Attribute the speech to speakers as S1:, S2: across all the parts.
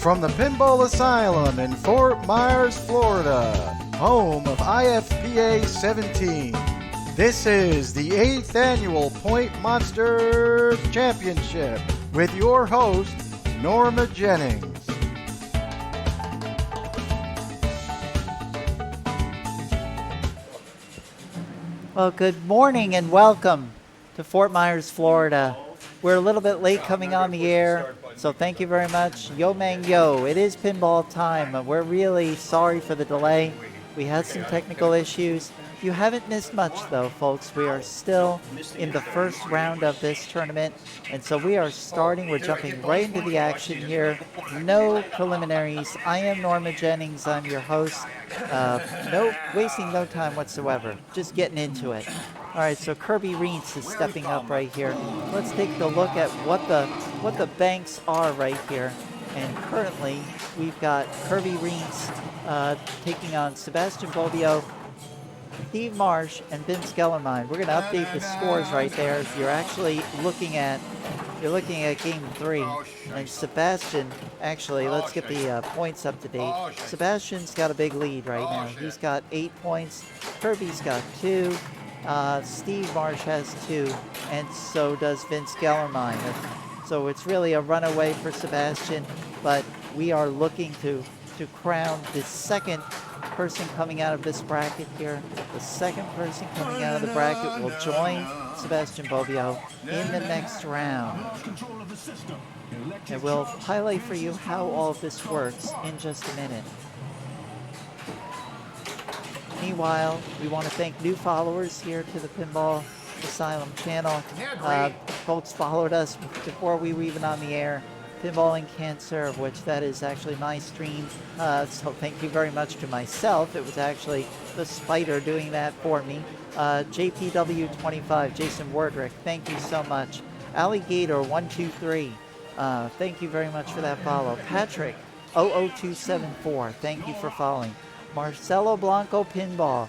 S1: From the Pinball Asylum in Fort Myers, Florida, home of IFPA 17, this is the 8th Annual Point Monsters Championship with your host, Norma Jennings.
S2: Well, good morning and welcome to Fort Myers, Florida. We're a little bit late coming on the air, so thank you very much. Yo man yo, it is pinball time. We're really sorry for the delay. We had some technical issues. You haven't missed much though, folks. We are still in the first round of this tournament, and so we are starting. We're jumping right into the action here. No preliminaries. I am Norma Jennings. I'm your host. Wasting no time whatsoever. Just getting into it. All right, so Kirby Reentz is stepping up right here. Let's take a look at what the banks are right here. And currently, we've got Kirby Reentz taking on Sebastian Bobbio, Steve Marsh, and Vince Gellermine. We're going to update the scores right there. You're actually looking at game 3, and Sebastian, actually, let's get the points up to date. Sebastian's got a big lead right now. He's got 8 points. Kirby's got 2. Steve Marsh has 2, and so does Vince Gellermine. So it's really a runaway for Sebastian, but we are looking to crown the second person coming out of this bracket here. The second person coming out of the bracket will join Sebastian Bobbio in the next round. And we'll highlight for you how all of this works in just a minute. Meanwhile, we want to thank new followers here to the Pinball Asylum channel. Folks followed us before we were even on the air. Pinballing Cancer, which that is actually my stream. So thank you very much to myself. It was actually the spider doing that for me. JPW25, Jason Wordrick, thank you so much. Alligator123, thank you very much for that follow. Patrick 00274, thank you for following. Marcelo Blanco Pinball,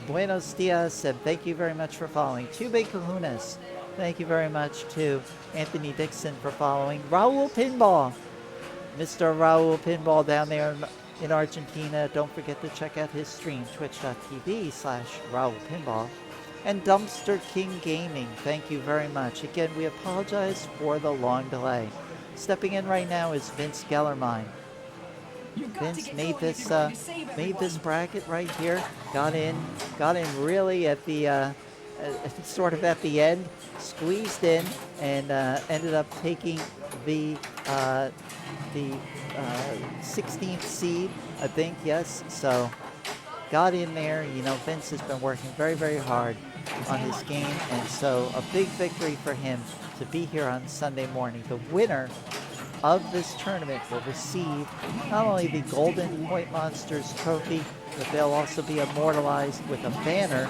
S2: buenos dias, and thank you very much for following. Two Big Kahunas, thank you very much to Anthony Dixon for following. Raul Pinball, Mr. Raul Pinball down there in Argentina. Don't forget to check out his stream, twitch.tv/Raul Pinball. And Dumpster King Gaming, thank you very much. Again, we apologize for the long delay. Stepping in right now is Vince Gellermine. Vince made this bracket right here. Got in really at the sort of at the end, squeezed in, and ended up taking the 16th seed, I think. Yes, so got in there. You know, Vince has been working very, very hard on his game, and so a big victory for him to be here on Sunday morning. The winner of this tournament will receive not only the Golden Point Monsters trophy, but they'll also be immortalized with a banner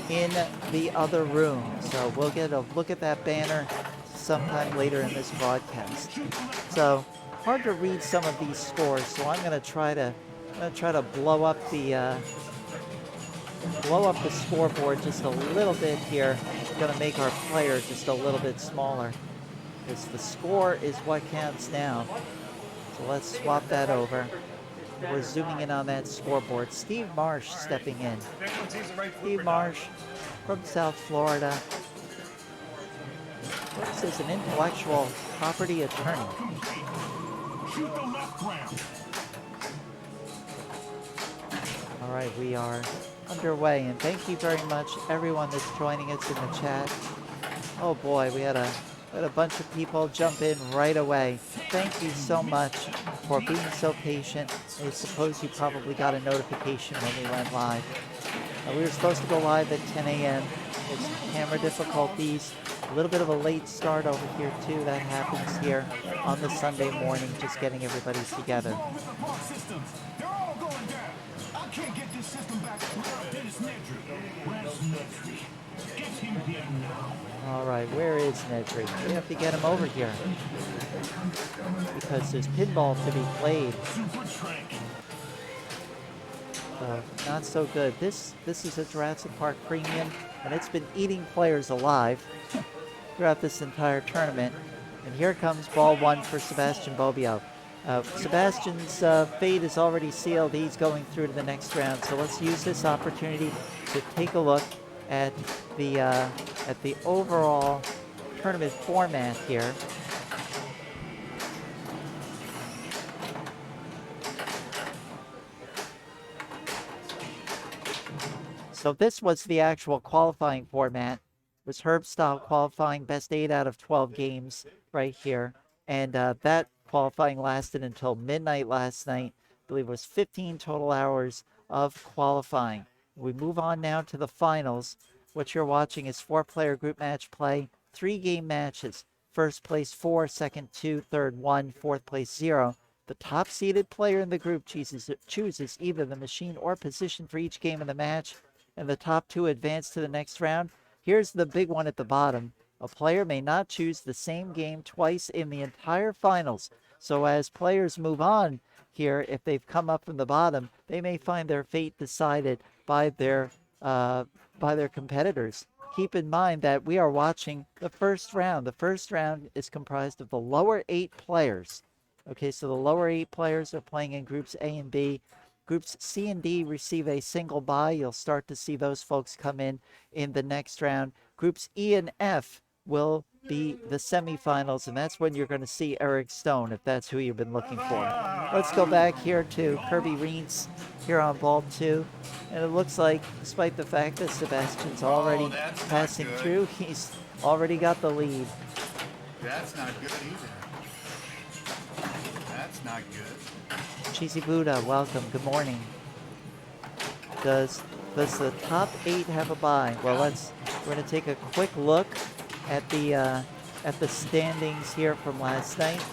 S2: in the other room. So we'll get a look at that banner sometime later in this broadcast. So hard to read some of these scores, so I'm going to try to blow up the scoreboard just a little bit here. I'm going to make our player just a little bit smaller, because the score is what counts now. So let's swap that over. We're zooming in on that scoreboard. Steve Marsh stepping in. Steve Marsh from South Florida. Works as an intellectual property attorney. All right, we are underway, and thank you very much everyone that's joining us in the chat. Oh boy, we had a bunch of people jump in right away. Thank you so much for being so patient. I suppose you probably got a notification when we went live. We were supposed to go live at 10 a.m. It's camera difficulties. A little bit of a late start over here too. That happens here on the Sunday morning, just getting everybody together. All right, where is Nedry? We have to get him over here because there's pinball to be played. Not so good. This is a Jurassic Park Premium, and it's been eating players alive throughout this entire tournament. And here comes ball one for Sebastian Bobbio. Sebastian's fate is already sealed. He's going through to the next round. So let's use this opportunity to take a look at the overall tournament format here. So this was the actual qualifying format. It was Herb style qualifying, best 8 out of 12 games right here. And that qualifying lasted until midnight last night. I believe it was 15 total hours of qualifying. We move on now to the finals. What you're watching is 4-player group match play, 3-game matches. First place 4, second 2, third 1, fourth place 0. The top seeded player in the group chooses either the machine or position for each game of the match, and the top 2 advance to the next round. Here's the big one at the bottom. A player may not choose the same game twice in the entire finals. So as players move on here, if they've come up from the bottom, they may find their fate decided by their competitors. Keep in mind that we are watching the first round. The first round is comprised of the lower 8 players. Okay, so the lower 8 players are playing in groups A and B. Groups C and D receive a single bye. You'll start to see those folks come in the next round. Groups E and F will be the semifinals, and that's when you're going to see Eric Stone, if that's who you've been looking for. Let's go back here to Kirby Reentz here on ball 2. And it looks like, despite the fact that Sebastian's already passing through, he's already got the lead.
S3: That's not good either. That's not good.
S2: Cheesy Buddha, welcome. Good morning. Does the top 8 have a bye? Well, we're going to take a quick look at the standings here from last night.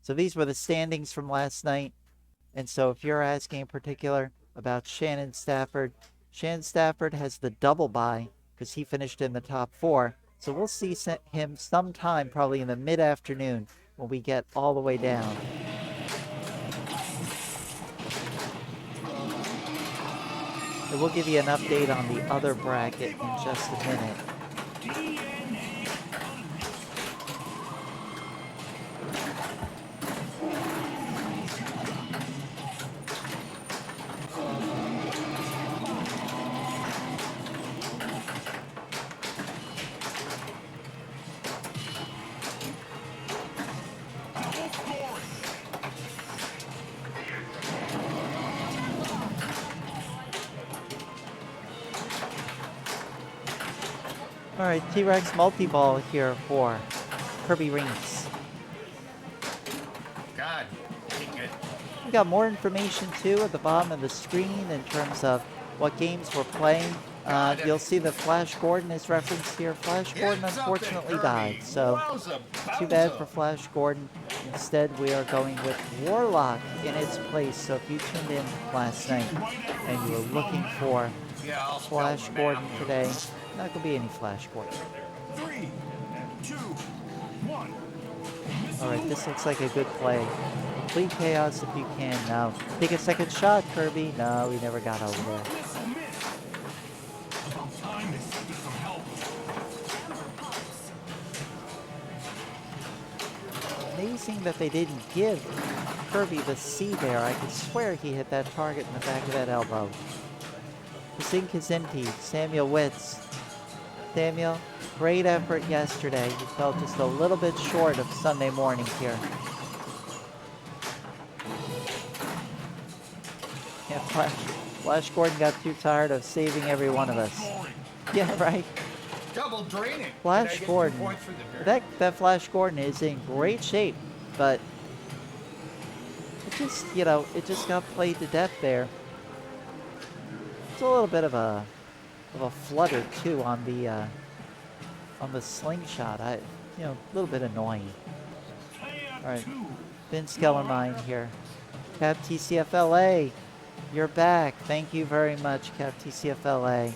S2: So these were the standings from last night. And so if you're asking in particular about Shannon Stafford has the double bye because he finished in the top 4. So we'll see him sometime probably in the mid-afternoon when we get all the way down. And we'll give you an update on the other bracket in just a minute. All right, T-Rex multi-ball here for Kirby Reentz.
S3: God, dang it.
S2: We got more information too at the bottom of the screen in terms of what games we're playing. You'll see that Flash Gordon is referenced here. Flash Gordon unfortunately died, so too bad for Flash Gordon. Instead, we are going with Warlock in its place. So if you tuned in last night and you were looking for Flash Gordon today, not going to be any Flash Gordon.
S4: 3, 2, 1.
S2: All right, this looks like a good play. Complete chaos if you can. Now, take a second shot, Kirby. No, we never got over there. Amazing that they didn't give Kirby the C there. I could swear he hit that target in the back of that elbow. Kasim Kazinti, Samuel Witz. Samuel, great effort yesterday. You fell just a little bit short of Sunday morning here. Yeah, Flash Gordon got too tired of saving every one of us. Yeah, right.
S3: Double draining.
S2: Flash Gordon. That Flash Gordon is in great shape, but it just, it just got played to death there. It's a little bit of a flutter too on the slingshot. A little bit annoying. All right, Vince Kellermine here. Cap TCFLA, you're back. Thank you very much, Cap TCFLA.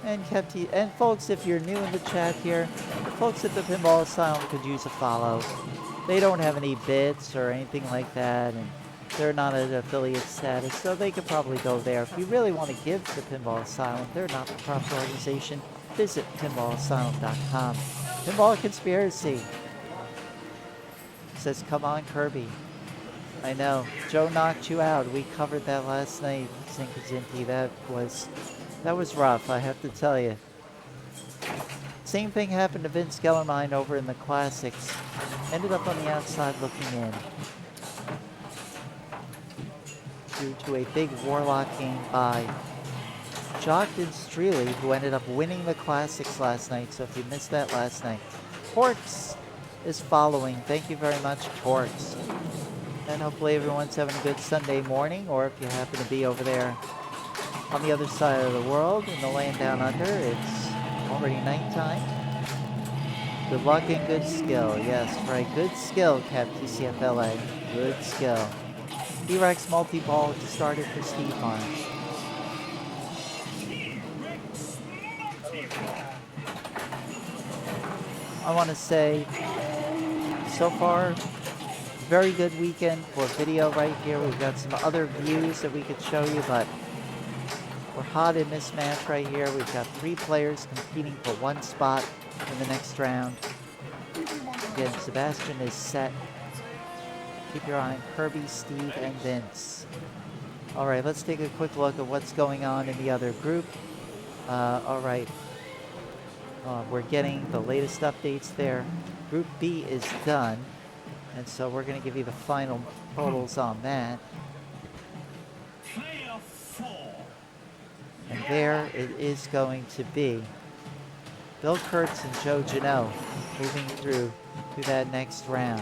S2: And folks, if you're new in the chat here, the folks at the Pinball Asylum could use a follow. They don't have any bits or anything like that, and they're not at affiliate status, so they could probably go there. If you really want to give to the Pinball Asylum, they're not the proper organization. Visit pinballasylum.com. Pinball Conspiracy says, come on, Kirby. I know. Joe knocked you out. We covered that last night, Zinkazinti. That was rough, I have to tell you. Same thing happened to Vince Gellermine over in the Classics. Ended up on the outside looking in. Due to a big Warlock game by Jockton Streely, who ended up winning the Classics last night. So if you missed that last night. Torts is following. Thank you very much, Torts. And hopefully everyone's having a good Sunday morning, or if you happen to be over there on the other side of the world, in the land down under, it's already nighttime. Good luck and good skill. Yes, right. Good skill, Cap TCFLA. Good skill. E-Rex multi-ball started for Steve Mars. I want to say, so far, very good weekend for video right here. We've got some other views that we could show you, but we're hot in this match right here. We've got 3 players competing for 1 spot in the next round. Again, Sebastian is set. Keep your eye on Kirby, Steve, and Vince. All right, let's take a quick look at what's going on in the other group. All right. We're getting the latest updates there. Group B is done. And so we're going to give you the final totals on that. And there it is going to be Bill Kurtz and Joe Janot moving through to that next round.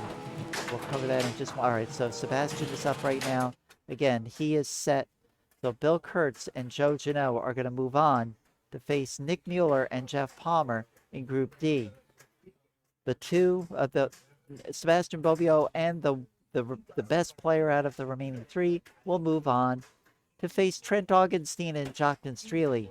S2: We'll cover that in just... All right, so Sebastian is up right now. Again, he is set. So Bill Kurtz and Joe Janot are going to move on to face Nick Mueller and Jeff Palmer in Group D. The two of the Sebastian Bobbio and the best player out of the remaining 3 will move on to face Trent Augenstein and Jockton Streely.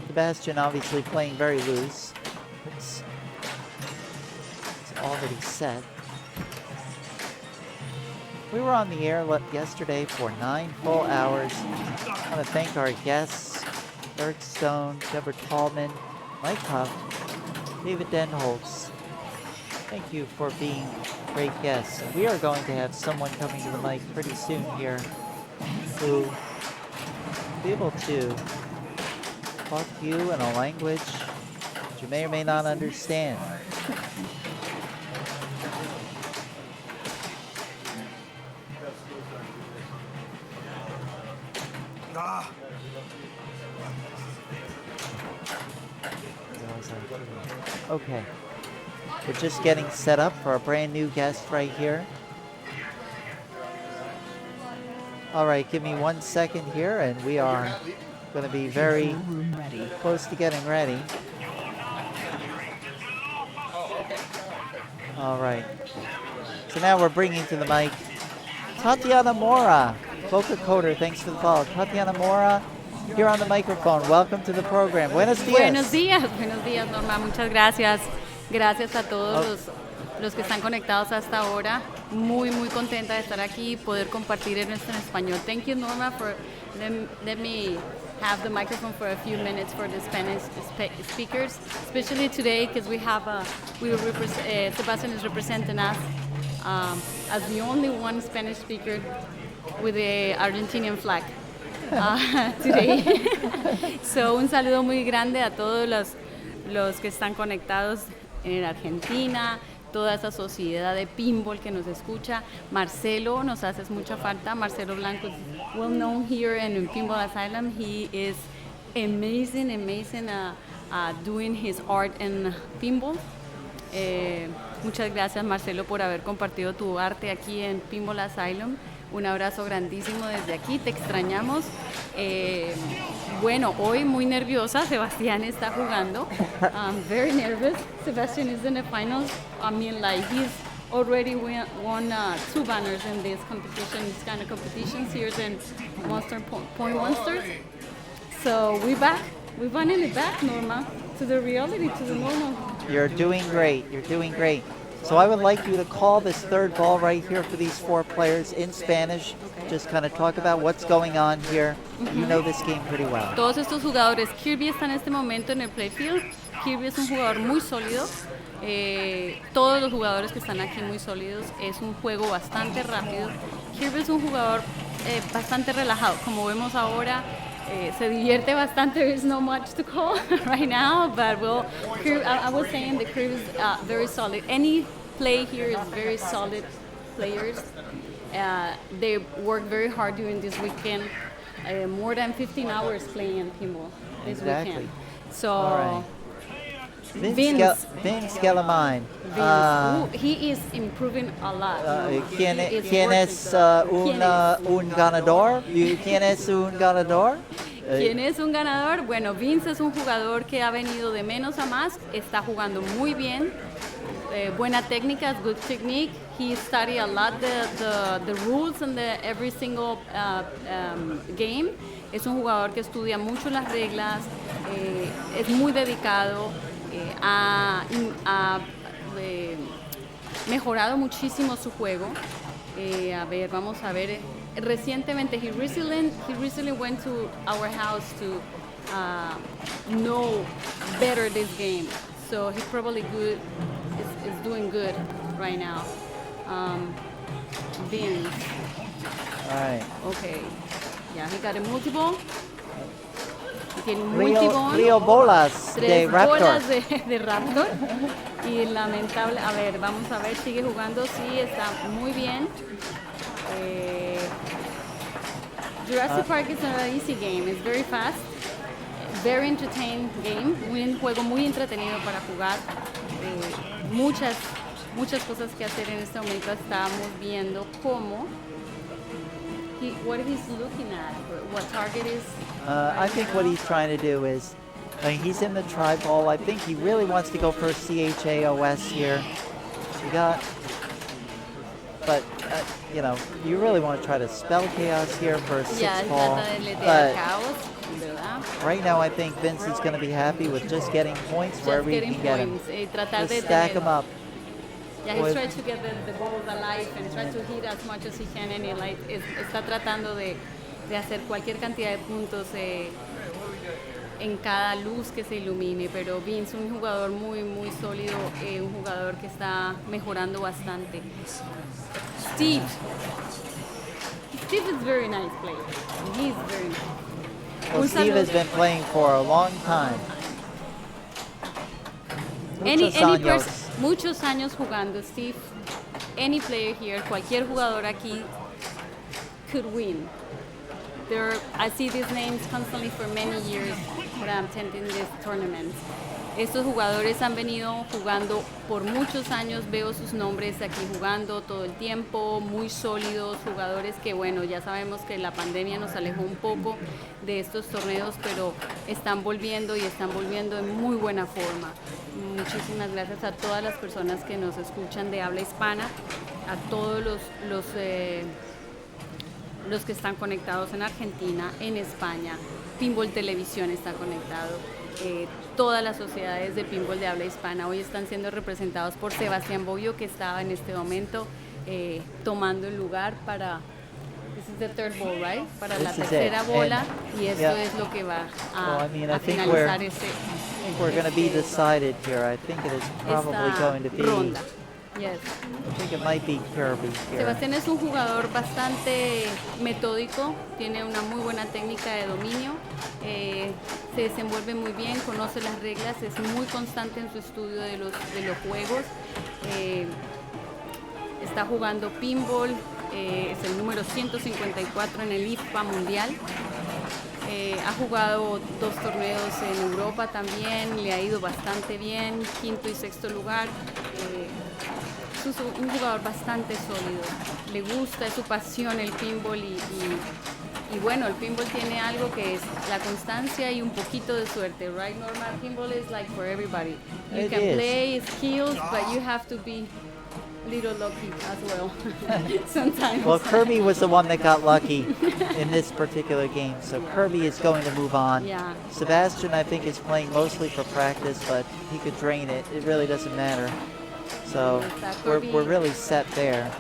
S2: Sebastian obviously playing very loose. It's already set. We were on the air yesterday for 9 full hours. I want to thank our guests, Eric Stone, Deborah Tallman, Mike Huff, David Denholtz. Thank you for being great guests. And we are going to have someone coming to the mic pretty soon here who will be able to talk to you in a language that you may or may not understand. Okay, we're just getting set up for a brand new guest right here. All right, give me 1 second here and we are going to be very close to getting ready. All right. So now we're bringing to the mic Tatiana Mora, Boca Coder. Thanks for the follow. Tatiana Mora, here on the microphone. Welcome to the program. Buenos días.
S5: Buenos días, Norma. Muchas gracias. Gracias a todos los que están conectados hasta ahora. Muy contenta de estar aquí y poder compartir en español. Thank you, Norma, for let me have the microphone for a few minutes for the Spanish speakers, especially today because we have Sebastian is representing us as the only one Spanish speaker with the Argentinian flag today. So un saludo muy grande a todos los que están conectados en Argentina, toda esa sociedad de pinball que nos escucha. Marcelo, nos haces mucha falta. Marcelo Blanco is well known here in Pinball Asylum. He is amazing doing his art in pinball. Muchas gracias, Marcelo, por haber compartido tu arte aquí en Pinball Asylum. Un abrazo grandísimo desde aquí, te extrañamos. Bueno, hoy muy nerviosa, Sebastián está jugando. I'm very nervous. Sebastian is in the finals. I mean, like, he's already won 2 banners in this competition, this kind of competitions here in Point Monsters. So we're back. We're running it back, Norma, to the reality, to the normal.
S2: You're doing great. You're doing great. So I would like you to call this third ball right here for these 4 players in Spanish.
S5: Okay.
S2: Just kind of talk about what's going on here. You know this game pretty well.
S5: Todos estos jugadores, Kirby está en este momento en el playfield. Kirby es un jugador muy sólido. Todos los jugadores que están aquí muy sólidos. Es un juego bastante rápido. Kirby es un jugador bastante relajado. Como vemos ahora, se divierte bastante. There's no much to call right now, but I was saying the Kirby is very solid. Any play here is very solid players. They work very hard during this weekend. More than 15 hours playing pinball this weekend. So.
S2: All right. Vince Gellermine.
S5: He is improving a lot.
S2: ¿Quién es un ganador? ¿Quién es un ganador?
S5: ¿Quién es un ganador? Bueno, Vince es un jugador que ha venido de menos a más, está jugando muy bien, buena técnica, good technique. He studied a lot the rules in every single game. Es un jugador que estudia mucho las reglas, es muy dedicado, ha mejorado muchísimo su juego. A ver, vamos a ver. Recientemente, he recently went to our house to know better this game. So he's probably good. Is doing good right now. Vince.
S2: All right.
S5: Okay. Yeah, he got a multi-ball. Tiene un multi-ball.
S2: Río Bolas de
S5: 3
S2: Raptor.
S5: bolas de Raptor. Y lamentable. A ver, vamos a ver, sigue jugando. Sí, está muy bien. Jurassic Park is not an easy game. It's very fast. Very entertaining game. Un juego muy entretenido para jugar. Muchas cosas que hacer en este momento. Estamos viendo cómo. What he's looking at, what target is.
S2: I think what he's trying to do is, he's in the tri-ball. I think he really wants to go for a CHAOS here. But you really want to try to spell chaos here for a 6-ball. But right now, I think Vince is going to be happy with just getting points wherever he can get them. Just stack them up.
S5: Yeah, he's trying to get the balls alive and try to hit as much as he can, and está tratando de hacer cualquier cantidad de puntos en cada luz que se ilumine. Pero Vince, un jugador muy sólido, un jugador que está mejorando bastante. Steve is very nice player. He's very nice.
S2: Well, Steve has been playing for a long time.
S5: Muchos años jugando, Steve. Any player here, cualquier jugador aquí could win. I see these names constantly for many years when I'm attending this tournament. Estos jugadores han venido jugando por muchos años, veo sus nombres aquí jugando todo el tiempo, muy sólidos, jugadores que bueno, ya sabemos que la pandemia nos alejó un poco de estos torneos, pero están volviendo y están volviendo en muy buena forma. Muchísimas gracias a todas las personas que nos escuchan de habla hispana, a todos los que están conectados en Argentina, en España. Pinball Televisión está conectado. Todas las sociedades de pinball de habla hispana hoy están siendo representados por Sebastián Bobbio, que estaba en este momento tomando el lugar para this is the third ball, right? Para la tercera bola, y esto es lo que va a finalizar
S2: I think we're going to be decided here. I think it is probably going to be
S5: ronda. Yes.
S2: I think it might be Kirby here.
S5: Sebastián es un jugador bastante metódico, tiene una muy buena técnica de dominio, se desenvuelve muy bien, conoce las reglas, es muy constante en su estudio de los juegos, está jugando pinball, es el número 154 en el IFPA mundial. Ha jugado 2 torneos en Europa también, le ha ido bastante bien, quinto y sexto lugar. Es un jugador bastante sólido, le gusta, es su pasión el pinball y bueno, el pinball tiene algo que es la constancia y un poquito de suerte, right Norma? Pinball is like for everybody. You
S2: It
S5: can
S2: is.
S5: play skills, but you have to be little lucky as well sometimes.
S2: Well, Kirby was the one that got lucky in this particular game, so Kirby is going to move on.
S5: Yeah.
S2: Sebastian, I think, is playing mostly for practice, but he could drain it. It really doesn't matter. So we're really set there.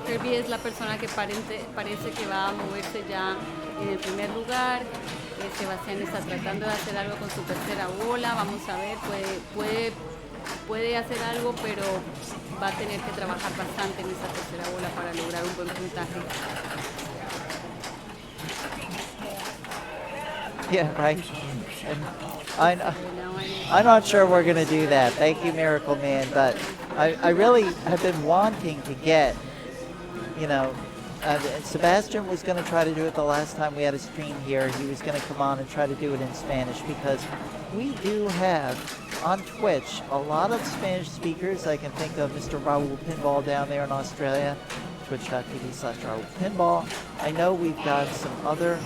S5: Kirby es la persona que parece que va a moverse ya en el primer lugar. Sebastián está tratando de hacer algo con su tercera bola. Vamos a ver, puede hacer algo, pero va a tener que trabajar bastante en esa tercera bola para lograr un buen puntaje.
S2: Yeah, right. And I'm not sure we're going to do that. Thank you, Miracle Man. But I really have been wanting to get, Sebastian was going to try to do it the last time we had a stream here. He was going to come on and try to do it in Spanish because we do have on Twitch a lot of Spanish speakers. I can think of Mr. Raul Pinball down there in Australia, twitch.tv/Raul Pinball. I know we've got some other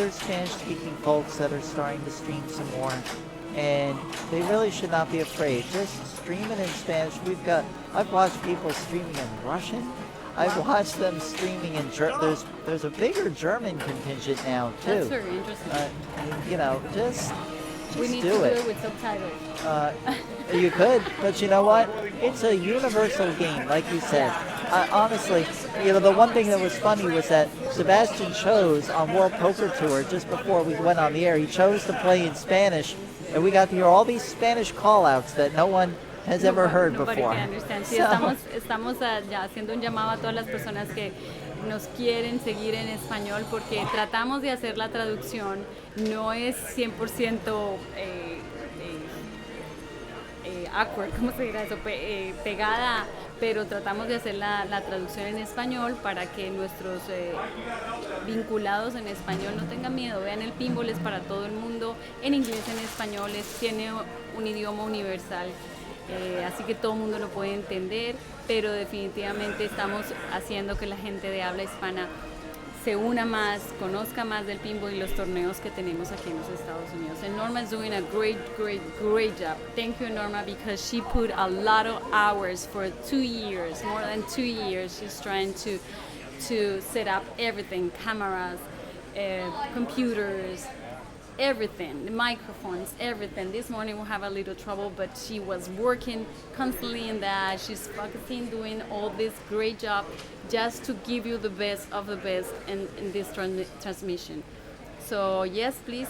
S2: Spanish-speaking folks that are starting to stream some more, and they really should not be afraid. Just stream it in Spanish. I've watched people streaming in Russian. I've watched them streaming in there's a bigger German contingent now too.
S5: That's very interesting.
S2: Just
S5: we need
S2: do
S5: to
S2: it.
S5: do it with subtitles.
S2: You could, but you know what? It's a universal game, like you said. Honestly, the one thing that was funny was that Sebastian chose on World Poker Tour just before we went on the air. He chose to play in Spanish, and we got to hear all these Spanish call-outs that no one has ever heard
S5: Nobody
S2: before.
S5: can understand. Sí,
S2: So-
S5: estamos ya haciendo un llamado a todas las personas que nos quieren seguir en español porque tratamos de hacer la traducción. No es 100% awkward, ¿cómo se dirá eso? Pegada, pero tratamos de hacer la traducción en español para que nuestros vinculados en español no tengan miedo. Vean, el pinball es para todo el mundo, en inglés, en español, tiene un idioma universal. Así que todo el mundo lo puede entender, pero definitivamente estamos haciendo que la gente de habla hispana se una más, conozca más del pinball y los torneos que tenemos aquí en los Estados Unidos. And Norma is doing a great job. Thank you, Norma, because she put a lot of hours for 2 years, more than 2 years. She's trying to set up everything, cameras, computers, everything, the microphones, everything. This morning we have a little trouble, but she was working constantly in that. She's focusing, doing all this great job just to give you the best of the best in this transmission. So yes, please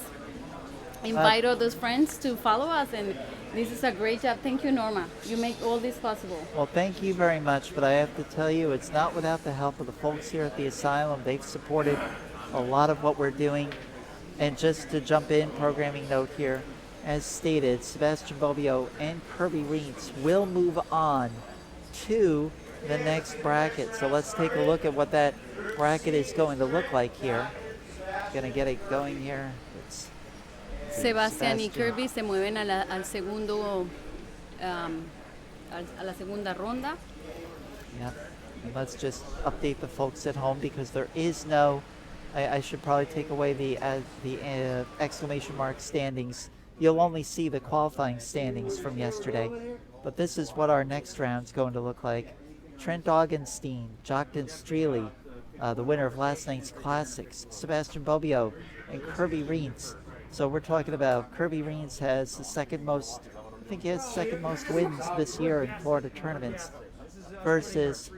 S5: invite all those friends to follow us, and this is a great job. Thank you, Norma. You make all this possible.
S2: Well, thank you very much, but I have to tell you, it's not without the help of the folks here at the asylum. They've supported a lot of what we're doing. And just to jump in, programming note here, as stated, Sebastian Bobbio and Kirby Reitz will move on to the next bracket. So let's take a look at what that bracket is going to look like here. Gonna get it going here. It's
S5: Sebastián y Kirby se mueven a la segunda ronda.
S2: Yep. And let's just update the folks at home because there is no. I should probably take away the exclamation mark standings. You'll only see the qualifying standings from yesterday. But this is what our next round's going to look like. Trent Augenstein, Joktan Streely, the winner of last night's classics, Sebastian Bobbio, and Kirby Reitz. So we're talking about Kirby Reitz has the second most wins this year in Florida tournaments versus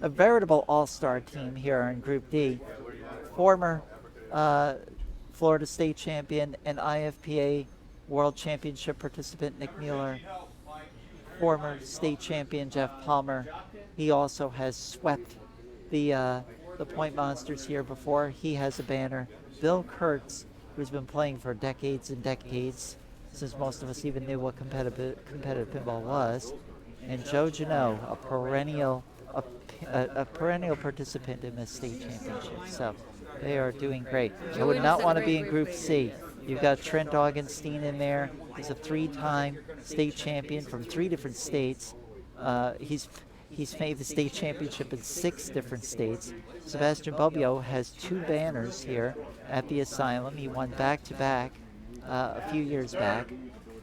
S2: a veritable all-star team here in Group D. Former Florida State champion and IFPA World Championship participant Nick Mueller. Former state champion Jeff Palmer. He also has swept the Point Monsters here before. He has a banner. Bill Kurtz, who's been playing for decades and decades, since most of us even knew what competitive pinball was. And Joe Janot, a perennial participant in the state championship. So They are doing great. I would not want to be in Group C. You've got Trent Augenstein in there. He's a 3-time state champion from 3 different states. He's made the state championship in 6 different states. Sebastian Bobbio has 2 banners here at the Asylum. He won back-to-back a few years back.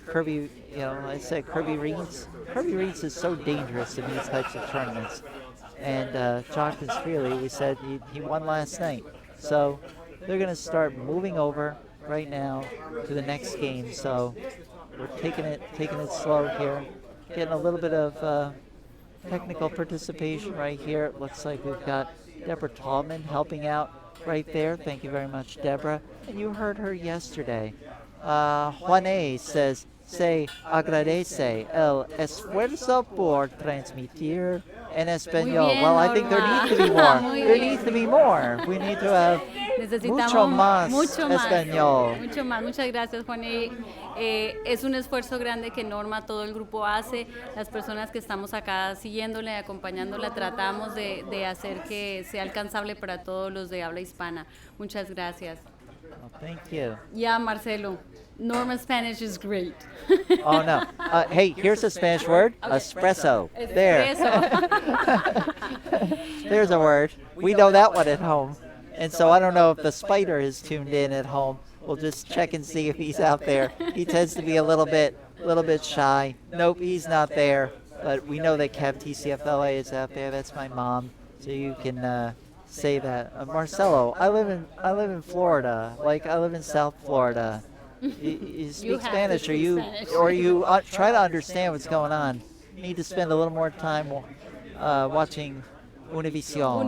S2: Kirby, you know, like I said, Kirby Reeds is so dangerous in these types of tournaments. And Jonathan Freely, we said he won last night. So they're going to start moving over right now to the next game. So we're taking it slow here, getting a little bit of technical participation right here. It looks like we've got Deborah Tallman helping out right there. Thank you very much, Deborah. And you heard her yesterday. Juané says, se agradece el esfuerzo por transmitir en español.
S5: Bien,
S2: Well, I think there
S5: Norma.
S2: needs to be more.
S5: Muy
S2: There
S5: bien.
S2: needs to be more. We need to have mucho más español.
S5: Mucho más. Muchas gracias, Juan. Es un esfuerzo grande que Norma, todo el grupo hace. Las personas que estamos acá siguiéndole, acompañándola, tratamos de hacer que sea alcanzable para todos los de habla hispana. Muchas gracias.
S2: Well, thank you.
S5: Yeah, Marcelo. Norma's Spanish is great.
S2: Oh, no. Hey, here's a Spanish word. Espresso. There. There's a word. We know that one at home. And so I don't know if the spider is tuned in at home. We'll just check and see if he's out there. He tends to be a little bit shy. Nope, he's not there. But we know that Kev TCFLA is out there. That's my mom. So you can say that. Marcelo, I live in Florida. Like, I live in South Florida. You speak Spanish, or you try to understand what's going on. You need to spend a little more time watching Univision.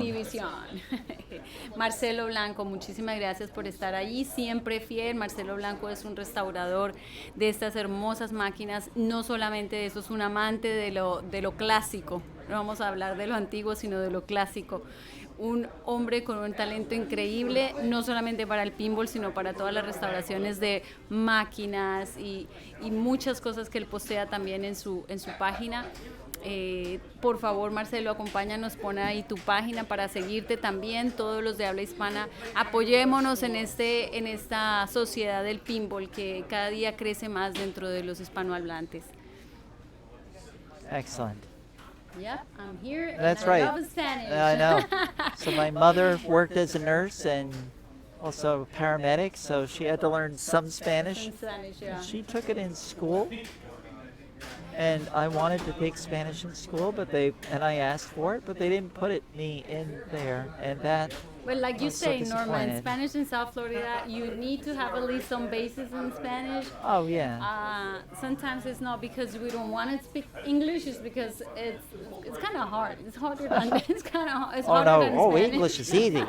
S5: Marcelo Blanco, muchísimas gracias por estar allí, siempre fiel. Marcelo Blanco es un restaurador de estas hermosas máquinas, no solamente de eso, es un amante de lo clásico. No vamos a hablar de lo antiguo, sino de lo clásico. Un hombre con un talento increíble, no solamente para el pinball, sino para todas las restauraciones de máquinas y muchas cosas que él postea también en su página. Por favor, Marcelo, acompáñanos, pon ahí tu página para seguirte también. Todos los de habla hispana, apoyémonos en esta sociedad del pinball que cada día crece más dentro de los hispanohablantes.
S2: Excellent.
S5: Yep, I'm here and
S2: That's
S5: I
S2: right.
S5: love Spanish.
S2: I know. So my mother worked as a nurse and also a paramedic, so she had to learn some Spanish.
S5: Yeah.
S2: She took it in school, and I wanted to take Spanish in school, and I asked for it, but they didn't put me in there, and that.
S5: Well, like you
S2: was so
S5: say, Norma, in
S2: disappointed.
S5: Spanish in South Florida, you need to have at least some bases in Spanish.
S2: Oh yeah.
S5: Sometimes it's not because we don't want to speak English, it's because it's kind of hard. It's harder than it's
S2: Oh
S5: harder
S2: no!
S5: than
S2: Oh,
S5: Spanish.
S2: English is easy.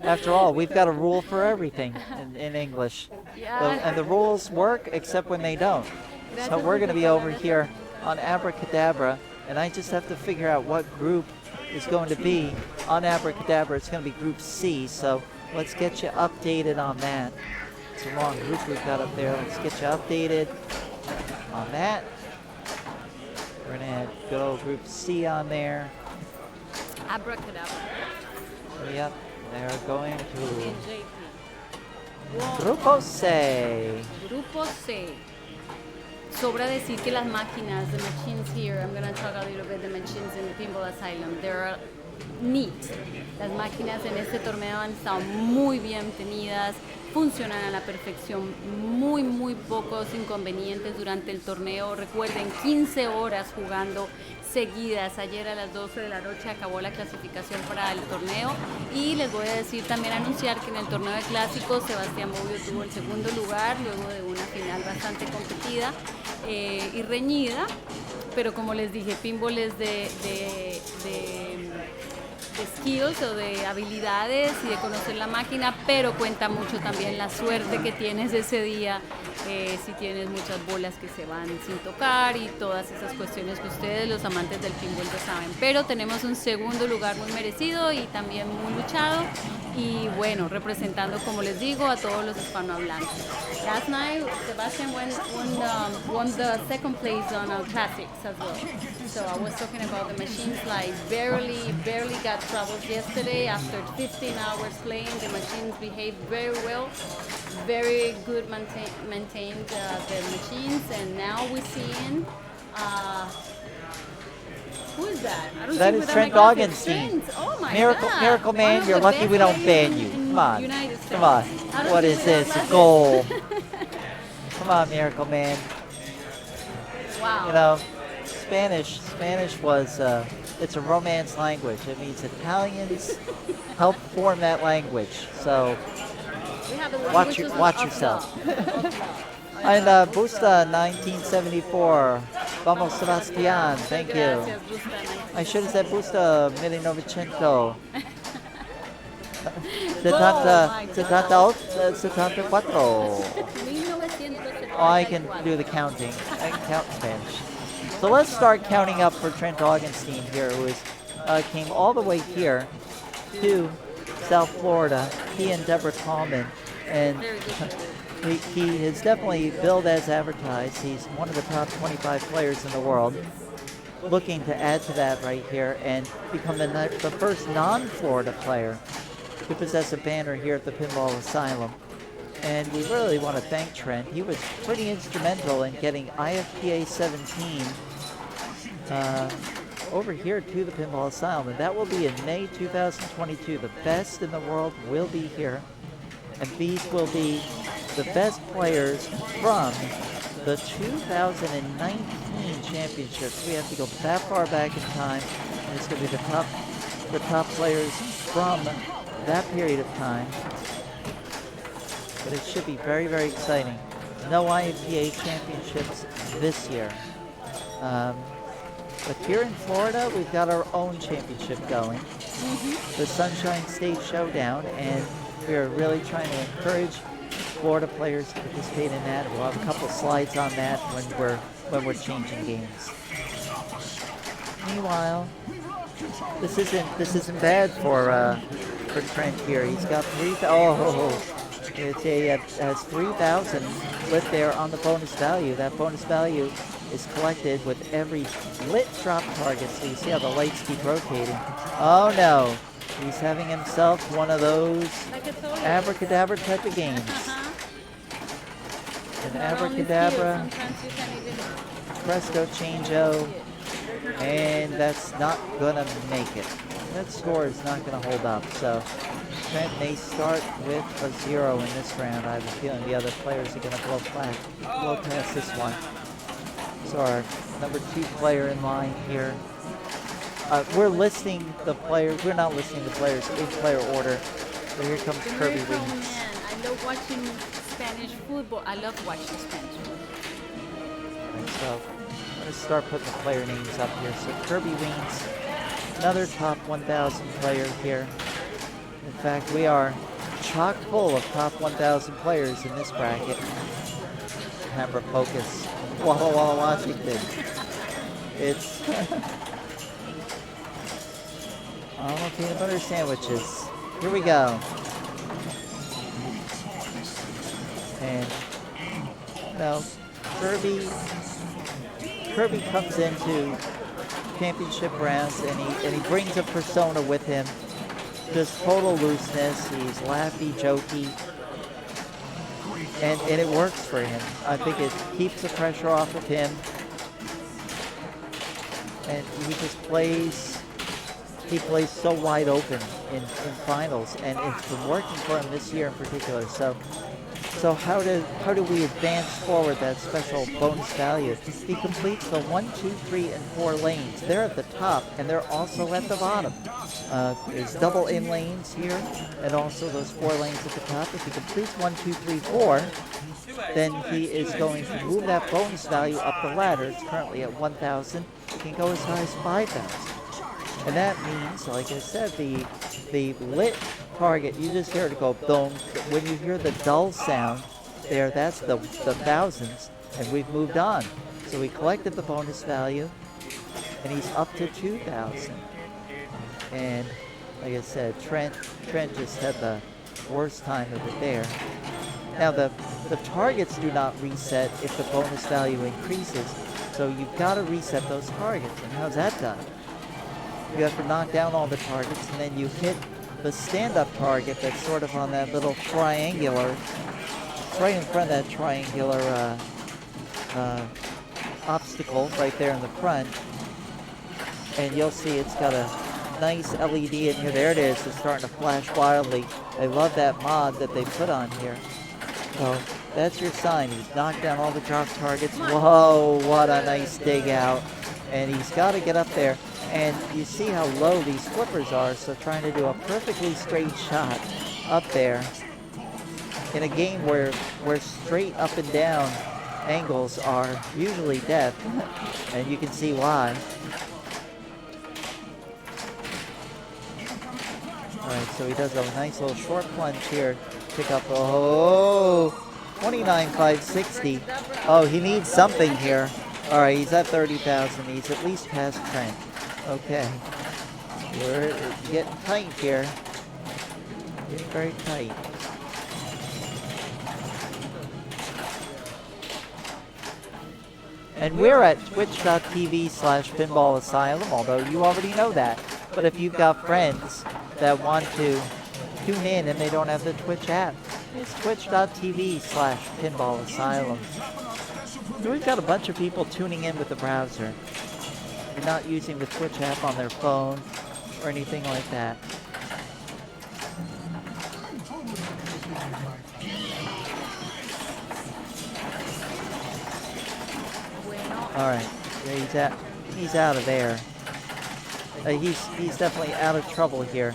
S2: After all, we've got a rule for everything in English,
S5: Yeah.
S2: and the rules work except when they don't. So we're going to be over here on Abracadabra, and I just have to figure out what group is going to be on Abracadabra. It's going to be Group C, so let's get you updated on that. It's a long group we've got up there. Let's get you updated on that. We're going to add good old Group C on there.
S5: Abracadabra.
S2: Yep, they're going to
S5: JP.
S2: Grupo C.
S5: Grupo C. Sobra decir que las máquinas, the machines here, I'm going to talk a little bit the machines in the Pinball Asylum, they're neat. Las máquinas en este torneo han estado muy bien tenidas, funcionan a la perfección, muy pocos inconvenientes durante el torneo. Recuerden, 15 horas jugando seguidas. Ayer a las 12 de la noche acabó la clasificación para el torneo y les voy a decir también anunciar que en el torneo de clásicos Sebastián Bobbio tuvo el segundo lugar luego de una final bastante competida y reñida, pero como les dije, pinball es de skills o de habilidades y de conocer la máquina, pero cuenta mucho también la suerte que tienes ese día si tienes muchas bolas que se van sin tocar y todas esas cuestiones que ustedes, los amantes del pinball, ya saben. Pero tenemos un segundo lugar muy merecido y también muy luchado. Y bueno, representando, como les digo, a todos los hispanohablantes. Last night, Sebastian won the second place on our classics as well. So I was talking about the machines, like barely got troubles yesterday. After 15 hours playing, the machines behaved very well. Very good maintained the machines, and now we're seeing who is that? I don't
S2: That
S5: see
S2: is
S5: without
S2: Trent
S5: my glasses.
S2: Augenstein.
S5: Trent. Oh my
S2: Miracle,
S5: God.
S2: Miracle
S5: One
S2: Man,
S5: of
S2: you're
S5: the
S2: lucky
S5: best
S2: we don't
S5: players
S2: ban you.
S5: in
S2: Come on.
S5: United States.
S2: Come on.
S5: I don't
S2: What
S5: see
S2: is
S5: without
S2: this? A
S5: glasses.
S2: goal. Come on, Miracle Man.
S5: Wow.
S2: You know, Spanish was, it's a Romance language. It means Italians helped form that language. So
S5: We have the
S2: watch
S5: languages
S2: watch
S5: of
S2: yourself.
S5: love. Of love.
S2: And Busta 1974. Vamos Sebastian. Thank you.
S5: Gracias, Busta.
S2: I should have said Busta 1900. 74. Oh, I can do the counting. I can count in Spanish. So let's start counting up for Trent Augenstein here, who came all the way here to South Florida. He and Deborah Tallman. And he is definitely billed as advertised. He's one of the top 25 players in the world. Looking to add to that right here and become the first non-Florida player to possess a banner here at the Pinball Asylum. And we really want to thank Trent. He was pretty instrumental in getting IFPA 17 over here to the Pinball Asylum. And that will be in May 2022. The best in the world will be here. And these will be the best players from the 2019 championships. We have to go that far back in time. And it's going to be the top players from that period of time. But it should be very, very exciting. No IFPA championships this year. But here in Florida, we've got our own championship going. The Sunshine State Showdown, and we are really trying to encourage Florida players to participate in that. We'll have a couple slides on that when we're changing games. Meanwhile, this isn't bad for Trent here. He's got 3,000 lit there on the bonus value. That bonus value is collected with every lit drop target. So you see how the lights keep rotating. Oh no, he's having himself one of those abracadabra type of games. An abracadabra, presto changeo, and that's not gonna make it. That score is not gonna hold up. So Trent may start with a 0 in this round. I have a feeling the other players are gonna blow past this one. So our number 2 player in line here. We're listing the players. We're not listing the players in player order. So here comes Kirby Wings.
S5: Man, I love watching Spanish football. I love watching Spanish football.
S2: And so I'm gonna start putting the player names up here. So Kirby Wings, another top 1,000 player here. In fact, we are chock full of top 1,000 players in this bracket. Camera focus. Walla Walla, Washington. It's almost peanut butter sandwiches. Here we go. And now Kirby comes into championship rounds and he brings a persona with him. Just total looseness. He's laughy, jokey. And it works for him. I think it keeps the pressure off of him. And he just plays so wide open in finals, and it's been working for him this year in particular. So how do we advance forward that special bonus value? He completes the 1, 2, 3, and 4 lanes. They're at the top, and they're also at the bottom. There's double in lanes here, and also those 4 lanes at the top. If he completes 1, 2, 3, 4, then he is going to move that bonus value up the ladder. It's currently at 1,000. It can go as high as 5,000. And that means, like I said, the lit target, you just hear it go boom. When you hear the dull sound, there, that's the thousands, and we've moved on. So we collected the bonus value, and he's up to 2,000. And like I said, Trent just had the worst time of it there. Now the targets do not reset if the bonus value increases, so you've got to reset those targets. And how's that done? You have to knock down all the targets, and then you hit the stand-up target that's sort of on that little triangular, it's right in front of that triangular obstacle right there in the front. And you'll see it's got a nice LED in here. There it is. It's starting to flash wildly. I love that mod that they put on here. So that's your sign. He's knocked down all the drop targets. Whoa, what a nice dig out. And he's got to get up there. And you see how low these flippers are, so trying to do a perfectly straight shot up there in a game where straight up and down angles are usually death, and you can see why. Alright, so he does a nice little short plunge here. Pick up, 29,560. Oh, he needs something here. Alright, he's at 30,000. He's at least past Trent. Okay. We're getting tight here. Getting very tight. And we're at twitch.tv/Pinball Asylum, although you already know that. But if you've got friends that want to tune in and they don't have the Twitch app, it's twitch.tv/Pinball Asylum. So we've got a bunch of people tuning in with the browser. They're not using the Twitch app on their phone or anything like that. Alright, he's out of there. He's definitely out of trouble here.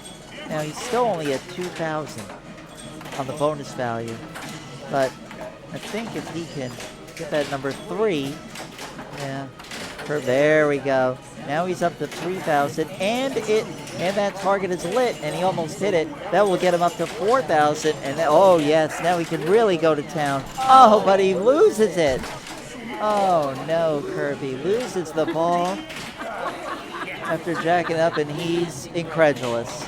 S2: Now he's still only at 2,000 on the bonus value, but I think if he can get that number 3, yeah, there we go. Now he's up to 3,000, and that target is lit, and he almost hit it. That will get him up to 4,000, and oh yes, now he can really go to town. Oh, but he loses it. Oh no, Kirby loses the ball after jacking up, and he's incredulous.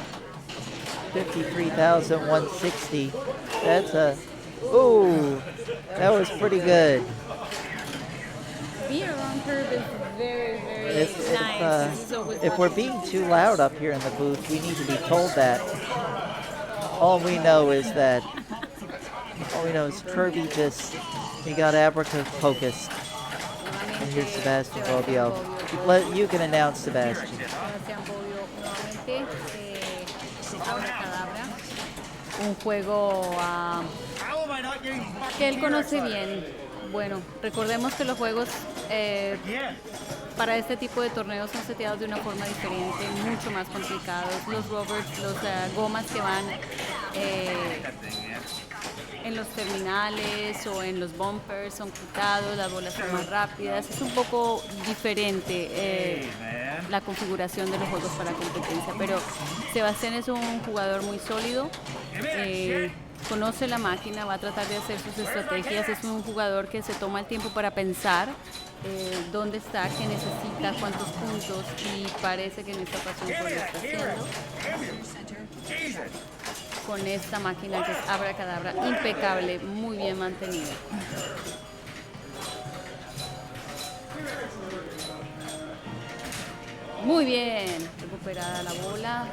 S2: 53,160. That's a, ooh, that was pretty good.
S5: Being around curve is very, very nice.
S2: If we're being too loud up here in the booth, we need to be told that. All we know is Kirby he got abracadabra-focused. And here's Sebastian Bobbio. You can announce Sebastian.
S5: Un juego que él conoce bien. Bueno, recordemos que los juegos para este tipo de torneos son seteados de una forma diferente, mucho más complicados. Los rubbers, las gomas que van en los terminales o en los bumpers son quitados, las bolas son más rápidas. Es un poco diferente la configuración de los juegos para competencia, pero Sebastián es un jugador muy sólido, conoce la máquina, va a tratar de hacer sus estrategias, es un jugador que se toma el tiempo para pensar dónde está, qué necesita, cuántos puntos, y parece que en esta ocasión lo está haciendo con esta máquina que es abracadabra, impecable, muy bien mantenida. Muy bien recuperada la bola,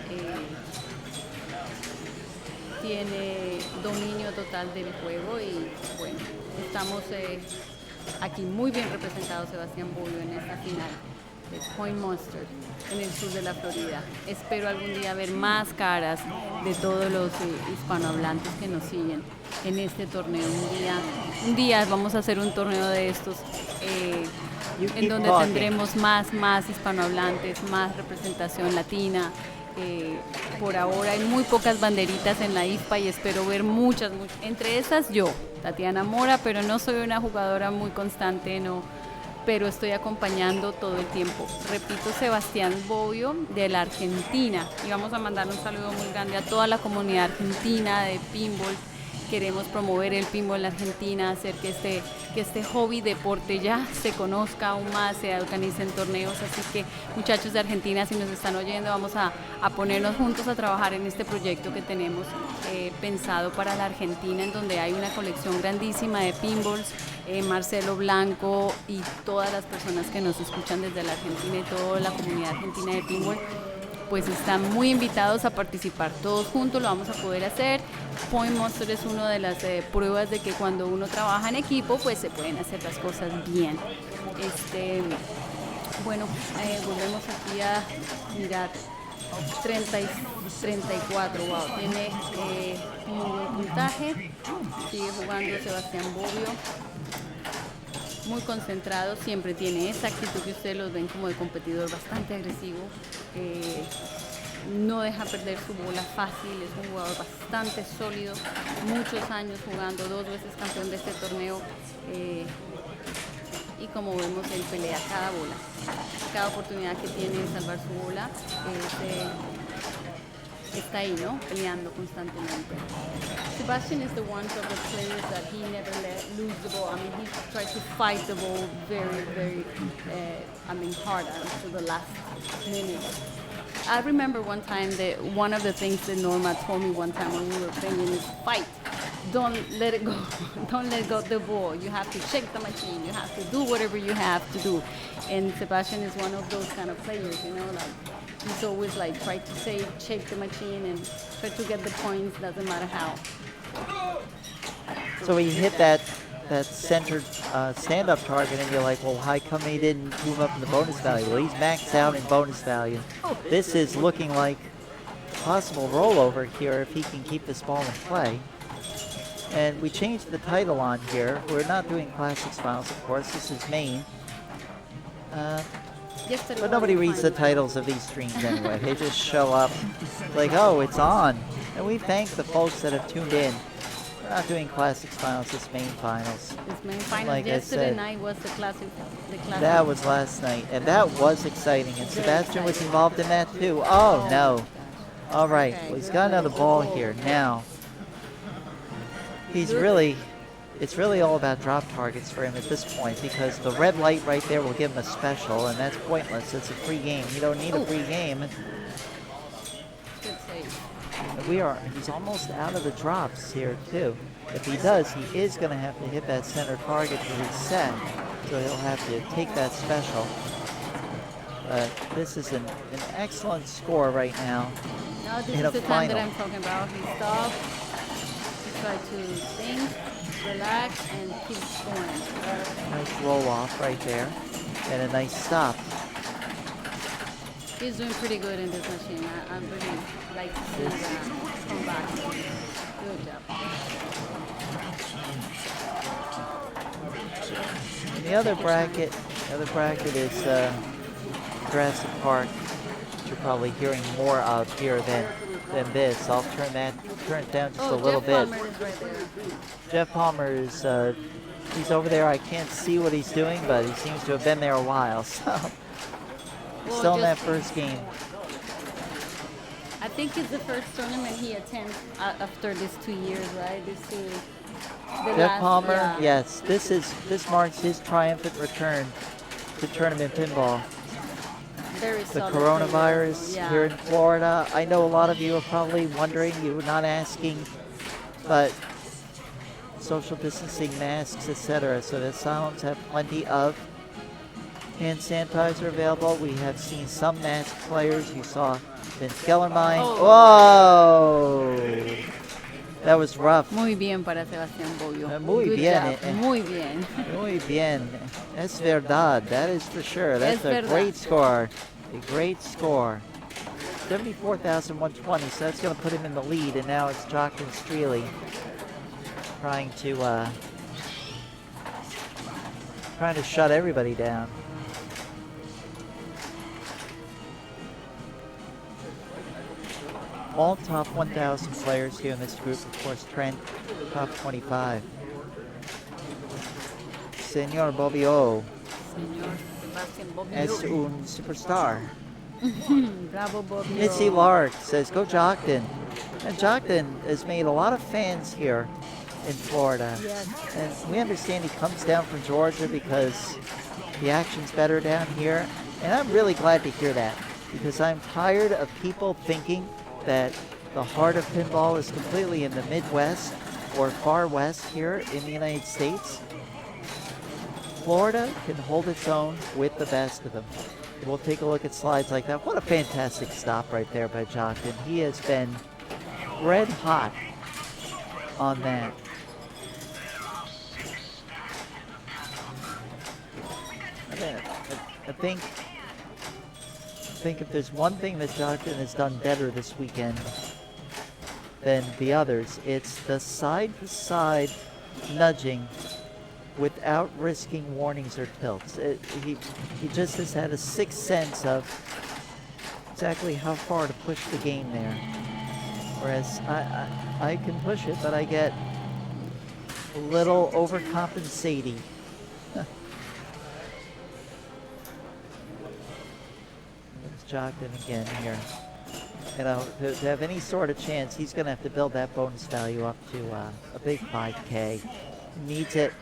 S5: tiene dominio total del juego y bueno, estamos aquí muy bien representado Sebastián Bobbio en esta final de Point Monster en el sur de la Florida. Espero algún día ver más caras de todos los hispanohablantes que nos siguen en este torneo. Un día vamos a hacer un torneo de estos en donde tendremos más hispanohablantes, más representación latina. Por ahora hay muy pocas banderitas en la IFPA y espero ver muchas, entre esas yo, Tatiana Mora, pero no soy una jugadora muy constante, no, pero estoy acompañando todo el tiempo. Repito, Sebastián Bobbio de la Argentina, y vamos a mandar un saludo muy grande a toda la comunidad argentina de pinball queremos promover el pinball en la Argentina, hacer que este hobby deporte ya se conozca aún más, se organicen torneos, así que muchachos de Argentina, si nos están oyendo, vamos a ponernos juntos a trabajar en este proyecto que tenemos pensado para la Argentina, en donde hay una colección grandísima de pinballs. Marcelo Blanco y todas las personas que nos escuchan desde la Argentina y toda la comunidad argentina de pinball, pues están muy invitados a participar todos juntos, lo vamos a poder hacer. Point Monster es una de las pruebas de que cuando uno trabaja en equipo, pues se pueden hacer las cosas bien. Bueno, volvemos aquí a mirar. 34, wow, tiene un buen puntaje, sigue jugando Sebastián Bobbio, muy concentrado, siempre tiene esa actitud que ustedes los ven como de competidor bastante agresivo, no deja perder su bola fácil, es un jugador bastante sólido, muchos años jugando, 2 veces campeón de este torneo, y como vemos él pelea cada bola, cada oportunidad que tiene de salvar su bola, está ahí, ¿no? Peleando constantemente. Sebastian is the one of the players that he never let lose the ball. I mean, he tried to fight the ball very, hard until the last minute. I remember one time that one of the things that Norma told me one time when we were playing is fight. Don't let it go. Don't let go the ball. You have to shake the machine. You have to do whatever you have to do. And Sebastian is one of those kind of players, you know, like he's always like try to shake the machine and try to get the points, doesn't matter how.
S2: So when you hit that centered stand-up target and you're like, well, how come he didn't move up in the bonus value? Well, he's maxed out in bonus value. This is looking like possible rollover here if he can keep this ball in play. And we changed the title on here. We're not doing Classics Finals, of course. This is main. But nobody reads the titles of these streams anyway. They just show up like, oh, it's on. And we thank the folks that have tuned in. We're not doing Classics Finals, it's main finals.
S5: This main finals,
S2: like
S5: yesterday night was the classic.
S2: That was last night, and that was exciting. And Sebastian was involved in that too. Oh, no. All right, well, he's got another ball here now. It's really all about drop targets for him at this point because the red light right there will give him a special, and that's pointless. It's a free game. You don't need a free game.
S5: Good save.
S2: He's almost out of the drops here too. If he does, he is going to have to hit that center target to reset, so he'll have to take that special. But this is an excellent score right now.
S5: Now this is the time that I'm talking about. He stopped. Try to think, relax, and keep going.
S2: Nice roll off right there, and a nice stop.
S5: He's doing pretty good in this machine. I really like to see that come back. Good job.
S2: And the other bracket is Jurassic Park, which you're probably hearing more of here than this. I'll turn it down just a little bit.
S5: Palmer is right there.
S2: Jeff Palmer is he's over there. I can't see what he's doing, but he seems to have been there a while. So still in that first game.
S5: I think it's the first tournament he attends after these 2 years, right?
S2: Jeff Palmer, yes. This marks his triumphant return to tournament pinball. The coronavirus here in Florida. I know a lot of you are probably wondering, you were not asking, but social distancing, masks, etc. So the salons have plenty of hand sanitizer available. We have seen some masked players. You saw Vince Gellermine.
S5: Oh.
S2: Whoa! That was rough.
S5: Muy bien para Sebastián Bobbio.
S2: Muy
S5: Good
S2: bien.
S5: job. Muy bien.
S2: Muy bien. Es verdad. That is for sure. That's a great score. A great score. 74,120, so that's going to put him in the lead, and now it's Jochen Streely trying to shut everybody down. All top 1,000 players here in this group. Of course, Trent, top 25. Señor Bobbio. Es un superstar.
S5: Bravo, Bobbio.
S2: Mitzi Lark says, go Jochen. And Jochen has made a lot of fans here in Florida.
S5: Yes.
S2: And we understand he comes down from Georgia because the action's better down here. And I'm really glad to hear that because I'm tired of people thinking that the heart of pinball is completely in the Midwest or far west here in the United States. Florida can hold its own with the best of them. We'll take a look at slides like that. What a fantastic stop right there by Jockton. He has been red hot on that. I think if there's one thing that Jockton has done better this weekend than the others, it's the side-to-side nudging without risking warnings or tilts. He just has had a sixth sense of exactly how far to push the game there. Whereas I can push it, but I get a little overcompensating. There's Jockton again here. You know, to have any sort of chance, he's going to have to build that bonus value up to a big 5K. He needs it,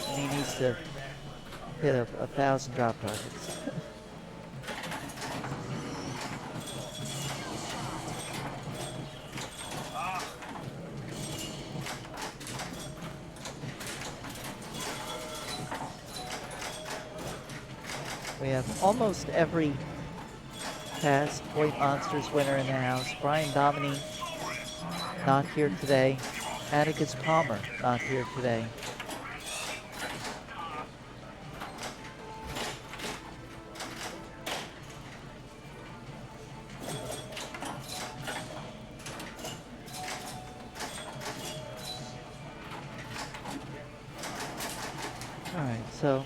S2: and he needs to hit 1,000 drop targets. We have almost every past Point Monsters winner in the house. Brian Dominy, not here today. Atticus Palmer, not here today. All right, so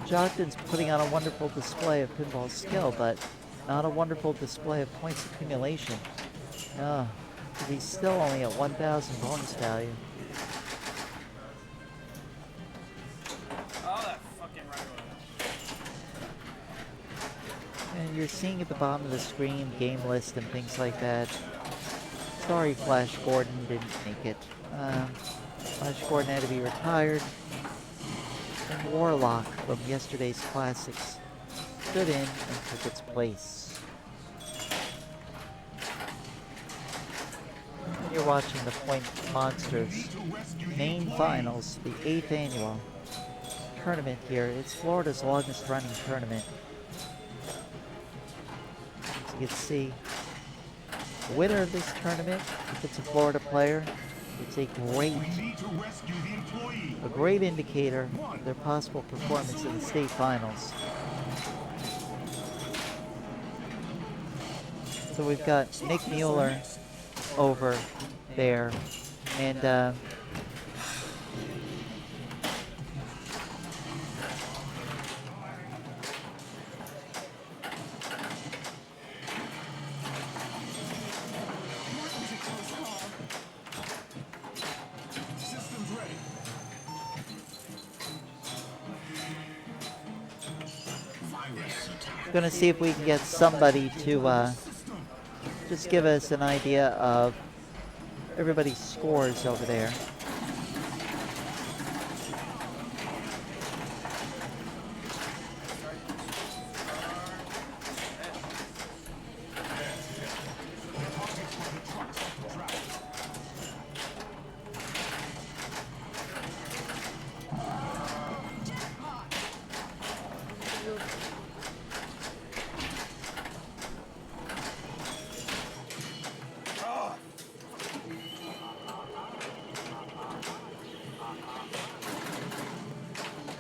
S2: Jockton's putting on a wonderful display of pinball skill, but not a wonderful display of points accumulation. He's still only at 1,000 bonus value.
S6: Oh, that fucking right away.
S2: And you're seeing at the bottom of the screen game list and things like that. Sorry, Flash Gordon didn't make it. Flash Gordon had to be retired. And Warlock from yesterday's classics stood in and took its place. You're watching the Point Monsters main finals, the 8th annual tournament here. It's Florida's longest running tournament. As you can see, the winner of this tournament, if it's a Florida player, it's a great indicator of their possible performance in the state finals. So we've got Nick Mueller over there, and going to see if we can get somebody to just give us an idea of everybody's scores over there.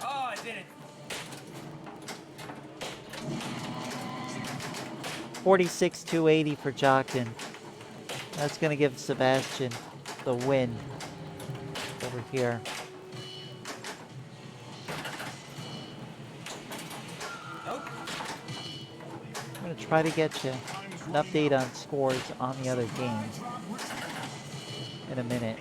S6: Oh, I did it.
S2: 46,280 for Jockton. That's going to give Sebastian the win over here.
S6: Nope.
S2: I'm going to try to get you an update on scores on the other games in a minute.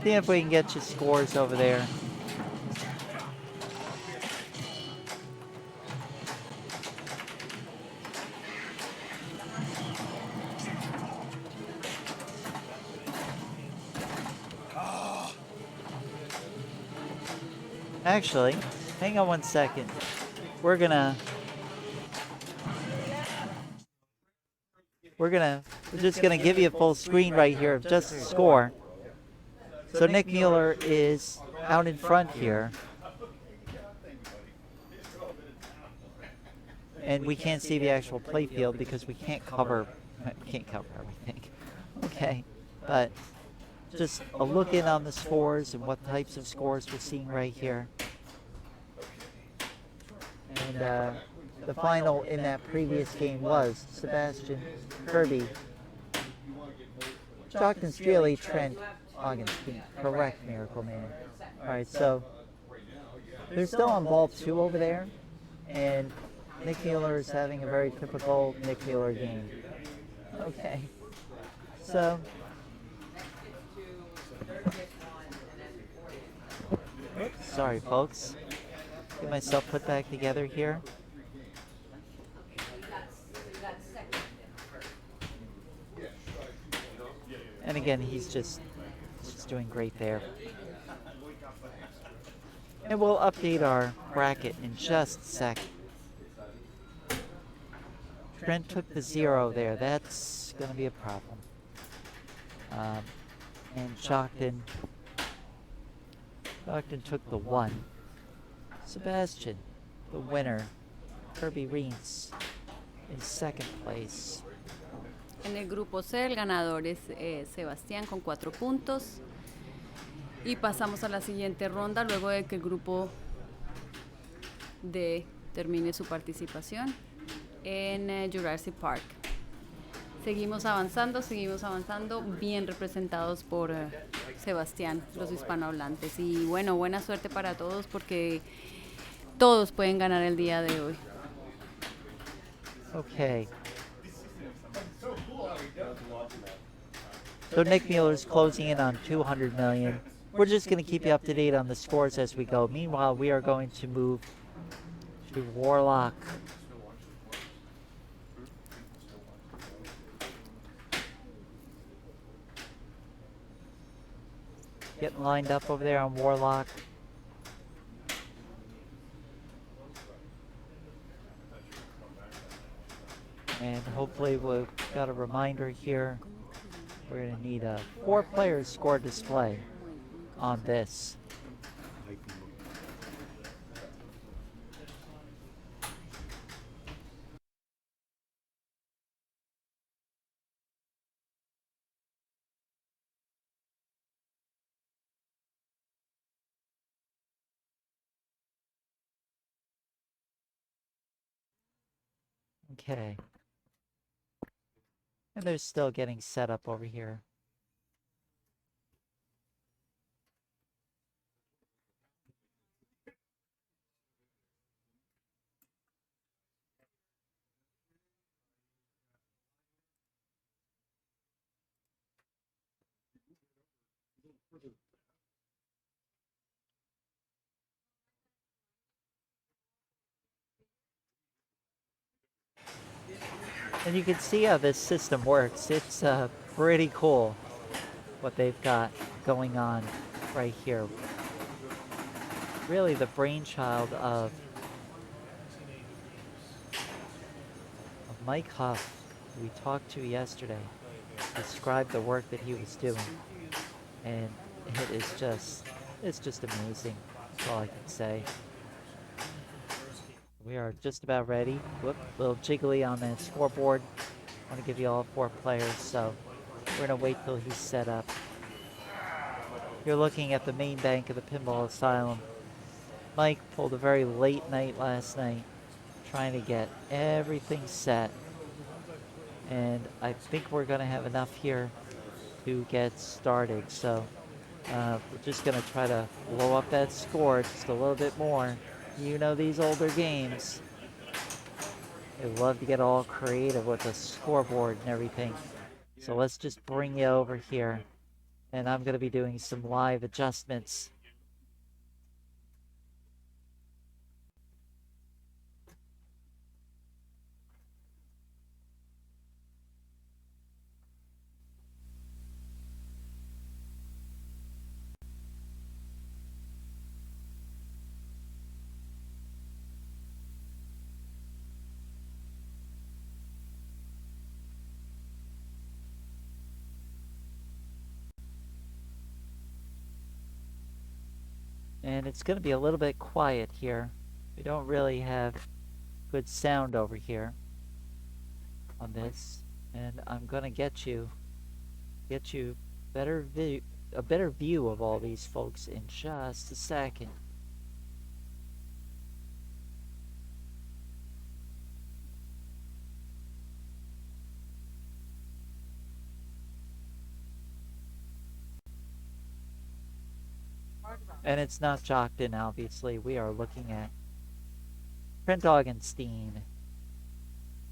S2: See if we can get you scores over there. Actually, hang on one second. We're just gonna give you a full screen right here of just the score. So Nick Mueller is out in front here. And we can't see the actual play field because we can't cover everything. Okay, but just a look in on the scores and what types of scores we're seeing right here. And the final in that previous game was Sebastian, Kirby, Stockton, Straley, Trent, Augustine. Correct, Miracle Man. Alright, so they're still on ball 2 over there, and Nick Mueller is having a very typical Nick Mueller game. Okay, so oops, sorry folks. Get myself put back together here. And again, he's just doing great there. And we'll update our bracket in just a sec. Trent took the 0 there. That's going to be a problem. And Stockton took the 1. Sebastian, the winner. Kirby Reens in second place.
S5: En el grupo C, el ganador es Sebastián con 4 puntos. Y pasamos a la siguiente ronda luego de que el grupo D termine su participación en Jurassic Park. Seguimos avanzando, bien representados por Sebastián, los hispanohablantes. Y bueno, buena suerte para todos porque todos pueden ganar el día de hoy.
S2: Okay. So Nick Mueller's closing in on 200 million. We're just going to keep you up to date on the scores as we go. Meanwhile, we are going to move to Warlock. Getting lined up over there on Warlock. And hopefully we've got a reminder here. We're going to need a 4-player score display on this. Okay. And they're still getting set up over here. And you can see how this system works. It's pretty cool what they've got going on right here. Really the brainchild of Mike Huff, who we talked to yesterday, described the work that he was doing. And it's just amazing. That's all I can say. We are just about ready. Whoop, a little jiggly on that scoreboard. I want to give you all 4 players, so we're going to wait till he's set up. You're looking at the main bank of the Pinball Asylum. Mike pulled a very late night last night, trying to get everything set. And I think we're going to have enough here to get started. So we're just going to try to blow up that score just a little bit more. You know these older games. They love to get all creative with the scoreboard and everything. So let's just bring you over here and I'm going to be doing some live adjustments. And it's going to be a little bit quiet here. We don't really have good sound over here on this, and I'm going to get you a better view of all these folks in just a second. And it's not jocked in, obviously. We are looking at Trent Augenstein.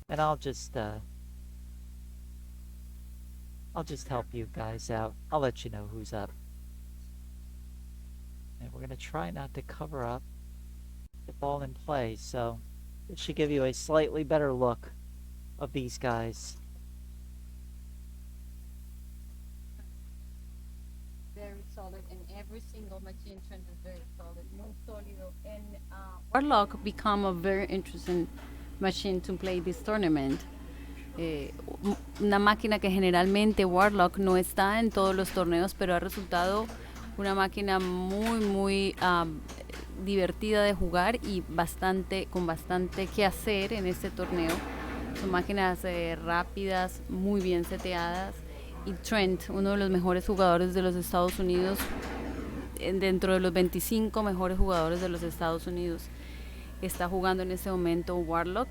S2: And I'll just help you guys out. I'll let you know who's up. And we're going to try not to cover up the ball in play, so it should give you a slightly better look of these guys.
S5: Very solid, and every single machine trend is very solid, muy sólido. And Warlock become a very interesting machine to play this tournament. Una máquina que generalmente Warlock no está en todos los torneos, pero ha resultado una máquina muy divertida de jugar y con bastante que hacer en este torneo. Son máquinas rápidas, muy bien seteadas. Y Trent, uno de los mejores jugadores de los Estados Unidos, dentro de los 25 mejores jugadores de los Estados Unidos, está jugando en este momento Warlock.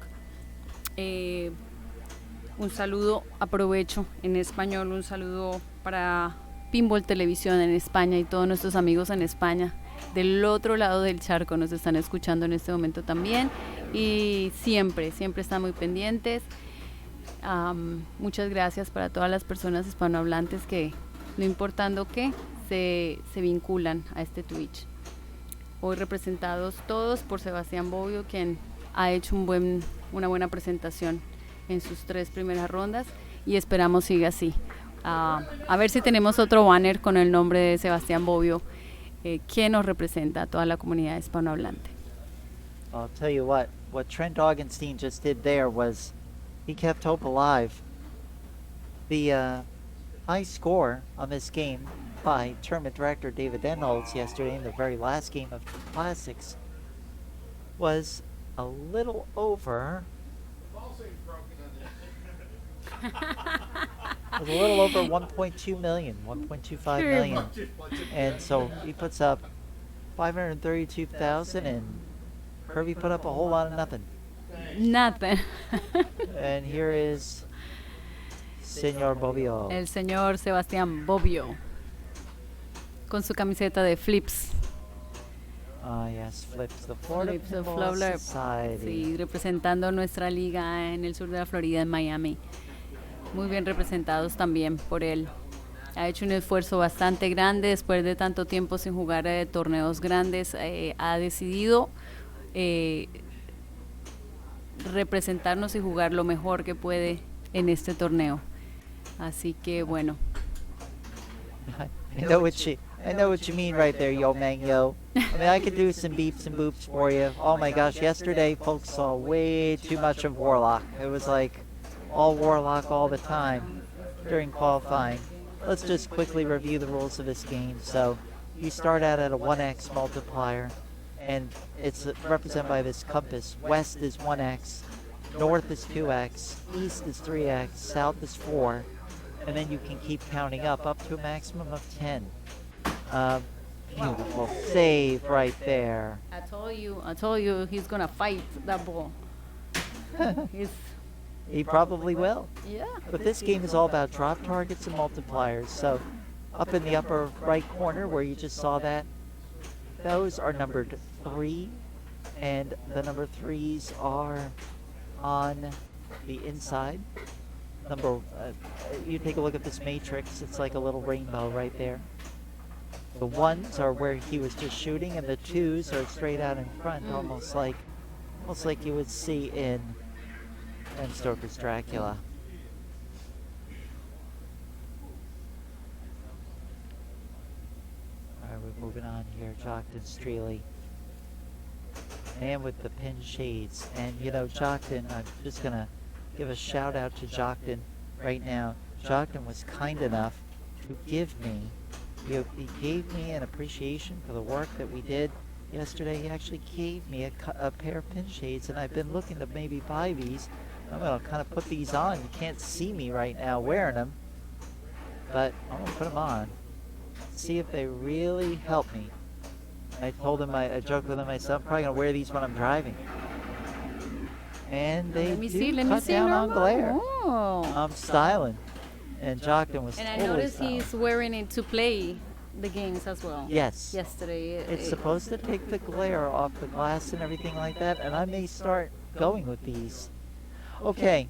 S5: Un saludo, aprovecho en español, un saludo para Pinball Televisión en España y todos nuestros amigos en España. Del otro lado del charco nos están escuchando en este momento también y siempre están muy pendientes. Muchas gracias para todas las personas hispanohablantes que, no importando qué, se vinculan a este Twitch. Hoy representados todos por Sebastián Bobbio, quien ha hecho una buena presentación en sus 3 primeras rondas y esperamos siga así. A ver si tenemos otro banner con el nombre de Sebastián Bobbio, que nos representa a toda la comunidad hispanohablante.
S2: I'll tell you what Trent Augenstein just did there was he kept hope alive. The high score on this game by tournament director David Denholtz yesterday in the very last game of Classics was a little over. It was a little over 1.2 million, 1.25 million. And so he puts up 532,000 and Kirby put up a whole lot of nothing.
S5: Nothing.
S2: And here is Señor Bobbio.
S5: El señor Sebastián Bobbio con su camiseta de Flips.
S2: Yes, Flips, the Florida
S5: Flips, the
S2: Pinball
S5: Florida,
S2: Society.
S5: sí, representando nuestra liga en el sur de la Florida, en Miami. Muy bien representados también por él. Ha hecho un esfuerzo bastante grande después de tanto tiempo sin jugar torneos grandes. Ha decidido representarnos y jugar lo mejor que puede en este torneo. Así que bueno.
S2: I know what you mean right there, yo man, yo. I mean, I could do some beeps and boops for you. Oh my gosh, yesterday folks saw way too much of Warlock. It was like all Warlock all the time during qualifying. Let's just quickly review the rules of this game. So you start out at a 1x multiplier, and it's represented by this compass. West is 1x, north is 2x, east is 3x, south is 4, and then you can keep counting up to a maximum of 10. Beautiful save right there.
S5: I told you he's gonna fight that ball.
S2: He probably will.
S5: Yeah.
S2: But this game is all about drop targets and multipliers. So up in the upper right corner where you just saw that, those are numbered 3, and the number 3s are on the inside. You take a look at this matrix, it's like a little rainbow right there. The ones are where he was just shooting, and the twos are straight out in front, almost like you would see in Bram Stoker's Dracula. All right, we're moving on here. Jockton Streely. Man with the pin shades. And you know, Jockton, I'm just gonna give a shout out to Jockton right now. Jockton was kind enough to give me, he gave me an appreciation for the work that we did yesterday. He actually gave me a pair of pin shades, and I've been looking to maybe buy these. I'm gonna kind of put these on. You can't see me right now wearing them, but I'm gonna put them on. See if they really help me. I told him, I joked with him, I said, I'm probably gonna wear these when I'm driving. And they cut down on glare.
S5: Oh.
S2: I'm styling. And Jockton was
S5: And I
S2: totally
S5: noticed
S2: styling.
S5: he's wearing it to play the games as well.
S2: Yes.
S5: Yesterday.
S2: It's supposed to take the glare off the glass and everything like that, and I may start going with these. Okay.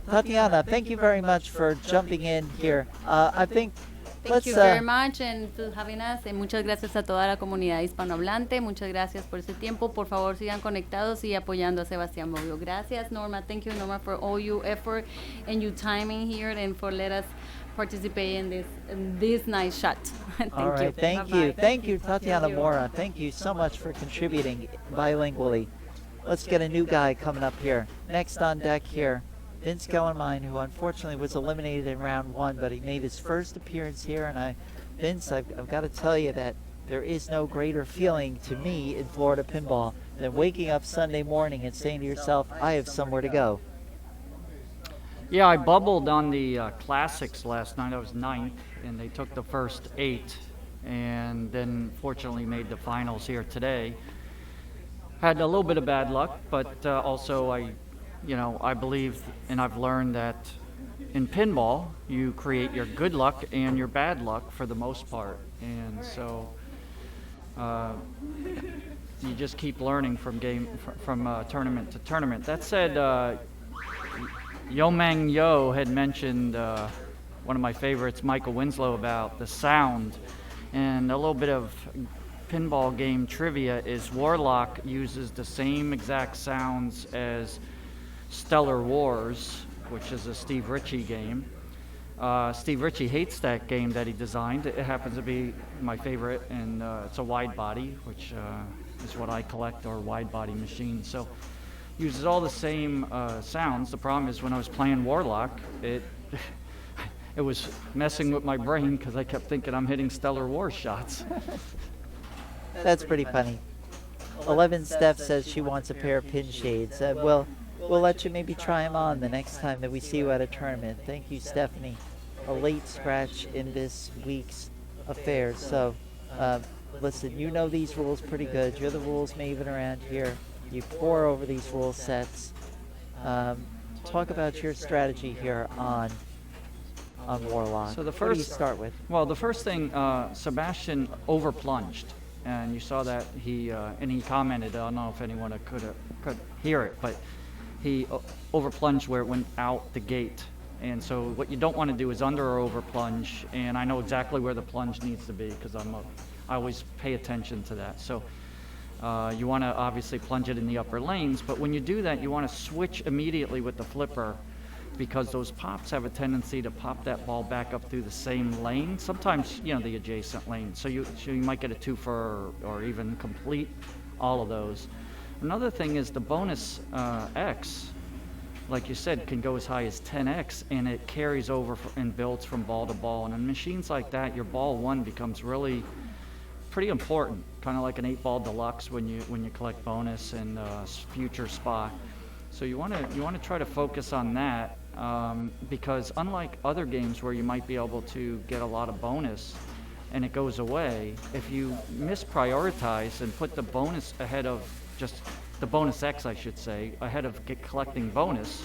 S2: Tatiana, thank you very much for jumping in here. I think
S5: Thank you very much and for having us. Muchas gracias a toda la comunidad hispanohablante. Muchas gracias por ese tiempo. Por favor, sigan conectados y apoyando a Sebastián Bobbio. Gracias, Norma. Thank you, Norma, for all your effort and your timing here and for let us participate in this nice shot. Thank
S2: all right,
S5: you.
S2: thank
S5: Bye-bye.
S2: you. Thank you, Tatiana Mora. Thank you so much for contributing bilingually. Let's get a new guy coming up here. Next on deck here, Vince Kellermine, who unfortunately was eliminated in round one, but he made his first appearance here. And Vince, I've got to tell you that there is no greater feeling to me in Florida pinball than waking up Sunday morning and saying to yourself, I have somewhere to go.
S7: Yeah, I bubbled on the classics last night. I was ninth, and they took the first 8, and then fortunately made the finals here today. Had a little bit of bad luck, but also I believe and I've learned that in pinball, you create your good luck and your bad luck for the most part. And so you just keep learning from tournament to tournament. That said, Yo Mang Yo had mentioned one of my favorites, Michael Winslow, about the sound. And a little bit of pinball game trivia is Warlock uses the same exact sounds as Stellar Wars, which is a Steve Ritchie game. Steve Ritchie hates that game that he designed. It happens to be my favorite, and it's a wide body, which is what I collect, or wide body machines. So uses all the same sounds. The problem is when I was playing Warlock, it was messing with my brain because I kept thinking I'm hitting Stellar Wars shots.
S2: That's pretty funny. 11 Steph says she wants a pair of pin shades. We'll let you maybe try them on the next time that we see you at a tournament. Thank you, Stephanie. A late scratch in this week's affairs. So, listen, you know these rules pretty good. You're the rules maven around here. You pour over these rule sets. Talk about your strategy here on Warlock.
S7: So the
S2: what do you
S7: first
S2: start with?
S7: Well, the first thing, Sebastian overplunged, and you saw that he commented. I don't know if anyone could hear it, but he overplunged where it went out the gate. And so what you don't want to do is under or over plunge. And I know exactly where the plunge needs to be because I always pay attention to that. So you want to obviously plunge it in the upper lanes, but when you do that, you want to switch immediately with the flipper, because those pops have a tendency to pop that ball back up through the same lane, sometimes the adjacent lane. So you might get a 2 for or even complete all of those. Another thing is the bonus X, like you said, can go as high as 10x, and it carries over and builds from ball to ball. And in machines like that, your ball 1 becomes really pretty important, kind of like an 8-ball deluxe when you collect bonus and future spot. So you want to try to focus on that, because unlike other games where you might be able to get a lot of bonus and it goes away, if you misprioritize and put the bonus ahead of just the bonus X, I should say, ahead of collecting bonus,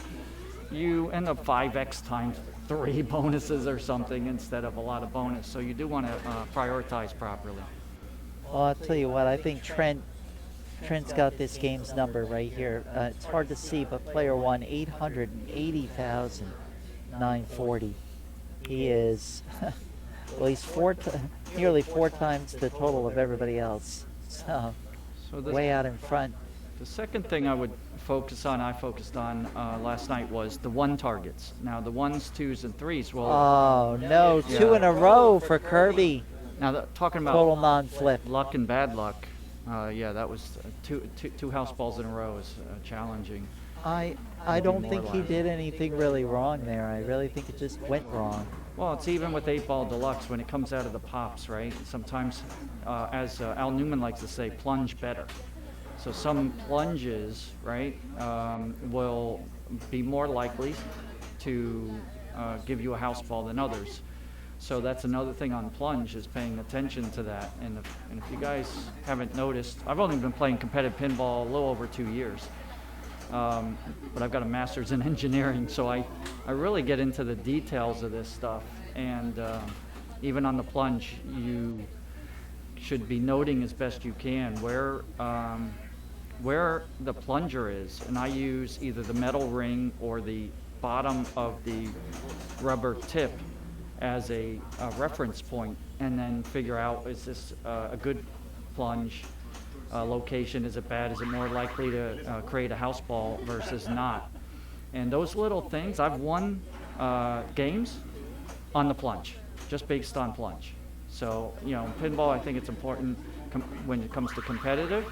S7: you end up 5x times 3 bonuses or something instead of a lot of bonus. So you do want to prioritize properly.
S2: Well, I'll tell you what, I think Trent Trent's got this game's number right here. It's hard to see, but player one, 880,940. He is, well, he's nearly 4 times the total of everybody else. So,
S7: So
S2: way out in front.
S7: the second thing I focused on last night was the one targets. Now the 1s, 2s, and 3s. Well,
S2: Oh, no, 2 in a row for Kirby.
S7: now talking about
S2: Total non-flip.
S7: luck and bad luck. Yeah, that was two house balls in a row is challenging.
S2: I
S7: Maybe
S2: don't
S7: more
S2: think he
S7: like-
S2: did anything really wrong there. I really think it just went wrong.
S7: Well, it's even with 8-ball deluxe when it comes out of the pops, right? Sometimes, as Al Newman likes to say, plunge better. So some plunges, right, will be more likely to give you a house ball than others. So that's another thing on plunge is paying attention to that. And if you guys haven't noticed, I've only been playing competitive pinball a little over 2 years. But I've got a master's in engineering, so I really get into the details of this stuff. And even on the plunge, you should be noting as best you can where the plunger is. And I use either the metal ring or the bottom of the rubber tip as a reference point, and then figure out, is this a good plunge location? Is it bad? Is it more likely to create a house ball versus not? And those little things, I've won games on the plunge, just based on plunge. So, pinball, I think it's important when it comes to competitive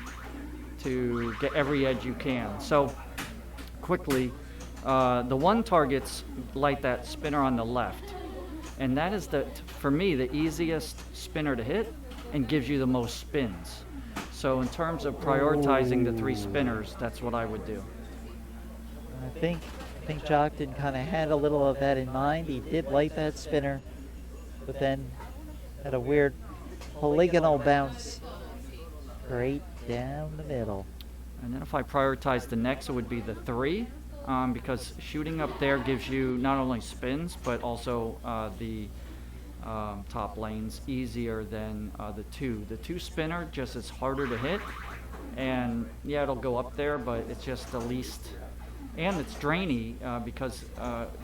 S7: to get every edge you can. So, quickly, the one targets like that spinner on the left. And that is, for me, the easiest spinner to hit and gives you the most spins. So in terms of prioritizing the 3 spinners, that's what I would do.
S2: I think Jockton kind of had a little of that in mind. He did light that spinner, but then had a weird polygonal bounce right down the middle.
S7: And then if I prioritize the next, it would be the 3, because shooting up there gives you not only spins, but also the top lanes easier than the 2. The 2 spinner just is harder to hit, and yeah, it'll go up there, but it's just the least, and it's drainy because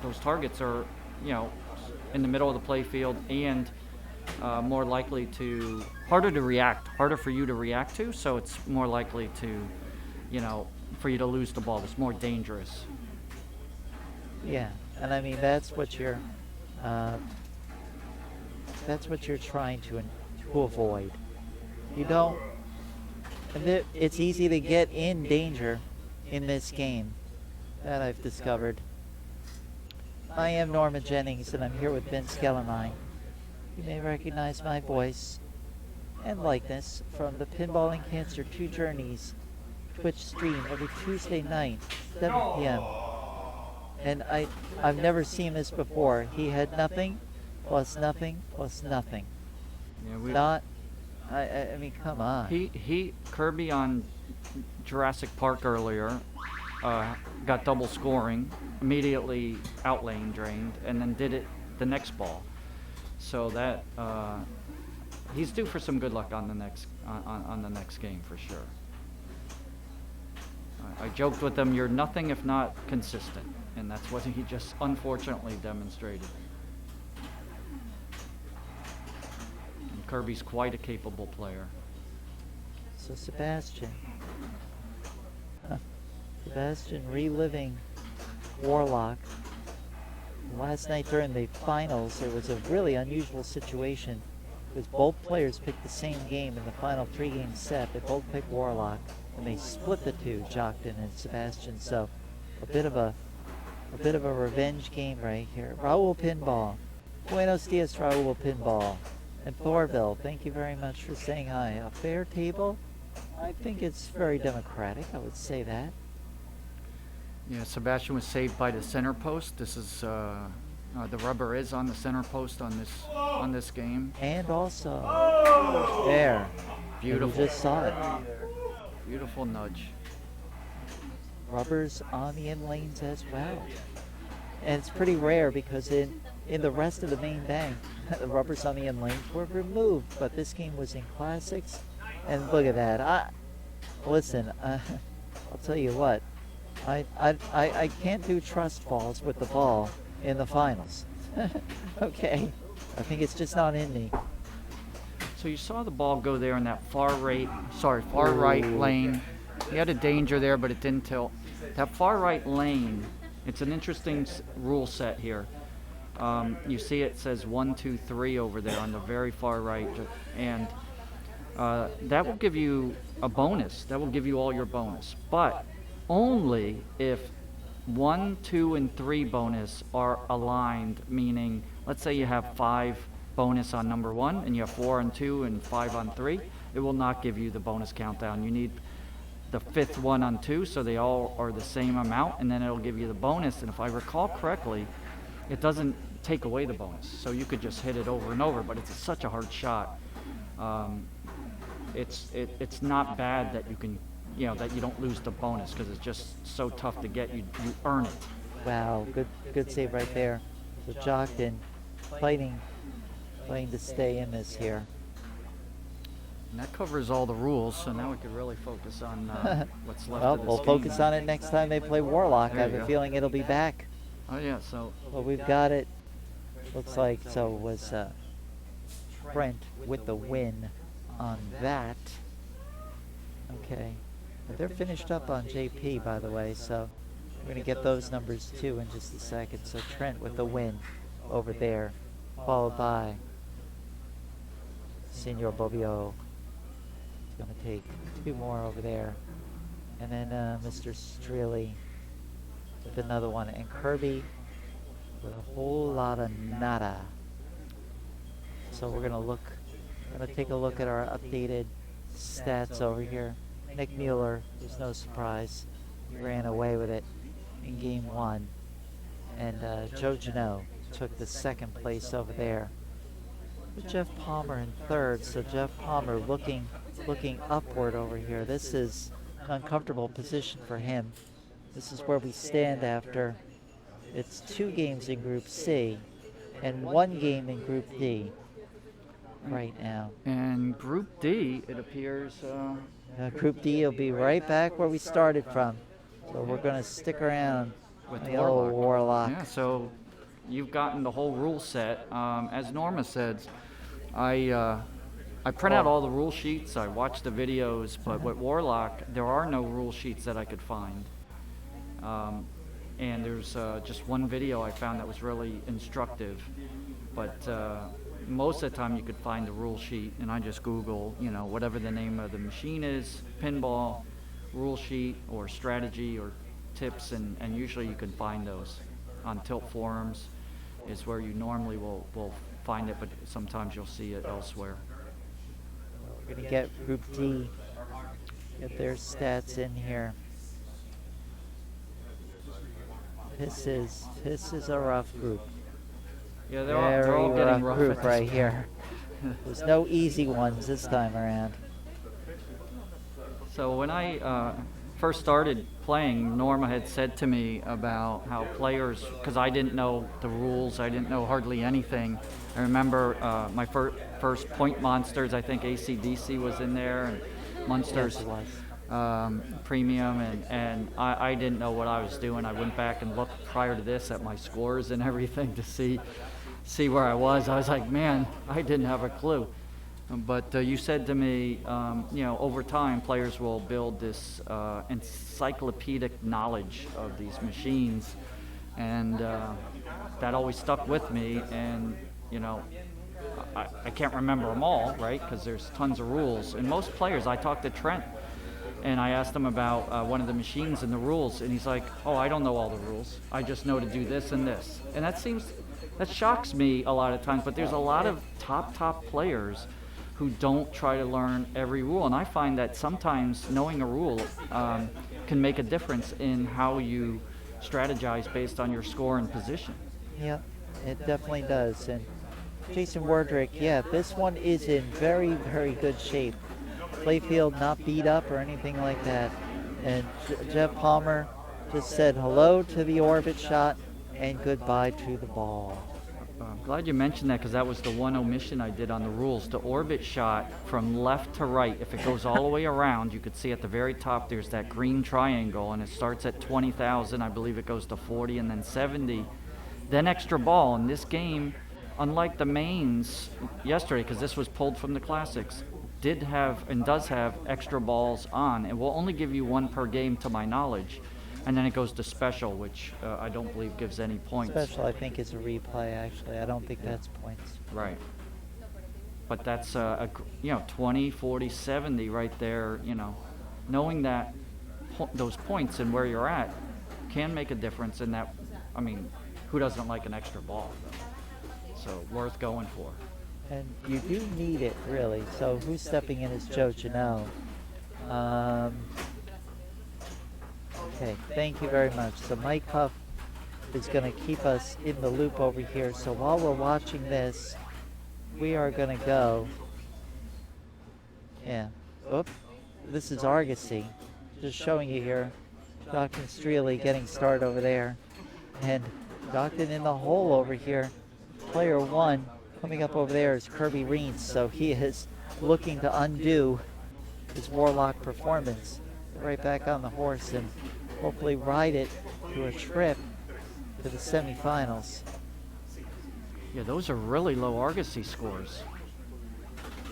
S7: those targets are, in the middle of the play field and more likely to, harder for you to react to, so it's more likely to, for you to lose the ball. It's more dangerous.
S2: Yeah, and I mean that's what you're trying to avoid. You don't. And it's easy to get in danger in this game, that I've discovered. I am Norma Jennings, and I'm here with Ben Skellermine. You may recognize my voice and likeness from the Pinball and Cancer 2 Journeys Twitch stream every Tuesday night, 7 p.m. And I've never seen this before. He had nothing plus nothing plus nothing.
S7: Yeah,
S2: I mean, come on.
S7: Kirby on Jurassic Park earlier got double scoring, immediately outlane drained, and then did it the next ball. So that he's due for some good luck on the next game for sure. I joked with him, you're nothing if not consistent, and that's what he just unfortunately demonstrated. And Kirby's quite a capable player.
S2: So Sebastian reliving Warlock. Last night during the finals, there was a really unusual situation because both players picked the same game in the final 3-game set. They both picked Warlock, and they split the two, Jockton and Sebastian. So a bit of a revenge game right here. Raul Pinball. Buenos dias, Raul Pinball. And Thorville, thank you very much for saying hi. A fair table? I think it's very democratic, I would say that.
S7: Yeah, Sebastian was saved by the center post. This is the rubber is on the center post on this game.
S2: And also, there.
S7: Beautiful.
S2: You just saw it.
S7: Beautiful nudge.
S2: Rubbers on the in lanes as well. And it's pretty rare because in the rest of the main bank, the rubbers on the in lanes were removed. But this game was in classics. And look at that. Listen, I'll tell you what. I can't do trust balls with the ball in the finals. Okay. I think it's just not in me.
S7: So you saw the ball go there in that far right lane. He had a danger there, but it didn't tilt. That far right lane, it's an interesting rule set here. You see it says 1, 2, 3 over there on the very far right, and that will give you a bonus. That will give you all your bonus, but only if 1, 2, and 3 bonus are aligned, meaning let's say you have 5 bonus on number 1 and you have 4 on 2 and 5 on 3, it will not give you the bonus countdown. You need the 5th one on 2, so they all are the same amount, and then it'll give you the bonus. And if I recall correctly, it doesn't take away the bonus, so you could just hit it over and over, but it's such a hard shot. It's not bad that you can, that you don't lose the bonus, because it's just so tough to get. You earn it.
S2: Wow, good save right there. So Jockton fighting to stay in this here.
S7: And that covers all the rules, so now we could really focus on what's left
S2: Well,
S7: of this
S2: we'll
S7: game.
S2: focus on it next time they play Warlock.
S7: There
S2: I have
S7: you
S2: a
S7: go.
S2: feeling it'll be back.
S7: Oh yeah, so
S2: Well, we've got it. Looks like so was Trent with the win on that. Okay. But they're finished up on JP, by the way, so we're going to get those numbers too in just a second. So Trent with the win over there, followed by Senor Bobbio. He's going to take 2 more over there. And then Mr. Streley with another one. And Kirby with a whole lot of nada. So we're going to take a look at our updated stats over here. Nick Mueller, there's no surprise, he ran away with it in game 1. And Joe Janot took the 2nd place over there. With Jeff Palmer in 3rd, so Jeff Palmer looking upward over here. This is an uncomfortable position for him. This is where we stand after. It's 2 games in Group C and 1 game in Group D right now.
S7: and Group D, it appears.
S2: Group D will be right back where we started from. So we're going to stick around
S7: With
S2: the old Warlock.
S7: Yeah, so you've gotten the whole rule set. As Norma said, I print out all the rule sheets, I watch the videos, but with Warlock, there are no rule sheets that I could find. And there's just one video I found that was really instructive, but most of the time you could find the rule sheet, and I just Google, whatever the name of the machine is, pinball, rule sheet, or strategy, or tips, and usually you can find those on Tilt forums is where you normally will find it, but sometimes you'll see it elsewhere.
S2: We're going to get Group D, get their stats in here. This is a rough group.
S7: Yeah, they're all getting rough
S2: group
S7: at this
S2: right
S7: point.
S2: here. There's no easy ones this time around.
S7: So when I first started playing, Norma had said to me about how players, because I didn't know the rules, I didn't know hardly anything. I remember my first Point Monsters, I think AC/DC was in there, and Monsters
S2: Yes, it was.
S7: Premium, and I didn't know what I was doing. I went back and looked prior to this at my scores and everything to see where I was. I was like, man, I didn't have a clue. But you said to me, over time, players will build this encyclopedic knowledge of these machines, and that always stuck with me. And I can't remember them all, right? Because there's tons of rules. And most players, I talked to Trent, and I asked him about one of the machines and the rules, and he's like, "Oh, I don't know all the rules. I just know to do this and this." And that shocks me a lot of times. But there's a lot of top players who don't try to learn every rule, and I find that sometimes knowing a rule can make a difference in how you strategize based on your score and position.
S2: Yeah, it definitely does. And Jason Wardrick, yeah, this one is in very, very good shape. Playfield not beat up or anything like that. And Jeff Palmer just said hello to the orbit shot and goodbye to the ball.
S7: I'm glad you mentioned that because that was the one omission I did on the rules. The orbit shot from left to right, if it goes all the way around, you could see at the very top there's that green triangle, and it starts at 20,000. I believe it goes to 40 and then 70. Then extra ball. In this game, unlike the mains yesterday, because this was pulled from the classics, did have and does have extra balls on. It will only give you one per game to my knowledge. And then it goes to special, which I don't believe gives any points.
S2: Special, I think, is a replay, actually. I don't think that's points.
S7: Right. But that's, 20, 40, 70 right there, knowing that those points and where you're at can make a difference in that. I mean, who doesn't like an extra ball? So worth going for.
S2: And you do need it, really. So who's stepping in as Joe Janelle? Okay, thank you very much. So Mike Huff is going to keep us in the loop over here. So while we're watching this, we are going to go. Yeah. Oop. This is Argosy. Just showing you here. Stockton Streley getting started over there. And Stockton in the hole over here. Player one coming up over there is Kirby Reens. So he is looking to undo his Warlock performance. Right back on the horse and hopefully ride it to a trip to the semifinals.
S7: Yeah, those are really low Argosy scores.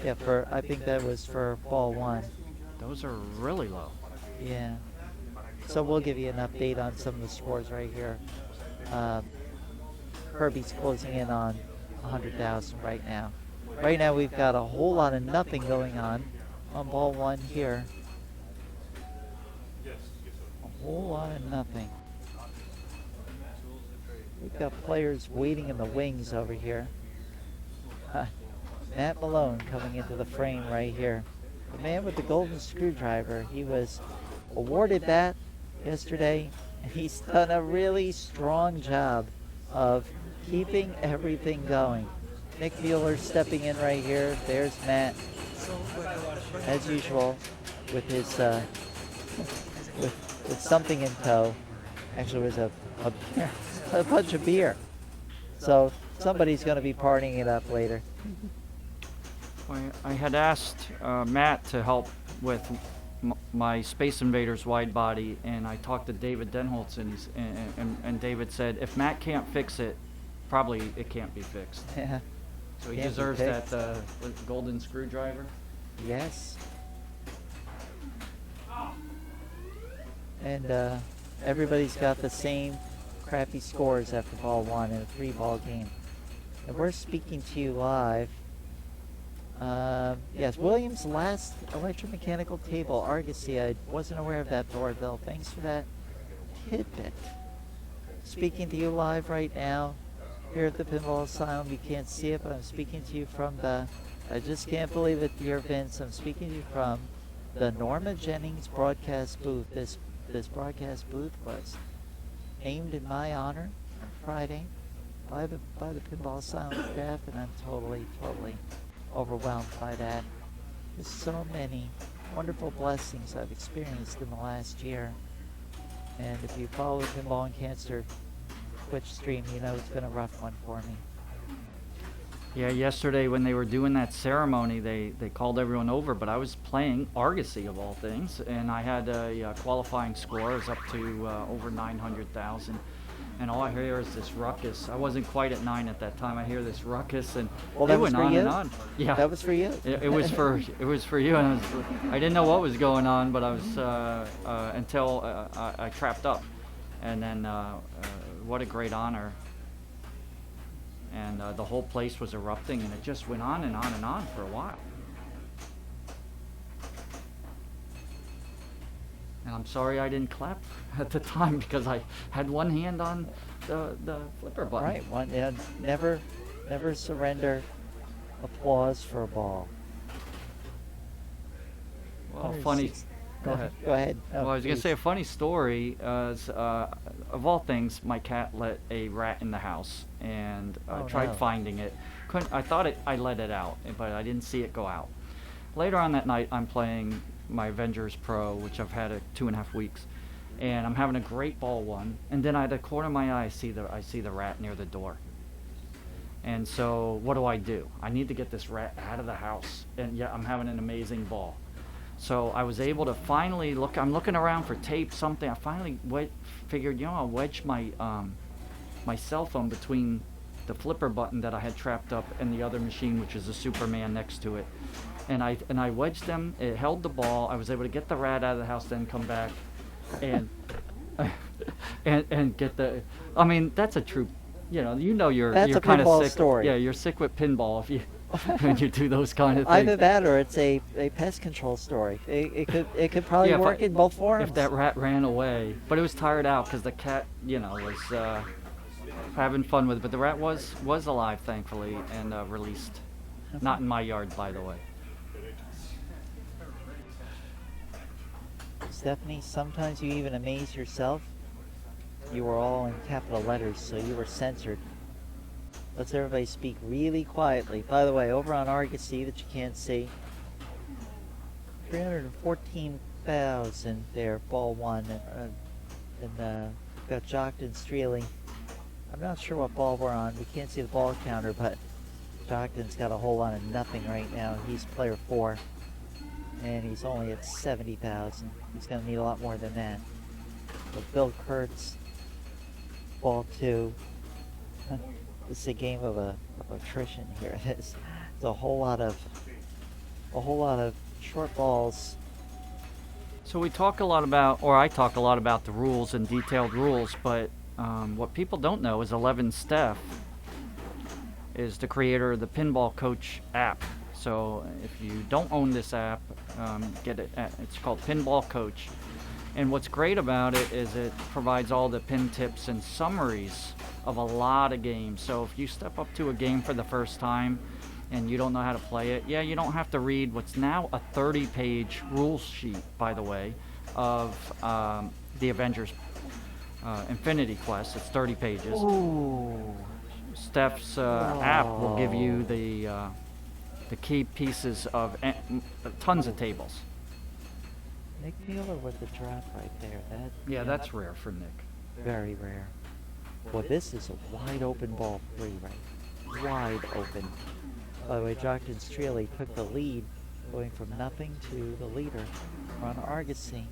S2: Yeah, I think that was for ball one.
S7: Those are really low.
S2: Yeah. So we'll give you an update on some of the scores right here. Kirby's closing in on 100,000 right now. Right now we've got a whole lot of nothing going on ball one here. A whole lot of nothing. We've got players waiting in the wings over here. Matt Malone coming into the frame right here. The man with the golden screwdriver. He was awarded that yesterday, and he's done a really strong job of keeping everything going. Nick Mueller stepping in right here. There's Matt, as usual, with his with something in tow. Actually, it was a bunch of beer. So somebody's going to be partying it up later.
S7: I had asked Matt to help with my Space Invaders wide body, and I talked to David Denholtz, and David said if Matt can't fix it, probably it can't be fixed.
S2: Yeah.
S7: So he
S2: Can't be
S7: deserves
S2: fixed.
S7: that golden screwdriver.
S2: Yes. And everybody's got the same crappy scores after ball one in a 3-ball game. And we're speaking to you live. Yes, Williams' last electromechanical table, Argosy. I wasn't aware of that, Dorville. Thanks for that tidbit. Speaking to you live right now here at the Pinball Asylum. You can't see it, but I'm speaking to you from I just can't believe it, dear Vince. I'm speaking to you from the Norma Jennings broadcast booth. This broadcast booth was named in my honor on Friday by the Pinball Asylum staff, and I'm totally overwhelmed by that. There's so many wonderful blessings I've experienced in the last year. And if you follow the Pinball and Cancer Twitch stream, you know it's been a rough one for me.
S7: Yeah, yesterday when they were doing that ceremony, they called everyone over, but I was playing Argosy of all things, and I had a qualifying score. It was up to over 900,000, and all I hear is this ruckus. I wasn't quite at 9 at that time. I hear this ruckus, and
S2: Well,
S7: it went on and on. Yeah,
S2: That was for you.
S7: it was for you, and I didn't know what was going on, but I was until I trapped up, and then what a great honor. And the whole place was erupting, and it just went on and on and on for a while. And I'm sorry I didn't clap at the time because I had one hand on the flipper button.
S2: Right, yeah, never surrender applause for a ball.
S7: Well, funny. Go ahead.
S2: Go ahead. No,
S7: Well, I was going
S2: please.
S7: to say a funny story. Is, of all things, my cat let a rat in the house, and
S2: Oh,
S7: tried
S2: no.
S7: finding it. I thought I let it out, but I didn't see it go out. Later on that night, I'm playing my Avengers Pro, which I've had 2.5 weeks, and I'm having a great ball one. And then out of the corner of my eye, I see the rat near the door. And so what do? I need to get this rat out of the house. And yeah, I'm having an amazing ball. So I was able to finally look. I'm looking around for tape, something. I finally figured, I'll wedge my my cell phone between the flipper button that I had trapped up and the other machine, which is a Superman next to it. And I wedged them. It held the ball. I was able to get the rat out of the house, then come back, and and get the. I mean, that's a true. You're
S2: That's a
S7: kind of
S2: pinball
S7: sick.
S2: story.
S7: Yeah, you're sick with pinball if you when you do those kind of things.
S2: Either that or it's a pest control story. It could probably
S7: Yeah, if
S2: work in both forms.
S7: If that rat ran away, but it was tired out because the cat, was having fun with it. But the rat was alive, thankfully, and released. Not in my yard, by the way.
S2: Stephanie, sometimes you even amaze yourself. You were all in capital letters, so you were censored. Let's everybody speak really quietly. By the way, over on Argosy that you can't see, 314,000 there, ball one, and got Jocked and Streely. I'm not sure what ball we're on. We can't see the ball counter, but Jockton's got a whole lot of nothing right now. He's player 4, and he's only at 70,000. He's going to need a lot more than that. But Bill Kurtz, ball 2. It's a game of attrition here. It's a whole lot of short balls.
S7: So I talk a lot about the rules and detailed rules, but what people don't know is 11 Steph is the creator of the Pinball Coach app. So if you don't own this app, get it. It's called Pinball Coach. And what's great about it is it provides all the pin tips and summaries of a lot of games. So if you step up to a game for the first time and you don't know how to play it, you don't have to read what's now a 30-page rules sheet, by the way, of the Avengers Infinity Quest. It's 30 pages.
S2: Ooh.
S7: Steph's app will give you the key pieces of tons of tables.
S2: Nick Mueller with the drop right there.
S7: That's rare for Nick.
S2: Very rare. Well, this is a wide open ball 3, right? Wide open. By the way, Jockton Streely took the lead, going from nothing to the leader. We're on Argosy.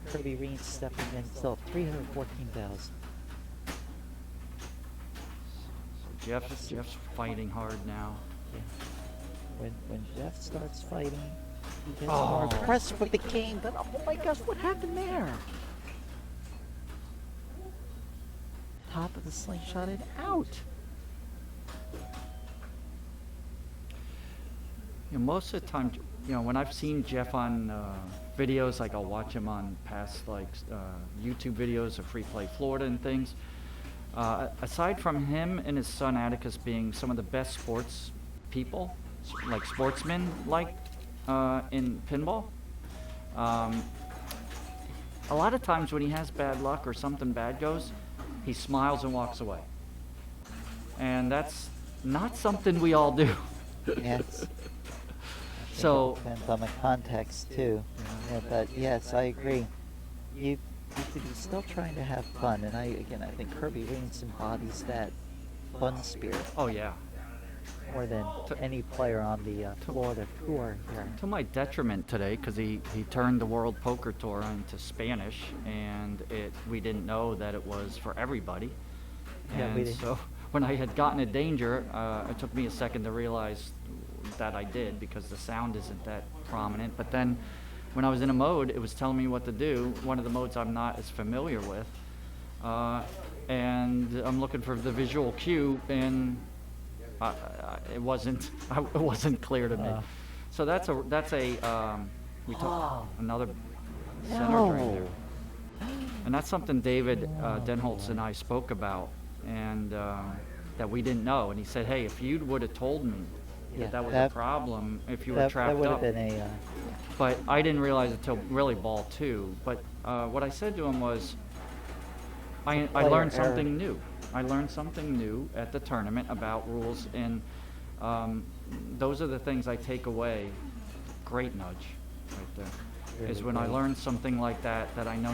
S2: Kirby Reed stepping in, still 314,000.
S7: Jeff's fighting hard now.
S2: Yeah. When Jeff starts fighting, he gets more aggressive with the game. But oh my gosh, what happened there? Top of the slingshot and out.
S7: Most of the time, when I've seen Jeff on videos, like I'll watch him on past YouTube videos of Free Play Florida and things. Aside from him and his son Atticus being some of the best sports people, like sportsmen, in pinball, a lot of times when he has bad luck or something bad goes, he smiles and walks away. And that's not something we all do.
S2: Yes.
S7: So
S2: depends on the context too. Yeah, but yes, I agree. You to be still trying to have fun, and I think Kirby Reigns embodies that fun spirit
S7: oh yeah.
S2: more than any player on the Florida tour here.
S7: To my detriment today, because he turned the World Poker Tour into Spanish, and we didn't know that it was for everybody.
S2: Yeah, we
S7: And
S2: didn't.
S7: so when I had gotten a danger, it took me a second to realize that I did, because the sound isn't that prominent. But then when I was in a mode, it was telling me what to do, one of the modes I'm not as familiar with. And I'm looking for the visual cue, and it wasn't clear to me. So that's we took another center drain there. And that's something David Denholtz and I spoke about, and that we didn't know. And he said, hey, if you would have told me that was a problem, if you were trapped
S2: that would
S7: up.
S2: have been a
S7: But I didn't realize it until really ball 2. But what I said to him was, I learned something new. I learned something new at the tournament about rules, and those are the things I take away. Great nudge right there.
S2: Really
S7: Is when I
S2: great.
S7: learn something like that I know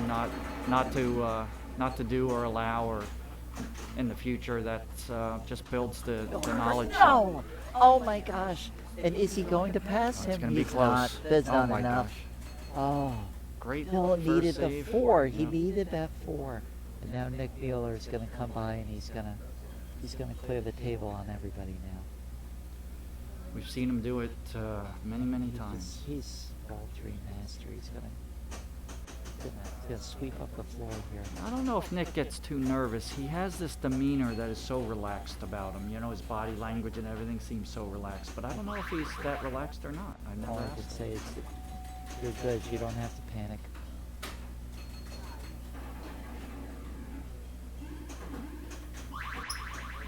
S7: not to do or allow, or in the future. That just builds the knowledge.
S2: No! Oh my gosh! And is he going to pass
S7: It's
S2: him?
S7: going to be
S2: He's
S7: close.
S2: not. That's
S7: Oh
S2: not
S7: my
S2: enough.
S7: gosh.
S2: Oh.
S7: Great
S2: Bill
S7: first
S2: needed
S7: save.
S2: the 4. He
S7: Yeah.
S2: needed that 4. And now Nick Mueller is going to come by and he's going to clear the table on everybody now.
S7: We've seen him do it many times.
S2: He's ball 3 master. He's going to sweep up the floor here.
S7: I don't know if Nick gets too nervous. He has this demeanor that is so relaxed about him. You know, his body language and everything seems so relaxed. But I don't know if he's that relaxed or not. I've never
S2: All I
S7: asked
S2: can
S7: him.
S2: say is that you're good. You don't have to panic.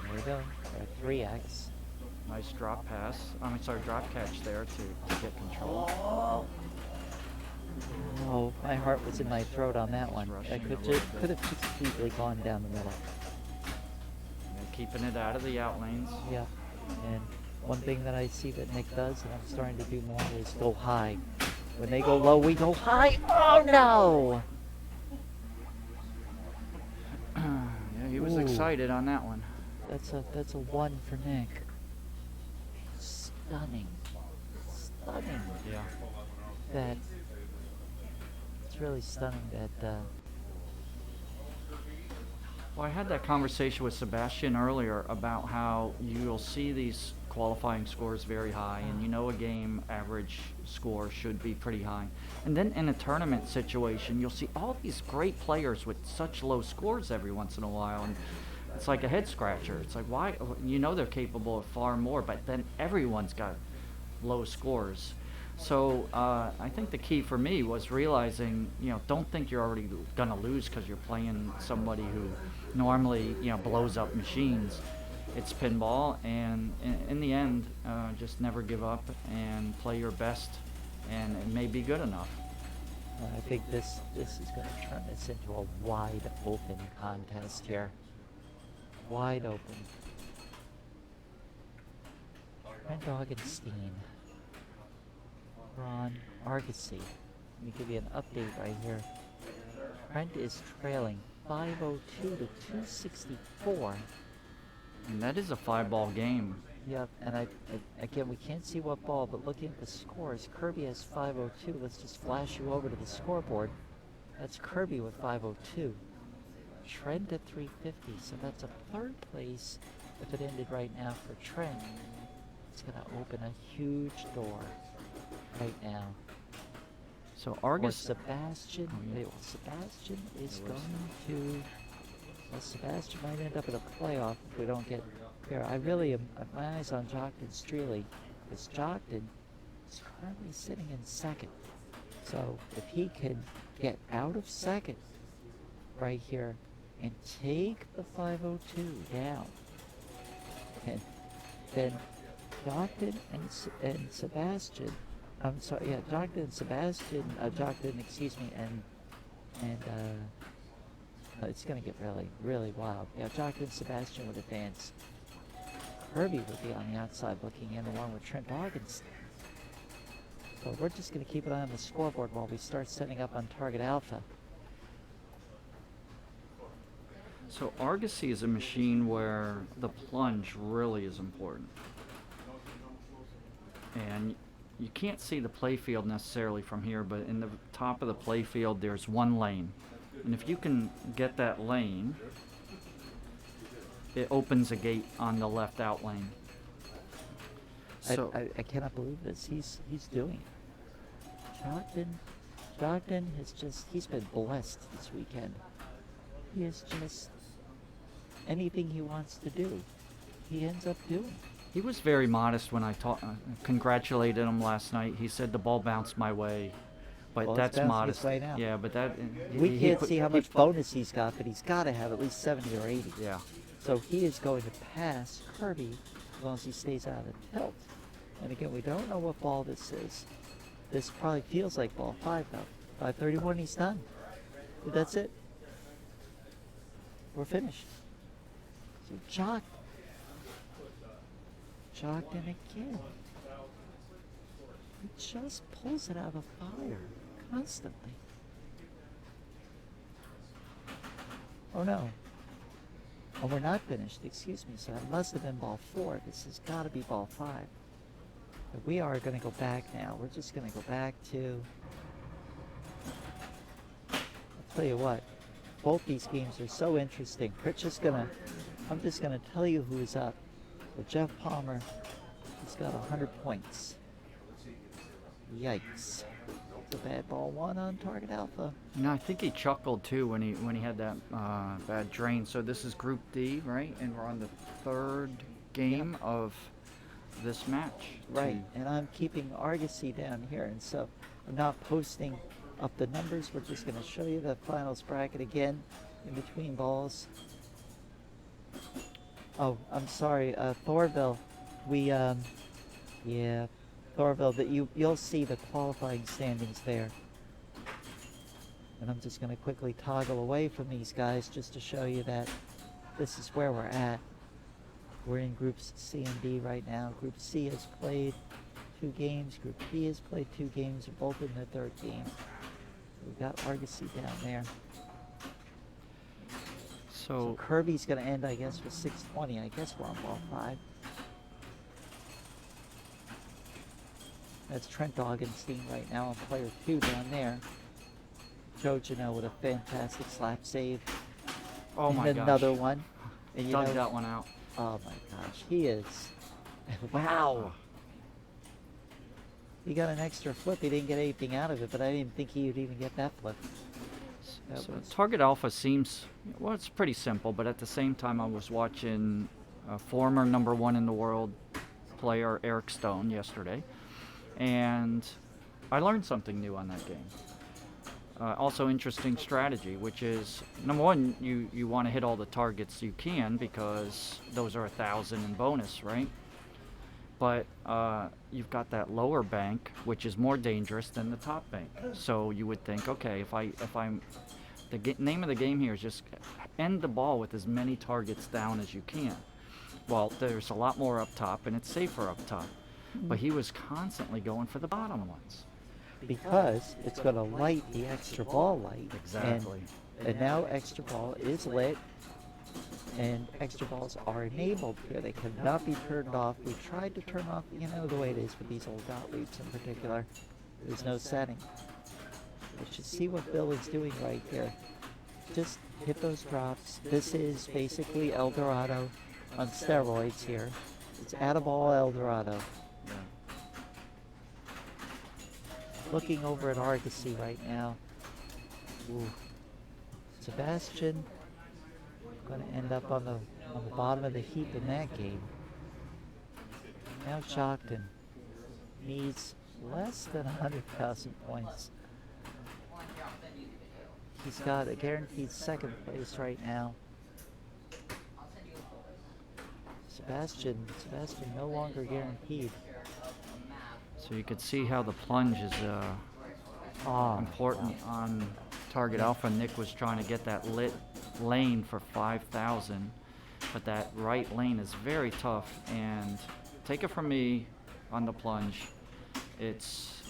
S2: There we go. 3x.
S7: Nice drop pass. Drop catch there to get control.
S2: Oh, my heart was in my throat on that one.
S7: rushing
S2: I
S7: a little
S2: could have just easily gone down the middle.
S7: And keeping it out of the out lanes.
S2: Yeah. And one thing that I see that Nick does, and I'm starting to do more, is go high. When they go low, we go high. Oh no!
S7: Yeah, he was
S2: Ooh.
S7: excited on that one.
S2: That's a 1 for Nick. Stunning. Stunning.
S7: Yeah.
S2: That it's really stunning that
S7: Well, I had that conversation with Sebastian earlier about how you'll see these qualifying scores very high, and you know a game average score should be pretty high. And then in a tournament situation, you'll see all these great players with such low scores every once in a while, and it's like a head scratcher. It's like, why? You know they're capable of far more, but then everyone's got low scores. So I think the key for me was realizing, don't think you're already gonna lose because you're playing somebody who normally, blows up machines. It's pinball, and in the end, just never give up and play your best, and it may be good enough.
S2: I think this is going to turn this into a wide open contest here. Wide open. Brent Augenstein. Ron Argosy. Let me give you an update right here. Brent is trailing 502 to 264.
S7: And that is a 5-ball game.
S2: Yep, and again, we can't see what ball, but looking at the scores, Kirby has 502. Let's just flash you over to the scoreboard. That's Kirby with 502. Trent at 350, so that's a 3rd place if it ended right now for Trent. It's going to open a huge door right now.
S7: So
S2: Or
S7: Argus,
S2: Sebastian, Sebastian is going to... Well, Sebastian might end up in a playoff if we don't get here. I really am, my eyes on Jockton Streely, because Jockton is currently sitting in 2nd. So if he can get out of 2nd right here and take the 502 down, and then Jockton and Sebastian, I'm sorry, yeah, Jockton and Sebastian, Jockton, excuse me, and it's going to get really, really wild. Yeah, Jockton and Sebastian would advance. Kirby would be on the outside looking in along with Trent Augenstein. So we're just going to keep an eye on the scoreboard while we start setting up on target alpha.
S7: so Argosy is a machine where the plunge really is important. And you can't see the playfield necessarily from here, but in the top of the playfield there's one lane. And if you can get that lane, it opens a gate on the left out lane. So
S2: I cannot believe this. He's doing it. Jockton he's been blessed this weekend. He is just, anything he wants to do, he ends up doing.
S7: he was very modest when I congratulated him last night. He said the ball bounced my way, but
S2: Well, it's
S7: that's
S2: bouncing
S7: modest.
S2: its way now.
S7: Yeah, but that
S2: We can't see how much bonus he's got, but he's got to have at least 70 or 80.
S7: Yeah.
S2: So he is going to pass Kirby as long as he stays out of tilt. And again, we don't know what ball this is. This probably feels like ball 5 though. 531, he's done. That's it. We're finished. So Jockton again. He just pulls it out of the fire constantly. Oh no. Oh, we're not finished. Excuse me. So that must have been ball 4. This has got to be ball 5. But we are going to go back now. We're just going to go back to... I'll tell you what. Both these games are so interesting. I'm just gonna tell you who's up. But Jeff Palmer, he's got 100 points. Yikes. It's a bad ball 1 on target alpha.
S7: You know, I think he chuckled too when he had that bad drain. So this is Group D, right? And we're on the 3rd game of this match.
S2: Right, and I'm keeping Argosy down here, and so I'm not posting up the numbers. We're just going to show you the finals bracket again in between balls. Oh, I'm sorry, Thorville. Thorville, that you'll see the qualifying standings there. And I'm just going to quickly toggle away from these guys just to show you that this is where we're at. We're in groups C and D right now. Group C has played 2 games. Group D has played 2 games. They're both in their 3rd game. We've got Argosy down there. So Kirby's going to end, I guess, with 620. I guess we're on ball 5. That's Trent Augenstein right now on player 2 down there. Joe Janot with a fantastic slap save.
S7: Oh
S2: and
S7: my gosh.
S2: another one. And
S7: Dug that one out.
S2: Oh my gosh, he is. Wow. He got an extra flip. He didn't get anything out of it, but I didn't think he would even get that flip.
S7: So target alpha seems, well, it's pretty simple, but at the same time I was watching a former #1 in the world player, Eric Stone, yesterday, and I learned something new on that game. Also interesting strategy, which is, number one, you want to hit all the targets you can because those are 1,000 in bonus, right? But you've got that lower bank, which is more dangerous than the top bank. So you would think, okay, the name of the game here is just end the ball with as many targets down as you can. Well, there's a lot more up top, and it's safer up top. But he was constantly going for the bottom ones.
S2: Because it's going to light the extra ball light.
S7: Exactly.
S2: And now extra ball is lit, and extra balls are enabled here. They cannot be turned off. We tried to turn off, you know the way it is with these old Gottliebs in particular. There's no setting. But you see what Bill is doing right here. Just hit those drops. This is basically El Dorado on steroids here. It's Add-a-Ball El Dorado. Looking over at Argosy right now. Ooh. Sebastian going to end up on the bottom of the heap in that game. Now Jockton needs less than 100,000 points. He's got a guaranteed 2nd place right now. Sebastian no longer guaranteed.
S7: So you could see how the plunge is important on target alpha. Nick was trying to get that lit lane for 5,000, but that right lane is very tough. And take it from me on the plunge, it's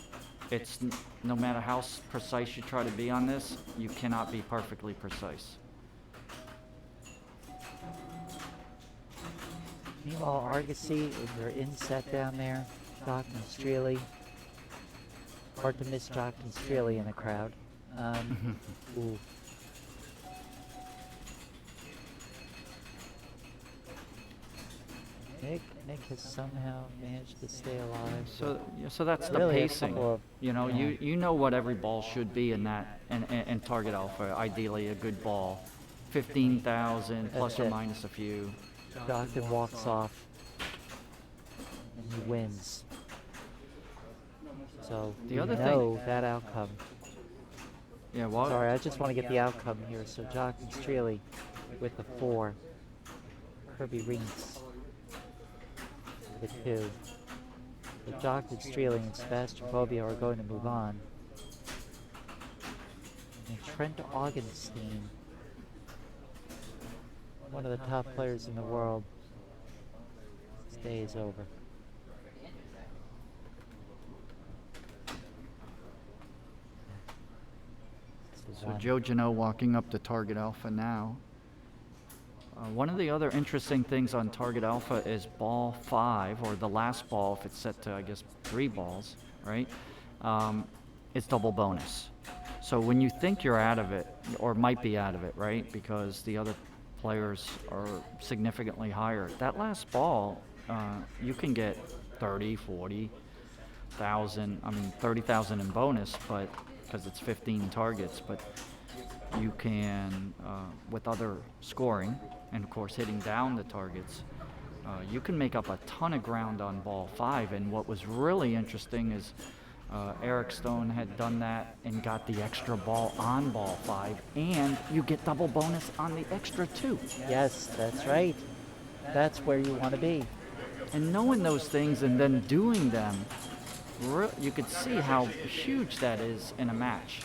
S7: no matter how precise you try to be on this, you cannot be perfectly precise.
S2: Meanwhile, Argosy, they're in set down there. Jock and Streley. Hard to miss Jock and Streley in the crowd. Ooh. Nick has somehow managed to stay alive.
S7: So that's the
S2: really
S7: pacing. You know what every ball should be in that and target alpha. Ideally, a good ball, 15,000 plus or minus a few.
S2: Jockton walks off, and he wins. So
S7: the other
S2: thing, that outcome.
S7: Yeah, well,
S2: sorry, I just want to get the outcome here. So Jock and Streley with the 4. Kirby Rinks with 2. So Jock and Streley and Sebastian Bobbio are going to move on. And Trent Augenstein, one of the top players in the world, his day is over.
S7: So Joe Janot walking up to target alpha now. One of the other interesting things on Target Alpha is ball 5, or the last ball, if it's set to, I guess, 3 balls, right? It's double bonus. So when you think you're out of it, or might be out of it, right, because the other players are significantly higher, that last ball, you can get 30, 40,000, 30,000 in bonus, but because it's 15 targets, but you can, with other scoring, and of course hitting down the targets, you can make up a ton of ground on ball 5. And what was really interesting is Eric Stone had done that and got the extra ball on ball 5, and you get double bonus on the extra 2.
S2: Yes, that's right. That's where you want to be.
S7: And knowing those things and then doing them, you could see how huge that is in a match,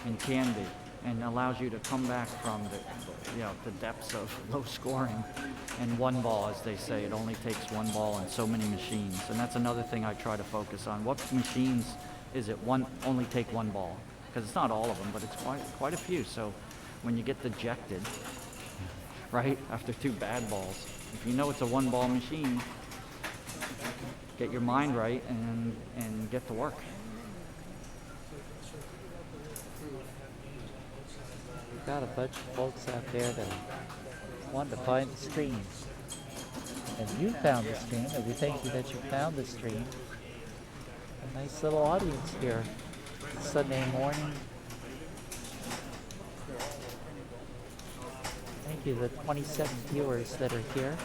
S7: and can be, and allows you to come back from the depths of low scoring. And one ball, as they say, it only takes one ball in so many machines. And that's another thing I try to focus on. What machines is it only take one ball? Because it's not all of them, but it's quite a few. So when you get dejected, right, after 2 bad balls, if you know it's a 1-ball machine, get your mind right and get to work.
S2: We've got a bunch of folks out there that want to find the stream. And you found the stream, and we thank you that you found the stream. A nice little audience here Sunday morning. Thank you, the 27 viewers that are here.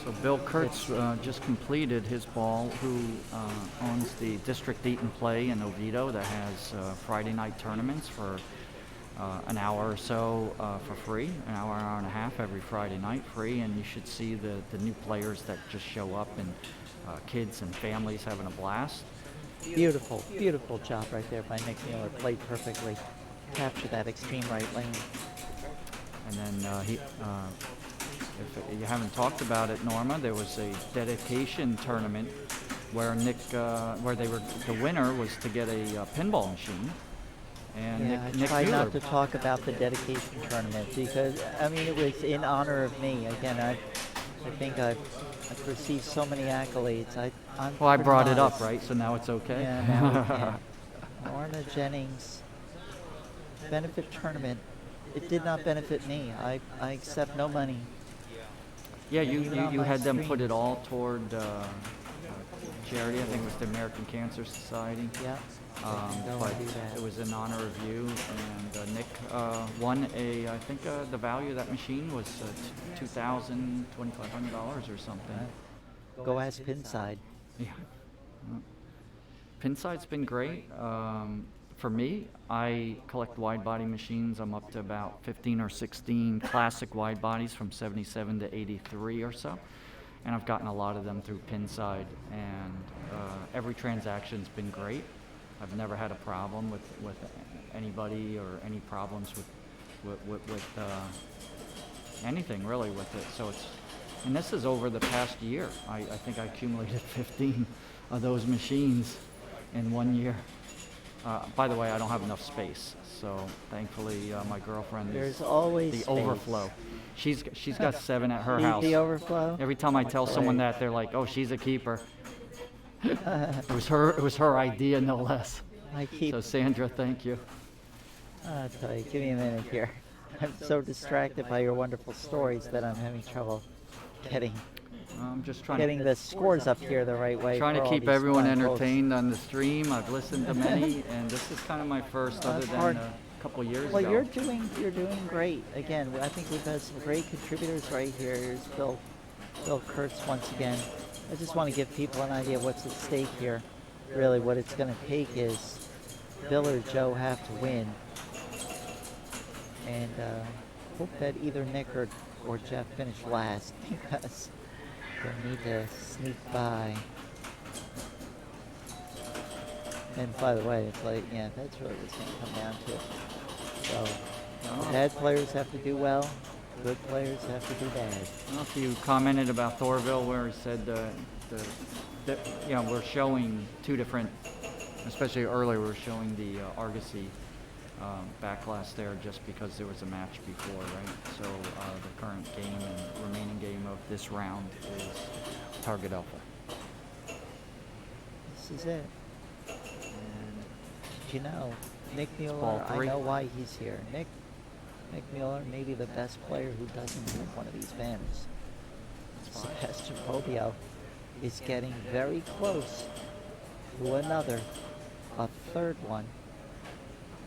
S7: So Bill Kurtz just completed his ball, who owns the District Eat and Play in Oviedo that has Friday night tournaments for an hour or so for free, an hour and a half every Friday night free, and you should see the new players that just show up, and kids and families having a blast.
S2: Beautiful, beautiful job right there by Nick Mueller. Played perfectly. Captured that extreme right lane.
S7: And then if you haven't talked about it, Norma, there was a dedication tournament where the winner was to get a pinball machine. And
S2: Yeah,
S7: Nick
S2: I try
S7: Mueller,
S2: not to talk about the dedication tournament because, it was in honor of me. Again, I think I've received so many accolades. I'm
S7: well, I
S2: pretty
S7: brought it up,
S2: modest.
S7: right? So now it's okay.
S2: Yeah, now we can. Norma Jennings benefit tournament. It did not benefit me. I accept no money.
S7: Yeah,
S2: Even on
S7: you
S2: my
S7: had them
S2: screen.
S7: put it all toward charity. I think it was the American Cancer Society.
S2: Yeah. Don't
S7: But
S2: do that.
S7: it was in honor of you, and Nick won I think the value of that machine was $2,000, $2,500 or something.
S2: Go ask Pinside.
S7: Yeah. Pinside's been great. For me, I collect wide body machines. I'm up to about 15 or 16 classic wide bodies from 77 to 83 or so. And I've gotten a lot of them through Pinside, and every transaction's been great. I've never had a problem with anybody or any problems with anything really with it. So and this is over the past year. I think I accumulated 15 of those machines in 1 year. By the way, I don't have enough space, so thankfully my girlfriend
S2: There's
S7: is
S2: always
S7: the
S2: space.
S7: overflow. She's got 7 at her house.
S2: The overflow.
S7: Every time I tell someone that, they're like, "Oh, she's a keeper." It was her idea, no less.
S2: I keep.
S7: So Sandra, thank you.
S2: I'll tell you. Give me a minute here. I'm so distracted by your wonderful stories that I'm having trouble getting
S7: I'm just trying
S2: the scores up here the right way.
S7: to
S2: for all
S7: keep
S2: these
S7: everyone
S2: fun folks.
S7: entertained on the stream. I've listened to many, and this is kind of my first, other
S2: That's
S7: than
S2: hard.
S7: a couple years
S2: Well,
S7: ago.
S2: you're doing great. Again, I think we've had some great contributors right here. Here's Bill Kurtz once again. I just want to give people an idea of what's at stake here. Really, what it's going to take is Bill or Joe have to win, and hope that either Nick or Jeff finish last because they need to sneak by. And by the way, it's like, yeah, that's really what's going to come down to. So, bad players have to do well, good players have to do bad.
S7: I don't know if you commented about Thorville, where he said that we're showing 2 different especially earlier we were showing the Argosy backlash there just because there was a match before, right? So the current game and remaining game of this round is Target Alpha.
S2: This is it. And you know, Nick
S7: ball
S2: Mueller, I
S7: three.
S2: know why he's here. Nick Mueller, maybe the best player who doesn't win one of these banners. Sebastian Pobio is getting very close to another, a third one.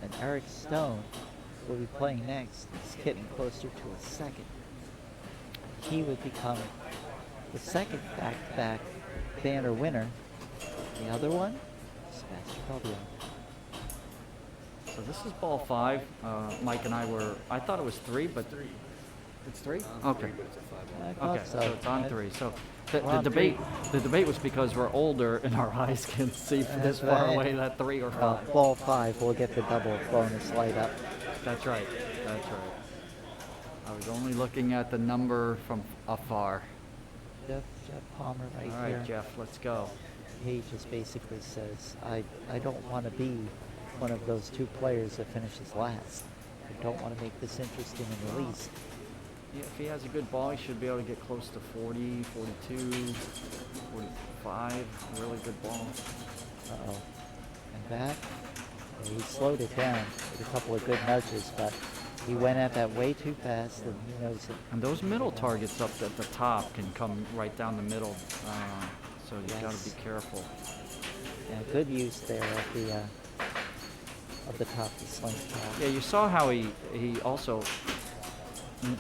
S2: And Eric Stone will be playing next. He's getting closer to a second. He would become the second back-to-back banner winner. The other one, Sebastian Pobio.
S7: So this is ball 5. Mike and I thought it was 3, but it's 3? Okay.
S2: I thought
S7: Okay, so it's on 3. So the
S2: We're on
S7: debate was because we're older and our eyes can see from this
S2: That's
S7: far
S2: right.
S7: away that 3 or 5.
S2: Ball 5 will get the double bonus light up.
S7: That's right. That's right. I was only looking at the number from afar.
S2: Jeff Palmer right
S7: All right,
S2: here.
S7: Jeff, let's go.
S2: He just basically says, I don't want to be one of those two players that finishes last. I don't want to make this interesting in the least.
S7: Yeah, if he has a good ball, he should be able to get close to 40, 42, 45. Really good ball.
S2: Uh-oh. And back. He slowed it down with a couple of good nudges, but he went at that way too fast, and he knows it.
S7: And those middle targets up at the top can come right down the middle, so you got to be careful.
S2: Yeah, good use there of the top of the slingshot.
S7: Yeah, you saw how he also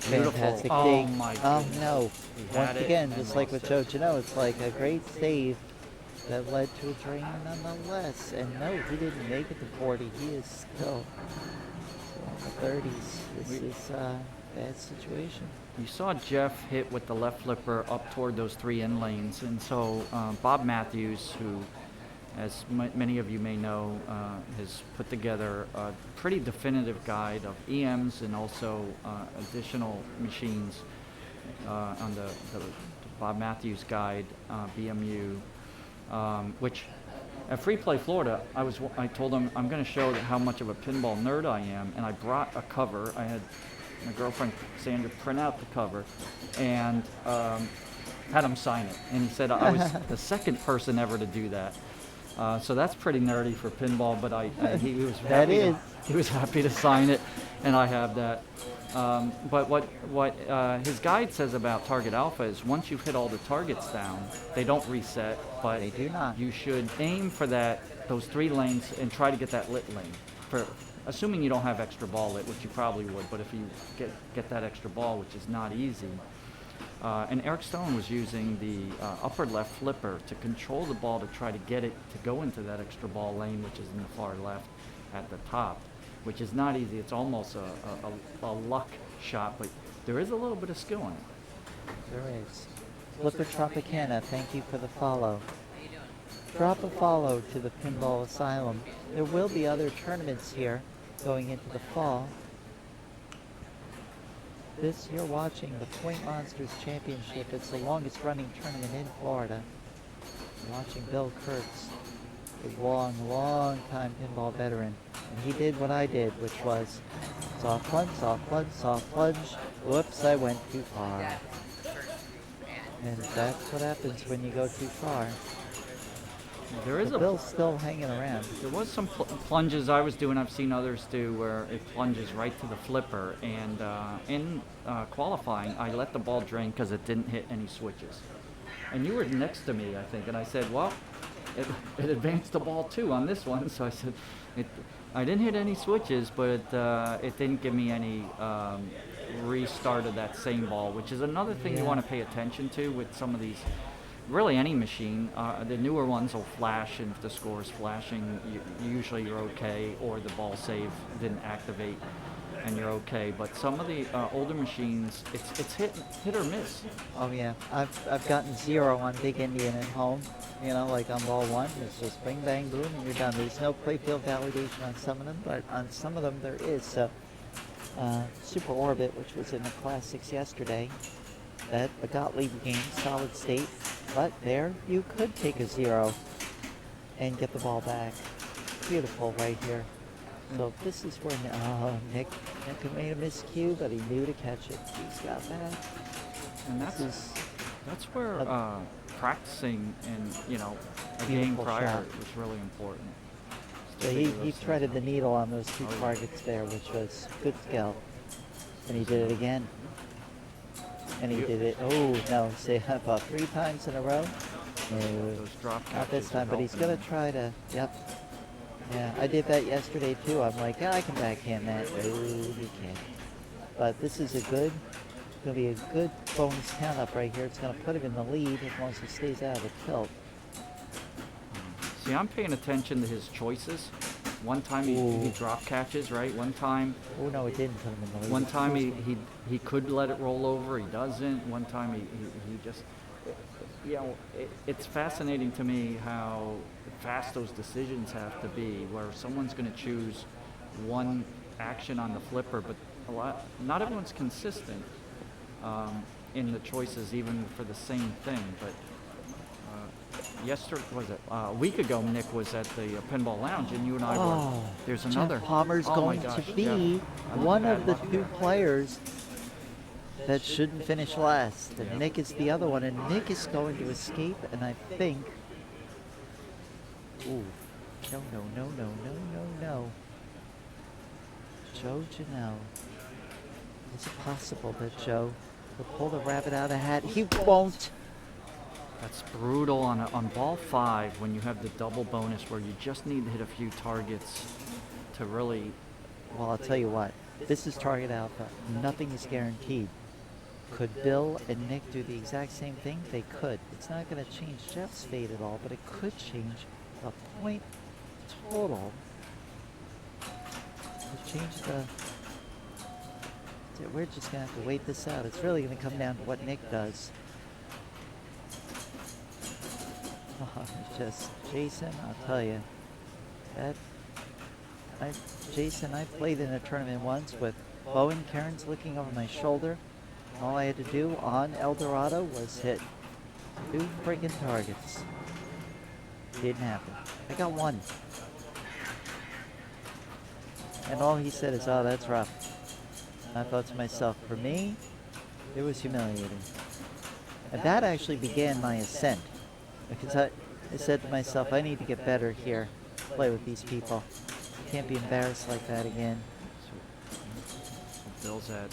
S7: beautiful.
S2: Fantastic
S7: Oh
S2: dig.
S7: my
S2: Oh
S7: goodness.
S2: no.
S7: He had
S2: Once
S7: it
S2: again,
S7: and
S2: just like
S7: lost
S2: with Joe Janot, it's like a great save that led to a drain nonetheless. And no, he didn't make it to 40. He is still in the 30s. This is a bad situation.
S7: You saw Jeff hit with the left flipper up toward those 3 in lanes, and so Bob Matthews, who, as many of you may know, has put together a pretty definitive guide of EMs and also additional machines on the Bob Matthews guide, BMU, which at Free Play Florida, I told him I'm going to show how much of a pinball nerd I am, and I brought a cover. I had my girlfriend Sandra print out the cover and had him sign it, and he said I was the second person ever to do that. So that's pretty nerdy for pinball, but he was happy. He was happy to sign it, and I have that. But what his guide says about Target Alpha is once you've hit all the targets down, they don't reset, but
S2: They do not.
S7: you should aim for those 3 lanes and try to get that lit lane. For assuming you don't have extra ball lit, which you probably would, but if you get that extra ball, which is not easy. And Eric Stone was using the upper left flipper to control the ball to try to get it to go into that extra ball lane, which is in the far left at the top, which is not easy. It's almost a luck shot, but there is a little bit of skill in it.
S2: There is. Flipper Tropicana, thank you for the follow. Drop a follow to the Pinball Asylum. There will be other tournaments here going into the fall. This, you're watching the Point Monsters Championship. It's the longest running tournament in Florida. You're watching Bill Kurtz, a long time pinball veteran. And he did what I did, which was soft plunge, soft plunge, soft plunge. Whoops, I went too far. And that's what happens when you go too far.
S7: There is
S2: But Bill's still hanging around.
S7: There was some plunges I was doing, I've seen others do, where it plunges right to the flipper. And in qualifying, I let the ball drain because it didn't hit any switches. And you were next to me, I think, and I said, well, it advanced the ball too on this one. So I said, I didn't hit any switches, but it didn't give me any restart of that same ball, which is another thing you want to pay attention to with some of these. Really, any machine, the newer ones will flash, and if the score is flashing, usually you're okay, or the ball save didn't activate, and you're okay. But some of the older machines, it's hit or miss.
S2: Oh yeah, I've gotten 0 on Big Indian at home. You know, like on ball 1, it's just bing bang boom, and you're done. There's no playfield validation on some of them, but on some of them there is. So, Super Orbit, which was in the Classics yesterday, that a Gottlieb game, solid state, but there you could take a 0 and get the ball back. beautiful right here. So this is where Nick made a miscue, but he knew to catch it. He's got that.
S7: And
S2: This is
S7: that's where practicing and a game
S2: Beautiful
S7: prior
S2: shot.
S7: is really important.
S2: so he threaded the needle on those two targets there, which was good skill. And he did it again. And he did it. Oh no! Say about 3 times in a row. No,
S7: Those drop
S2: not this
S7: catches
S2: time.
S7: are
S2: But he's
S7: helping
S2: gonna
S7: him.
S2: try to. Yep. Yeah, I did that yesterday too. I'm like, yeah, I can backhand that. No, you can't. But this is gonna be a good bonus count up right here. It's gonna put him in the lead as long as he stays out of the tilt.
S7: See, I'm paying attention to his choices. One time he
S2: Ooh.
S7: drop catches, right? One time
S2: Oh no, it didn't put him in the lead.
S7: One time he could let it roll over, he doesn't. One time he just, it's fascinating to me how fast those decisions have to be, where someone's going to choose one action on the flipper, but not everyone's consistent in the choices, even for the same thing. But a week ago, Nick was at the Pinball Lounge, and you and I were. There's another.
S2: Jeff Palmer's
S7: Oh my
S2: going
S7: gosh,
S2: to be
S7: Jeff.
S2: one of
S7: Bad
S2: the
S7: luck.
S2: 2 players that shouldn't finish last. And
S7: Yeah.
S2: Nick is the other one, and Nick is going to escape, and I think. Ooh. No. Joe Janelle. Is it possible that Joe will pull the rabbit out of the hat? He won't.
S7: That's brutal on ball 5 when you have the double bonus where you just need to hit a few targets to really.
S2: Well, I'll tell you what. This is target alpha. Nothing is guaranteed. Could Bill and Nick do the exact same thing? They could. It's not going to change Jeff's fate at all, but it could change the point total. Could change the. We're just going to have to wait this out. It's really going to come down to what Nick does. It's just Jason, I'll tell you. Jason, I played in a tournament once with Bo and Karen's looking over my shoulder. All I had to do on El Dorado was hit 2 friggin' targets. Didn't happen. I got 1. And all he said is, oh, that's rough. I thought to myself, for me, it was humiliating. And that actually began my ascent. Because I said to myself, I need to get better here. Play with these people. I can't be embarrassed like that again.
S7: So Bill's at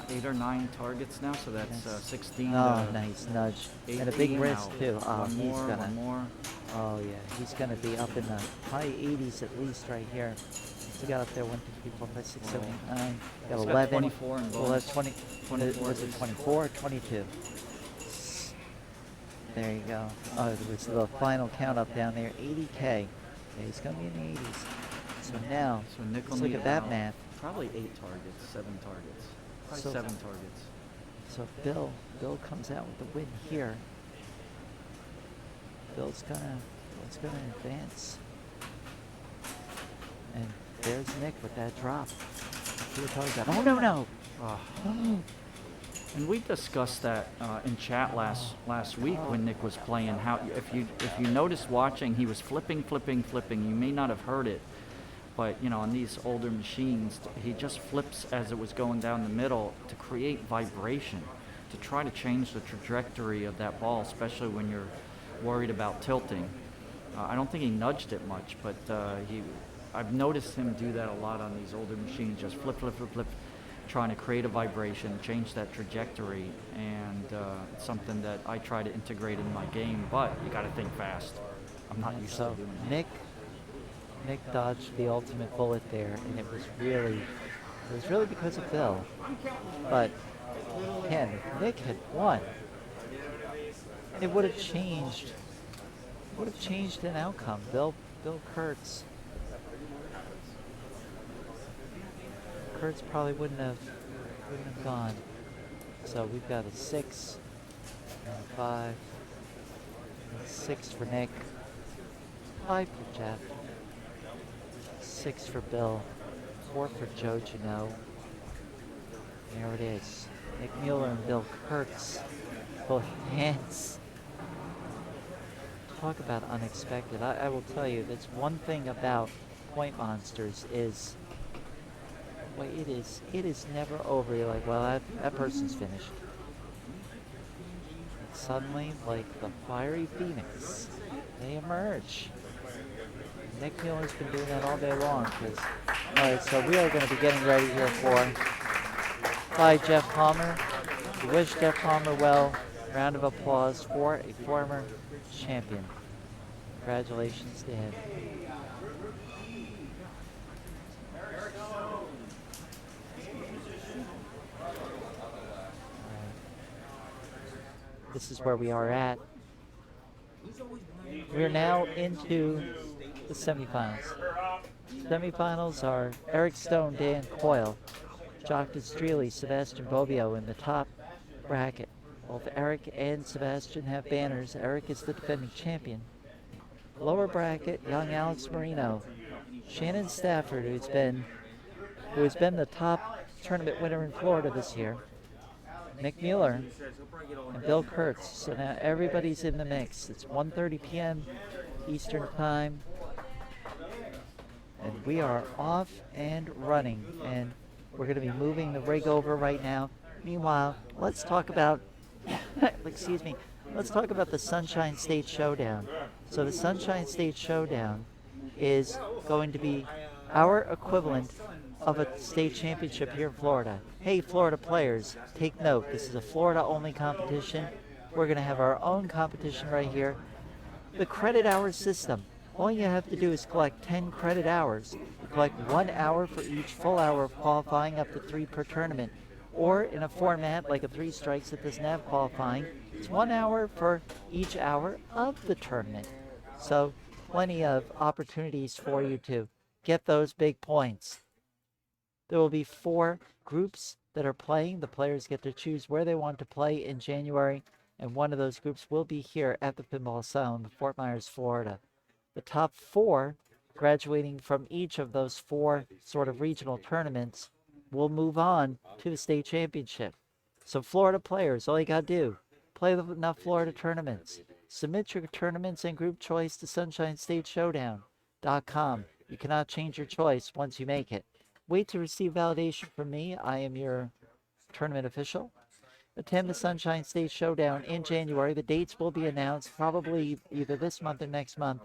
S7: 8 or 9 targets now, so that's
S2: Yes.
S7: 16.
S2: Oh,
S7: to
S2: nice nudge. And a
S7: 18
S2: big wrist,
S7: now.
S2: too. Oh,
S7: One
S2: he's
S7: more,
S2: gonna.
S7: one more.
S2: Oh, yeah. He's gonna be up in the high 80s at least right here. He got up there 1, 2, 3, 4, 5, 6, 7, 8, 9. Got
S7: He's got
S2: 11.
S7: 24 in
S2: Well,
S7: bonus.
S2: that's 20.
S7: 24
S2: Was
S7: at
S2: it
S7: least.
S2: 24 or 22? There you go. Oh, it was the final count up down there. 80K. Yeah, he's going to be in the 80s. So now,
S7: So Nick will
S2: let's look
S7: need
S2: at that
S7: about
S2: math.
S7: Probably 8 targets, 7 targets. Probably
S2: So-
S7: 7 targets.
S2: So Bill comes out with the win here. Bill's gonna advance. And there's Nick with that drop. We were talking about. Oh no!
S7: And we discussed that in chat last week when Nick was playing. How if you noticed watching, he was flipping. You may not have heard it, but on these older machines, he just flips as it was going down the middle to create vibration, to try to change the trajectory of that ball, especially when you're worried about tilting. I don't think he nudged it much, but I've noticed him do that a lot on these older machines. Just flip, trying to create a vibration, change that trajectory, and it's something that I try to integrate in my game. But you got to think fast. I'm not used to
S2: So
S7: doing that.
S2: Nick dodged the ultimate bullet there, and it was really because of Bill. But again, if Nick had won, it would have changed an outcome. Bill Kurtz probably wouldn't have gone. So we've got a 6 and a 5, and 6 for Nick, 5 for Jeff, 6 for Bill, 4 for Joe Janot. There it is. Nick Mueller and Bill Kurtz both hands. talk about unexpected. I will tell you, that's one thing about Point Monsters is, well, it is never over. You're like, well, that person's finished. And suddenly, like the fiery phoenix, they emerge. Nick Mueller's been doing that all day long. All right, so we are going to be getting ready here by Jeff Palmer. We wish Jeff Palmer well. Round of applause for a former champion. Congratulations to him. This is where we are at. We're now into the semifinals. Semifinals are Eric Stone, Dan Coyle, Jacques Streley, Sebastian Bobbio in the top bracket. Both Eric and Sebastian have banners. Eric is the defending champion. Lower bracket, young Alex Marino, Shannon Stafford, who has been the top tournament winner in Florida this year, Nick Mueller, and Bill Kurtz. So now everybody's in the mix. It's 1:30 p.m. Eastern Time, and we are off and running, and we're going to be moving the rig over right now. Meanwhile, let's talk about excuse me. Let's talk about the Sunshine State Showdown. So the Sunshine State Showdown is going to be our equivalent of a state championship here in Florida. Hey, Florida players, take note. This is a Florida-only competition. We're going to have our own competition right here. The credit hour system. All you have to do is collect 10 credit hours. You collect 1 hour for each full hour of qualifying, up to 3 per tournament. Or in a format like a 3 strikes that doesn't have qualifying, it's 1 hour for each hour of the tournament. So plenty of opportunities for you to get those big points. There will be 4 groups that are playing. The players get to choose where they want to play in January, and one of those groups will be here at the Pinball Asylum in Fort Myers, Florida. The top 4, graduating from each of those 4 sort of regional tournaments, will move on to the state championship. So Florida players, all you got to do, play enough Florida tournaments. Submit your tournaments and group choice to sunshinestateshowdown.com. You cannot change your choice once you make it. Wait to receive validation from me. I am your tournament official. Attend the Sunshine State Showdown in January. The dates will be announced probably either this month or next month.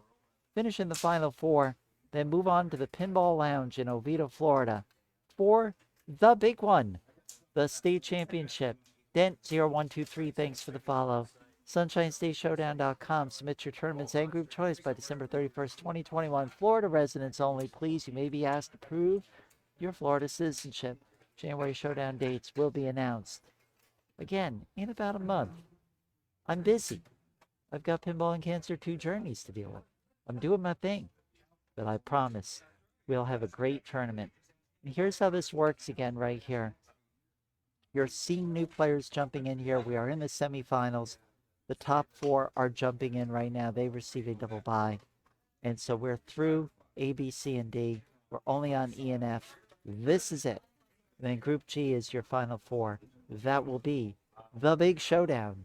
S2: Finish in the final 4, then move on to the Pinball Lounge in Oviedo, Florida for the big one, the state championship. Dent0123, thanks for the follow. SunshineStateShowdown.com. Submit your tournaments and group choice by December 31st, 2021. Florida residents only. Please, you may be asked to prove your Florida citizenship. January showdown dates will be announced. Again, in about a month. I'm busy. I've got Pinball and Cancer 2 journeys to deal with. I'm doing my thing. But I promise we'll have a great tournament. And here's how this works again right here. You're seeing new players jumping in here. We are in the semifinals. The top 4 are jumping in right now. They received a double bye. And so we're through A, B, C, and D. We're only on E and F. This is it. And then Group G is your final 4. That will be the big showdown.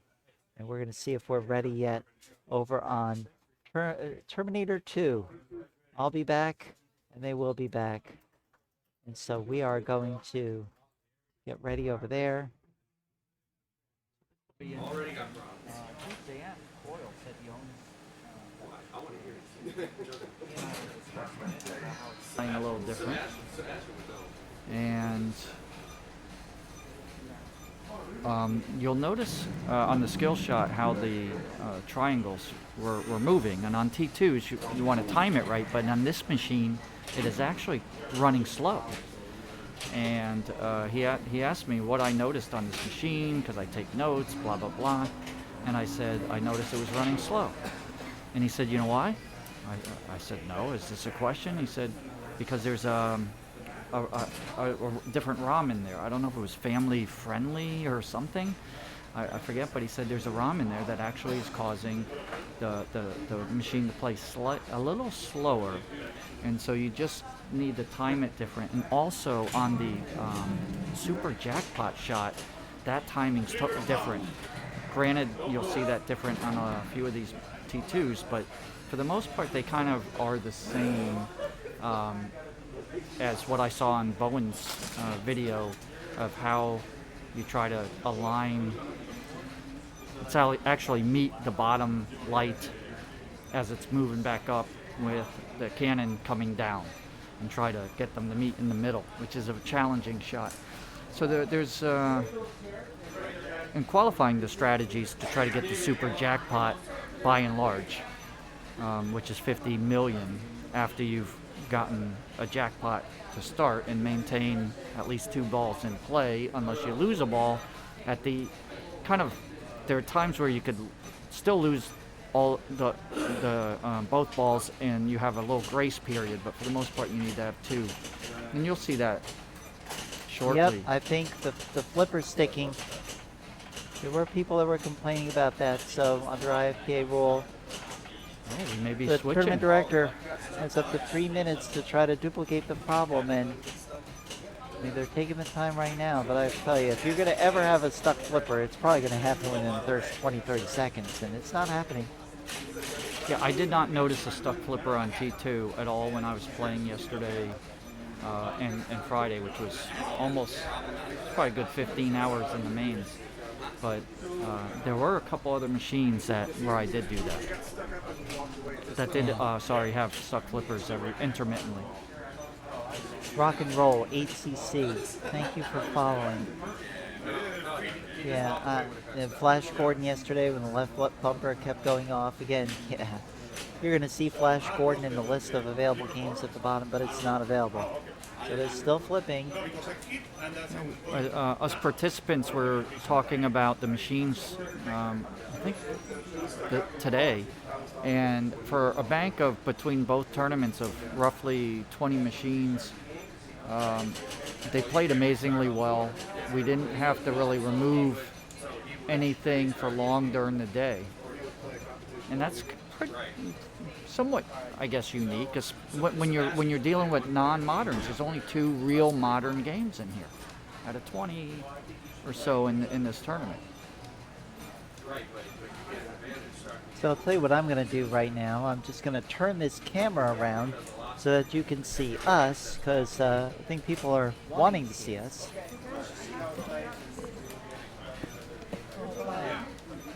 S2: And we're going to see if we're ready yet over on Terminator 2. I'll be back, and they will be back. And so we are going to get ready over there.
S7: Already got Dan Coyle said he owns a little different. And you'll notice on the skill shot how the triangles were moving. And on T2s, you want to time it right, but on this machine, it is actually running slow. And he asked me what I noticed on this machine, because I take notes, blah, blah, blah. And I said, I noticed it was running slow. And he said, you know why? I said, no, is this a question? He said, because there's a different ROM in there. I don't know if it was family friendly or something. I forget, but he said there's a ROM in there that actually is causing the machine to play a little slower. And so you just need to time it different. And also on the super jackpot shot, that timing's different. Granted, you'll see that different on a few of these T2s, but for the most part, they kind of are the same as what I saw on Bowen's video of how you try to align. It's actually meet the bottom light as it's moving back up with the cannon coming down, and try to get them to meet in the middle, which is a challenging shot. So there's in qualifying the strategies to try to get the super jackpot by and large, which is 50 million after you've gotten a jackpot to start and maintain at least 2 balls in play, unless you lose a ball at the kind of, there are times where you could still lose all the both balls and you have a little grace period, but for the most part you need to have 2, and you'll see that shortly.
S2: Yep, I think the flipper sticking, there were people that were complaining about that, so under IFPA rule,
S7: Oh, we may be
S2: the
S7: switching.
S2: tournament director has up to 3 minutes to try to duplicate the problem, and I mean, they're taking the time right now, but I tell you, if you're going to ever have a stuck flipper, it's probably going to happen within the 20-30 seconds, and it's not happening.
S7: Yeah, I did not notice a stuck flipper on T2 at all when I was playing yesterday and Friday, which was almost probably a good 15 hours in the mains. But there were a couple other machines where I did do that. That did, have stuck flippers intermittently.
S2: Rock and roll, 8cc. Thank you for following. Yeah, and Flash Gordon yesterday when the left bumper kept going off again. Yeah, you're going to see Flash Gordon in the list of available games at the bottom, but it's not available. So they're still flipping.
S7: Us participants were talking about the machines, I think, today. And for a bank of between both tournaments of roughly 20 machines, they played amazingly well. We didn't have to really remove anything for long during the day. And that's somewhat, I guess, unique, because when you're dealing with non-moderns, there's only 2 real modern games in here out of 20 or so in this tournament.
S2: So I'll tell you what I'm going to do right now. I'm just going to turn this camera around so that you can see us, because I think people are wanting to see us.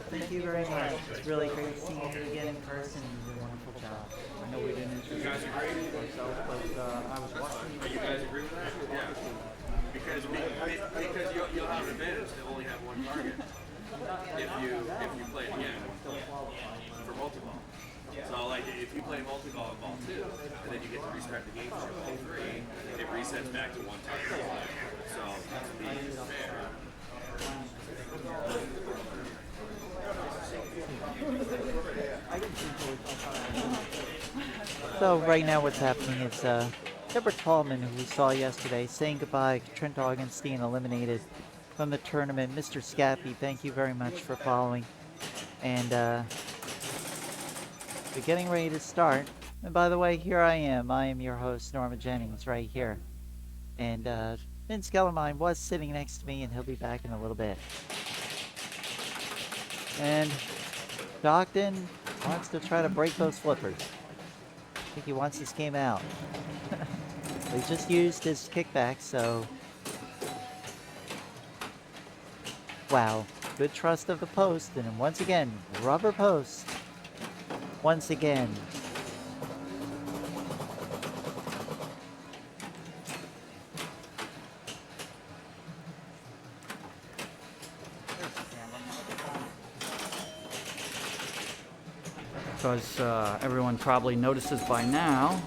S2: Thank you very much. It's really great seeing you again in person. You did a wonderful job.
S7: I know we didn't introduce ourselves, but I was watching you.
S8: You guys agree with that? Yeah. Because you'll have an advantage to only have 1 target if you play it again for multi-ball. So like if you play multi-ball and ball 2, and then you get to restart the game for ball 3, it resets back to 1 target. So to be fair.
S2: So right now what's happening is Deborah Tallman, who we saw yesterday, saying goodbye. Trent Augenstein eliminated from the tournament. Mr. Scappy, thank you very much for following. And we're getting ready to start. And by the way, here I am. I am your host, Norma Jennings, right here. And Vince Kellermine was sitting next to me, and he'll be back in a little bit. And Stockton wants to try to break those flippers. I think he wants this game out. He just used his kickback, so... Wow. Good trust of the post, and once again, rubber post. Once again.
S7: So as everyone probably notices by now,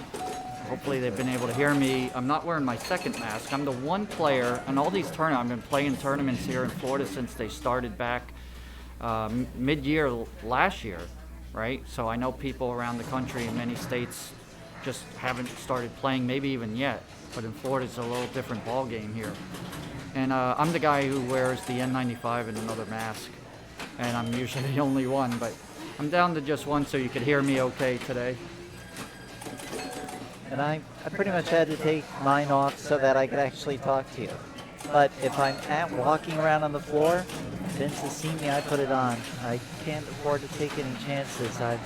S7: hopefully they've been able to hear me. I'm not wearing my second mask. I'm the one player on all these tournaments. I've been playing tournaments here in Florida since they started back mid-year last year, right? So I know people around the country in many states just haven't started playing, maybe even yet. But in Florida, it's a little different ball game here. And I'm the guy who wears the N95 and another mask. And I'm usually the only one, but I'm down to just one so you could hear me okay today.
S2: And I pretty much had to take mine off so that I could actually talk to you. But if I'm walking around on the floor Vince has seen me, I put it on. I can't afford to take any chances. I'm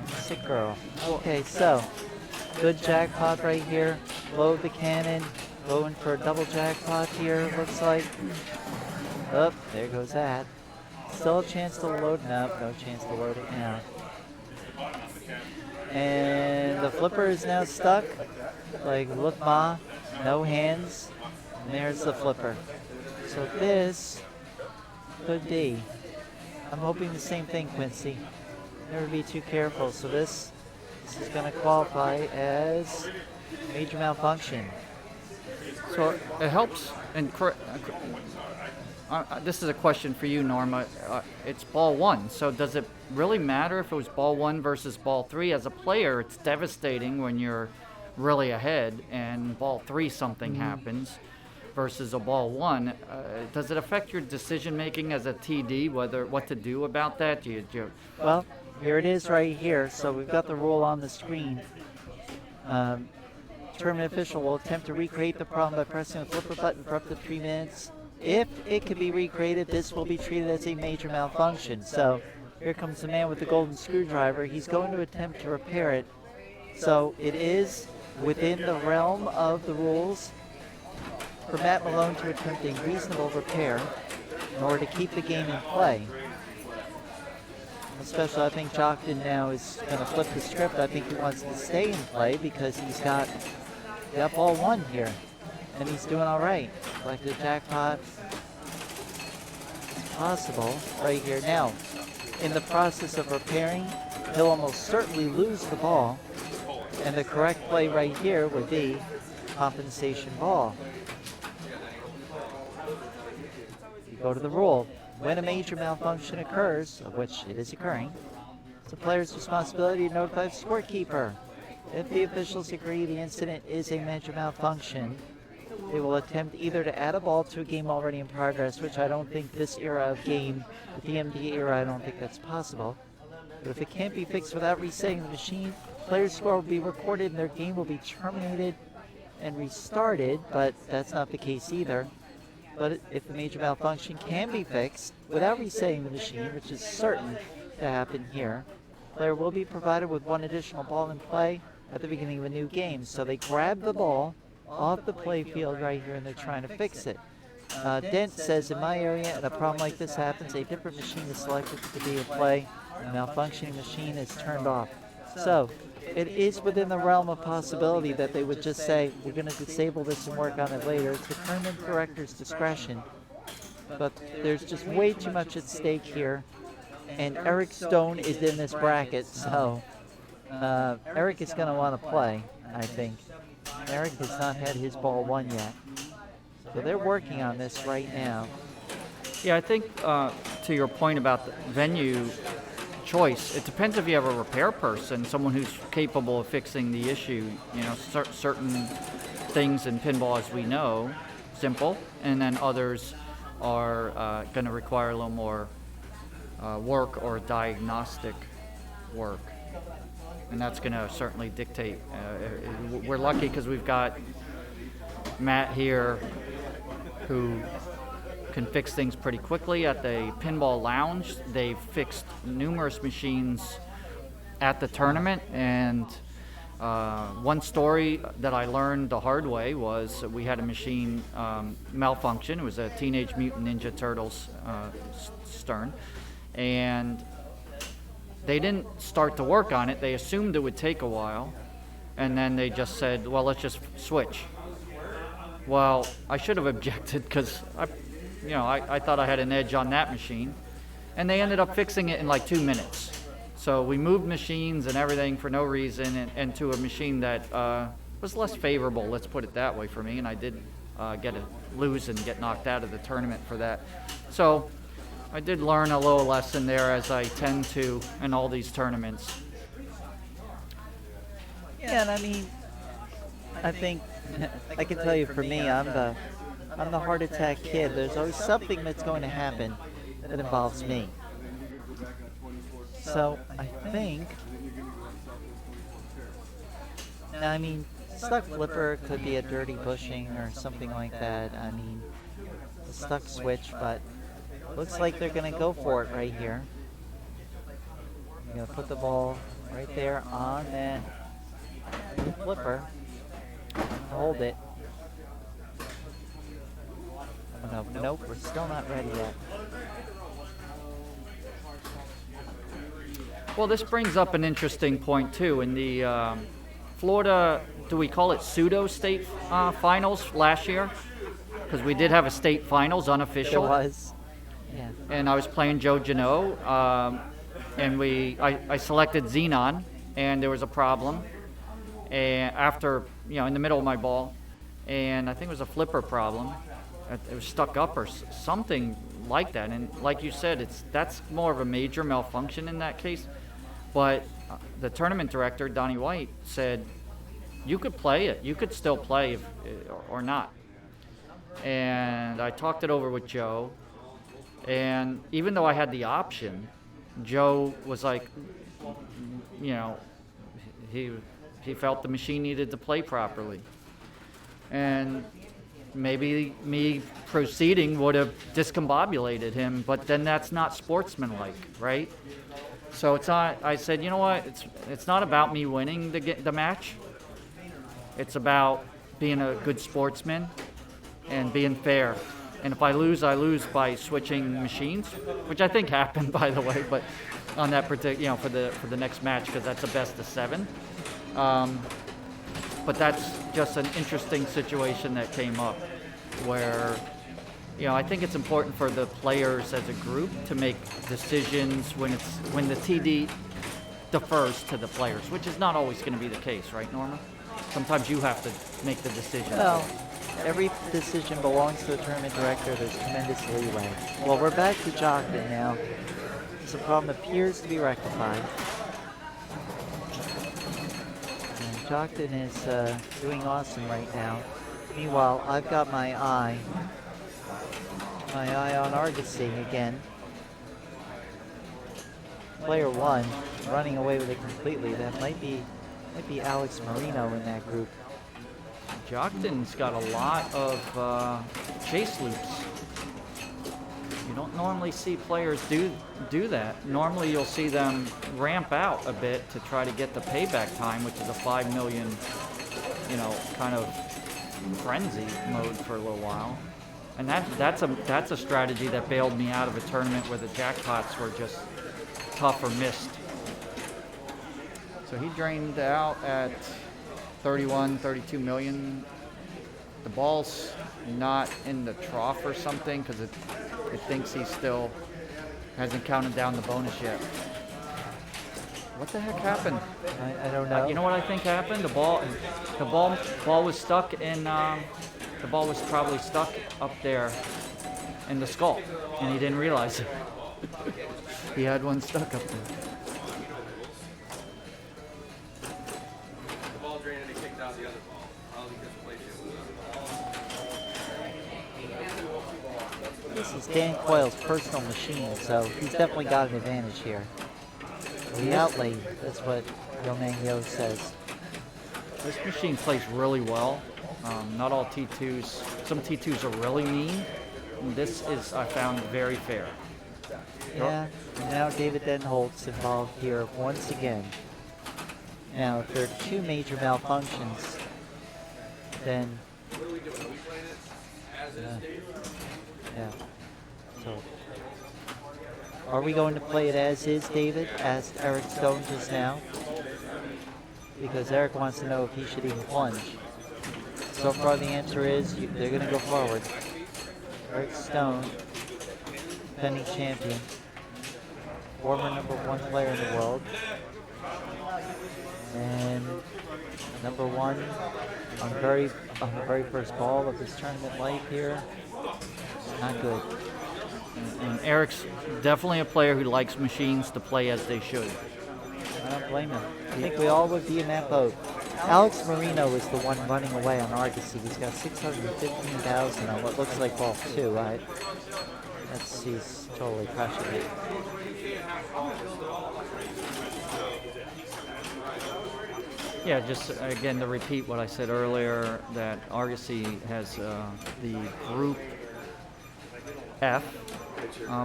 S2: a sick girl. Okay, so good jackpot right here. Load the cannon. Going for a double jackpot here, looks like. Oh, there goes that. Still a chance to load it up. No chance to load it now. And the flipper is now stuck. Like, look, ma, no hands. And there's the flipper. So this could be. I'm hoping the same thing, Quincy. Never be too careful. So this is going to qualify as major malfunction.
S7: So it helps, and this is a question for you, Norma. It's ball one, so does it really matter if it was ball one versus ball three? As a player, it's devastating when you're really ahead and ball three something happens versus a ball one. Does it affect your decision making as a TD, what to do about that?
S2: Well, here it is right here. So we've got the rule on the screen. Tournament official will attempt to recreate the problem by pressing the flipper button for up to 3 minutes. If it can be recreated, this will be treated as a major malfunction. So here comes the man with the golden screwdriver. He's going to attempt to repair it. So it is within the realm of the rules for Matt Malone to attempt a reasonable repair in order to keep the game in play. Especially, I think Jockton now is going to flip the script. I think he wants to stay in play because he's got ball one here. And he's doing all right. Like the jackpot is possible right here. Now, in the process of repairing, he'll almost certainly lose the ball. And the correct play right here would be compensation ball. You go to the rule. When a major malfunction occurs, of which it is occurring, it's the player's responsibility to notify the scorekeeper. If the officials agree the incident is a major malfunction, they will attempt either to add a ball to a game already in progress, which I don't think this era of game, the DMD era, I don't think that's possible. But if it can't be fixed without resetting the machine, player's score will be recorded and their game will be terminated and restarted, but that's not the case either. But if the major malfunction can be fixed without resetting the machine, which is certain to happen here, player will be provided with one additional ball in play at the beginning of a new game. So they grab the ball off the play field right here and they're trying to fix it. Dent says, in my area, and a problem like this happens, a different machine is selected to be in play and the malfunctioning machine is turned off. So it is within the realm of possibility that they would just say, we're going to disable this and work on it later. It's the tournament director's discretion. But there's just way too much at stake here. And Eric Stone is in this bracket, so Eric is going to want to play, I think. Eric has not had his ball one yet. So they're working on this right now.
S7: Yeah, I think to your point about the venue choice, it depends if you have a repair person, someone who's capable of fixing the issue. You know, certain things in pinball, as we know, simple, and then others are going to require a little more work or diagnostic work. And that's going to certainly dictate. We're lucky because we've got Matt here who can fix things pretty quickly at the Pinball Lounge. They've fixed numerous machines at the tournament, and one story that I learned the hard way was we had a machine malfunction. It was a Teenage Mutant Ninja Turtles stern, and they didn't start to work on it. They assumed it would take a while, and then they just said, well, let's just switch. Well, I should have objected because I thought I had an edge on that machine, and they ended up fixing it in like 2 minutes. So we moved machines and everything for no reason, and to a machine that was less favorable, let's put it that way, for me, and I did lose and get knocked out of the tournament for that. So I did learn a little lesson there, as I tend to in all these tournaments.
S2: Yeah, and I mean, I think I can tell you, for me, I'm the heart attack kid. There's always something that's going to happen that involves me. So I think, I mean, stuck flipper could be a dirty bushing or something like that. I mean, a stuck switch, but Looks like they're going to go for it right here. You're going to put the ball right there on that flipper. Hold it. Oh, no, nope, we're still not ready yet.
S7: Well, this brings up an interesting point too. In the Florida, do we call it pseudo-state finals last year? Because we did have a state finals, unofficial.
S2: There was. Yeah.
S7: And I was playing Joe Janot, and I selected Xenon, and there was a problem. And after, in the middle of my ball, and I think it was a flipper problem. It was stuck up or something like that. And like you said, that's more of a major malfunction in that case. But the tournament director, Donnie White, said you could play it. You could still play or not. And I talked it over with Joe. And even though I had the option, Joe was like, he felt the machine needed to play properly. And maybe me proceeding would have discombobulated him, but then that's not sportsmanlike, right? So it's not. I said, you know what? It's not about me winning the match. It's about being a good sportsman and being fair. And if I lose, I lose by switching machines, which I think happened, by the way. But on that particular, for the next match, because that's a best of 7. But that's just an interesting situation that came up where, I think it's important for the players as a group to make decisions when the TD defers to the players, which is not always going to be the case, right, Norma? Sometimes you have to make the decision.
S2: Well, every decision belongs to the tournament director. There's tremendous leeway. Well, we're back to Jockton now. The problem appears to be rectified. Jockton is doing awesome right now. Meanwhile, I've got my eye on Argosy again. Player 1 running away with it completely. That might be Alex Marino in that group.
S7: Jockton's got a lot of chase loops. You don't normally see players do that. Normally you'll see them ramp out a bit to try to get the payback time, which is a 5 million, kind of frenzy mode for a little while. And that's a strategy that bailed me out of a tournament where the jackpots were just tough or missed. So he drained out at 31, 32 million. The ball's not in the trough or something because it thinks he still hasn't counted down the bonus yet. What the heck happened?
S2: I don't know.
S7: You know what I think happened? The ball was stuck in. The ball was probably stuck up there in the skull, and he didn't realize it. He had one stuck up there.
S8: The ball drained and he kicked out the other ball. Probably because the play was
S2: This is Dan Coyle's personal machine, so he's definitely got an advantage here. The outlay, that's what Yo says.
S7: This machine plays really well. Not all T2s. Some T2s are really mean. And this is, I found, very fair.
S2: Yeah, and now David Denholtz involved here once again. Now, if there are 2 major malfunctions, then...
S8: What are we doing? Are we playing it as is, Dave?
S2: Yeah. So, are we going to play it as is, David? Asked Eric Stone just now. Because Eric wants to know if he should even plunge. So far the answer is they're going to go forward. Eric Stone, defending champion, former #1 player in the world, and #1 on the very first ball of this tournament life here. Not good.
S7: And Eric's definitely a player who likes machines to play as they should.
S2: I don't blame him. I think we all would be in that boat. Alex Marino is the one running away on Argosy. He's got 615,000 on what looks like ball 2, right? He's totally crushing it.
S7: Yeah, just again to repeat what I said earlier, that Argosy has the Group F,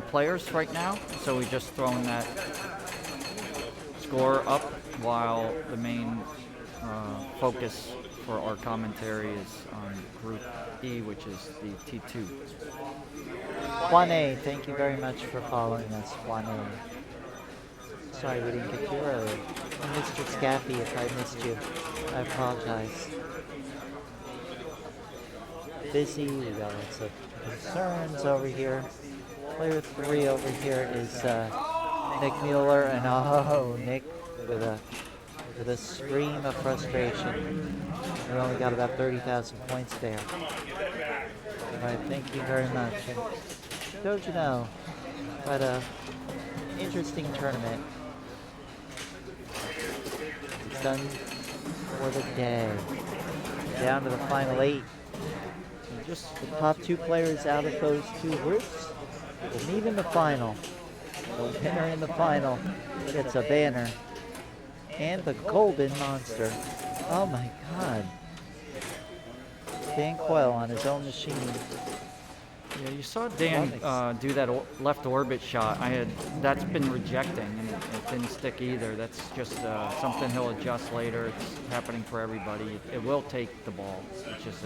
S7: players right now, so we just thrown that score up while the main focus for our commentary is on Group E, which is the T2.
S2: Juan A, thank you very much for following us, Juan A. Sorry we didn't get to you earlier. And Mr. Scappy, if I missed you, I apologize. Busy, we got lots of concerns over here. Player 3 over here is Nick Mueller, and oh, Nick with a scream of frustration. We only got about 30,000 points there. All right, thank you very much. And don't you know, quite a interesting tournament. It's done for the day. Down to the final 8. And just the top 2 players out of those 2 groups will meet in the final. The winner in the final gets a banner and the golden monster. Oh my God. Dan Coyle on his own machine.
S7: Yeah, you saw Dan do that left orbit shot. That's been rejecting, and it didn't stick either. That's just something he'll adjust later. It's happening for everybody. It will take the ball. It's just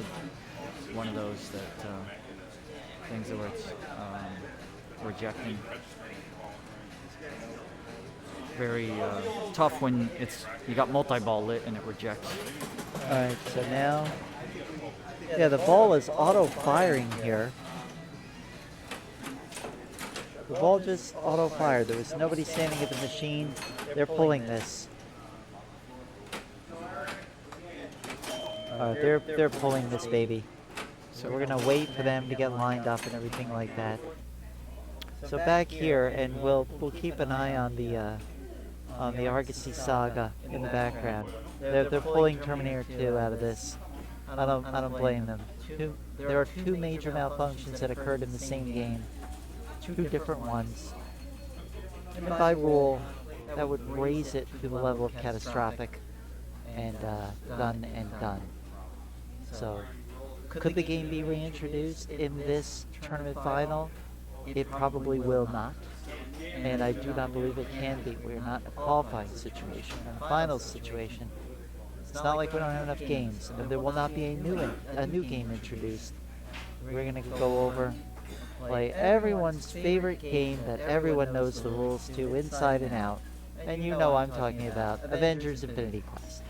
S7: one of those things where it's rejecting. Very tough when you got multi-ball lit and it rejects.
S2: All right, so now, yeah, the ball is auto-firing here. The ball just auto-fired. There was nobody standing at the machine. They're pulling this. They're pulling this baby. So we're gonna wait for them to get lined up and everything like that. So back here, and we'll keep an eye on the Argosy saga in the background. They're pulling Terminator 2 out of this. I don't blame them. There are 2 major malfunctions that occurred in the same game. 2 different ones. And by rule, that would raise it to the level of catastrophic and done and done. So, could the game be reintroduced in this tournament final? It probably will not. And I do not believe it can be. We're not in a qualifying situation. We're in a finals situation. It's not like we don't have enough games. And there will not be a new game introduced. We're going to go over, play everyone's favorite game that everyone knows the rules to inside and out. And you know I'm talking about Avengers Infinity Quest.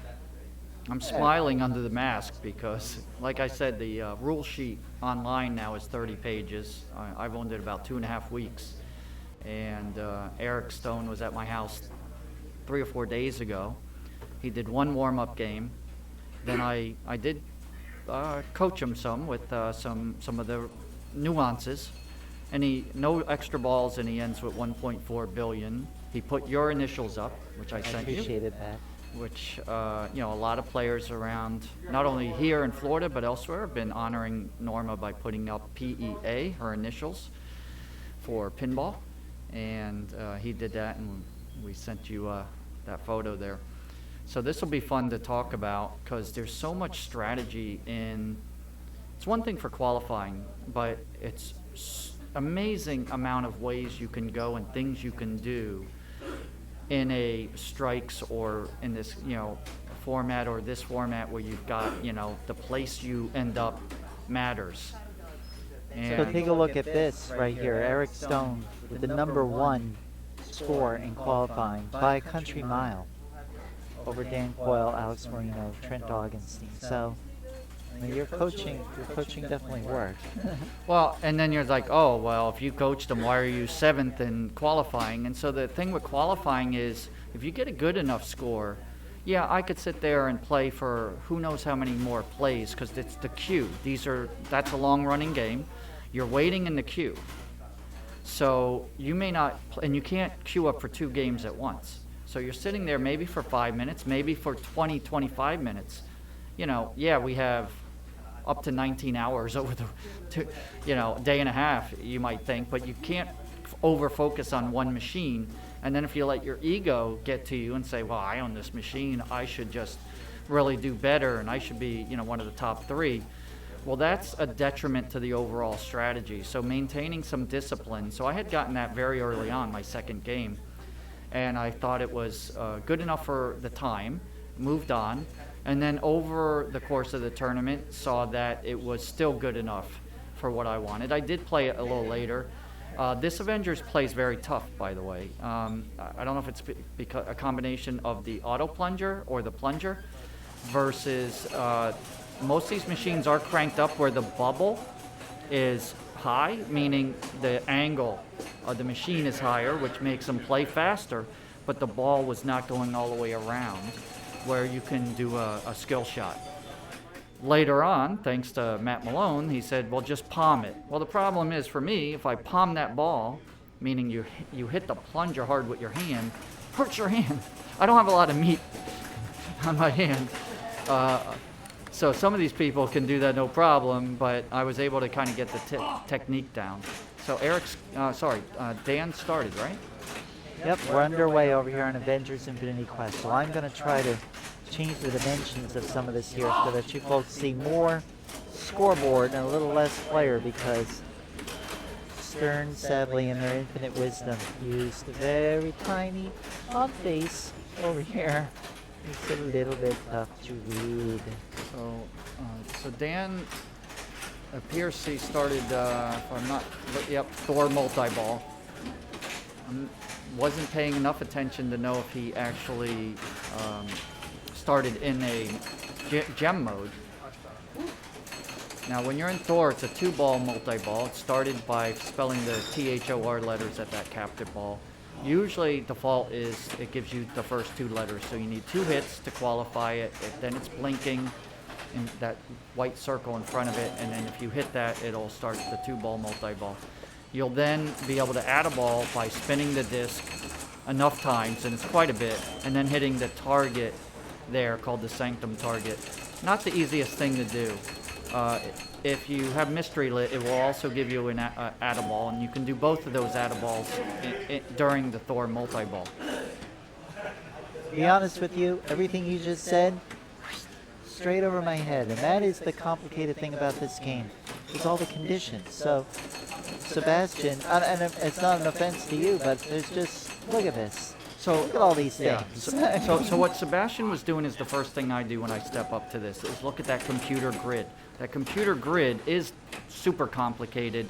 S7: I'm smiling under the mask because, like I said, the rule sheet online now is 30 pages. I've owned it about 2.5 weeks. And Eric Stone was at my house 3 or 4 days ago. He did 1 warm-up game. Then I did coach him some with some of the nuances. And no extra balls, and he ends with 1.4 billion. He put your initials up, which I sent you.
S2: Appreciated that.
S7: Which, a lot of players around, not only here in Florida, but elsewhere, have been honoring Norma by putting up PEA, her initials, for pinball. And he did that, and we sent you that photo there. So this will be fun to talk about, because there's so much strategy in, it's one thing for qualifying, but it's amazing amount of ways you can go and things you can do in a strikes or in this, format or this format where you've got, the place you end up matters. And
S2: So take a look at this right here. Eric Stone with the #1 score in qualifying by a country mile over Dan Coyle, Alex Marino, Trent Augenstein. So your coaching definitely worked.
S7: Well, and then you're like, oh, well, if you coached them, why are you 7th in qualifying? And so the thing with qualifying is, if you get a good enough score, yeah, I could sit there and play for who knows how many more plays, because it's the queue. That's a long-running game. You're waiting in the queue. So you may not, and you can't queue up for 2 games at once. So you're sitting there maybe for 5 minutes, maybe for 20, 25 minutes. Yeah, we have up to 19 hours over the, day and a half, you might think, but you can't over-focus on one machine. And then if you let your ego get to you and say, well, I own this machine, I should just really do better, and I should be, one of the top 3. Well, that's a detriment to the overall strategy. So maintaining some discipline. So I had gotten that very early on, my second game, and I thought it was good enough for the time, moved on, and then over the course of the tournament saw that it was still good enough for what I wanted. I did play it a little later. This Avengers plays very tough, by the way. I don't know if it's because a combination of the auto plunger or the plunger versus most of these machines are cranked up where the bubble is high, meaning the angle of the machine is higher, which makes them play faster, but the ball was not going all the way around where you can do a skill shot. Later on, thanks to Matt Malone, he said, well, just palm it. Well, the problem is for me, if I palm that ball, meaning you hit the plunger hard with your hand, hurts your hand. I don't have a lot of meat on my hand. So some of these people can do that no problem, but I was able to kind of get the technique down. So Dan started, right?
S2: Yep, we're underway over here on Avengers Infinity Quest. So I'm going to try to change the dimensions of some of this here so that you folks see more scoreboard and a little less player, because Stern, sadly, in their infinite wisdom, used a very tiny font face over here. It's a little bit tough to read.
S7: So Dan appears he started, if I'm not, yep, Thor multi-ball. Wasn't paying enough attention to know if he actually started in a gem mode. Now when you're in Thor, it's a 2-ball multi-ball. It started by spelling the THOR letters at that captive ball. Usually default is it gives you the first 2 letters, so you need 2 hits to qualify it. Then it's blinking in that white circle in front of it, and then if you hit that, it'll start the 2-ball multi-ball. You'll then be able to add a ball by spinning the disc enough times, and it's quite a bit, and then hitting the target there called the Sanctum target. Not the easiest thing to do. If you have Mystery Lit, it will also give you an add-a-ball, and you can do both of those add-a-balls during the Thor multi-ball.
S2: To be honest with you, everything you just said, straight over my head. And that is the complicated thing about this game, is all the conditions. So, Sebastian, and it's not an offense to you, but there's just, look at this. So look at all these things.
S7: Yeah. So what Sebastian was doing is the first thing I do when I step up to this, is look at that computer grid. That computer grid is super complicated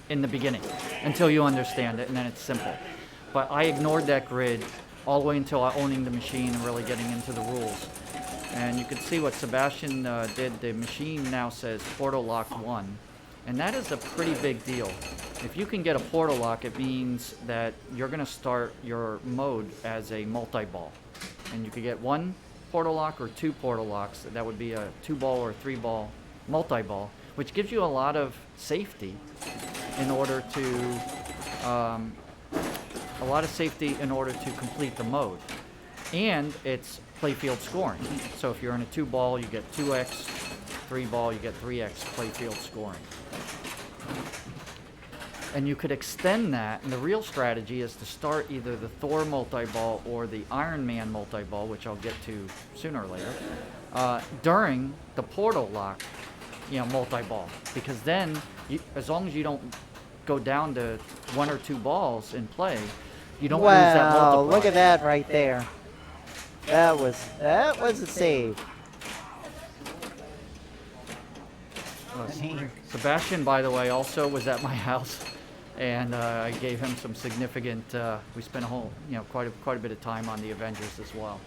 S7: in the beginning, until you understand it, and then it's simple. But I ignored that grid all the way until owning the machine and really getting into the rules. And you can see what Sebastian did. The machine now says Portal Lock 1, and that is a pretty big deal. If you can get a portal lock, it means that you're going to start your mode as a multi-ball. And you could get 1 portal lock or 2 portal locks. That would be a 2-ball or 3-ball multi-ball, which gives you a lot of safety in order to complete the mode. And it's playfield scoring. So if you're in a 2-ball, you get 2x, 3-ball, you get 3x playfield scoring. And you could extend that, and the real strategy is to start either the Thor multi-ball or the Iron Man multi-ball, which I'll get to sooner or later, during the portal lock, multi-ball. Because then, as long as you don't go down to 1 or 2 balls in play, you don't lose that multiplier.
S2: Wow, look at that right there. That was a save.
S7: Sebastian, by the way, also was at my house, and I gave him some significant. We spent quite a bit of time on the Avengers as well.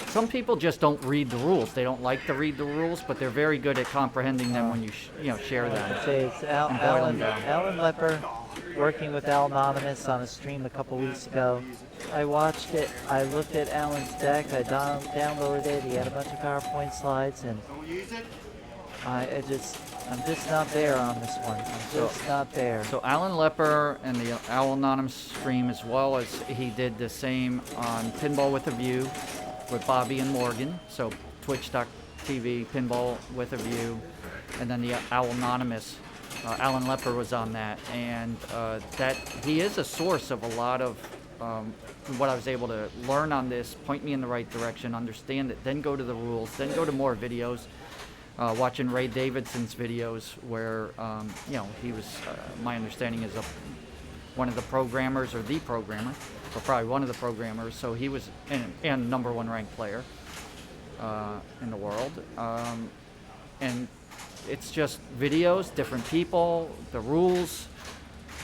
S7: Some people just don't read the rules. They don't like to read the rules, but they're very good at comprehending them when you share them.
S2: It's Alan Lepper working with Al Anonymous on a stream a couple weeks ago. I watched it. I looked at Alan's deck. I downloaded it. He had a bunch of PowerPoint slides, and I'm just not there on this one. I'm just not there.
S7: So Alan Lepper and the Al Anonymous stream, as well as he did the same on Pinball with a View with Bobby and Morgan. So twitch.tv, Pinball with a View, and then the Al Anonymous. Alan Lepper was on that, and that he is a source of a lot of what I was able to learn on this, point me in the right direction, understand it, then go to the rules, then go to more videos. watching Ray Davidson's videos where, you know, he was, my understanding is one of the programmers or the programmer, or probably one of the programmers. So he was and number one ranked player in the world. And it's just videos, different people, the rules,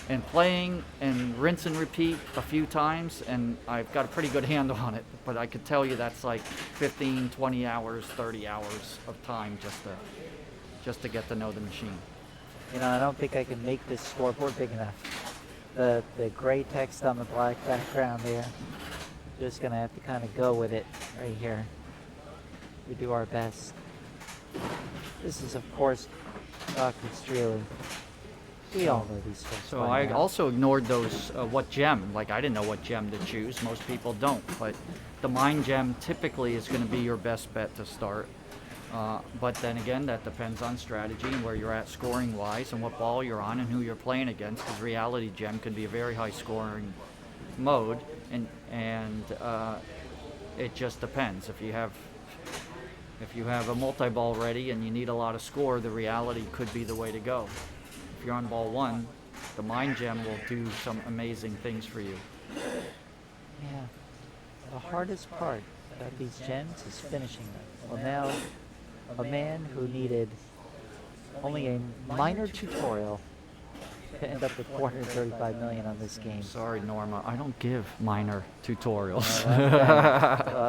S7: and playing and rinse and repeat a few times, and I've got a pretty good handle on it. But I could tell you that's like 15, 20 hours, 30 hours of time just to get to know the machine.
S2: You know, I don't think I can make this scoreboard big enough. The gray text on the black background there. Just gonna have to kind of go with it right here. We do our best. This is, of course, Dr. Streley. We all know these folks.
S7: So
S2: by
S7: I
S2: now.
S7: also ignored those, what gem, like I didn't know what gem to choose. Most people don't, but the Mind Gem typically is going to be your best bet to start. But then again, that depends on strategy and where you're at scoring wise and what ball you're on and who you're playing against, because Reality Gem can be a very high scoring mode, and it just depends. If you have a multi-ball ready and you need a lot of score, the Reality could be the way to go. If you're on ball one, the Mind Gem will do some amazing things for you.
S2: Yeah. The hardest part about these gems is finishing them. Well, now, a man who needed only a minor tutorial to end up with 435 million on this game.
S7: Sorry, Norma, I don't give minor tutorials.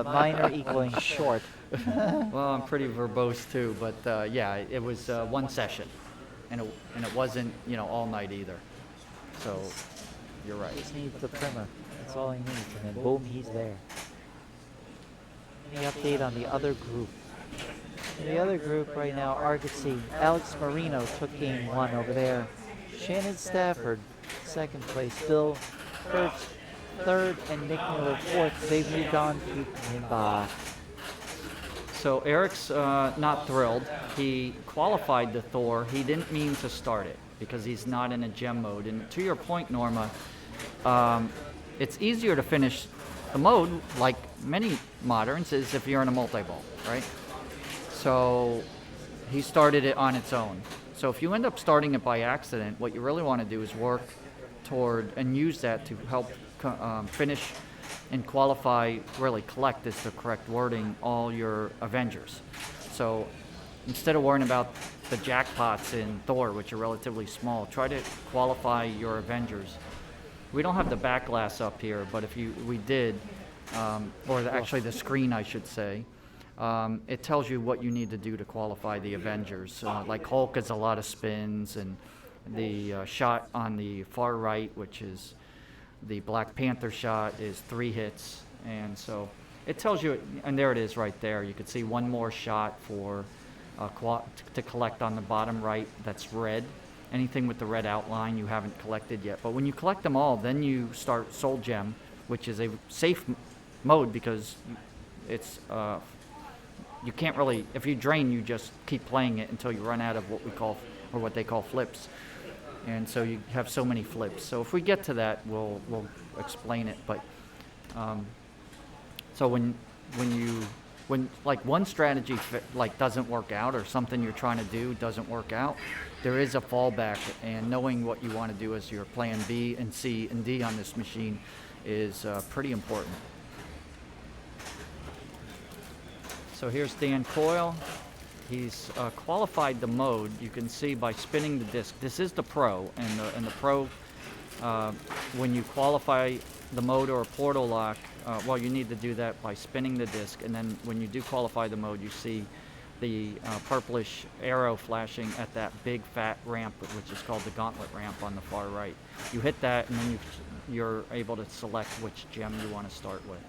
S2: Minor equaling short.
S7: Well, I'm pretty verbose too, but yeah, it was one session, and it wasn't, you know, all night either. So you're right.
S2: Just needs the primer. That's all he needs, and then boom, he's there. Any update on the other group? In the other group right now, Argosy, Alex Marino took game one over there. Shannon Stafford, second place. Bill Kurtz, third, and Nick Miller, fourth. They've moved on to Pinball.
S7: So Eric's not thrilled. He qualified the Thor. He didn't mean to start it because he's not in a gem mode. And to your point, Norma, it's easier to finish the mode, like many moderns, is if you're in a multi-ball, right? So he started it on its own. So if you end up starting it by accident, what you really want to do is work toward and use that to help finish and qualify, really collect is the correct wording, all your Avengers. So instead of worrying about the jackpots in Thor, which are relatively small, try to qualify your Avengers. We don't have the back glass up here, but if we did, actually the screen, I should say, it tells you what you need to do to qualify the Avengers. Like Hulk is a lot of spins, and the shot on the far right, which is the Black Panther shot, is 3 hits. And so it tells you, and there it is right there. You can see one more shot for to collect on the bottom right that's red. Anything with the red outline you haven't collected yet. But when you collect them all, then you start Soul Gem, which is a safe mode because it's you can't really, if you drain, you just keep playing it until you run out of what we call, or what they call flips. And so you have so many flips. So if we get to that, we'll explain it. But so when like one strategy like doesn't work out, or something you're trying to do doesn't work out, there is a fallback, and knowing what you want to do as your plan B and C and D on this machine is pretty important. So here's Dan Coyle. He's qualified the mode. You can see by spinning the disc. This is the Pro, and the Pro, when you qualify the mode or a portal lock, well, you need to do that by spinning the disc, and then when you do qualify the mode, you see the purplish arrow flashing at that big fat ramp, which is called the gauntlet ramp on the far right. You hit that, and then you're able to select which gem you want to start with.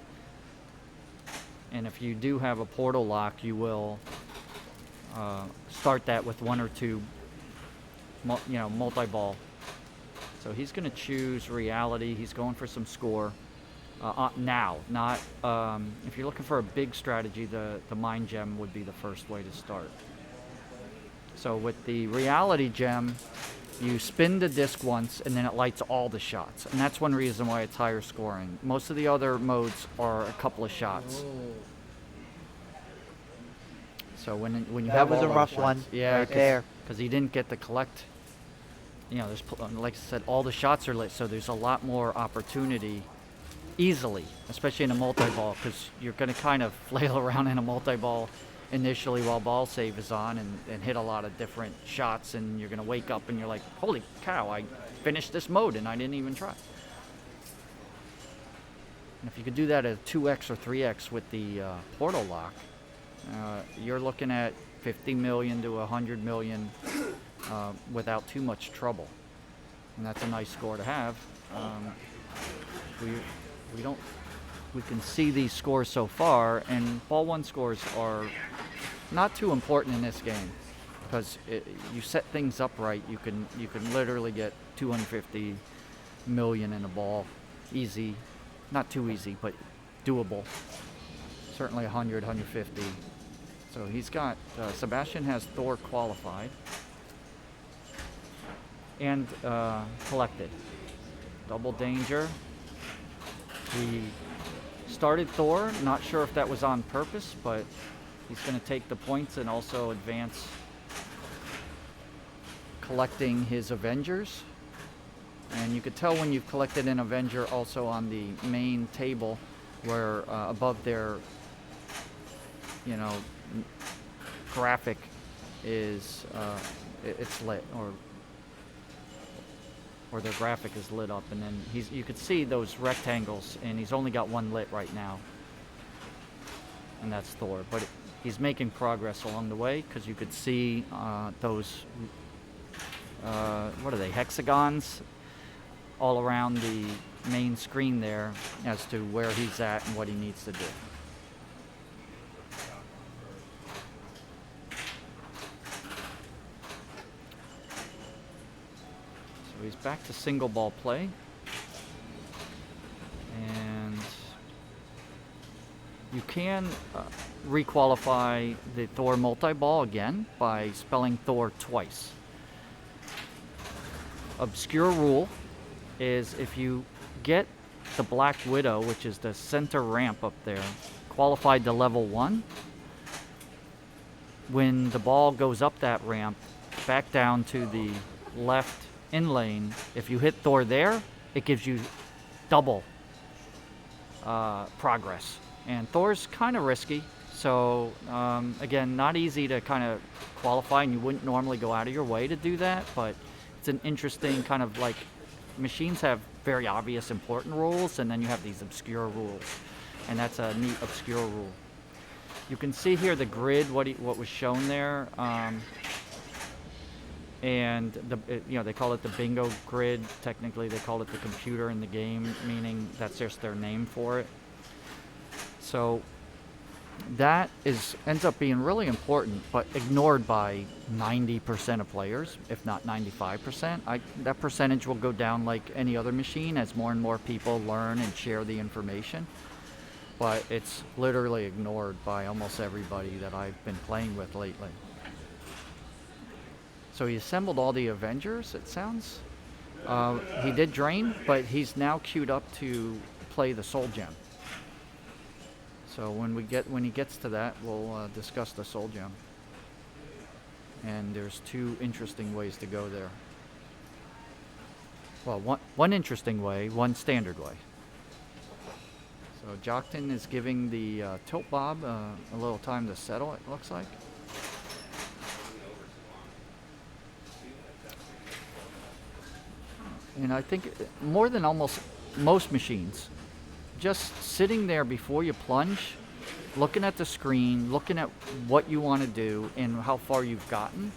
S7: And if you do have a portal lock, you will start that with 1 or 2, multi-ball. So he's going to choose Reality. He's going for some score now. Not if you're looking for a big strategy, the Mind Gem would be the first way to start. So with the Reality Gem, you spin the disc once, and then it lights all the shots. And that's one reason why it's higher scoring. Most of the other modes are a couple of shots. So when you
S2: That
S7: have
S2: was
S7: all
S2: a
S7: those
S2: rough
S7: shots,
S2: one
S7: yeah,
S2: right there.
S7: because he didn't get to collect. You know, like I said, all the shots are lit, so there's a lot more opportunity easily, especially in a multi-ball, because you're going to kind of flail around in a multi-ball initially while ball save is on and hit a lot of different shots, and you're going to wake up and you're like, holy cow, I finished this mode and I didn't even try. And if you could do that at 2x or 3x with the portal lock, you're looking at 50 million to 100 million without too much trouble, and that's a nice score to have. We can see these scores so far, and ball one scores are not too important in this game because you set things up right. You can literally get 250 million in a ball, easy, not too easy, but doable. Certainly 100, 150. So he's got Sebastian has Thor qualified and collected. Double danger. He started Thor, not sure if that was on purpose, but he's going to take the points and also advance collecting his Avengers. And you could tell when you've collected an Avenger also on the main table where above their, you know, graphic is it's lit, or their graphic is lit up, and then you could see those rectangles, and he's only got one lit right now, and that's Thor. But he's making progress along the way because you could see those what are they, hexagons all around the main screen there as to where he's at and what he needs to do. So he's back to single ball play, and you can requalify the Thor multi-ball again by spelling Thor twice. Obscure rule is if you get the Black Widow, which is the center ramp up there, qualified to level 1, when the ball goes up that ramp back down to the left in lane, if you hit Thor there, it gives you double progress. And Thor's kind of risky, so again, not easy to kind of qualify, and you wouldn't normally go out of your way to do that, but it's an interesting kind of, like, machines have very obvious important rules, and then you have these obscure rules, and that's a neat obscure rule. You can see here the grid, what was shown there, and they call it the bingo grid. Technically, they call it the computer in the game, meaning that's just their name for it. So that ends up being really important, but ignored by 90% of players, if not 95%. That percentage will go down like any other machine as more and more people learn and share the information. But it's literally ignored by almost everybody that I've been playing with lately. So he assembled all the Avengers, it sounds. He did drain, but he's now queued up to play the Soul Gem. So when he gets to that, we'll discuss the Soul Gem. And there's two interesting ways to go there. Well, one interesting way, one standard way. So Jockton is giving the tilt bob a little time to settle, it looks like. And I think more than almost most machines, just sitting there before you plunge, looking at the screen, looking at what you want to do and how far you've gotten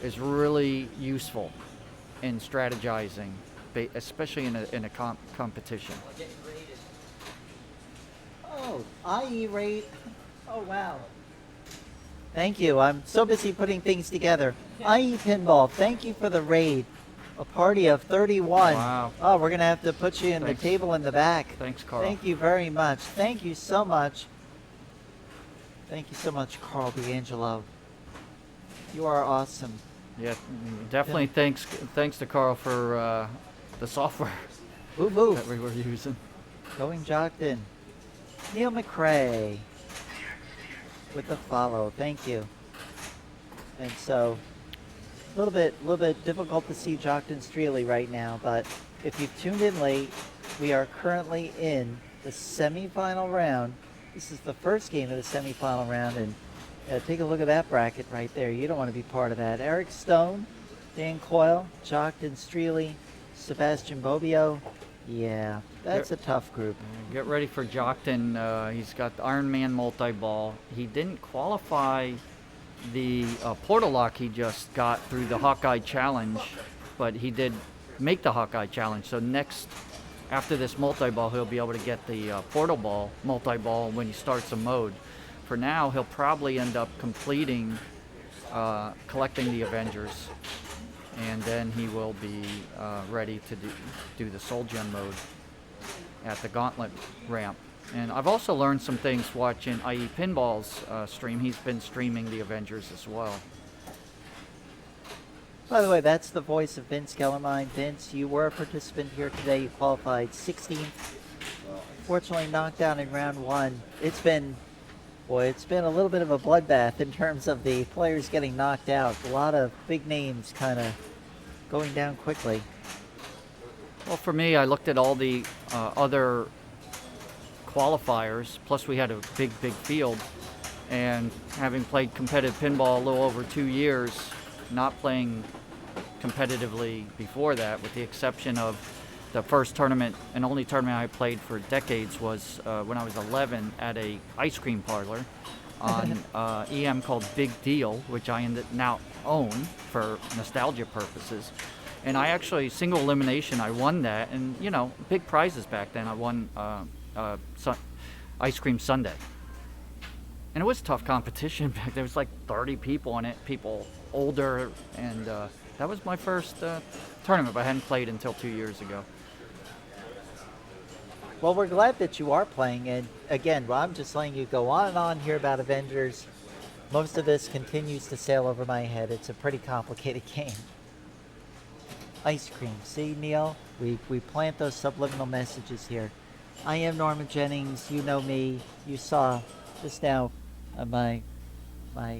S7: is really useful in strategizing, especially in a competition.
S2: Oh, IE rate. Oh, wow. Thank you. I'm so busy putting things together. IE Pinball, thank you for the raid. A party of 31.
S7: Wow.
S2: Oh, we're going to have to put you in
S7: Thanks.
S2: the table in the back.
S7: Thanks, Carl.
S2: Thank you very much. Thank you so much. Thank you so much, Carl D'Angelo. You are awesome.
S7: Yeah, definitely thanks to Carl for the software
S2: Move, move.
S7: that we were using.
S2: Going Jockton. Neil McRae. with the follow. Thank you. And so, a little bit difficult to see Jockton Streely right now, but if you've tuned in late, we are currently in the semifinal round. This is the first game of the semifinal round, and take a look at that bracket right there. You don't want to be part of that. Eric Stone, Dan Coyle, Jockton Streely, Sebastian Bobbio. Yeah, that's a tough group.
S7: Get ready for Jockton. He's got the Ironman multi-ball. He didn't qualify the portal lock he just got through the Hawkeye Challenge, but he did make the Hawkeye Challenge. So next, after this multi-ball, he'll be able to get the portal ball, multi-ball, when he starts a mode. For now, he'll probably end up completing, collecting the Avengers, and then he will be ready to do the Soul Gem mode at the Gauntlet ramp. And I've also learned some things watching IE Pinball's stream. He's been streaming the Avengers as well.
S2: By the way, that's the voice of Vince Kellermine. Vince, you were a participant here today. You qualified 16th. Fortunately knocked down in round one. It's been a little bit of a bloodbath in terms of the players getting knocked out. A lot of big names kind of going down quickly.
S7: Well, for me, I looked at all the other qualifiers, plus we had a big field, and having played competitive pinball a little over 2 years, not playing competitively before that, with the exception of the first tournament and only tournament I played for decades was when I was 11 at a ice cream parlor on EM called Big Deal, which I now own for nostalgia purposes. And I actually, single elimination, I won that, and you know, big prizes back then. I won ice cream sundae. And it was tough competition back there. Was like 30 people in it, people older, and that was my first tournament, but I hadn't played until 2 years ago.
S2: Well, we're glad that you are playing, and again, well, I'm just letting you go on and on here about Avengers. Most of this continues to sail over my head. It's a pretty complicated game. Ice cream. See, Neil? We plant those subliminal messages here. I am Norma Jennings. You know me. You saw just now my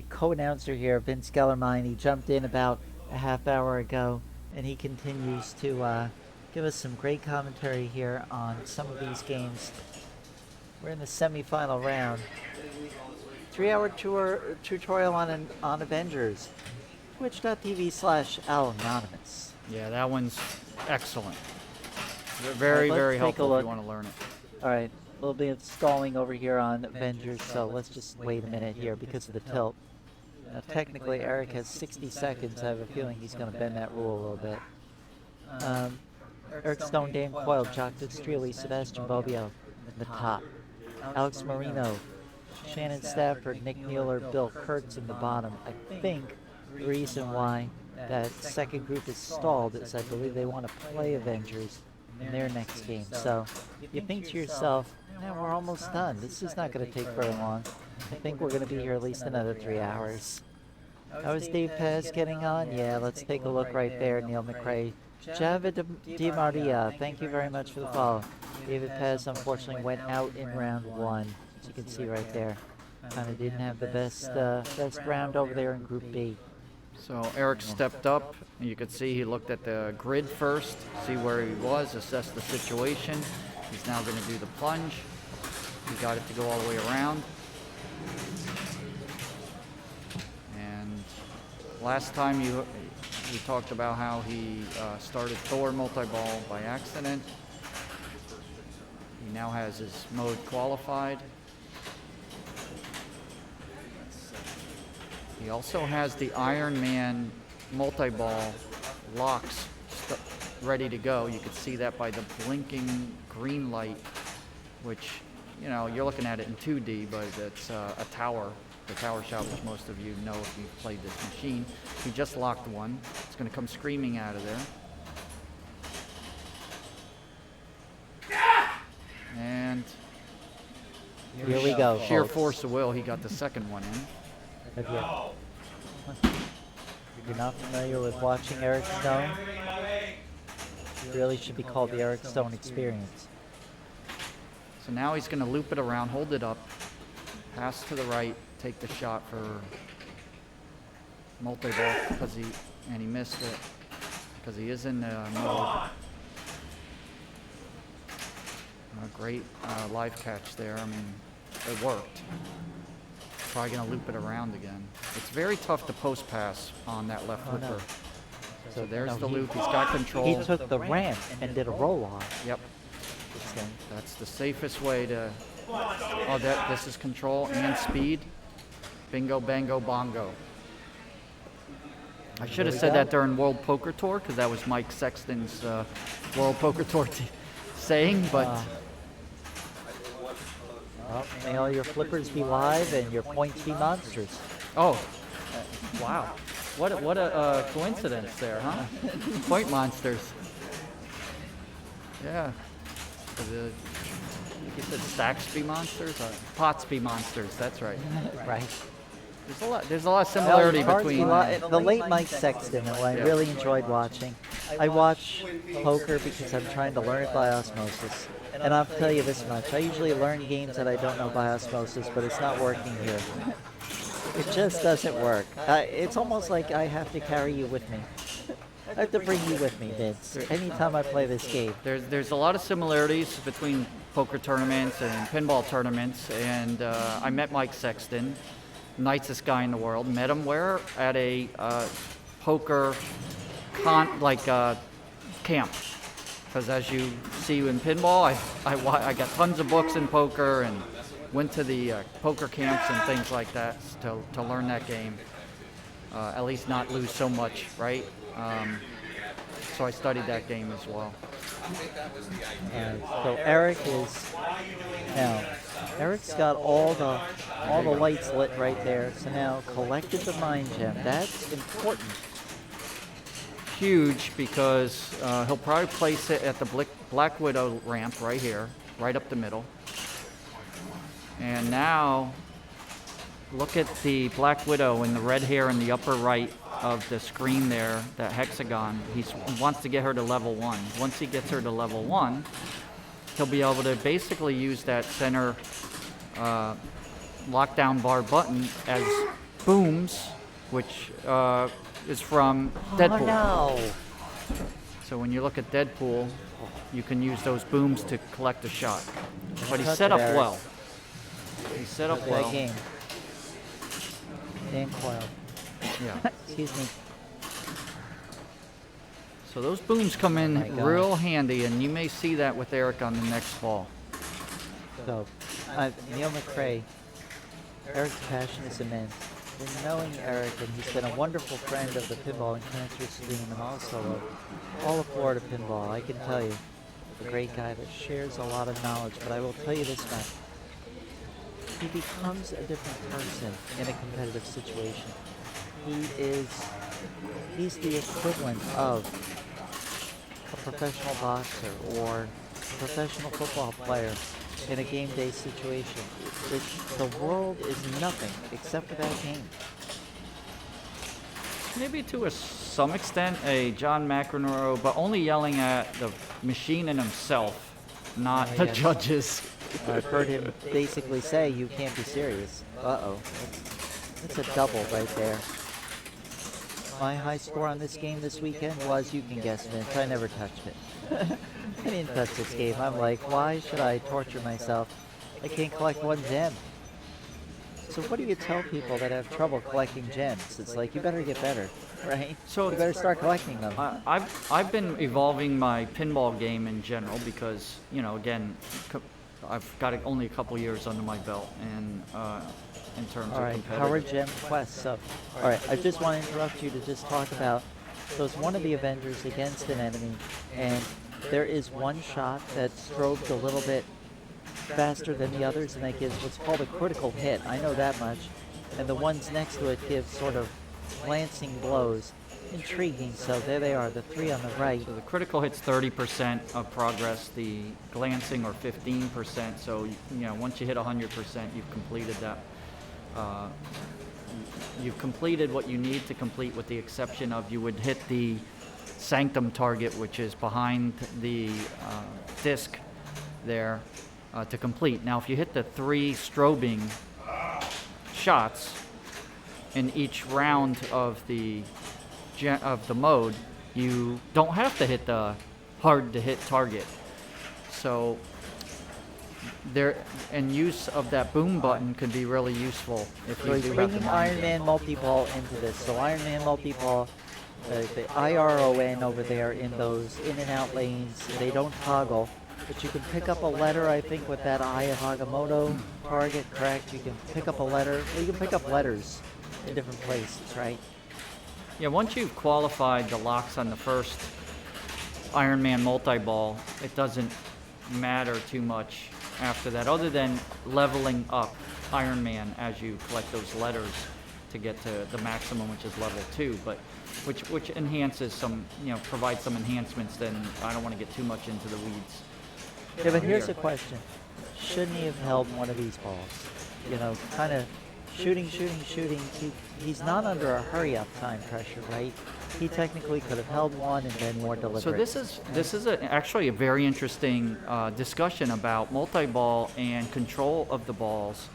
S2: co-announcer here, Vince Kellermine. He jumped in about a half hour ago, and he continues to give us some great commentary here on some of these games. We're in the semifinal round. 3-hour tutorial on Avengers. Twitch.tv/Al-Anonymous.
S7: Yeah, that one's excellent. Very, very helpful if you want to learn it.
S2: All right, a little bit of stalling over here on Avengers, so let's just wait a minute here because of the tilt. Now, technically, Eric has 60 seconds. I have a feeling he's going to bend that rule a little bit. Eric Stone, Dan Coyle, Jockton Streely, Sebastian Bobbio in the top. Alex Marino, Shannon Stafford, Nick Mueller, Bill Kurtz in the bottom. I think the reason why that second group is stalled is I believe they want to play Avengers in their next game. So you think to yourself, man, we're almost done. This is not going to take very long. I think we're going to be here at least another 3 hours. How is Dave Paz getting on? Yeah, let's take a look right there, Neil McRae. Javid Di Maria, thank you very much for the follow. David Paz unfortunately went out in round one, as you can see right there. Kind of didn't have the best round over there in Group B.
S7: So Eric stepped up. You could see he looked at the grid first, see where he was, assess the situation. He's now going to do the plunge. He got it to go all the way around. And last time we talked about how he started Thor multi-ball by accident. He now has his mode qualified. He also has the Iron Man multi-ball locks ready to go. You can see that by the blinking green light, which, you know, you're looking at it in 2D, but it's a tower, the tower shot, which most of you know if you've played this machine. He just locked one. It's going to come screaming out of there. And
S2: here we go.
S7: Sheer
S2: folks.
S7: force of will, he got the second one in.
S2: If you're not familiar with watching Eric Stone, it really should be called the Eric Stone experience.
S7: So now he's going to loop it around, hold it up, pass to the right, take the shot for multi-ball because he missed it because he is in mode. A great live catch there. I mean, it worked. Probably gonna loop it around again. It's very tough to post pass on that left flipper.
S2: no.
S7: So there's
S2: no,
S7: the
S2: he-
S7: loop. He's got control.
S2: He took the ramp and did a roll off.
S7: Yep. That's the safest way to. Oh, this is control and speed. Bingo, bango, bongo. I should have
S2: we
S7: said
S2: go.
S7: that during World Poker Tour because that was Mike Sexton's World Poker Tour saying, but.
S2: Well, may all your flippers be live and your points be monsters.
S7: Oh, wow. What a coincidence there, huh? Point monsters. Yeah. You said stacks be monsters? Pots be monsters, that's right.
S2: Right.
S7: There's a lot of similarity
S2: Well, cards be
S7: between...
S2: the late Mike Sexton, who I
S7: Yeah.
S2: really enjoyed watching. I watch poker because I'm trying to learn it by osmosis. And I'll tell you this much, I usually learn games that I don't know by osmosis, but it's not working here. It just doesn't work. It's almost like I have to carry you with me. I have to bring you with me, Vince, anytime I play this game.
S7: There's a lot of similarities between poker tournaments and pinball tournaments, and I met Mike Sexton, nicest guy in the world. Met him where? At a poker camp. Because as you see in pinball, I got tons of books in poker and went to the poker camps and things like that to learn that game. At least not lose so much, right? So I studied that game as well.
S2: So Eric is now. Eric's got all the lights lit right there. So now collected the mind gem. That's important.
S7: Huge because he'll probably place it at the Black Widow ramp right here, right up the middle. And now look at the Black Widow in the red hair in the upper right of the screen there, that hexagon. He wants to get her to level 1. Once he gets her to level 1, he'll be able to basically use that center lockdown bar button as booms, which is from Deadpool.
S2: Oh no!
S7: So when you look at Deadpool, you can use those booms to collect a shot. But he's
S2: Touch
S7: set
S2: it,
S7: up
S2: Eric.
S7: well. He's set up
S2: Look at
S7: well.
S2: that game. Dan Coyle.
S7: Yeah.
S2: Excuse me.
S7: So those booms come in
S2: my God.
S7: real handy, and you may see that with Eric on the next fall.
S2: So, Neil McCrae. Eric's passion is immense. Been knowing Eric, and he's been a wonderful friend of the Pinball and Cancer Stream, and also of all of Florida Pinball. I can tell you, a great guy that shares a lot of knowledge. But I will tell you this much: he becomes a different person in a competitive situation. He's the equivalent of a professional boxer or a professional football player in a game day situation. The world is nothing except for that game.
S7: Maybe to some extent a John McEnroe, but only yelling at the machine and himself, not the
S2: yes.
S7: judges.
S2: I've heard him basically say, "You can't be serious." Uh-oh. That's a double right there. My high score on this game this weekend was, you can guess, Vince, I never touched it. I didn't touch this game. I'm like, why should I torture myself? I can't collect one gem. So what do you tell people that have trouble collecting gems? It's like, you better get better, right?
S7: So
S2: you better start collecting them.
S7: I've been evolving my pinball game in general because, you know, again, I've got only a couple years under my belt, and in terms
S2: All
S7: of
S2: right,
S7: competitive.
S2: Howard Gem Quest. So, all right, I just want to interrupt you to just talk about, so it's one of the Avengers against an enemy, and there is one shot that strobes a little bit faster than the others, and that gives what's called a critical hit. I know that much. And the ones next to it give sort of glancing blows. Intriguing. So there they are, the three on the right.
S7: So the critical hit's 30% of progress, the glancing or 15%. So, you know, once you hit 100%, you've completed that. You've completed what you need to complete, with the exception of you would hit the sanctum target, which is behind the disc there, to complete. Now, if you hit the 3 strobing shots in each round of the mode, you don't have to hit the hard to hit target. So there, and use of that boom button could be really useful if
S2: So
S7: you
S2: he's
S7: do have the
S2: bringing
S7: mind
S2: Iron
S7: game.
S2: Man multi-ball into this. So Iron Man multi-ball, the IRON over there in those in and out lanes, they don't toggle. But you can pick up a letter, I think, with that Eye of Agamotto target, correct? You can pick up a letter. Well, you can pick up letters in different places, right?
S7: Yeah, once you've qualified the locks on the first Iron Man multi-ball, it doesn't matter too much after that, other than leveling up Iron Man as you collect those letters to get to the maximum, which is level 2, but which enhances some, provides some enhancements. Then I don't want to get too much into the weeds.
S2: Yeah, but here's a question. Shouldn't he have held one of these balls? Kind of shooting. He's not under a hurry-up time pressure, right? He technically could have held one and been more deliberate.
S7: So this is actually a very interesting discussion about multi-ball and control of the balls.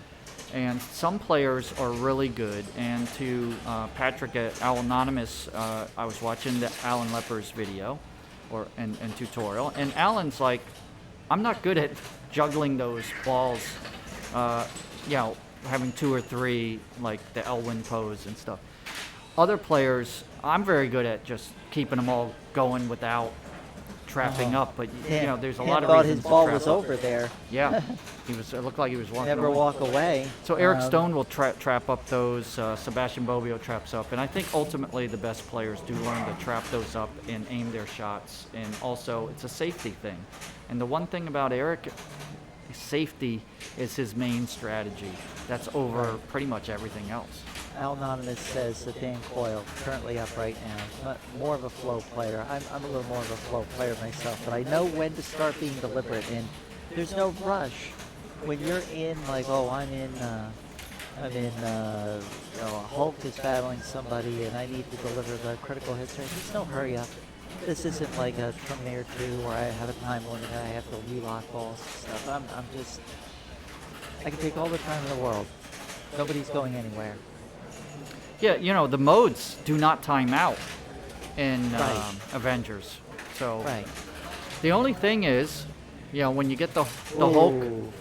S7: And some players are really good. And to Patrick at Al Anonymous, I was watching the Alan Lepper's video and tutorial, and Alan's like, I'm not good at juggling those balls, having 2 or 3, like the Elwyn pose and stuff. Other players, I'm very good at just keeping them all going without trapping up, but there's a lot of
S2: thought
S7: reasons
S2: his ball
S7: to trap
S2: was
S7: up.
S2: over there.
S7: Yeah, it looked like he was walking
S2: Never
S7: away.
S2: walk away.
S7: So Eric Stone will trap up those, Sebastian Bobbio traps up, and I think ultimately the best players do learn to trap those up and aim their shots, and also it's a safety thing. And the one thing about Eric, safety is his main strategy. That's over pretty much everything else.
S2: Al Anonymous says that Dan Coyle, currently up right now, more of a flow player. I'm a little more of a flow player myself, but I know when to start being deliberate, and there's no rush. When you're in, like, Hulk is battling somebody and I need to deliver the critical hits, right? There's no hurry up. This isn't like a Terminator 2 where I have a time limit and I have to relock balls and stuff. I can take all the time in the world. Nobody's going anywhere.
S7: Yeah, the modes do not time out in
S2: Right.
S7: Avengers. So
S2: Right.
S7: the only thing is, when you get the Hulk,
S2: Ooh.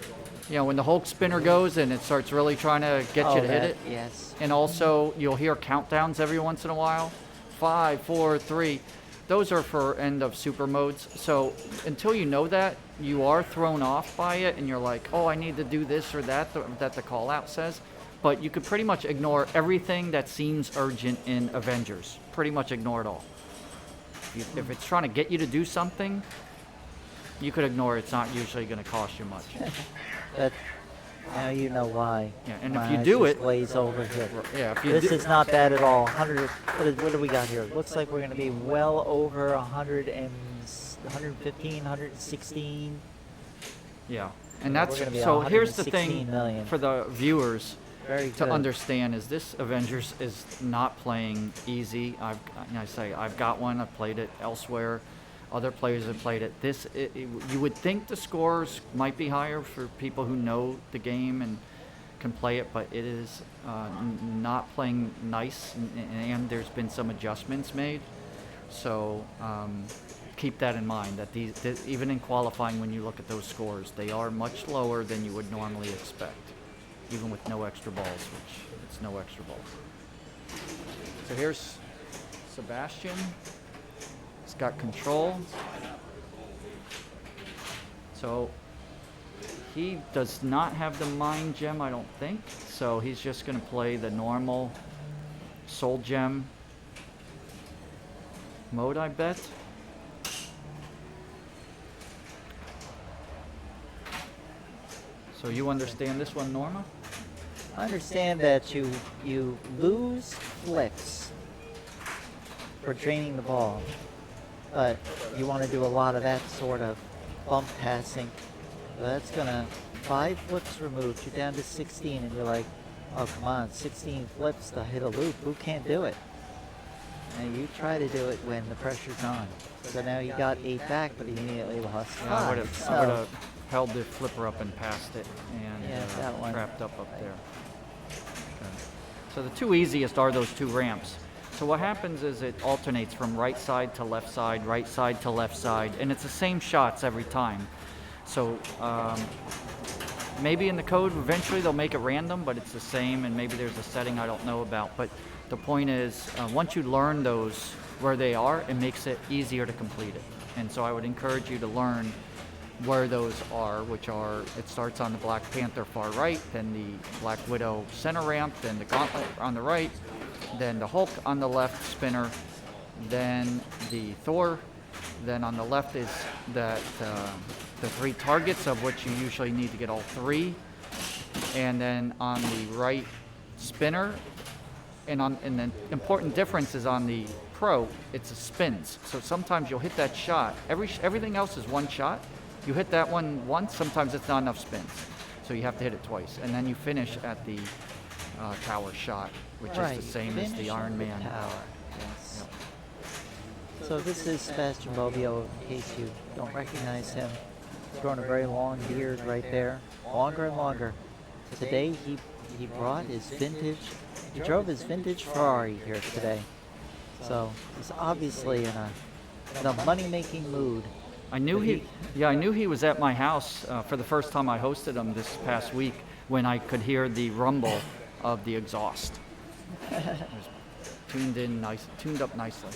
S7: when the Hulk spinner goes and it starts really trying to get you to hit it.
S2: Yes.
S7: And also you'll hear countdowns every once in a while. 5, 4, 3. Those are for end of super modes. So until you know that, you are thrown off by it and you're like, oh, I need to do this or that the call out says. But you could pretty much ignore everything that seems urgent in Avengers. Pretty much ignore it all. If it's trying to get you to do something, you could ignore it. It's not usually going to cost you much.
S2: Now you know why.
S7: Yeah, and
S2: My
S7: if you
S2: eyes
S7: do
S2: just
S7: it,
S2: glaze over here.
S7: yeah, if you
S2: This
S7: do,
S2: is not bad at all. What do we got here? Looks like we're going to be well over 115, 116.
S7: yeah, and
S2: We're
S7: that's
S2: gonna be
S7: so. Here's the
S2: 116
S7: thing
S2: million.
S7: for the viewers
S2: Very
S7: to
S2: good.
S7: understand is this Avengers is not playing easy. I've got one. I've played it elsewhere. Other players have played it. You would think the scores might be higher for people who know the game and can play it, but it is not playing nice, and there's been some adjustments made. So keep that in mind, that even in qualifying, when you look at those scores, they are much lower than you would normally expect, even with no extra balls, which it's no extra balls. So here's Sebastian. He's got control. So he does not have the mind gem, I don't think. So he's just going to play the normal soul gem mode, I bet. So you understand this one, Norma?
S2: I understand that you lose flips for draining the ball, but you want to do a lot of that sort of bump passing. So that's gonna 5 flips removed. You're down to 16, and you're like, oh come on, 16 flips to hit a loop. Who can't do it? And you try to do it when the pressure's on. So now you got 8 back, but you immediately lost 5.
S7: I would
S2: So-
S7: have held the flipper up and passed it and
S2: Yeah, that one.
S7: trapped up there. So the two easiest are those two ramps. So what happens is it alternates from right side to left side, and it's the same shots every time. So maybe in the code eventually they'll make it random, but it's the same, and maybe there's a setting I don't know about. But the point is, once you learn those where they are, it makes it easier to complete it. And so I would encourage you to learn where those are, which are, it starts on the Black Panther far right, then the Black Widow center ramp, then the Gauntlet on the right, then the Hulk on the left spinner, then the Thor, then on the left is that the three targets, of which you usually need to get all three, and then on the right spinner, and the important difference is on the Pro, it's a spins. So sometimes you'll hit that shot. Everything else is one shot. You hit that one once, sometimes it's not enough spins. So you have to hit it twice. And then you finish at the tower shot, which is the same as the Iron Man.
S2: Tower. Yes. So this is Sebastian Bobbio, in case you don't recognize him. He's grown a very long beard right there, longer and longer. Today he brought his vintage, he drove his vintage Ferrari here today. So he's obviously in a money-making mood.
S7: I knew he was at my house for the first time I hosted him this past week when I could hear the rumble of the exhaust. It was tuned up nicely.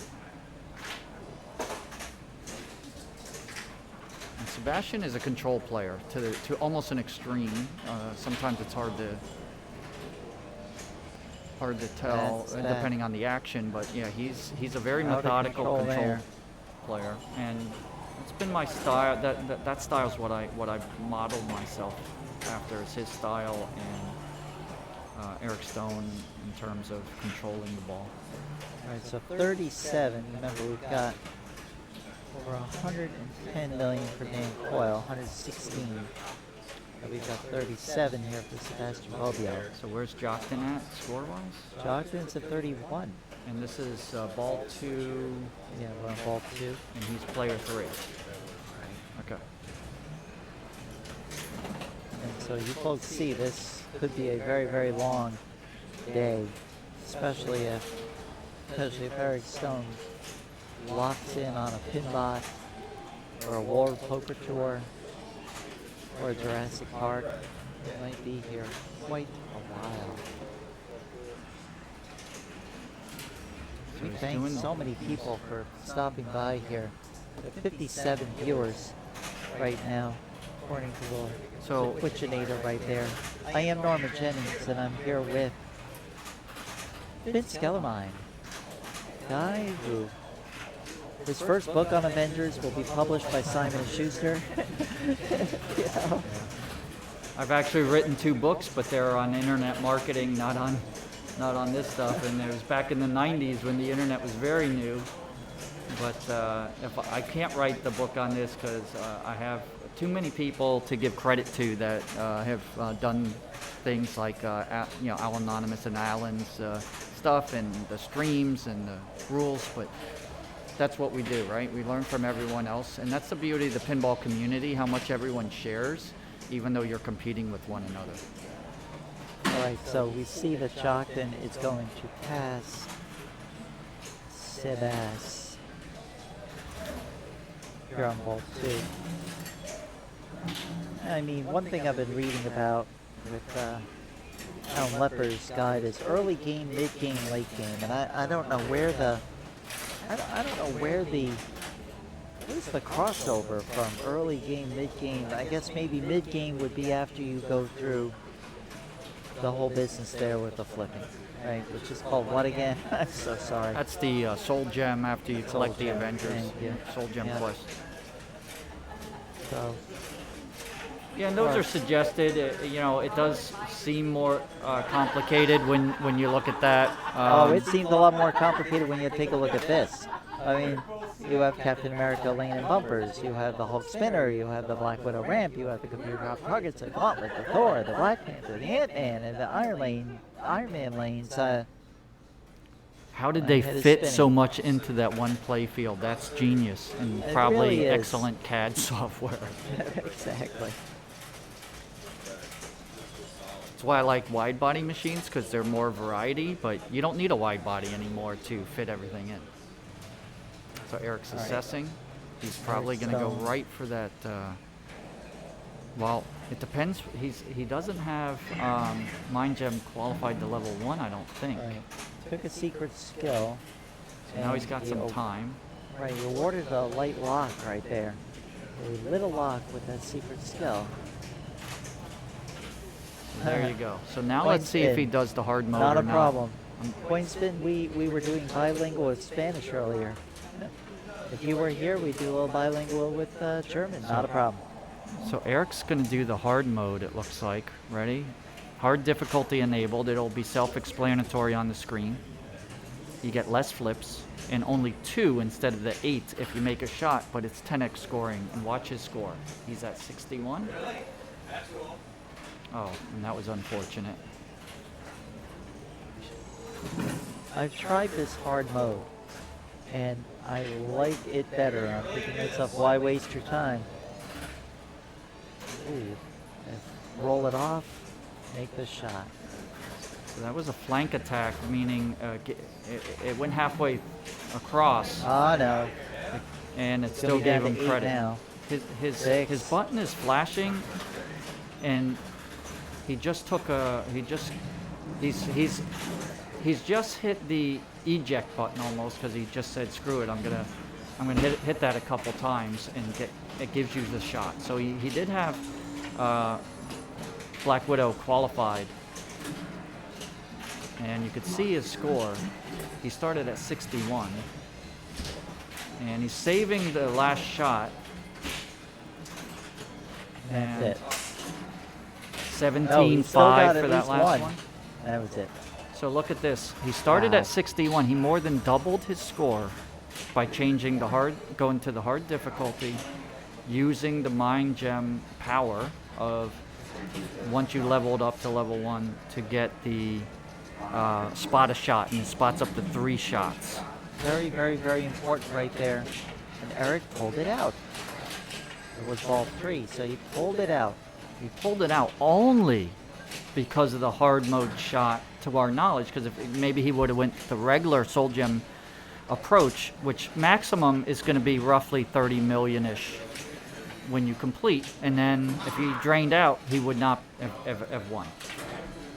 S7: And Sebastian is a control player to almost an extreme. Sometimes it's hard to tell depending on the action, but yeah, he's a very methodical control player, and it's been my style. That style is what I modeled myself after. It's his style and Eric Stone in terms of controlling the ball.
S2: All right, so 37. Remember, we've got over 110 million for Dan Coyle, 116. And we've got 37 here for Sebastian Bobbio.
S7: So where's Jockton at score-wise?
S2: Jockton's at 31.
S7: And this is ball 2.
S2: Yeah, we're on ball 2.
S7: And he's player 3.
S2: Right.
S7: Okay.
S2: And so you folks see this could be a very, very long day, especially if Eric Stone locks in on a Pinball or a World Poker Tour or Jurassic Park. It might be here quite a while.
S7: So
S2: We
S7: he's
S2: thank
S7: doing
S2: so many people for stopping by here. There are 57 viewers right now, according to the Twitchinator right there. I am Norma Jennings, and I'm here with Vince Kellermine, guy who his first book on Avengers will be published by Simon & Schuster. You know?
S7: I've actually written 2 books, but they're on internet marketing, not on this stuff. And it was back in the 90s when the internet was very new. But if I can't write the book on this because I have too many people to give credit to that have done things like Al Anonymous and Alan's stuff and the streams and the rules, but that's what we do, right? We learn from everyone else, and that's the beauty of the pinball community, how much everyone shares, even though you're competing with one another.
S2: All right, so we see that Jockton is going to pass Sebas here on ball 2. I mean, one thing I've been reading about with Alan Lepper's guide is early game, mid game, late game, and I don't know where where's the crossover from early game, mid game. I guess maybe mid game would be after you go through the whole business there with the flipping, right? Which is called what again? I'm so sorry.
S7: That's the Soul Gem after you collect the Avengers.
S2: Thank you.
S7: Soul Gem Quest.
S2: So,
S7: yeah, and those are suggested. It does seem more complicated when you look at that.
S2: it seems a lot more complicated when you take a look at this. I mean, you have Captain America laying in bumpers, you have the Hulk spinner, you have the Black Widow ramp, you have the computer drop targets, the Gauntlet, the Thor, the Black Panther, the Ant-Man, and the Iron Man lanes.
S7: How did they fit so much into that one play field? That's genius, and probably
S2: really is.
S7: excellent CAD software.
S2: Exactly.
S7: That's why I like wide body machines, because they're more variety, but you don't need a wide body anymore to fit everything in. So Eric's assessing. He's probably going to go right for that. Well, it depends. He doesn't have Mind Gem qualified to level 1, I don't think.
S2: Right. Took a secret skill.
S7: So now he's got
S2: and
S7: some time.
S2: Right, he awarded a light lock right there. A little lock with that secret skill.
S7: So there you go. So now
S2: Coin
S7: let's see if he
S2: spin.
S7: does the hard mode
S2: Not
S7: or
S2: a
S7: not.
S2: problem. Coin spin, we were doing bilingual with Spanish earlier. If you were here, we'd do a little bilingual with German. Not a problem.
S7: So Eric's going to do the hard mode, it looks like. Ready? Hard difficulty enabled. It'll be self-explanatory on the screen. You get less flips and only 2 instead of the 8 if you make a shot, but it's 10x scoring. And watch his score. He's at 61. Oh, and that was unfortunate.
S2: I've tried this hard mode, and I like it better. I'm thinking to myself, why waste your time? Ooh. And roll it off, make the shot.
S7: So that was a flank attack, meaning it went halfway across,
S2: Ah, no.
S7: and it
S2: It's
S7: still
S2: gonna be
S7: gave
S2: down
S7: him
S2: to 8
S7: credit.
S2: now.
S7: His
S2: Six.
S7: button is flashing, and he just took a he's just hit the eject button almost, because he just said screw it, I'm gonna hit that a couple times and it gives you the shot. So he did have Black Widow qualified, and you could see his score. He started at 61, and he's saving the last shot.
S2: That's
S7: And
S2: it.
S7: 17.5
S2: still got
S7: for
S2: at
S7: that
S2: least
S7: last
S2: one.
S7: one.
S2: That was it.
S7: So look at this. He started
S2: Wow.
S7: at 61. He more than doubled his score by changing going to the hard difficulty, using the Mind Gem power of once you leveled up to level 1 to get the spot a shot, and it spots up to 3 shots.
S2: Very, very, very important right there. And Eric pulled it out. It was ball 3, so he pulled it out.
S7: He pulled it out only because of the hard mode shot, to our knowledge, because if maybe he would have went the regular Soul Gem approach, which maximum is going to be roughly 30 million-ish when you complete, and then if he drained out, he would not have won.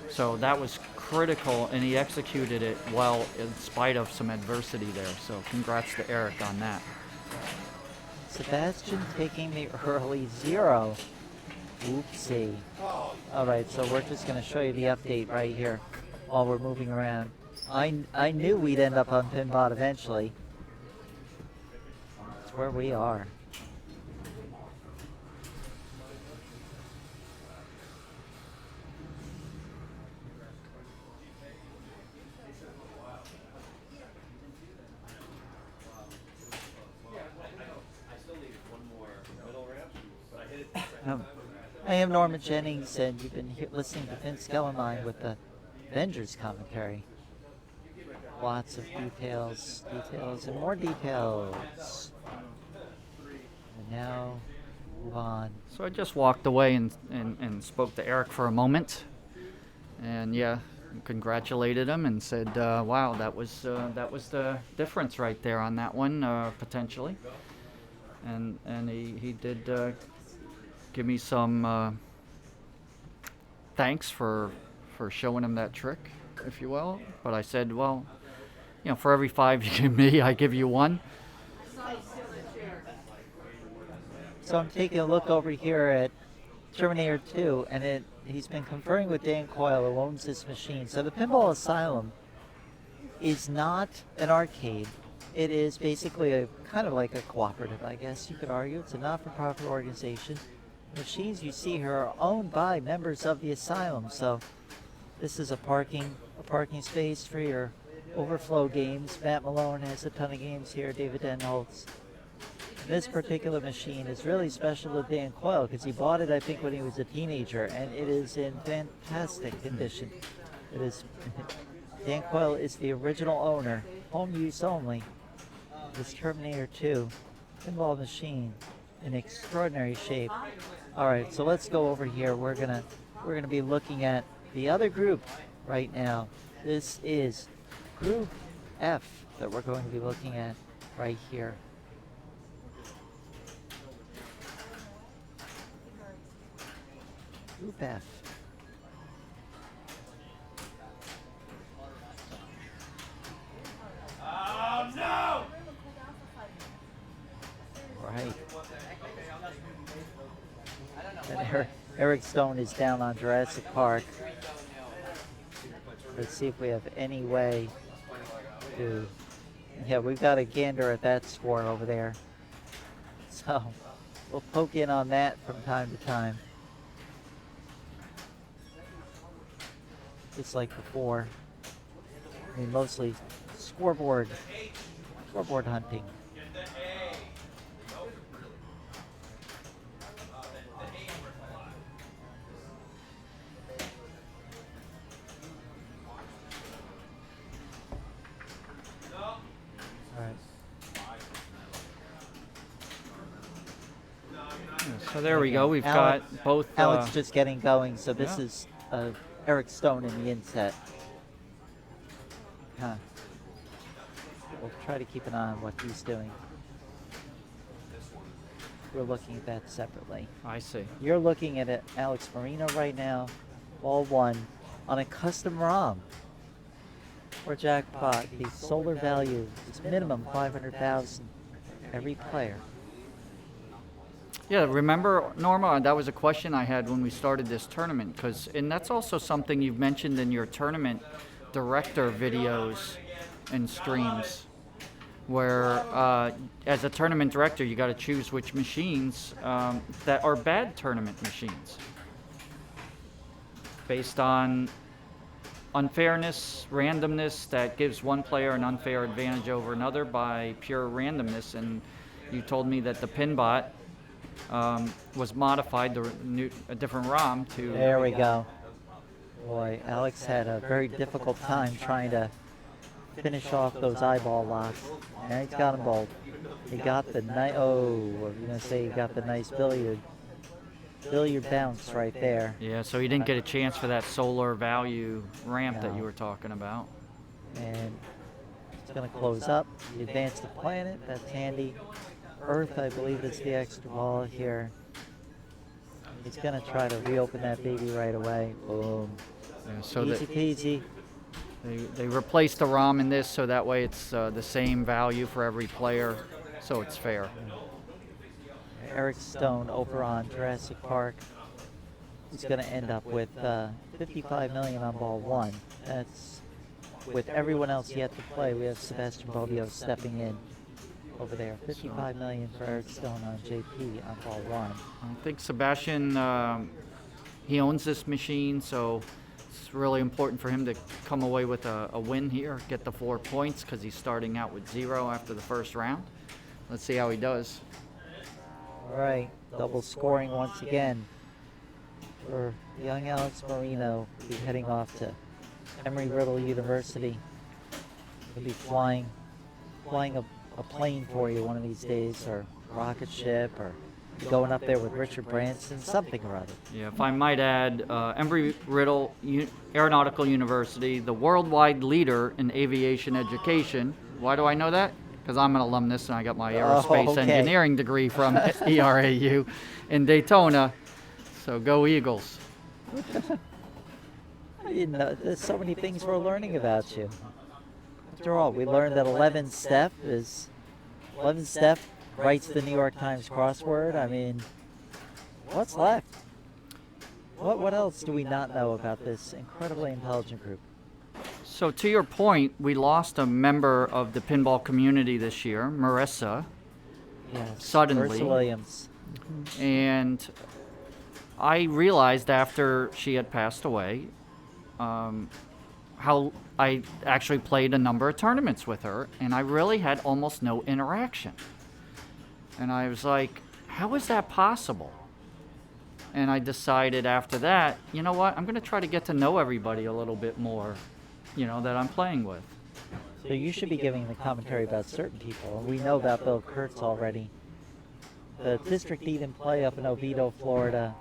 S7: So that was critical, and he executed it well in spite of some adversity there. So congrats to Eric on that.
S2: Sebastian taking the early 0. Oopsie. All right, so we're just going to show you the update right here while we're moving around. I knew we'd end up on Pinball eventually. That's where we are. I am Norma Jennings, and you've been listening to Vince Skellenline with the Avengers commentary. Lots of details, and more details. And now, move on.
S7: So I just walked away and spoke to Eric for a moment, and yeah, congratulated him and said, "Wow, that was the difference right there on that one, potentially." And he did give me some thanks for showing him that trick, if you will. But I said, well, for every 5 you give me, I give you 1.
S2: So I'm taking a look over here at Terminator 2, and he's been conferring with Dan Coyle, who owns this machine. So the Pinball Asylum is not an arcade. It is basically a kind of like a cooperative, I guess you could argue. It's a not-for-profit organization. Machines you see here are owned by members of the asylum. So this is a parking space for your overflow games. Matt Malone has a ton of games here. David Denholtz. This particular machine is really special to Dan Coyle because he bought it, I think, when he was a teenager, and it is in fantastic condition. It is. Dan Coyle is the original owner, home use only. This Terminator 2 pinball machine in extraordinary shape. All right, so let's go over here. We're gonna be looking at the other group right now. This is Group F that we're going to be looking at right here. Group F.
S6: Oh no!
S2: Right. And Eric Stone is down on Jurassic Park. Let's see if we have any way to... Yeah, we've got a gander at that score over there. So we'll poke in on that from time to time. Just like before. I mean, mostly scoreboard hunting.
S7: So there we go. We've got both.
S2: Alex just getting going. So this
S7: yeah.
S2: is Eric Stone in the inset. Huh. We'll try to keep an eye on what he's doing. We're looking at that separately.
S7: I see.
S2: You're looking at it, Alex Marino right now, ball one, on a custom ROM for jackpot. The solar value is minimum 500,000 every player.
S7: Yeah, remember, Norma, that was a question I had when we started this tournament, and that's also something you've mentioned in your tournament director videos and streams, where as a tournament director, you got to choose which machines that are bad tournament machines, based on unfairness, randomness that gives one player an unfair advantage over another by pure randomness. And you told me that the Pinbot was modified to a different ROM to...
S2: There we go. Boy, Alex had a very difficult time trying to finish off those eyeball locks. And he's got them both. He got the nice, oh, what were you going to say? He got the nice billiard bounce right there.
S7: Yeah, so he didn't get a chance for that solar value ramp that you were talking about.
S2: And it's going to close up. You advance the planet, that's handy. Earth, I believe, is the extra ball here. He's going to try to reopen that baby right away. Boom.
S7: Yeah, so
S2: easy peasy.
S7: They replaced the ROM in this so that way it's the same value for every player, so it's fair.
S2: Eric Stone over on Jurassic Park. He's going to end up with $55 million on ball one. That's with everyone else yet to play. We have Sebastian Bobbio stepping in over there. $55 million for Eric Stone on JP on ball one.
S7: I think Sebastian, he owns this machine, so it's really important for him to come away with a win here, get the 4 points, because he's starting out with 0 after the first round. Let's see how he does.
S2: All right, double scoring once again for young Alex Marino. He'll be heading off to Embry-Riddle University. He'll be flying a plane for you one of these days, or rocket ship, or going up there with Richard Branson, something or other.
S7: Yeah, if I might add, Embry-Riddle Aeronautical University, the worldwide leader in aviation education. Why do I know that? Because I'm an alumnus and I got my aerospace engineering degree from ERAU in Daytona. So go Eagles.
S2: I didn't know. There's so many things we're learning about you. After all, we learned that 11 Steph writes the New York Times crossword. I mean, what's left? What else do we not know about this incredibly intelligent group?
S7: So to your point, we lost a member of the pinball community this year, Marissa, suddenly.
S2: Marissa Williams.
S7: And I realized after she had passed away how I actually played a number of tournaments with her, and I really had almost no interaction. And I was like, how is that possible? And I decided after that, you know what, I'm going to try to get to know everybody a little bit more, that I'm playing with.
S2: So you should be giving the commentary about certain people. We know about Bill Kurtz already. The district even play up in Oviedo, Florida.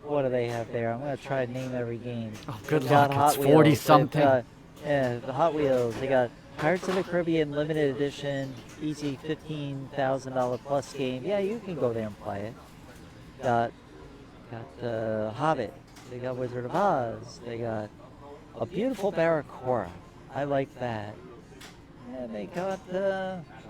S2: what do they have there? I'm going to try to name every game.
S7: Oh, good
S2: They've got
S7: luck. It's
S2: Hot Wheels,
S7: 40
S2: they've
S7: something.
S2: got, yeah, the Hot Wheels. They got Pirates of the Caribbean Limited Edition, easy $15,000 plus game. Yeah, you can go there and play it. Got Hobbit. They got Wizard of Oz. They got a beautiful Barracuda. I like that. Yeah, they got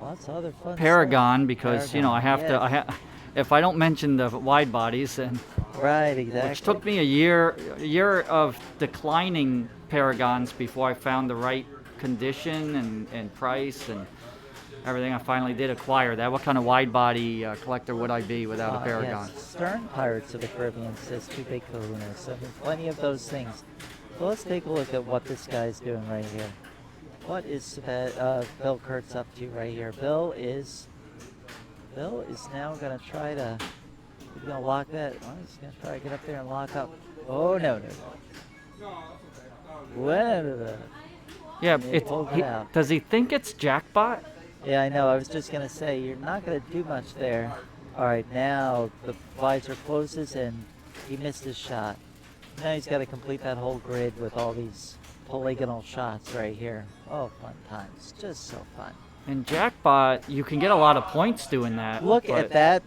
S2: lots of other fun
S7: Paragon,
S2: stuff.
S7: because
S2: Paragon,
S7: I have
S2: yes.
S7: to. If I don't mention the wide bodies, and
S2: Right, exactly.
S7: which took me a year of declining Paragons before I found the right condition and price and everything, I finally did acquire that. What kind of wide body collector would I be without a Paragon?
S2: Yes. Stern Pirates of the Caribbean says two big kahunas. I mean, plenty of those things. So let's take a look at what this guy's doing right here. What is Bill Kurtz up to right here? Bill is now going to try to, he's going to lock that. Oh, he's going to try to get up there and lock up. Oh, no. Well,
S7: Yeah,
S2: He pulled it out.
S7: does he think it's jackpot?
S2: yeah, I know. I was just going to say, you're not going to do much there. All right, now the visor closes and he missed his shot. Now he's got to complete that whole grid with all these polygonal shots right here. Oh, fun times. Just so fun.
S7: In jackpot, you can get a lot of points doing that.
S2: Look
S7: but
S2: at that.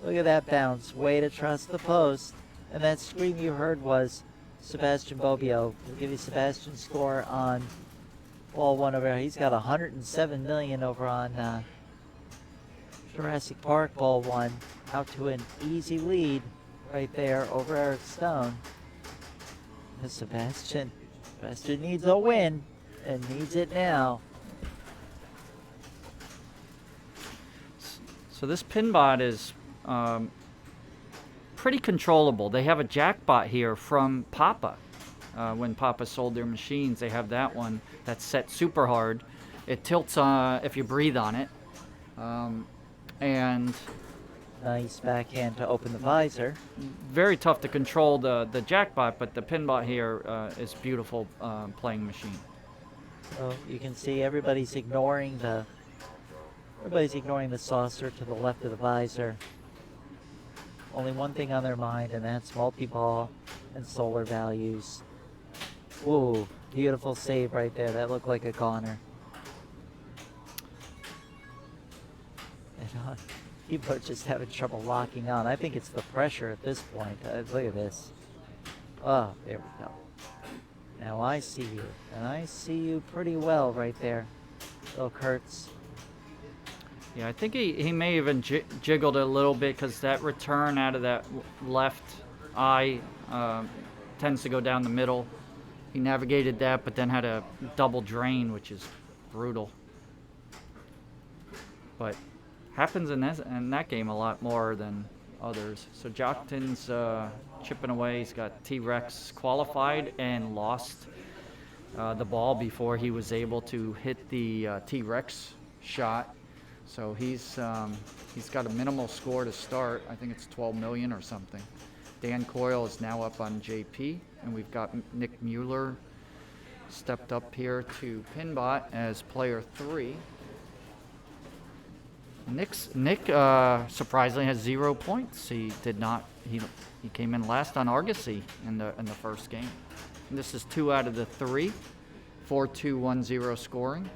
S2: Look at that bounce. Way to trust the post. And that scream you heard was Sebastian Bobbio. We'll give you Sebastian's score on ball one over here. He's got 107 million over on Jurassic Park ball one. Out to an easy lead right there over Eric Stone. And Sebastian needs a win and needs it now.
S7: So this Pinbot is pretty controllable. They have a jackpot here from Papa. When Papa sold their machines, they have that one that's set super hard. It tilts if you breathe on it. And
S2: Nice backhand to open the visor.
S7: very tough to control the jackpot, but the Pinbot here is beautiful playing machine.
S2: So you can see everybody's ignoring the saucer to the left of the visor. Only one thing on their mind, and that's multi-ball and solar values. Ooh, beautiful save right there. That looked like a goner. And, people are just having trouble locking on. I think it's the pressure at this point. Look at this. Oh, there we go. Now I see you, and I see you pretty well right there, Bill Kurtz.
S7: Yeah, I think he may even jiggled it a little bit, because that return out of that left eye tends to go down the middle. He navigated that, but then had a double drain, which is brutal. But happens in that game a lot more than others. So Jockton's chipping away. He's got T-Rex qualified and lost the ball before he was able to hit the T-Rex shot. So he's got a minimal score to start. I think it's 12 million or something. Dan Coyle is now up on JP, and we've got Nick Mueller stepped up here to Pinbot as player 3. Nick surprisingly has 0 points. He did not. He came in last on Argosy in the first game. And this is 2 out of the 3. 4-2-1-0 scoring.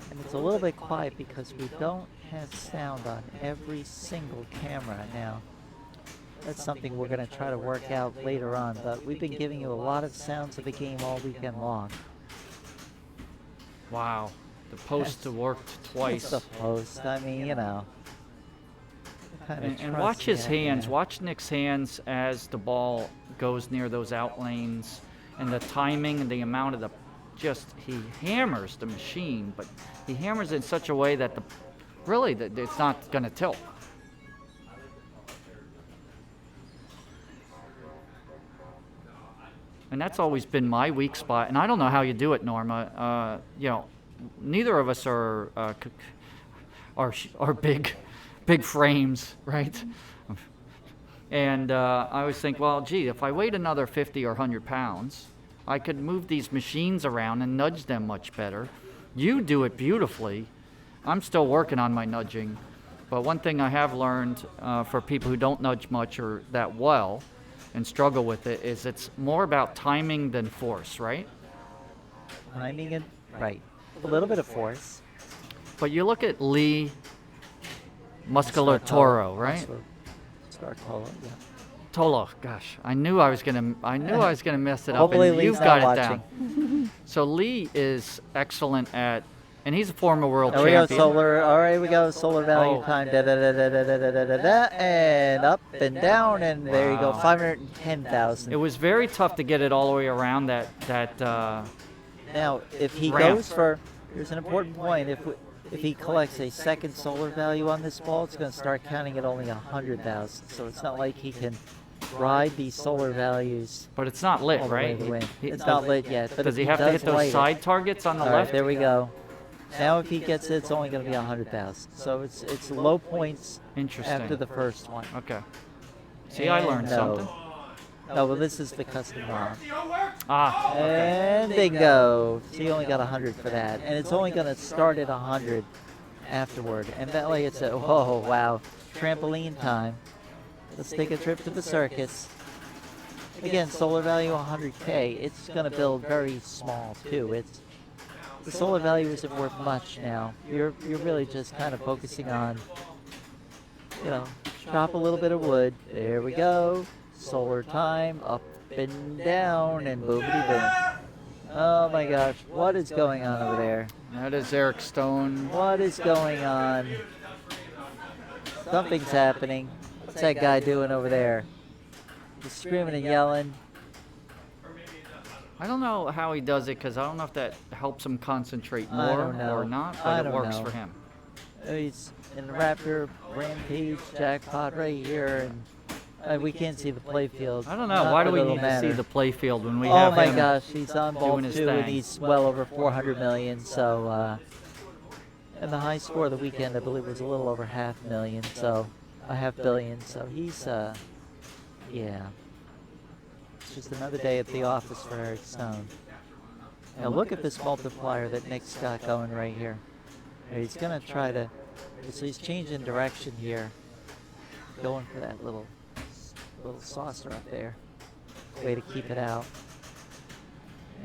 S2: And it's a little bit quiet because we don't have sound on every single camera now. That's something we're going to try to work out later on, but we've been giving you a lot of sounds of the game all weekend long.
S7: Wow, the post worked twice.
S2: It's the post. I mean, you know.
S7: And watch his hands. Watch Nick's hands as the ball goes near those out lanes, and the timing and the amount of he hammers the machine, but he hammers it in such a way that it's not going to tilt. And that's always been my weak spot, and I don't know how you do it, Norma. Neither of us are big frames, right? And I always think, well, gee, if I weighed another 50 or 100 pounds, I could move these machines around and nudge them much better. You do it beautifully. I'm still working on my nudging. But one thing I have learned for people who don't nudge much or that well and struggle with it is it's more about timing than force, right?
S2: Timing it right. A little bit of force.
S7: But you look at Lee Musculatoro, right?
S2: Scartolo, yeah.
S7: Tolo, gosh, I knew I was gonna mess it up,
S2: Hopefully
S7: and
S2: Lee's
S7: you've got
S2: not
S7: it down. So Lee is excellent at, and he's a former world
S2: There we go,
S7: champion.
S2: solar. All right, we go. Solar value
S7: Oh.
S2: time. Da, da, da, da, da, da, da, da, da, and up and down, and there you go.
S7: Wow.
S2: 510,000.
S7: It was very tough to get it all the way around that
S2: Now, if he
S7: ramp.
S2: goes for, here's an important point. If he collects a second solar value on this ball, it's going to start counting at only 100,000. So it's not like he can ride these solar values
S7: but it's not lit,
S2: all the way
S7: right?
S2: to win.
S7: He-
S2: It's not lit yet. But
S7: Does
S2: if
S7: he have to hit
S2: does light
S7: those
S2: it-
S7: side targets on the
S2: All right,
S7: left?
S2: there we go. Now if he gets it, it's only going to be 100,000. So it's low points
S7: Interesting.
S2: after the first one.
S7: Okay. See, I learned
S2: And no.
S7: something.
S2: No, well, this is the custom ROM.
S7: Ah,
S2: And bingo. So you only got 100 for that. And it's only going to start at 100 afterward. And that way it's a, oh, wow, trampoline time. Let's take a trip to the circus. Again, solar value 100K. It's going to build very small, too. The solar value isn't worth much now. You're really just kind of focusing on, chop a little bit of wood. There we go. Solar time, up and down, and boomity boom. Oh my gosh, what is going on over there?
S7: that is Eric Stone.
S2: What is going on? Something's happening. What's that guy doing over there? He's screaming and yelling.
S7: I don't know how he does it because I don't know if that helps him concentrate
S2: I
S7: more
S2: don't know.
S7: or not,
S2: I
S7: but it
S2: don't
S7: works
S2: know.
S7: for him.
S2: He's in the Raptor Rampage jackpot right here, and we can't see the play field.
S7: I don't know.
S2: Not
S7: Why do
S2: that
S7: we
S2: it'll
S7: need to see
S2: matter.
S7: the play field when we
S2: Oh
S7: have
S2: my
S7: him
S2: gosh, he's on ball
S7: doing his
S2: 2 and
S7: thing?
S2: he's well over 400 million. So, and the high score of the weekend, I believe, was a little over 500,000. So, a $500 million. So he's, yeah. It's just another day at the office for Eric Stone. Now look at this multiplier that Nick's got going right here. And he's gonna try to, so he's changing direction here, going for that little saucer up there. Way to keep it out.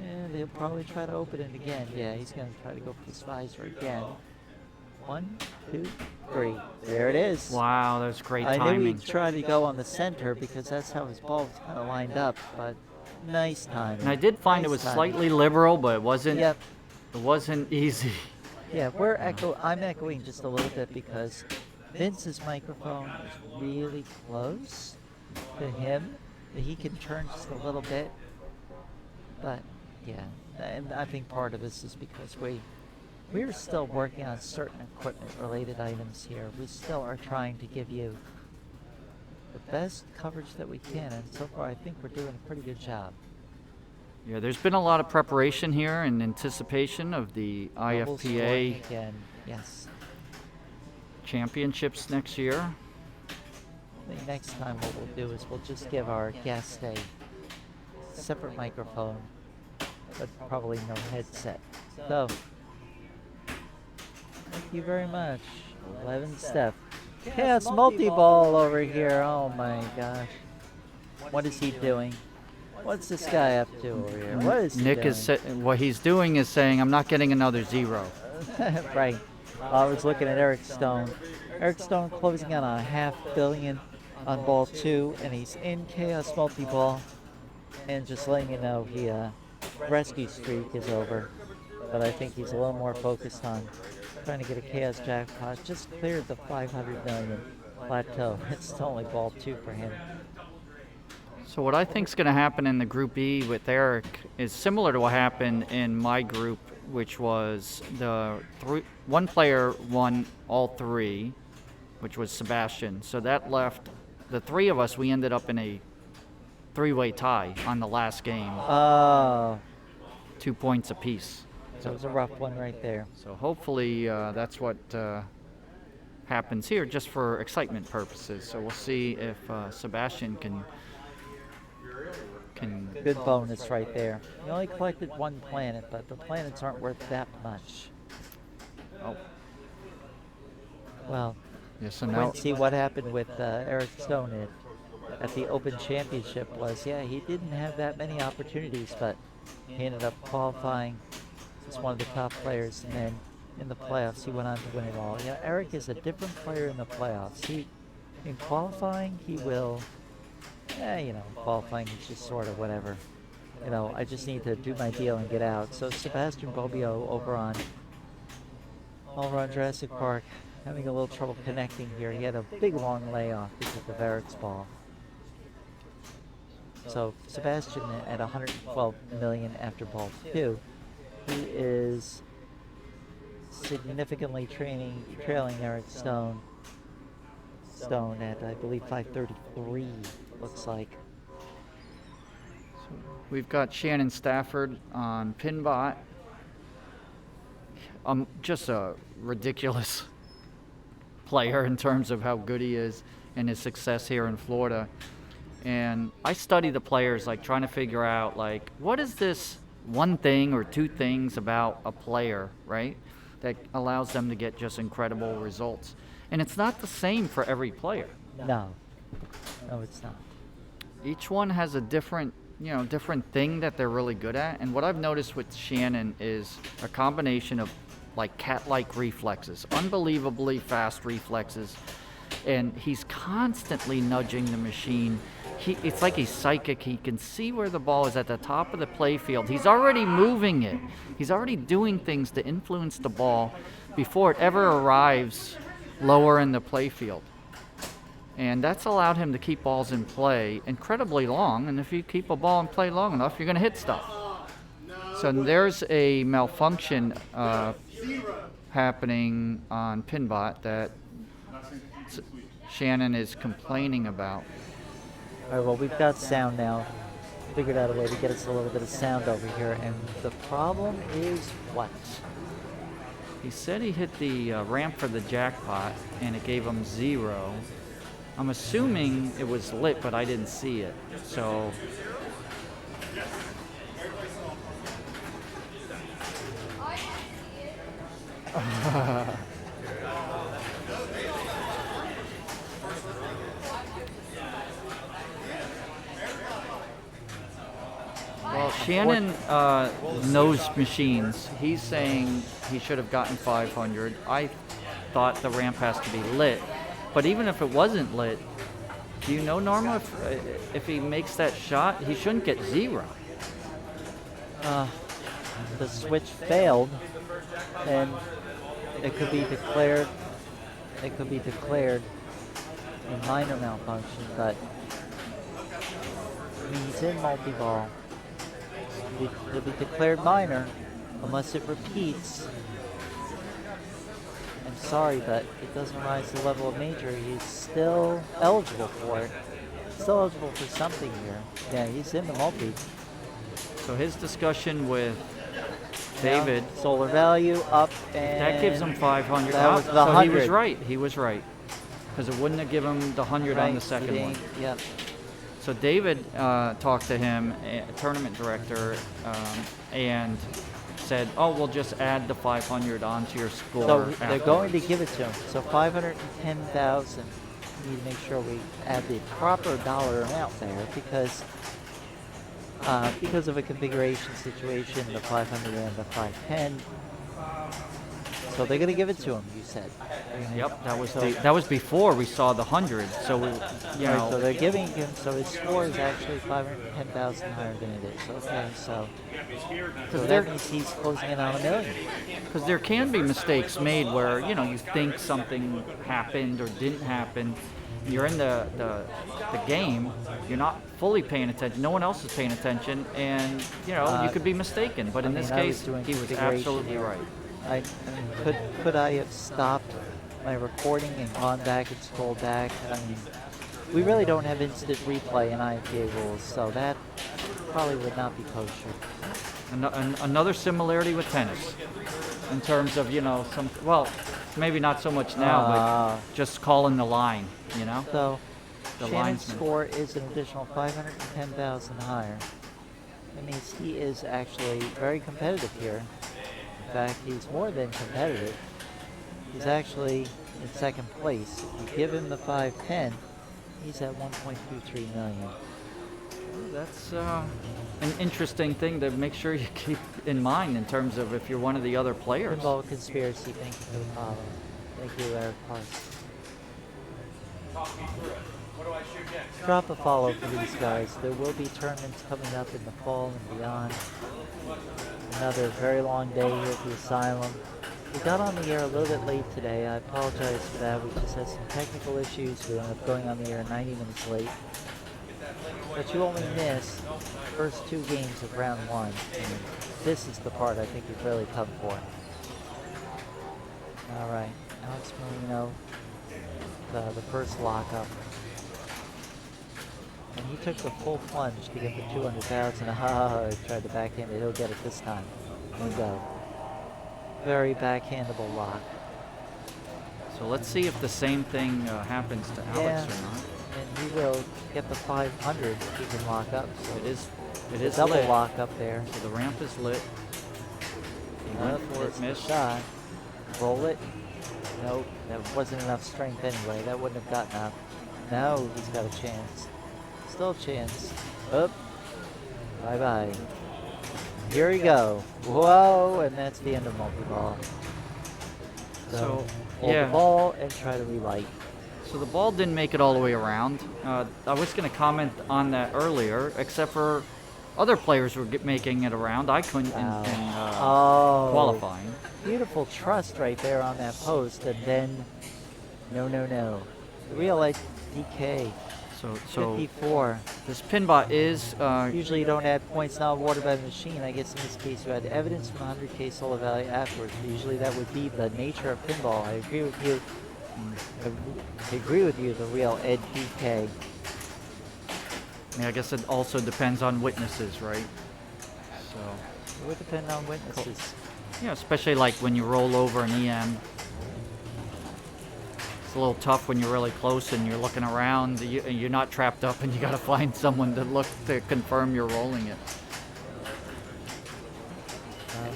S2: And he'll probably try to open it again. Yeah, he's going to try to go for this visor again. 1, 2, 3. There it is.
S7: Wow, that was great
S2: I knew
S7: timing.
S2: he'd try to go on the center because that's how his ball was kind of lined up, but nice timing.
S7: And I did find it
S2: Nice
S7: was
S2: timing.
S7: slightly liberal, but it wasn't.
S2: Yep.
S7: It wasn't easy.
S2: Yeah, I'm echoing just a little bit because Vince's microphone is really close to him. He can turn just a little bit. But yeah, and I think part of this is because we're still working on certain equipment related items here. We still are trying to give you the best coverage that we can, and so far I think we're doing a pretty good job.
S7: Yeah, there's been a lot of preparation here in anticipation of the
S2: Double scoring
S7: IFPA
S2: again, yes.
S7: championships next year.
S2: I think next time what we'll do is we'll just give our guest a separate microphone, but probably no headset. So, thank you very much. 11 Steph. Chaos multi-ball over here. Oh my gosh. What is he doing? What's this guy up to over here? What is he
S7: Nick
S2: doing?
S7: is what he's doing is saying, I'm not getting another 0.
S2: Right. I was looking at Eric Stone. Eric Stone closing on a $500 million on ball 2, and he's in Chaos multi-ball. And just letting you know, he rescue streak is over. But I think he's a little more focused on trying to get a Chaos jackpot. Just cleared the 500 million plateau. It's only ball 2 for him.
S7: So what I think is going to happen in the Group E with Eric is similar to what happened in my group, which was one player won all 3, which was Sebastian. So that left the 3 of us. We ended up in a 3-way tie on the last game,
S2: Oh,
S7: 2 points apiece.
S2: so it was a rough one right there.
S7: So hopefully that's what happens here just for excitement purposes. So we'll see if Sebastian can.
S2: Good bonus right there. You only collected one planet, but the planets aren't worth that much.
S7: Oh.
S2: Well,
S7: Yeah, so now
S2: Quincy, what happened with Eric Stone at the Open Championship was, he didn't have that many opportunities, but he ended up qualifying as one of the top players, and then in the playoffs, he went on to win it all. Eric is a different player in the playoffs. In qualifying, he will, qualifying is just sort of whatever. I just need to do my deal and get out. So Sebastian Bobbio over on Jurassic Park, having a little trouble connecting here. He had a big long layoff because of Eric's ball. So Sebastian at 112 million after ball 2. He is significantly trailing Eric Stone at, I believe, 533, looks like.
S7: we've got Shannon Stafford on Pinbot. Just a ridiculous player in terms of how good he is and his success here in Florida. And I study the players, like trying to figure out, like, what is this one thing or two things about a player, right, that allows them to get just incredible results. And it's not the same for every player.
S2: No, it's not.
S7: Each one has a different thing that they're really good at. And what I've noticed with Shannon is a combination of like cat-like reflexes, unbelievably fast reflexes, and he's constantly nudging the machine. It's like he's psychic. He can see where the ball is at the top of the play field. He's already moving it. He's already doing things to influence the ball before it ever arrives lower in the play field. And that's allowed him to keep balls in play incredibly long. And if you keep a ball in play long enough, you're going to hit stuff. So there's a malfunction happening on Pinbot that Shannon is complaining about.
S2: All right, well, we've got sound now. Figured out a way to get us a little bit of sound over here. And the problem is what?
S7: He said he hit the ramp for the jackpot, and it gave him 0. I'm assuming it was lit, but I didn't see it. So well, Shannon knows machines. He's saying he should have gotten 500. I thought the ramp has to be lit. But even if it wasn't lit, do you know, Norma, if he makes that shot, he shouldn't get 0?
S2: The switch failed, and it could be declared a minor malfunction, but I mean, he's in multi-ball. It'll be declared minor unless it repeats. I'm sorry, but it doesn't rise to the level of major. He's still eligible for it. Still eligible for something here. Yeah, he's in the multi.
S7: So his discussion with David,
S2: solar value up, and
S7: that gives him 500.
S2: That was the
S7: so
S2: 100.
S7: He was right. Because it wouldn't have given him the 100 on the second one.
S2: Yep.
S7: So David talked to him, a tournament director, and said, "Oh, we'll just add the 500 onto your score."
S2: So
S7: afterwards.
S2: they're going to give it to him. So 510,000. We need to make sure we add the proper dollar amount there because of a configuration situation, the 500 and the 510. So they're going to give it to him, you said.
S7: Yep, that was before we saw the 100. So
S2: so they're giving him. So his score is actually 510,000 higher than it is. Okay, so that means he's closing in on $1 million.
S7: Because there can be mistakes made where you think something happened or didn't happen. You're in the game. You're not fully paying attention. No one else is paying attention, and you could be mistaken. But in this case, he was absolutely right.
S2: I mean, could I have stopped my recording and gone back and scrolled back? I mean, we really don't have instant replay in IPA rules, so that probably would not be kosher.
S7: Another similarity with tennis, in terms of maybe not so much now, but just calling the line, you know?
S2: So
S7: The
S2: Shannon's
S7: linesman.
S2: score is an additional 510,000 higher. That means he is actually very competitive here. In fact, he's more than competitive. He's actually in second place. If you give him the 510, he's at 1.23 million.
S7: That's an interesting thing to make sure you keep in mind in terms of if you're one of the other players.
S2: Pinball Conspiracy, thank you for the follow. Thank you, Eric Parks.
S8: Talk me through it. What do I shoot next?
S2: Drop a follow for these guys. There will be tournaments coming up in the fall and beyond. Another very long day here at the Asylum. We got on the air a little bit late today. I apologize for that. We just had some technical issues. We ended up going on the air 90 minutes late. But you only missed the first 2 games of round 1. And this is the part I think you've really come for. All right, Alex Marino, the first lockup. And he took the full plunge to get the 200,000. Ah, he tried to backhand it. He'll get it this time. There we go. Very backhandable lock.
S7: So let's see if the same thing happens to Alex
S2: Yeah.
S7: or not.
S2: And he will get the 500 if he can lock up. So
S7: It is
S2: double
S7: lit.
S2: lock up there.
S7: So the ramp is lit. He went for
S2: It's
S7: it,
S2: the
S7: missed.
S2: shot. Roll it. Nope, that wasn't enough strength anyway. That wouldn't have gotten up. Now he's got a chance. Still a chance. Up. Bye-bye. Here we go. Whoa, and that's the end of multi-ball.
S7: So,
S2: hold
S7: yeah.
S2: the ball and try to relight.
S7: So the ball didn't make it all the way around. I was going to comment on that earlier, except for other players were making it around. I couldn't in qualifying.
S2: Beautiful trust right there on that post, and then no. The real DK.
S7: So
S2: 54.
S7: this Pinball is
S2: Usually you don't add points not awarded by the machine. I guess in this case you had evidence from 100K solar value afterwards. Usually that would be the nature of pinball. I agree with you. I agree with you, the real Ed DK.
S7: I guess it also depends on witnesses, right? So
S2: It would depend on witnesses.
S7: yeah, especially like when you roll over an EM. It's a little tough when you're really close and you're looking around. You're not trapped up, and you got to find someone to look to confirm you're rolling it.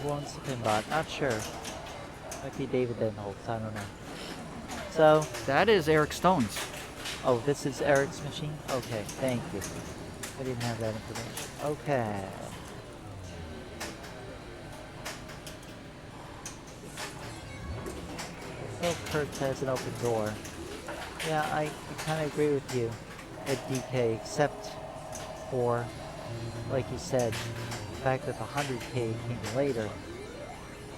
S2: Who owns the pinbot? Not sure. Might be David Denholtz. I don't know. So,
S7: That is Eric Stone's.
S2: oh, this is Eric's machine? Okay, thank you. I didn't have that information. Okay. Phil Kurtz has an open door. Yeah, I kind of agree with you at DK, except for, like you said, the fact that the 100K came later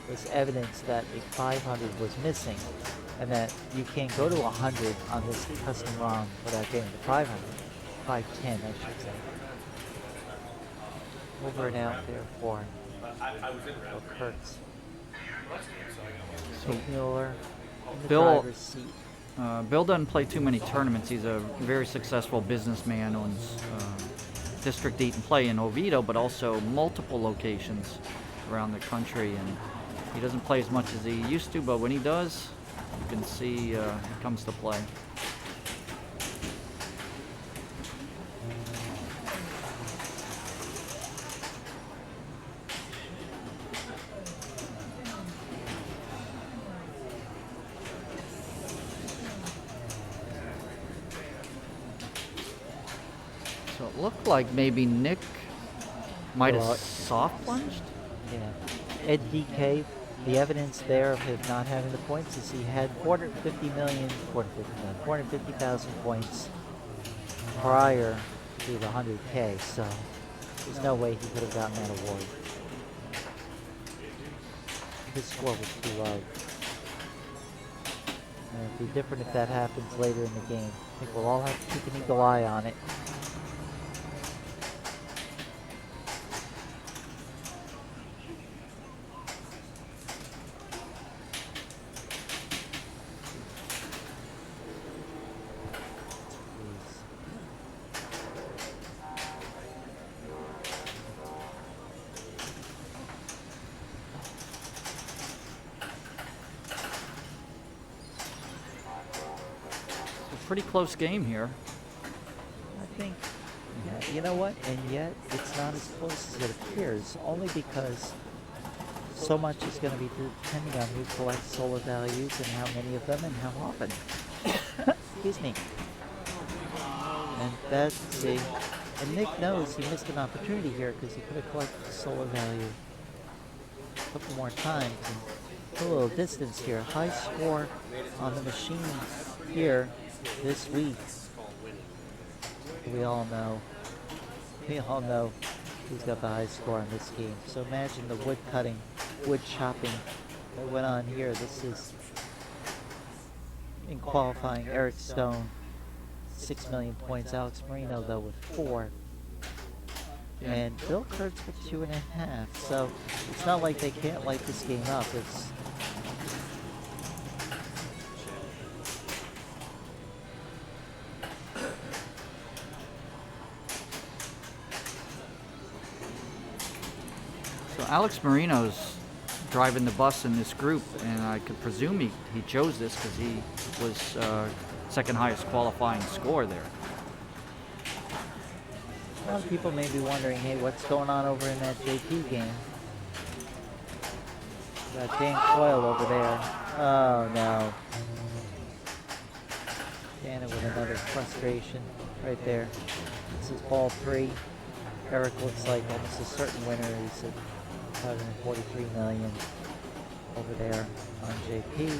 S2: was evidence that a 500 was missing, and that you can't go to 100 on this custom ROM without getting the 500. 510, I should say. Over and out there for Kurtz. So Mueller in the
S7: Bill-
S2: driver's seat.
S7: Bill doesn't play too many tournaments. He's a very successful businessman, owns District Eat and Play in Oviedo, but also multiple locations around the country. And he doesn't play as much as he used to, but when he does, you can see he comes to play. So it looked like maybe Nick might have
S2: Well,
S7: soft plunged.
S2: Yeah. Ed DK, the evidence there of him not having the points is he had 450,000 points prior to the 100K, so there's no way he could have gotten that award. His score was too low. And it'd be different if that happens later in the game. I think we'll all have to keep an eagle eye on it.
S7: pretty close game here.
S2: I think, yeah, you know what? And yet, it's not as close as it appears, only because so much is going to be depending on who collects solar values and how many of them and how often. Excuse me. And that's, see, and Nick knows he missed an opportunity here because he could have collected the solar value a couple more times and put a little distance here. High score on the machine here this week. We all know who's got the high score on this game. So imagine the wood cutting, wood chopping that went on here. This is in qualifying. Eric Stone, 6 million points. Alex Marino though with 4. And Bill Kurtz with 2.5. So it's not like they can't light this game up. It's
S7: So Alex Marino's driving the bus in this group, and I could presume he chose this because he was second highest qualifying score there.
S2: a lot of people may be wondering, hey, what's going on over in that JP game? Got Dan Coyle over there. Oh no. Dana with another frustration right there. This is ball 3. Eric looks like almost a certain winner. He's at 543 million over there on JP.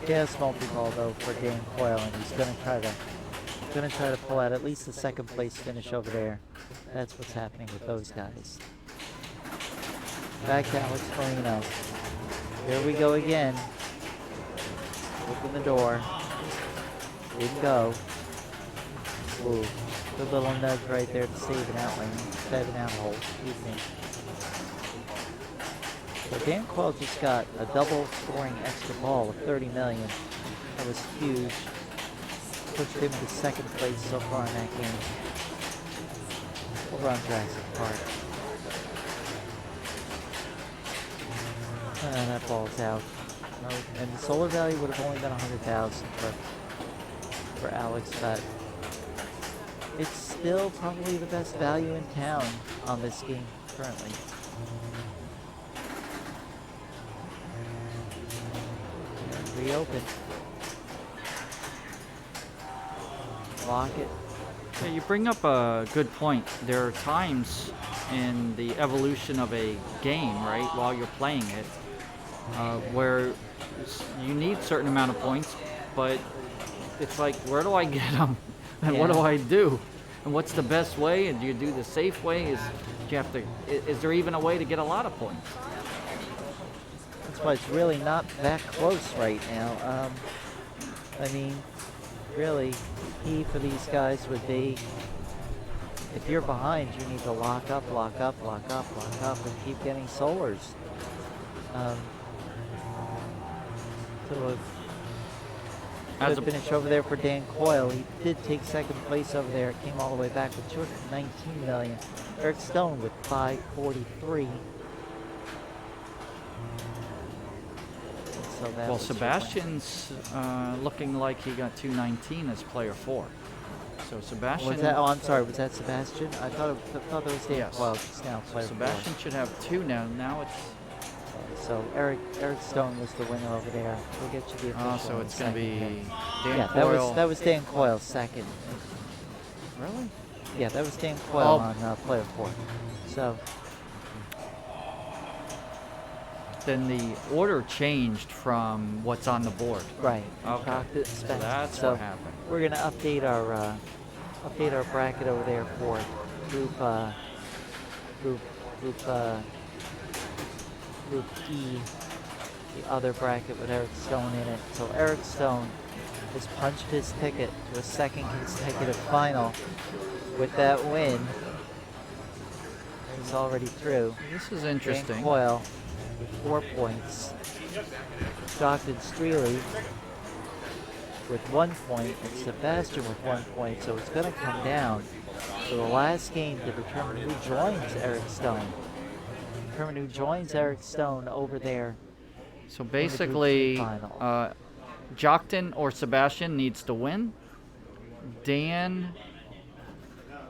S2: Gas multi-ball though for Dan Coyle, and he's gonna try to pull out at least the second place finish over there. That's what's happening with those guys. Back to Alex Marino. Here we go again. Open the door. Didn't go. Ooh, good little nudge right there to save an outlane. Save an out hole. Excuse me. So Dan Coyle just got a double scoring extra ball of 30 million. That was huge. Pushed him to second place so far in that game. Over on Jurassic Park. And that ball's out. No, and the solar value would have only been 100,000 for Alex, but it's still probably the best value in town on this game currently. And reopen. Lock it.
S7: Yeah, you bring up a good point. There are times in the evolution of a game, right, while you're playing it, where you need a certain amount of points, but it's like, where do I get them? And what do I do? And what's the best way? And do you do the safe way? Is there even a way to get a lot of points?
S2: That's why it's really not that close right now. I mean, really, key for these guys would be, if you're behind, you need to lock up, and keep getting solars. So a good finish over there for Dan Coyle. He did take second place over there. Came all the way back with 219 million. Eric Stone with 543. So that
S7: Well,
S2: was
S7: Sebastian's looking like he got 219 as player 4. So Sebastian.
S2: Was that? Oh, I'm sorry. Was that Sebastian? I thought it was Dan
S7: Yes.
S2: Coyle just now. Player
S7: Sebastian
S2: 4.
S7: should have 2 now. Now it's.
S2: So Eric Stone was the winner over there. We'll get you the official.
S7: So it's going to
S2: second
S7: be
S2: here.
S7: Dan
S2: Yeah,
S7: Coyle.
S2: that was Dan Coyle second.
S7: Really?
S2: Yeah, that was Dan Coyle
S7: Oh.
S2: on player 4. So
S7: Then the order changed from what's on the board.
S2: right.
S7: Okay.
S2: Talked it,
S7: So
S2: spec-
S7: that's
S2: so
S7: what happened.
S2: We're gonna update our bracket over there for group E, the other bracket with Eric Stone in it. So Eric Stone has punched his ticket to a second consecutive final with that win. He's already through.
S7: This is
S2: Dan
S7: interesting.
S2: Coyle with 4 points. Stockton Streely with 1 point, and Sebastian with 1 point. So it's going to come down to the last game to determine who joins Eric Stone. Determine who joins Eric Stone over there
S7: So
S2: in the Group C
S7: basically,
S2: final.
S7: Jockton or Sebastian needs to win. Dan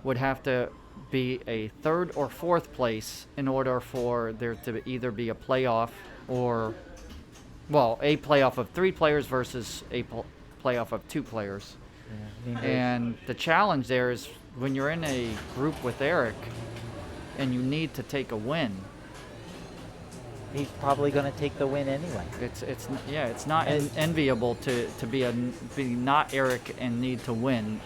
S7: would have to be a third or fourth place in order for there to either be a playoff or, well, a playoff of 3 players versus a playoff of 2 players.
S2: Yeah, I mean,
S7: And the challenge there is when you're in a group with Eric and you need to take a win,
S2: he's probably going to take the win anyway.
S7: it's not
S2: And-
S7: enviable to be not Eric and need to win,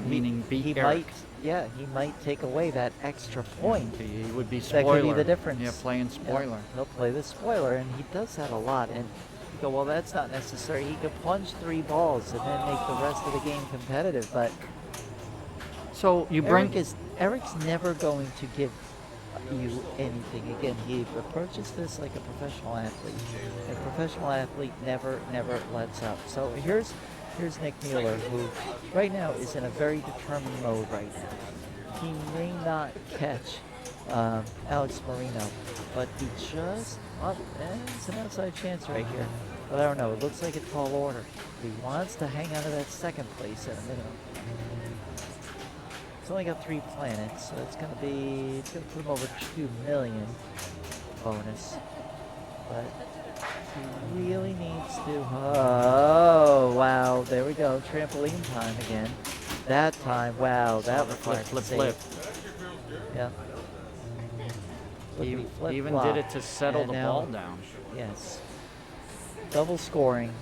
S7: meaning beat
S2: he
S7: Eric.
S2: he might take away that extra point.
S7: He would be
S2: That
S7: spoiler.
S2: could be the difference.
S7: Yeah, playing
S2: Yeah,
S7: spoiler.
S2: he'll play the spoiler, and he does that a lot. And you go, well, that's not necessary. He could plunge 3 balls and then make the rest of the game competitive. But
S7: So you bring
S2: Eric's never going to give you anything. Again, he approaches this like a professional athlete. A professional athlete never lets up. So here's Nick Mueller, who right now is in a very determined mode right now. He may not catch Alex Marino, but he just, it's an outside chance right here. But I don't know, it looks like a tall order. He wants to hang on to that second place at a minimum. It's only got 3 planets, so it's gonna put him over 2 million bonus. But he really needs to, oh wow, there we go, trampoline time again. That time, wow, that was
S7: flip.
S2: Yeah.
S7: He
S2: Flippity
S7: even
S2: flop.
S7: did it to settle
S2: And
S7: the
S2: now-
S7: ball down.
S2: Yes. Double scoring.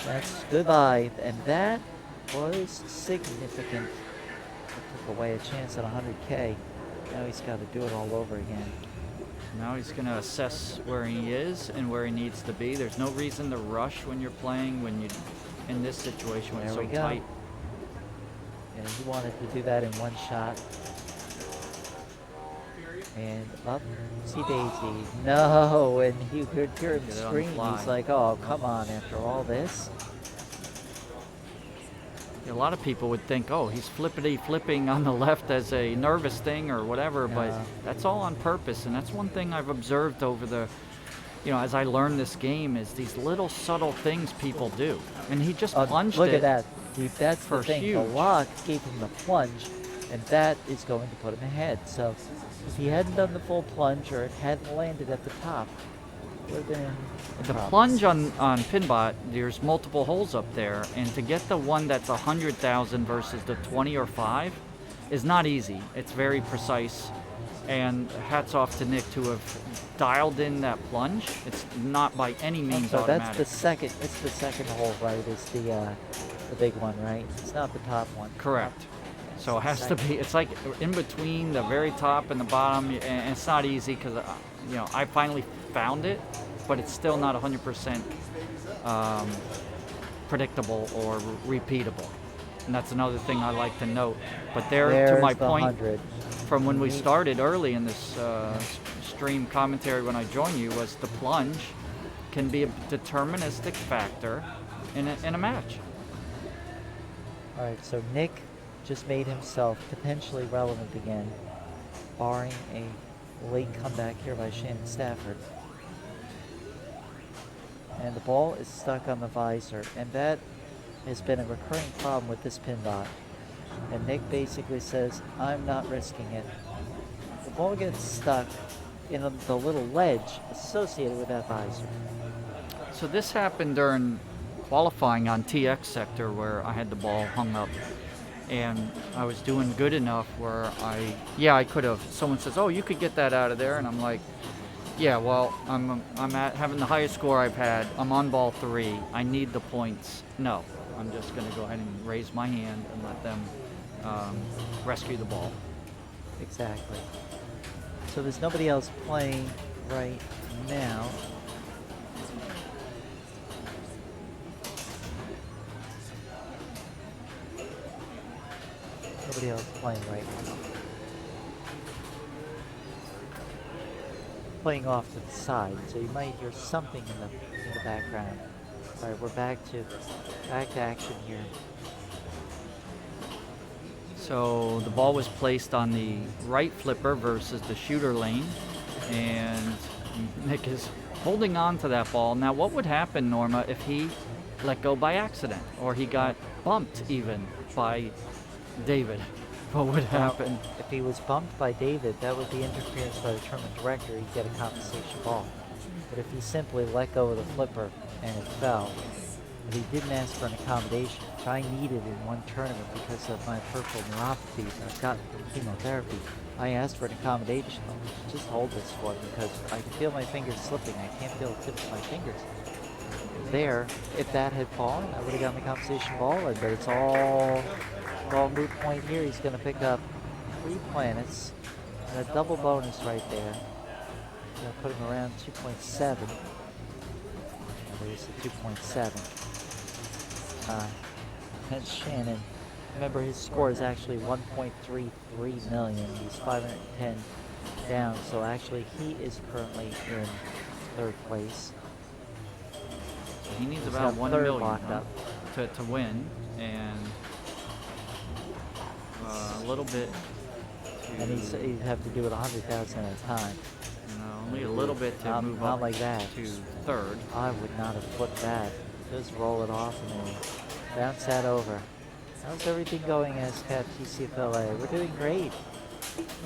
S2: That's goodbye. And that was significant. It took away a chance at 100K. Now he's got to do it all over again.
S7: Now he's going to assess where he is and where he needs to be. There's no reason to rush when you're playing, when you in this situation when it's
S2: There
S7: so
S2: we go.
S7: tight.
S2: And he wanted to do that in one shot. And up, see Daisy. No, and you could hear him
S7: Get it on the
S2: scream.
S7: fly.
S2: He's like, oh, come on, after all this.
S7: A lot of people would think, oh, he's flipping on the left as a nervous thing or whatever, but
S2: Yeah.
S7: that's all on purpose. And that's one thing I've observed over the, as I learned this game, is these little subtle things people do. And he just plunged
S2: Look
S7: it.
S2: at that. That's the
S7: for
S2: thing. The
S7: huge.
S2: lock gave him the plunge, and that is going to put him ahead. So if he hadn't done the full plunge or it hadn't landed at the top, it would have been
S7: The plunge on Pinbot, there's multiple holes up there, and to get the one that's 100,000 versus the 20 or 5 is not easy. It's very precise, and hats off to Nick to have dialed in that plunge. It's not by any means
S2: So
S7: automatic.
S2: that's the second. It's the second hole, right? It's the big one, right? It's not the top one.
S7: Correct. So it has to be. It's like in between the very top and the bottom, and it's not easy because I finally found it, but it's still not 100% predictable or repeatable. And that's another thing I like to note. But to my
S2: the
S7: point,
S2: 100.
S7: from when we started early in this stream commentary when I joined you, was the plunge can be a deterministic factor in a match.
S2: All right, so Nick just made himself potentially relevant again, barring a late comeback here by Shannon Stafford. And the ball is stuck on the visor, and that has been a recurring problem with this Pinbot. And Nick basically says, I'm not risking it. The ball gets stuck in the little ledge associated with that visor.
S7: So this happened during qualifying on TX sector where I had the ball hung up, and I was doing good enough where I could have. Someone says, "Oh, you could get that out of there," and I'm like, "Yeah, well, I'm at having the highest score I've had. I'm on ball 3. I need the points. No, I'm just going to go ahead and raise my hand and let them rescue the ball."
S2: Exactly. So there's nobody else playing right now. Nobody else playing right now. Playing off to the side, so you might hear something in the background. All right, we're back to action here.
S7: So the ball was placed on the right flipper versus the shooter lane, and Nick is holding on to that ball. Now, what would happen, Norma, if he let go by accident, or he got bumped even by David? What would happen?
S2: If he was bumped by David, that would be interference by the tournament director. He'd get a compensation ball. But if he simply let go of the flipper and it fell, but he didn't ask for an accommodation, which I needed in one tournament because of my peripheral neuropathy that I've gotten from chemotherapy. I asked for an accommodation. Just hold this for me because I can feel my fingers slipping. I can't feel the tips of my fingers. There, if that had fallen, I would have gotten the compensation ball, but it's all moot point here. He's going to pick up 3 planets and a double bonus right there. Going to put him around 2.7. There's the 2.7. And Shannon, remember his score is actually 1.33 million. He's 510 down, so actually he is currently in 3rd place.
S7: He needs
S2: He's
S7: about
S2: got
S7: 1
S2: third
S7: million
S2: locked up.
S7: to win, and a little bit.
S2: And he'd have to do it 100,000 at a time.
S7: Only a little bit to
S2: Not-
S7: move
S2: not
S7: up
S2: like that.
S7: to 3rd.
S2: I would not have flipped that. Just roll it off and then bounce that over. How's everything going, ASCAP TCFLA? We're doing great.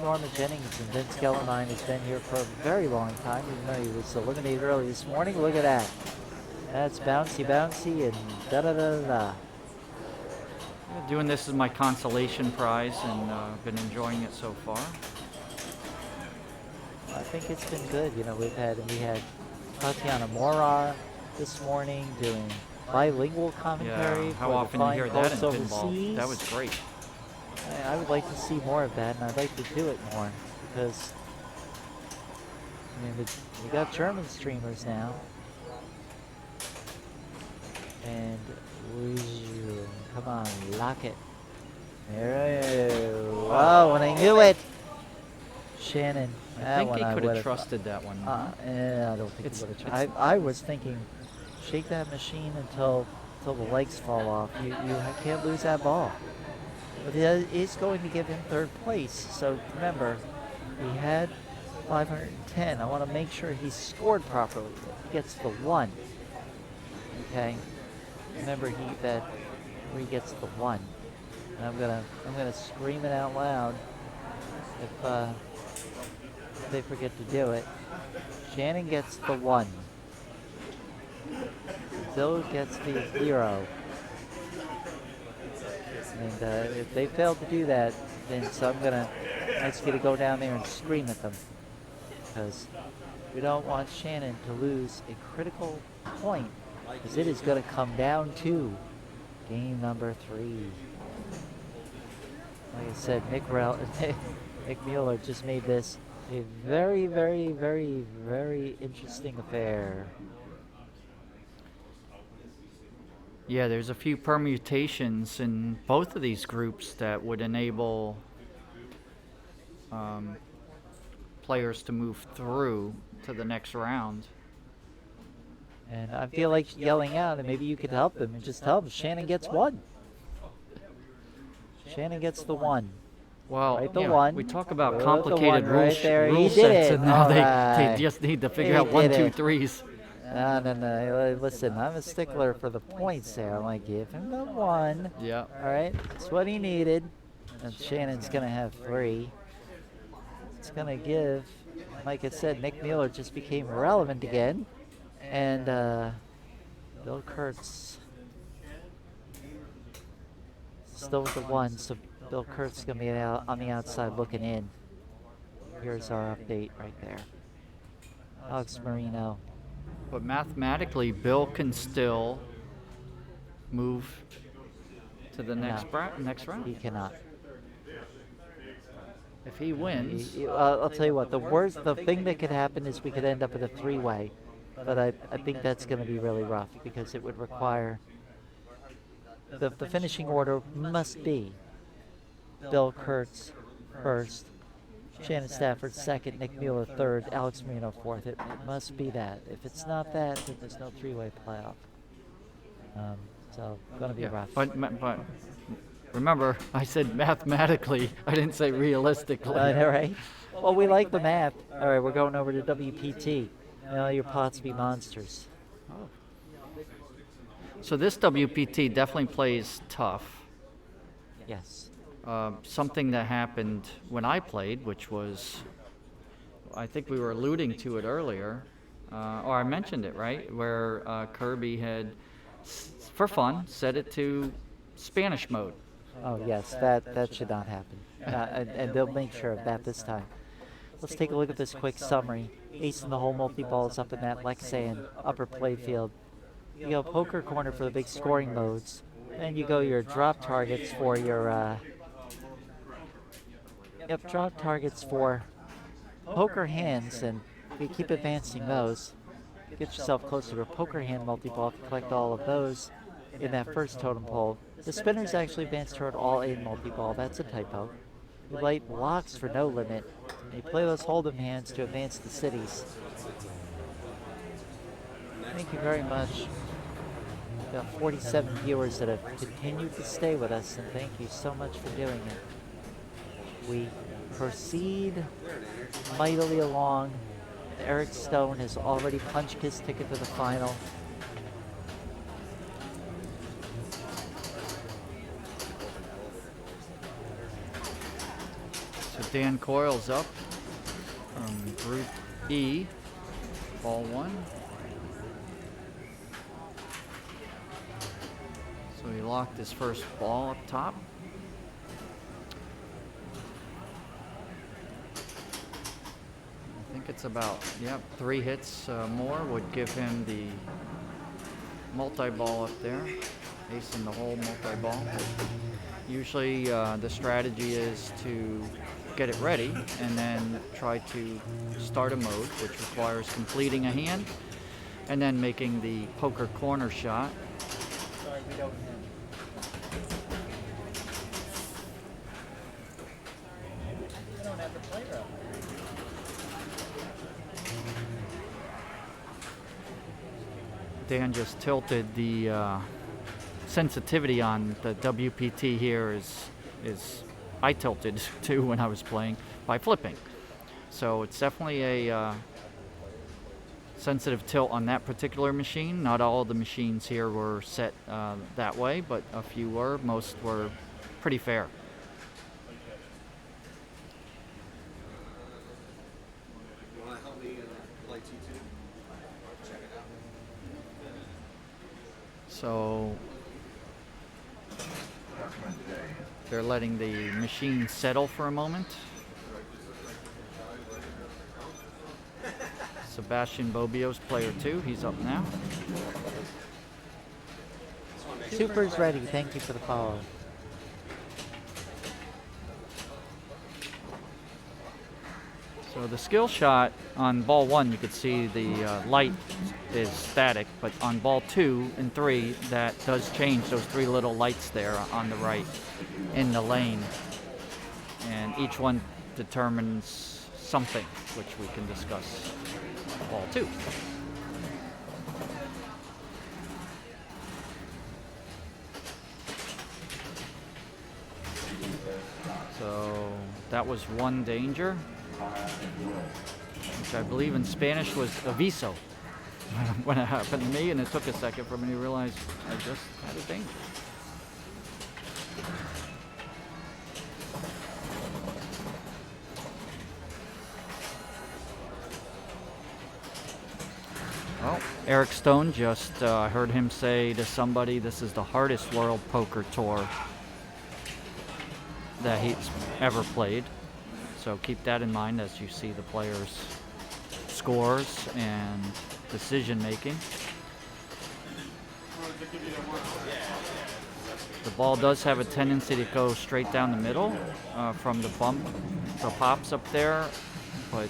S2: Norma Jennings and Vince Gellermine has been here for a very long time, even though he was eliminated early this morning. Look at that. That's bouncy, bouncy, and da-da-da-da-da.
S7: Doing this is my consolation prize, and I've been enjoying it so far.
S2: I think it's been good. You know, we had Tatiana Morar this morning doing bilingual commentary.
S7: Yeah, how
S2: for the
S7: often you
S2: Flying
S7: hear that in
S2: Colts
S7: pinball?
S2: overseas.
S7: That was great.
S2: I would like to see more of that, and I'd like to do it more because I mean we got German streamers now, and come on, lock it. Wow, when I knew it, Shannon.
S7: I
S2: that
S7: think
S2: one
S7: he
S2: I
S7: could
S2: would've-
S7: have trusted that one.
S2: Yeah, I don't think
S7: It's-
S2: he would have.
S7: it's-
S2: I was thinking, shake that machine until the legs fall off. You can't lose that ball. But it is going to give him 3rd place. So remember, he had 510. I want to make sure he scored properly. He gets the 1. Okay. Remember where he gets the 1. And I'm gonna scream it out loud if they forget to do it. Shannon gets the 1. Bill gets the 0. And if they fail to do that, then so I'm gonna ask you to go down there and scream at them, because we don't want Shannon to lose a critical point, because it is going to come down to game number 3. Like I said, Nick Mueller just made this a very, very, very, very interesting affair.
S7: Yeah, there's a few permutations in both of these groups that would enable players to move through to the next round.
S2: And I feel like yelling out, and maybe you could help him and just tell him Shannon gets 1. Shannon gets the 1.
S7: Well,
S2: Right, the
S7: yeah,
S2: 1.
S7: we talk about
S2: Put the
S7: complicated
S2: 1
S7: rule,
S2: right there.
S7: rule
S2: He did
S7: sets,
S2: it.
S7: and now
S2: All
S7: they
S2: right.
S7: just need to figure
S2: He
S7: out 1,
S2: did
S7: 2,
S2: it.
S7: 3s.
S2: No. Listen, I'm a stickler for the points there. I'm like, give him the 1.
S7: Yeah.
S2: All right, that's what he needed. And Shannon's going to have 3. It's going to give, like I said, Nick Mueller just became relevant again. And Bill Kurtz still with the 1, so Bill Kurtz is going to be out on the outside looking in. Here's our update right there. Alex Marino.
S7: But mathematically, Bill can still move to the next next round.
S2: He cannot.
S7: If he wins,
S2: I'll tell you what, the thing that could happen is we could end up with a 3-way. But I think that's going to be really rough because it would require the finishing order must be Bill Kurtz first, Shannon Stafford second, Nick Mueller third, Alex Marino fourth. It must be that. If it's not that, then there's no 3-way playoff. So going to be rough.
S7: But remember, I said mathematically. I didn't say realistically.
S2: All right. Well, we like the math. All right, we're going over to WPT. Now your pots be monsters.
S7: So this WPT definitely plays tough.
S2: Yes.
S7: Something that happened when I played, which was, I think we were alluding to it earlier, or I mentioned it, right? Where Kirby had, for fun, set it to Spanish mode.
S2: Oh yes, that should not happen. And they'll make sure of that this time. Let's take a look at this quick summary. Ace in the hole multi-ball is up in that Lexan upper playfield. You go poker corner for the big scoring modes. Then you go your drop targets for your drop targets for poker hands, and if you keep advancing those, get yourself closer to a poker hand multi-ball to collect all of those in that first totem pole. The spinners actually advance toward all 8 multi-ball. That's a typo. You light blocks for no limit. You play those hold'em hands to advance the cities. Thank you very much. We've got 47 viewers that have continued to stay with us, and thank you so much for doing it. We proceed mightily along. Eric Stone has already punched his ticket to the final.
S7: So Dan Coyle's up from Group E, ball 1. So he locked his first ball up top. I think it's about, 3 hits more would give him the multi-ball up there. Ace in the hole multi-ball. Usually the strategy is to get it ready and then try to start a mode, which requires completing a hand and then making the poker corner shot.
S2: Sorry, we don't have. We don't have the player up.
S7: Dan just tilted the sensitivity on the WPT here is I tilted too when I was playing by flipping. So it's definitely a sensitive tilt on that particular machine. Not all of the machines here were set that way, but a few were. Most were pretty fair. So they're letting the machine settle for a moment. Sebastian Bobbio's player 2, he's up now.
S2: Super's ready, thank you for the follow.
S7: So the skill shot on ball 1, you could see the light is static, but on ball 2 and 3, that does change, those 3 little lights there on the right in the lane. And each one determines something, which we can discuss on ball 2. So that was one danger, which I believe in Spanish was aviso when it happened to me, and it took a second for me to realize I just had a danger. Well, Eric Stone just heard him say to somebody, this is the hardest World Poker Tour that he's ever played. So keep that in mind as you see the players' scores and decision making. The ball does have a tendency to go straight down the middle from the bump, the pops up there, but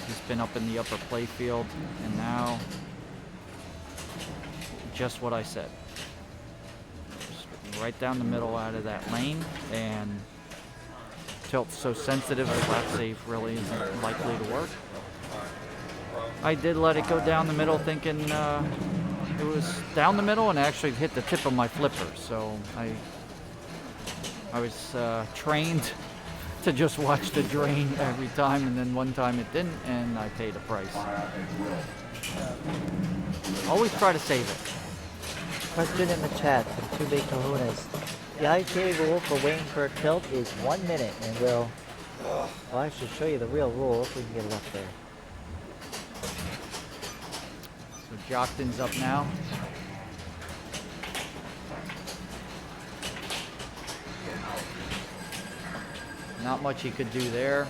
S7: he's been up in the upper play field, and now just what I said. Just right down the middle out of that lane, and tilt's so sensitive that flat save really isn't likely to work. I did let it go down the middle thinking it was down the middle and actually hit the tip of my flipper. So I was trained to just watch the drain every time, and then one time it didn't, and I paid a price. Always try to save it.
S2: Question in the chat from Two Big Kahunas. The IPA rule for waiting for a tilt is 1 minute, and I'll actually show you the real rule if we can get it up there.
S7: So Jockton's up now. Not much he could do there.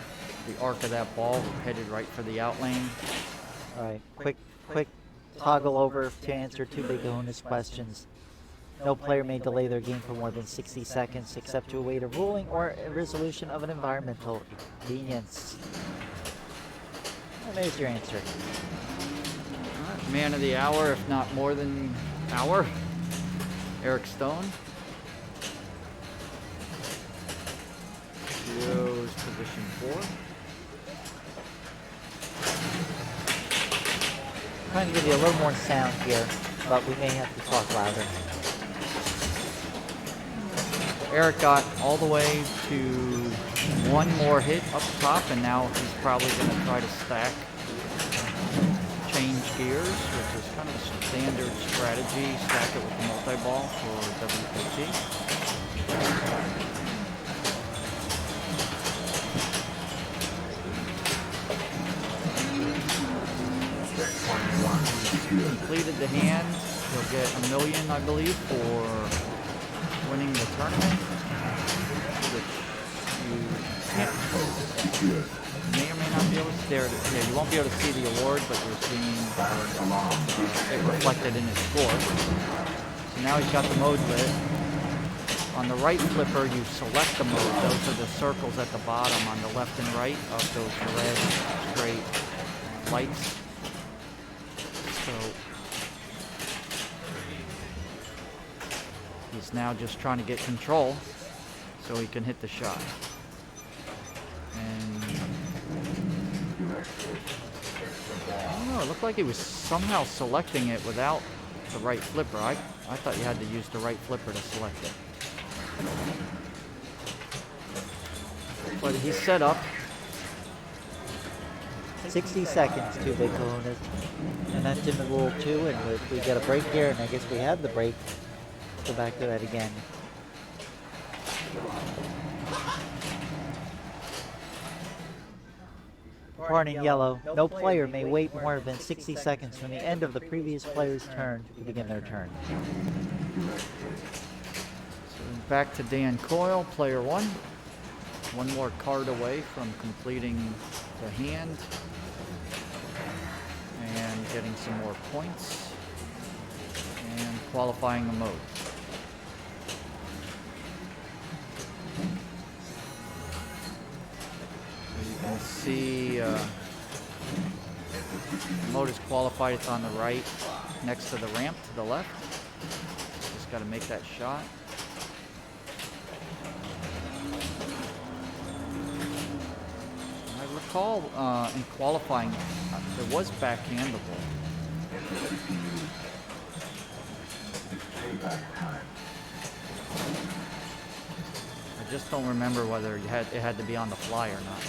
S7: The arc of that ball headed right for the out lane.
S2: All right, quick toggle over to answer Two Big Kahuna's questions. No player may delay their game for more than 60 seconds except to await a ruling or a resolution of an environmental inconvenience. And there's your answer.
S7: All right, man of the hour, if not more than hour, Eric Stone. Goes position 4.
S2: Trying to give you a little more sound here, but we may have to talk louder.
S7: Eric got all the way to one more hit up top, and now he's probably going to try to change gears, which is kind of a standard strategy. Stack it with the multi-ball for WPT. Completed the hand. He'll get $1 million, I believe, for winning the tournament, which you may or may not be able to see. Yeah, you won't be able to see the award, but you're seeing it reflected in his score. So now he's got the mode lit. On the right flipper, you select the mode. Those are the circles at the bottom on the left and right of those red straight lights. So he's now just trying to get control so he can hit the shot. And I don't know, it looked like he was somehow selecting it without the right flipper. I thought you had to use the right flipper to select it. But he's set up.
S2: 60 seconds, Two Big Kahunas. And that's in the rule too, and if we get a break here, and I guess we have the break, go back to that again. Part in yellow, no player may wait more than 60 seconds from the end of the previous player's turn to begin their turn.
S7: So back to Dan Coyle, player 1. One more card away from completing the hand and getting some more points and qualifying the mode. So you can see the mode is qualified. It's on the right next to the ramp to the left. Just got to make that shot. I recall in qualifying there was backhandable. I just don't remember whether it had to be on the fly or not.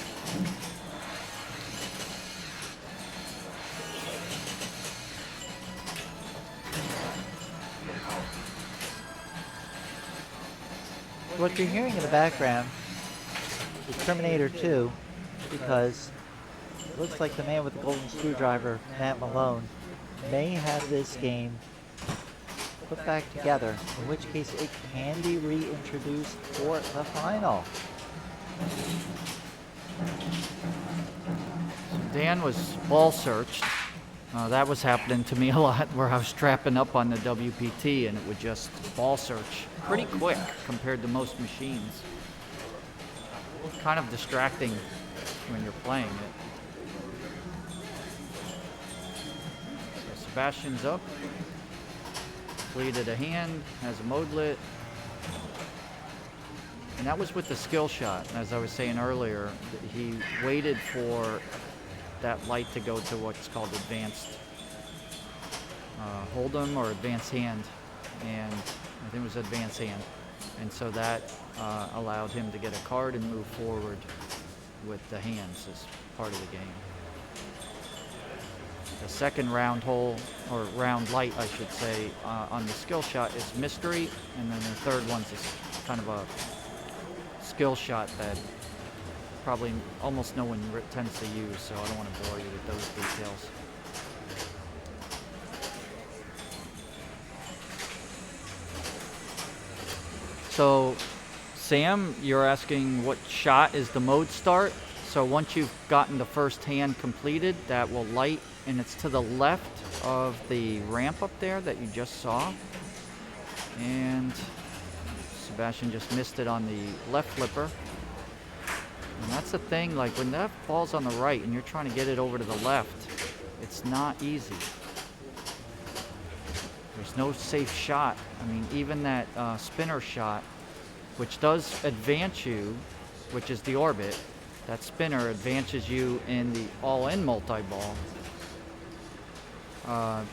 S2: What you're hearing in the background is Terminator 2, because it looks like the man with the golden screwdriver, Matt Malone, may have this game put back together, in which case it can be reintroduced for the final.
S7: Dan was ball searched. That was happening to me a lot, where I was strapping up on the WPT and it would just ball search pretty quick compared to most machines. Kind of distracting when you're playing it. So Sebastian's up. Completed a hand, has a mode lit. And that was with the skill shot. As I was saying earlier, he waited for that light to go to what's called advanced hold'em or advanced hand. And I think it was advanced hand. And so that allowed him to get a card and move forward with the hands as part of the game. The second round hole, or round light, I should say, on the skill shot is mystery, and then the third one's kind of a skill shot that probably almost no one tends to use, so I don't want to bore you with those details. So, Sam, you're asking what shot is the mode start? So once you've gotten the first hand completed, that will light, and it's to the left of the ramp up there that you just saw. And Sebastian just missed it on the left flipper. And that's the thing, like when that ball's on the right and you're trying to get it over to the left, it's not easy. There's no safe shot. I mean, even that spinner shot, which does advance you, which is the orbit, that spinner advances you in the all-in multi-ball.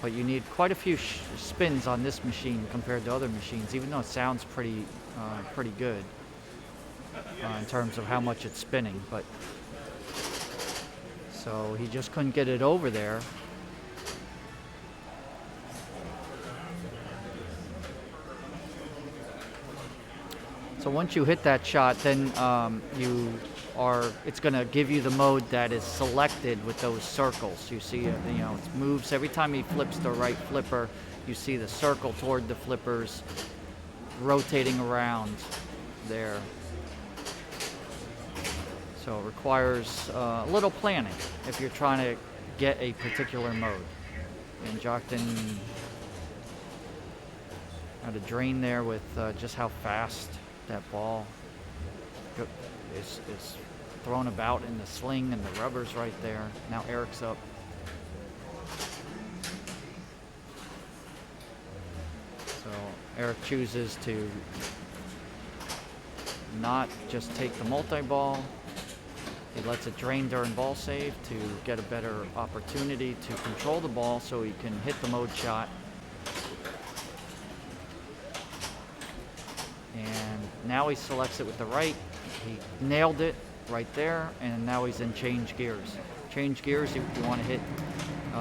S7: But you need quite a few spins on this machine compared to other machines, even though it sounds pretty good in terms of how much it's spinning. But so he just couldn't get it over there. So once you hit that shot, then it's going to give you the mode that is selected with those circles. You see, it moves every time he flips the right flipper. You see the circle toward the flippers rotating around there. So it requires a little planning if you're trying to get a particular mode. And Jockton had a drain there with just how fast that ball is thrown about in the sling, and the rubber's right there. Now Eric's up. So Eric chooses to not just take the multi-ball. He lets it drain during ball save to get a better opportunity to control the ball so he can hit the mode shot. And now he selects it with the right. He nailed it right there, and now he's in change gears. Change gears, you want to hit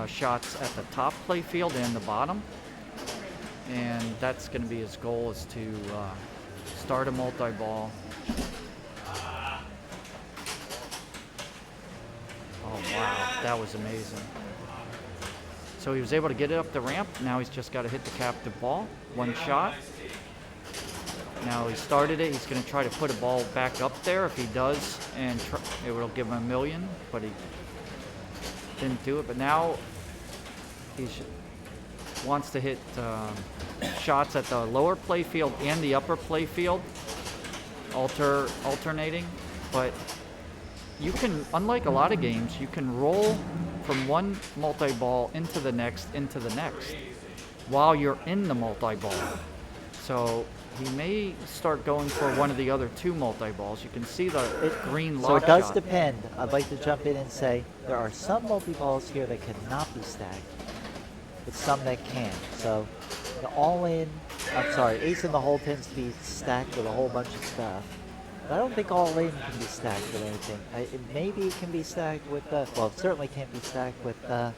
S7: shots at the top play field and the bottom. And that's going to be his goal, is to start a multi-ball. Oh, wow, that was amazing. So he was able to get it up the ramp. Now he's just got to hit the captive ball. One shot. Now he started it. He's going to try to put a ball back up there. If he does, and it will give him $1 million, but he didn't do it. But now he wants to hit shots at the lower play field and the upper play field, alternating. But you can, unlike a lot of games, you can roll from one multi-ball into the next, while you're in the multi-ball. So he may start going for one of the other two multi-balls. You can see the green lock
S2: So it does
S7: shot.
S2: depend. I'd like to jump in and say there are some multi-balls here that cannot be stacked, but some that can. So the ace in the hole tends to be stacked with a whole bunch of stuff. But I don't think all in can be stacked with anything. Maybe it can be stacked with, well, it certainly can't be stacked with no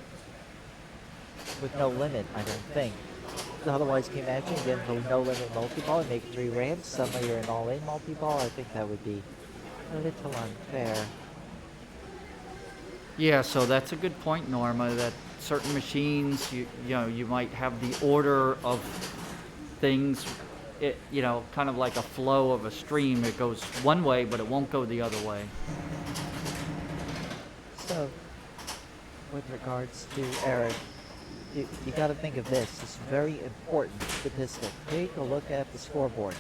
S2: limit, I don't think. Otherwise, can you imagine getting a no limit multi-ball and make 3 ramps? Suddenly you're an all-in multi-ball. I think that would be a little unfair.
S7: Yeah, so that's a good point, Norma, that certain machines, you might have the order of things, kind of like a flow of a stream. It goes one way, but it won't go the other way.
S2: So, with regards to Eric, you got to think of this. It's a very important statistic. Take a look at the scoreboard.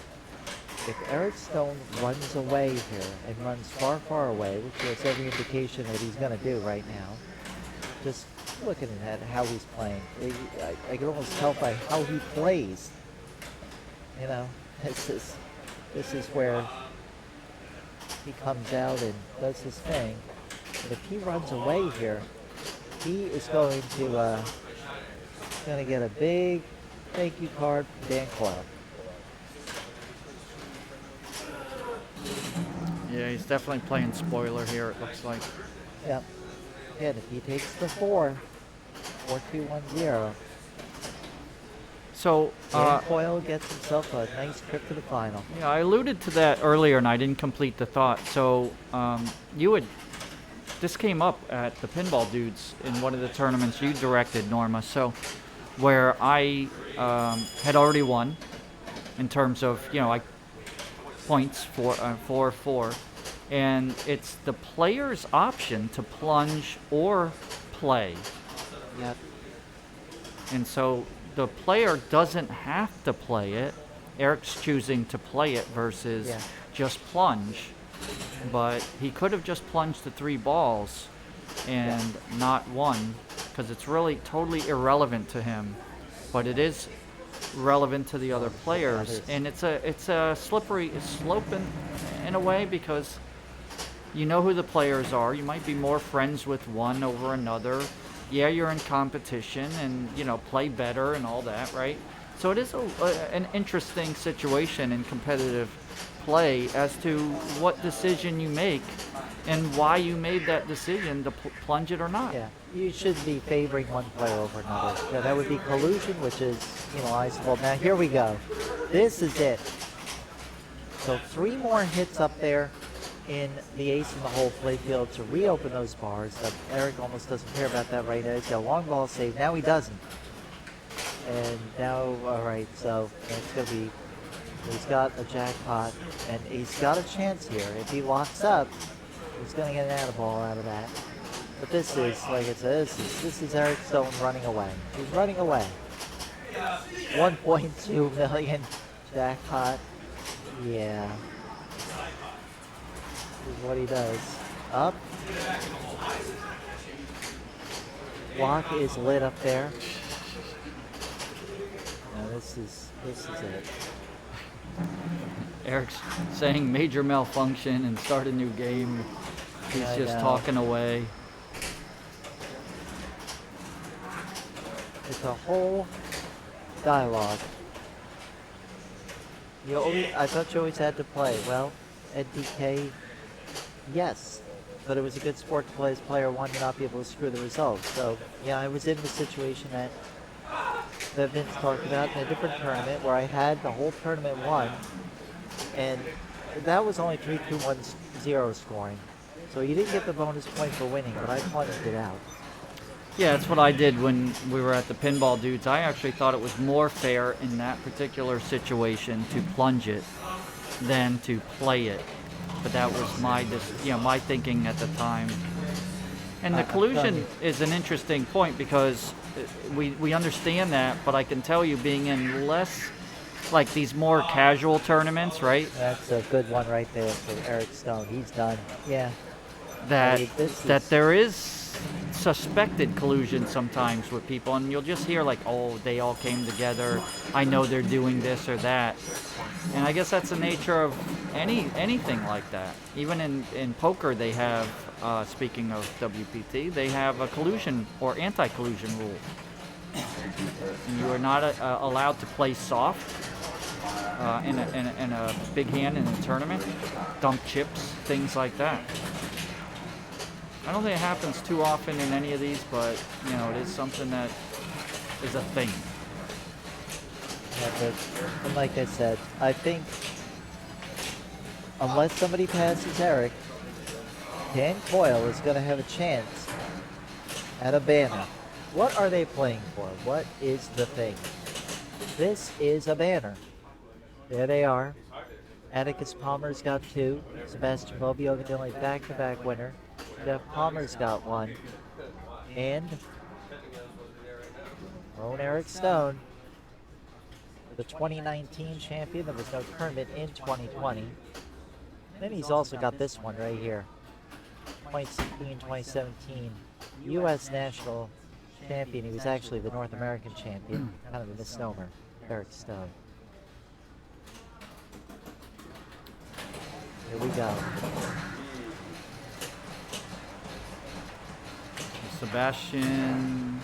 S2: If Eric Stone runs away here and runs far, far away, which is every indication that he's going to do right now, just looking at how he's playing, I can almost tell by how he plays. This is where he comes out and does his thing. But if he runs away here, he is going to get a big thank you card from Dan Clark.
S7: Yeah, he's definitely playing spoiler here, it looks like.
S2: Yep. And if he takes the 4, 4-2-1-0,
S7: So,
S2: Dan Coyle gets himself a nice trip to the final.
S7: yeah, I alluded to that earlier and I didn't complete the thought. So, this came up at the Pinball Dudes in one of the tournaments you directed, Norma. So, where I had already won in terms of, points for 4-4. And it's the player's option to plunge or play.
S2: Yep.
S7: And so the player doesn't have to play it. Eric's choosing to play it versus just plunge. But he could have just plunged the 3 balls and not won, because it's really totally irrelevant to him. But it is relevant to the other players, and it's a slippery slope in a way, because you know who the players are. You might be more friends with one over another. Yeah, you're in competition and, play better and all that, right? So it is an interesting situation in competitive play as to what decision you make and why you made that decision to plunge it or not.
S2: Yeah, you should be favoring one player over another. Yeah, that would be collusion, which is penalizable. Now here we go. This is it. So 3 more hits up there in the ace in the hole playfield to reopen those bars. Eric almost doesn't care about that right now. He's got a long ball save. Now he doesn't. And now, all right, so it's going to be, he's got a jackpot, and he's got a chance here. If he locks up, he's going to get an add-a-ball out of that. But this is, like I said, this is Eric Stone running away. He's running away. 1.2 million jackpot. Yeah. This is what he does. Up. Block is lit up there. Now this is it.
S7: Eric's saying major malfunction and start a new game. He's just talking away.
S2: It's a whole dialogue. I thought you always had to play. Well, at DK, yes. But it was a good sport to play as player 1 to not be able to screw the results. So, yeah, I was in the situation that Vince talked about in a different tournament where I had the whole tournament won. And that was only 3-2-1-0 scoring. So you didn't get the bonus point for winning, but I punched it out.
S7: Yeah, that's what I did when we were at the Pinball Dudes. I actually thought it was more fair in that particular situation to plunge it than to play it. But that was my thinking at the time. And the collusion is an interesting point because we understand that, but I can tell you, being in less, like these more casual tournaments, right?
S2: That's a good one right there for Eric Stone. He's done. Yeah.
S7: That there is suspected collusion sometimes with people, and you'll just hear like, oh, they all came together, I know they're doing this or that. And I guess that's the nature of anything like that. Even in poker they have, speaking of WPT, they have a collusion or anti-collusion rule. And you are not allowed to play soft in a big hand in a tournament, dump chips, things like that. I don't think it happens too often in any of these, but it is something that is a thing.
S2: Yeah, but like I said, I think unless somebody passes Eric, Dan Coyle is going to have a chance at a banner. What are they playing for? What is the thing? This is a banner. There they are. Atticus Palmer's got 2. Sebastian Bobiogadilli back-to-back winner. Jeff Palmer's got 1. And our own Eric Stone, the 2019 champion. There was no tournament in 2020. Then he's also got this one right here. 2016, 2017 U.S. National Champion. He was actually the North American champion. Kind of a misnomer. Eric Stone. Here we go.
S7: Sebastian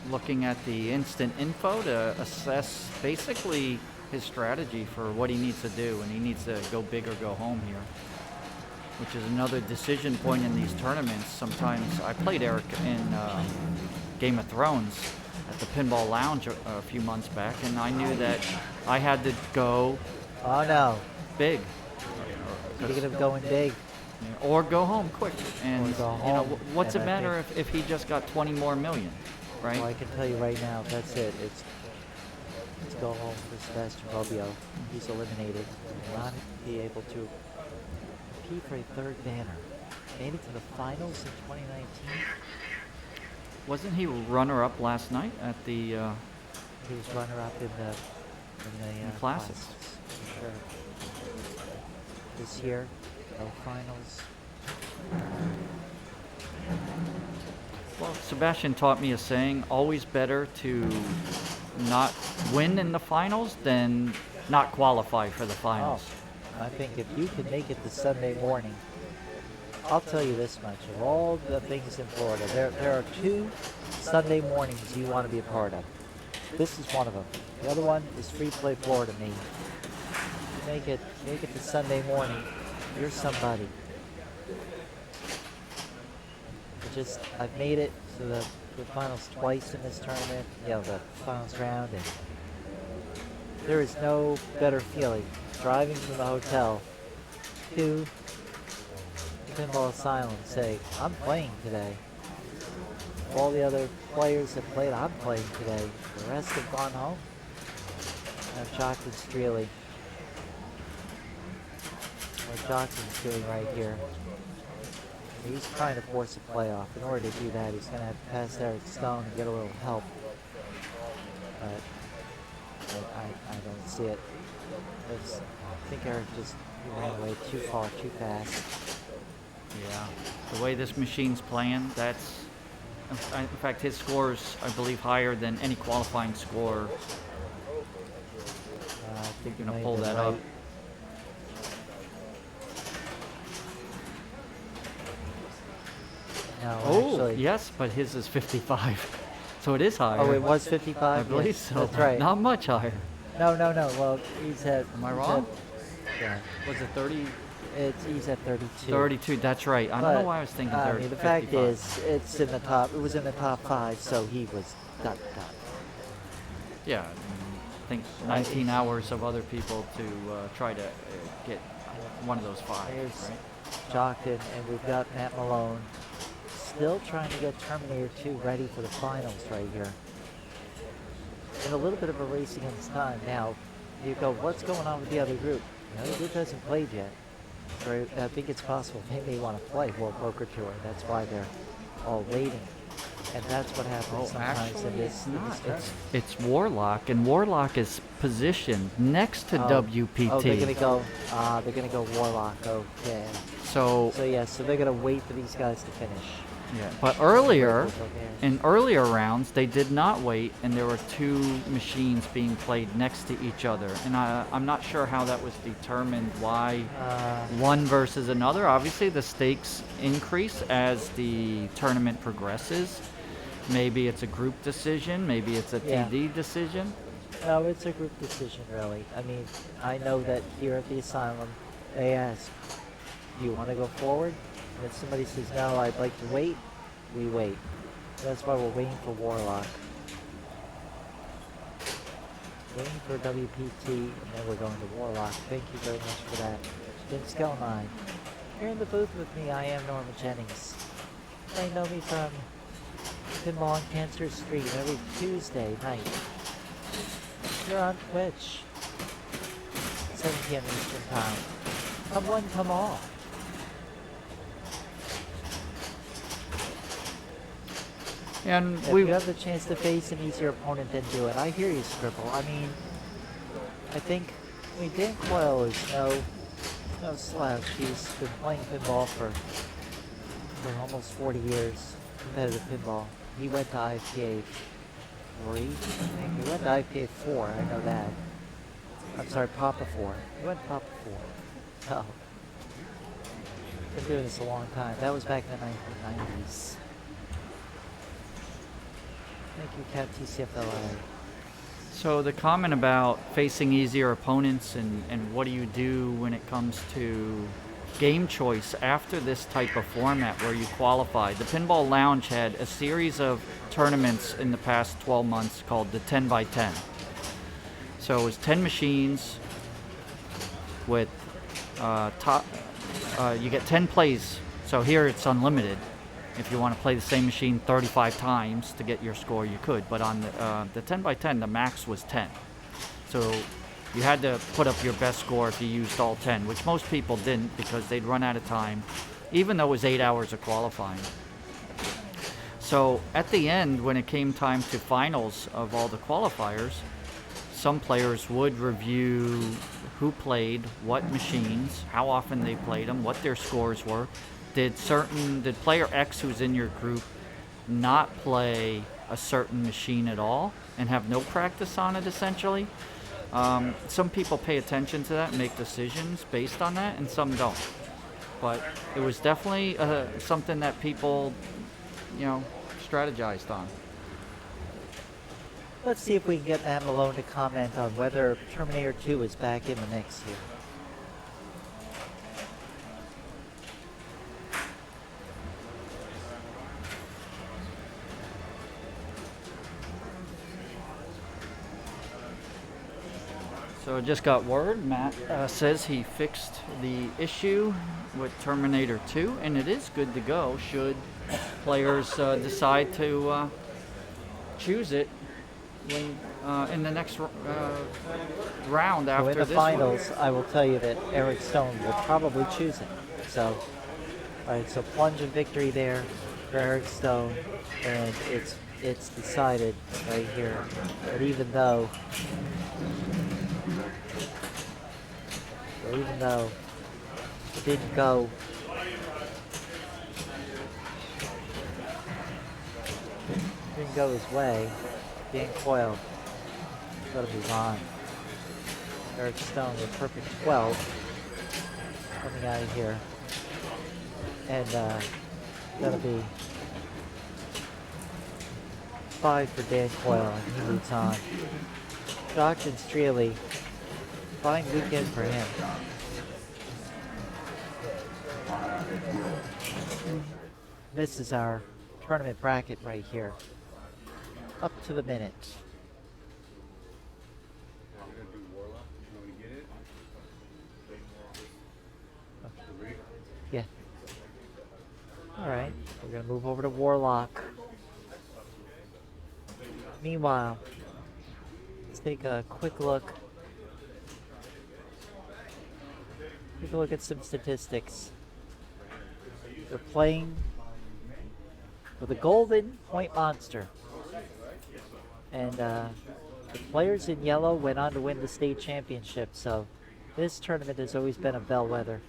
S7: looking at the instant info to assess basically his strategy for what he needs to do, and he needs to go big or go home here. which is another decision point in these tournaments. Sometimes I played Eric in Game of Thrones at the Pinball Lounge a few months back, and I knew that I had to go
S2: Oh no,
S7: big.
S2: thinking of going big.
S7: Or go home quick. And
S2: go
S7: you know,
S2: home,
S7: what's
S2: and
S7: it
S2: I
S7: matter if he just got 20 more million, right?
S2: Well, I can tell you right now, that's it. It's go home for Sebastian Bobbio. He's eliminated. Will not be able to compete for a third banner. Made it to the finals in 2019.
S7: Wasn't he runner-up last night at the
S2: He was runner-up in the
S7: Classics?
S2: Sure. This year, no finals.
S7: Well, Sebastian taught me a saying, always better to not win in the finals than not qualify for the finals.
S2: I think if you can make it to Sunday morning, I'll tell you this much. Of all the things in Florida, there are 2 Sunday mornings you want to be a part of. This is one of them. The other one is Free Play Florida Me. Make it to Sunday morning. You're somebody. I've made it to the finals twice in this tournament. The finals round, and there is no better feeling driving from the hotel to the Pinball Asylum and say, I'm playing today. All the other players have played, I'm playing today. The rest have gone home. Now Jockton's Streely. What Jockton's doing right here. He's trying to force a playoff. In order to do that, he's going to have to pass Eric Stone and get a little help. But I don't see it. I think Eric just ran away too far, too fast.
S7: Yeah. The way this machine's playing, that's... In fact, his score's, I believe, higher than any qualifying score.
S2: I think
S7: You're going to pull that up.
S2: No,
S7: Oh,
S2: actually.
S7: yes, but his is 55. So it is higher.
S2: Oh, it was 55?
S7: I believe
S2: Yes,
S7: so.
S2: That's right.
S7: Not much higher.
S2: No. Well, he's at...
S7: Am I
S2: he's
S7: wrong?
S2: Yeah.
S7: Was it 30?
S2: He's at 32.
S7: 32, that's right. I don't know
S2: But,
S7: why I was thinking
S2: I
S7: 30.
S2: mean, the fact
S7: 55.
S2: is, it was in the top 5, so he was done.
S7: Yeah, I think 19 hours of other people to try to get one of those 5.
S2: There's
S7: Right?
S2: Jockton, and we've got Matt Malone still trying to get Terminator 2 ready for the finals right here. And a little bit of a race against time. Now, you go, what's going on with the other group? The other group hasn't played yet. So I think it's possible they may want to play World Poker Tour. That's why they're all waiting. And that's what happens sometimes
S7: actually,
S2: in this.
S7: it's
S2: in
S7: not.
S2: this tournament.
S7: It's Warlock, and Warlock is positioned next to WPT.
S2: Oh, they're gonna go Warlock. Okay.
S7: So
S2: So they're gonna wait for these guys to finish.
S7: yeah, but in earlier rounds, they did not wait, and there were 2 machines being played next to each other. And I'm not sure how that was determined, why one versus another. Obviously, the stakes increase as the tournament progresses. Maybe it's a group decision, maybe it's a TD decision.
S2: No, it's a group decision, really. I mean, I know that here at the Asylum, they ask, do you want to go forward? And if somebody says, no, I'd like to wait, we wait. That's why we're waiting for Warlock. Waiting for WPT, and then we're going to Warlock. Thank you very much for that. Vince Scale 9. Here in the booth with me, I am Norma Jennings. You may know me from Pinball on Cancer Street every Tuesday night. You're on Twitch. 7 p.m. Eastern Time. Come one, come all.
S7: And
S2: If you have the chance to face an easier opponent, then do it. I hear you, Scribble. I mean, Dan Coyle is no slouch. He's been playing pinball for almost 40 years, competitive pinball. He went to IPA 3, I think. He went to IPA 4, I know that. I'm sorry, Papa 4. He went to Papa 4. Oh. Been doing this a long time. That was back in the 1990s. Thank you, Cap TCFLA.
S7: So the comment about facing easier opponents and what do you do when it comes to game choice after this type of format where you qualify. The Pinball Lounge had a series of tournaments in the past 12 months called the 10 by 10. So it was 10 machines with you get 10 plays. So here it's unlimited. If you want to play the same machine 35 times to get your score, you could. But on the 10 by 10, the max was 10. So you had to put up your best score if you used all 10, which most people didn't because they'd run out of time, even though it was 8 hours of qualifying. So at the end, when it came time to finals of all the qualifiers, some players would review who played, what machines, how often they played them, what their scores were. Did player X who's in your group not play a certain machine at all and have no practice on it essentially? Some people pay attention to that and make decisions based on that, and some don't. But it was definitely something that people, strategized on.
S2: Let's see if we can get Matt Malone to comment on whether Terminator 2 is back in the mix here.
S7: So I just got word. Matt says he fixed the issue with Terminator 2, and it is good to go should players decide to choose it when, in the next round
S2: So
S7: after
S2: in the
S7: this
S2: finals,
S7: one.
S2: I will tell you that Eric Stone will probably choose it. So, all right, so plunge of victory there for Eric Stone, and it's decided right here that even though it didn't go his way, Dan Coyle got to move on. Eric Stone with perfect 12 coming out of here, and that'll be 5 for Dan Coyle, and he moves on. Shocked and Streley, fine weekend for him. This is our tournament bracket right here, up to the minute. Yeah. All right, we're gonna move over to Warlock. Meanwhile, let's take a quick look. Take a look at some statistics. They're playing with a golden point monster. And the players in yellow went on to win the state championship. So this tournament has always been a bellwether.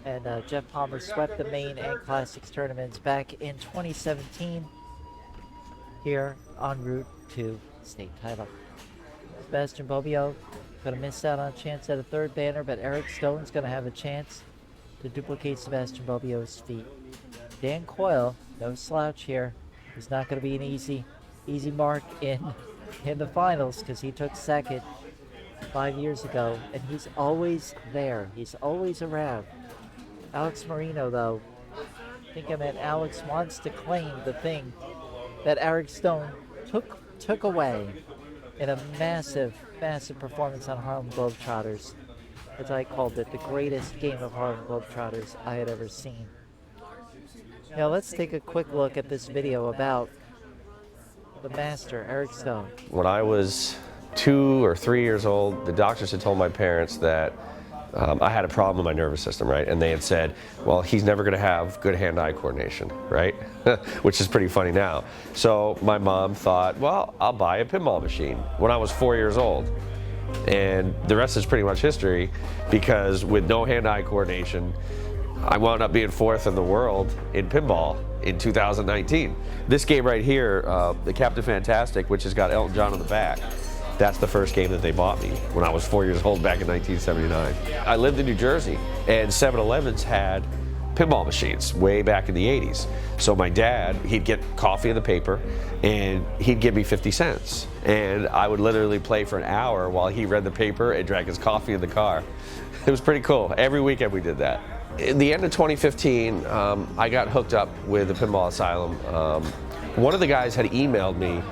S2: And Jeff Palmer swept the main and classics tournaments back in 2017 here en route to state title. Sebastian Bobbio going to miss out on a chance at a third banner, but Eric Stone's going to have a chance to duplicate Sebastian Bobbio's feat. Dan Coyle, no slouch here. He's not going to be an easy mark in the finals because he took second 5 years ago, and he's always there. He's always around. Alex Marino, though, I think Alex wants to claim the thing that Eric Stone took away in a massive performance on Harlem Globetrotters. As I called it, the greatest game of Harlem Globetrotters I had ever seen. Now let's take a quick look at this video about the master, Eric Stone.
S9: When I was 2 or 3 years old, the doctors had told my parents that I had a problem with my nervous system, right? And they had said, well, he's never going to have good hand-eye coordination, right? Which is pretty funny now. So my mom thought, well, I'll buy a pinball machine when I was 4 years old. And the rest is pretty much history, because with no hand-eye coordination, I wound up being 4th in the world in pinball in 2019. This game right here, the Captain Fantastic, which has got Elton John on the back, that's the first game that they bought me when I was 4 years old back in 1979. I lived in New Jersey, and 7-Elevens had pinball machines way back in the 80s. So my dad, he'd get coffee in the paper, and he'd give me 50 cents. And I would literally play for an hour while he read the paper and drank his coffee in the car. It was pretty cool. Every weekend we did that. In the end of 2015, I got hooked up with the Pinball Asylum. One of the guys had emailed me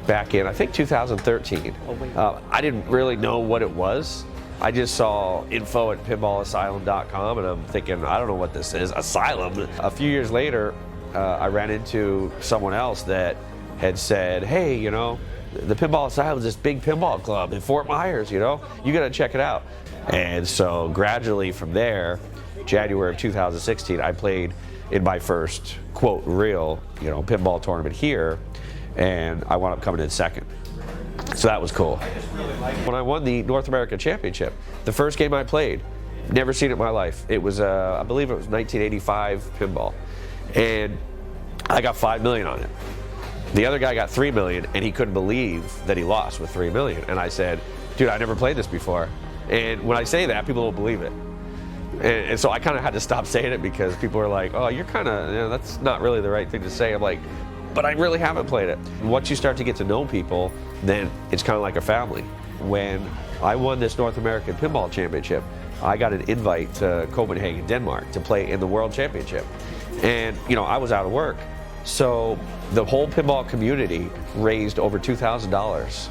S9: back in, I think, 2013. I didn't really know what it was. I just saw info at pinballasylum.com, and I'm thinking, I don't know what this is, Asylum. A few years later, I ran into someone else that had said, hey, you know, the Pinball Asylum is this big pinball club in Fort Myers, you know, you gotta check it out. And so gradually from there, January of 2016, I played in my first, quote, real, you know, pinball tournament here, and I wound up coming in second. So that was cool. When I won the North American Championship, the first game I played, never seen it in my life. It was, I believe it was 1985 pinball, and I got $5 million on it. The other guy got $3 million, and he couldn't believe that he lost with $3 million. And I said, dude, I never played this before. And when I say that, people don't believe it. And so I kind of had to stop saying it because people were like, oh, you're kind of, you know, that's not really the right thing to say. I'm like, but I really haven't played it. Once you start to get to know people, then it's kind of like a family. When I won this North American Pinball Championship, I got an invite to Copenhagen, Denmark to play in the World Championship. And, you know, I was out of work. So the whole pinball community raised over $2,000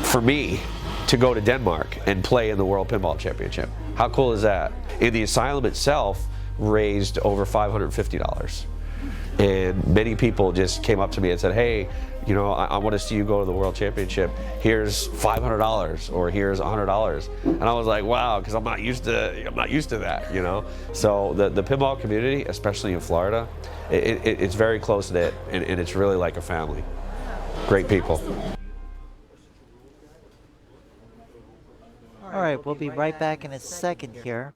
S9: for me to go to Denmark and play in the World Pinball Championship. How cool is that? And the asylum itself raised over $550. And many people just came up to me and said, hey, you know, I want to see you go to the World Championship. Here's $500 or here's $100. And I was like, wow, because I'm not used to that, you know. So the pinball community, especially in Florida, it's very close knit, and it's really like a family. Great people.
S2: All right, we'll be right back in a second here.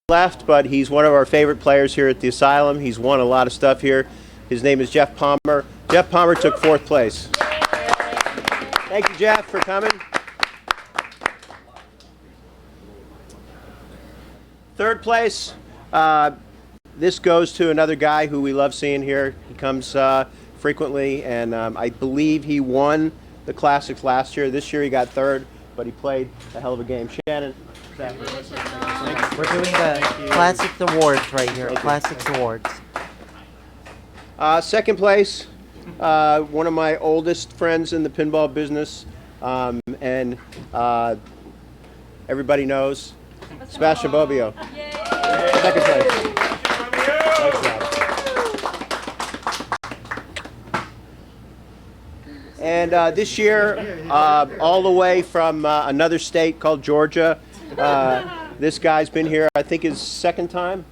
S10: Left, but he's one of our favorite players here at the Asylum. He's won a lot of stuff here. His name is Jeff Palmer. Jeff Palmer took 4th place. Thank you, Jeff, for coming. 3rd place, this goes to another guy who we love seeing here. He comes frequently, and I believe he won the Classics last year. This year he got 3rd, but he played a hell of a game. Shannon.
S2: We're doing the Classics Awards right here.
S10: Okay.
S2: Classics Awards.
S10: 2nd place, one of my oldest friends in the pinball business, and everybody knows, Sebastian Bobbio. 2nd place. Nice job. And this year, all the way from another state called Georgia, this guy's been here, I think, his second time.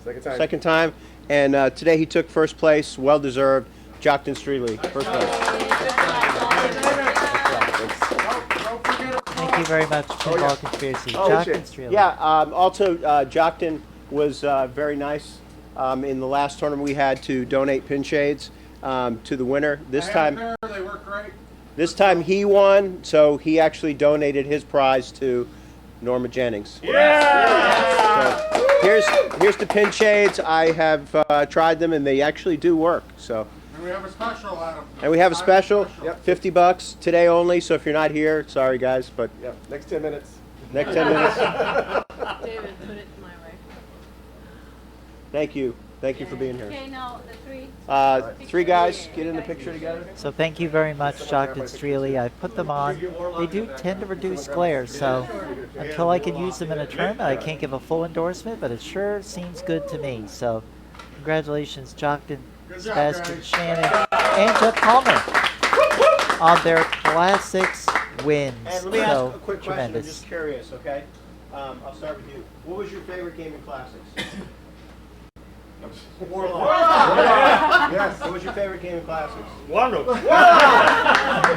S10: And today he took 1st place, well deserved. Jockton Streetley, 1st place.
S2: Thank you very much, Pinball Conspiracy. Jockton Streetley.
S10: Yeah, also Jockton was very nice in the last tournament we had to donate pin shades to the winner. This time he won, so he actually donated his prize to Norma Jennings. Yeah! So here's the pin shades. I have tried them, and they actually do work. So.
S3: And we have a special, Adam.
S10: And we have a special, yep, $50 today only. So if you're not here, sorry guys, but
S11: Yep, next 10 minutes.
S10: next 10 minutes.
S5: David, put it my way.
S10: Thank you for being here.
S5: Okay, now the three.
S10: Three guys, get in the picture together.
S2: So thank you very much, Dr. Streely. I put them on. They do tend to reduce glare, so until I can use them in a tournament, I can't give a full endorsement, but it sure seems good to me. So congratulations, Jockton, Sebastian Shannon, and Jeff Palmer on their Classics wins.
S10: And let me ask
S2: So
S10: a quick question.
S2: tremendous.
S10: I'm just curious, okay? I'll start with you. What was your favorite game in Classics? Warlock.
S11: Yes.
S10: What was your favorite game in Classics?
S11: Warlock.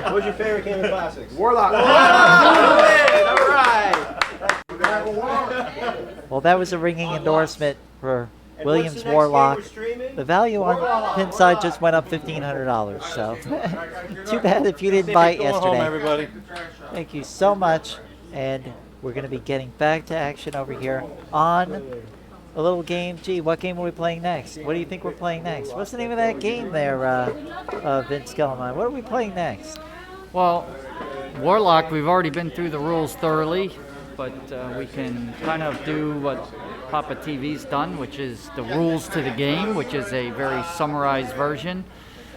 S10: What was your favorite game in Classics?
S11: Warlock.
S10: All right.
S2: Well, that was a ringing endorsement for
S10: And
S2: Williams
S10: what's the next
S2: Warlock.
S10: game we're streaming?
S2: The value on Pinside just went up $1,500, so too bad if you didn't buy it yesterday.
S11: everybody.
S2: Thank you so much, and we're going to be getting back to action over here on a little game. Gee, what game are we playing next? What do you think we're playing next? What's the name of that game there, Vince Gilman? What are we playing next?
S7: Well, Warlock, we've already been through the rules thoroughly, but we can kind of do what Papa TV's done, which is the rules to the game, which is a very summarized version,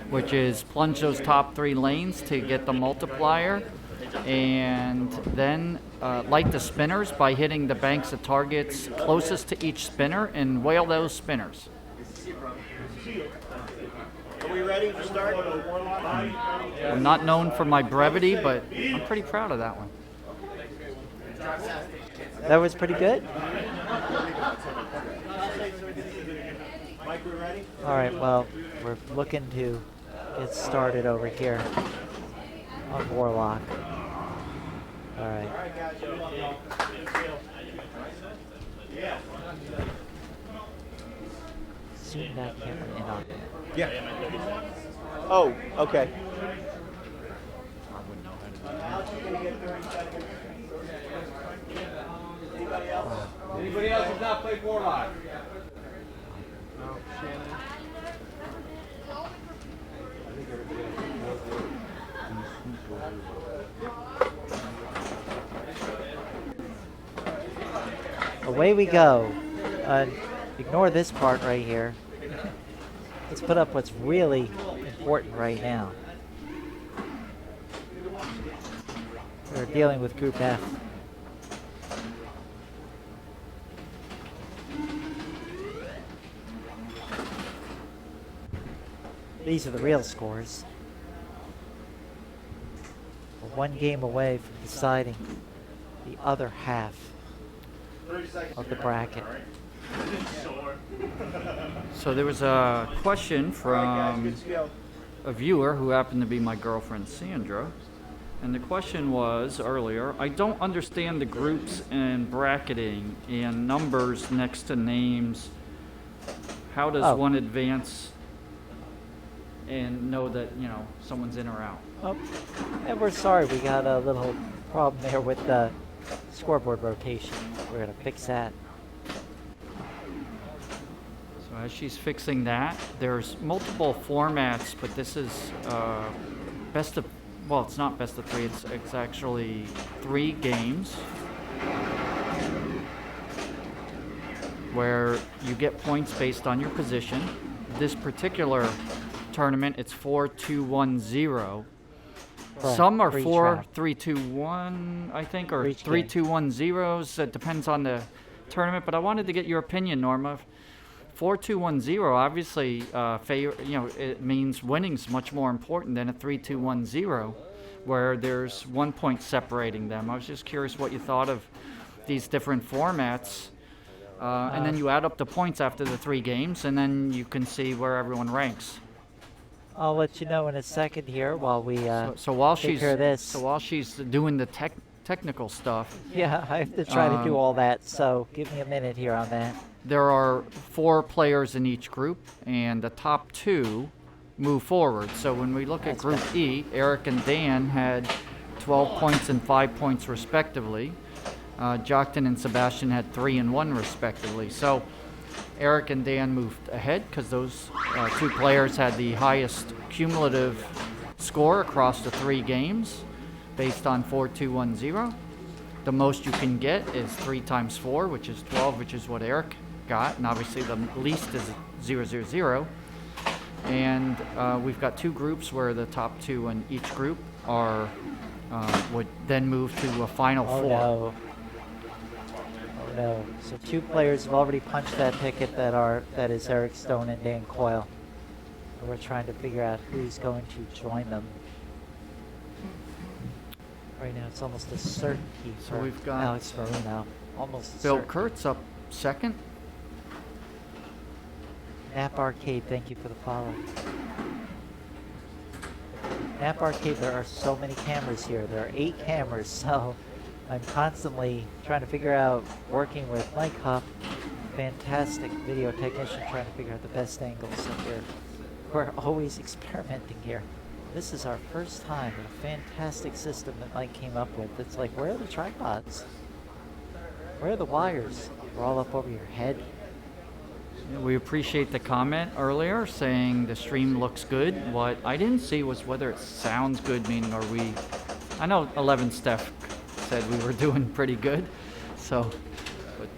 S7: which is plunge those top 3 lanes to get the multiplier, and then light the spinners by hitting the banks of targets closest to each spinner and whale those spinners.
S10: Are we ready to start?
S7: I'm not known for my brevity, but I'm pretty proud of that one.
S2: That was pretty good.
S10: Mike, we ready?
S2: All right, well, we're looking to get started over here on Warlock. All right. Zoom that camera in on it.
S10: Yeah. Oh, okay.
S11: Anybody else who's not played Warlock?
S2: Away we go. Ignore this part right here. Let's put up what's really important right now. We're dealing with Group F. These are the real scores. We're one game away from deciding the other half of the bracket.
S7: So there was a question from a viewer who happened to be my girlfriend Sandra, and the question was earlier, I don't understand the groups and bracketing and numbers next to names. How does one advance and know that, you know, someone's in or out?
S2: Oh, and we're sorry, we got a little problem there with the scoreboard rotation. We're gonna fix that.
S7: So as she's fixing that, there's multiple formats, but this is best of, well, it's not best of 3, it's actually 3 games where you get points based on your position. This particular tournament, it's 4-2-1-0.
S2: Correct.
S7: Some are
S2: For each
S7: 4,
S2: round.
S7: 3-2-1, I think, or
S2: For each
S7: 3-2-1-0s. It depends on the tournament. But I wanted to get your opinion, Norma. 4-2-1-0, obviously, it means winning's much more important than a 3-2-1-0, where there's 1 point separating them. I was just curious what you thought of these different formats. And then you add up the points after the 3 games, and then you can see where everyone ranks.
S2: I'll let you know in a second here while we
S7: So while
S2: take
S7: she's
S2: care of this.
S7: so while she's doing the technical stuff,
S2: Yeah, I have to try to do all that, so give me a minute here on that.
S7: there are 4 players in each group, and the top 2 move forward. So when we look at Group E, Eric and Dan had 12 points and 5 points respectively. Jockton and Sebastian had 3 and 1 respectively. So Eric and Dan moved ahead because those 2 players had the highest cumulative score across the 3 games based on 4-2-1-0. The most you can get is 3 times 4, which is 12, which is what Eric got, and obviously the least is 0-0-0. And we've got 2 groups where the top 2 in each group are would then move to a final 4.
S2: No. Oh no. So 2 players have already punched that ticket that is Eric Stone and Dan Coyle. And we're trying to figure out who's going to join them. Right now it's almost a certainty for
S7: we've got
S2: Alex Marino. Almost a
S7: Bill
S2: certainty.
S7: Kurtz up second.
S2: Nap Arcade, thank you for the follow. Nap Arcade, there are so many cameras here. There are 8 cameras, so I'm constantly trying to figure out, working with Mike Huff, fantastic video technician, trying to figure out the best angles. So we're always experimenting here. This is our first time with a fantastic system that Mike came up with. It's like, where are the tripods? Where are the wires? We're all up over your head.
S7: We appreciate the comment earlier saying the stream looks good. What I didn't see was whether it sounds good, meaning are we... I know 11 Steph said we were doing pretty good, so... But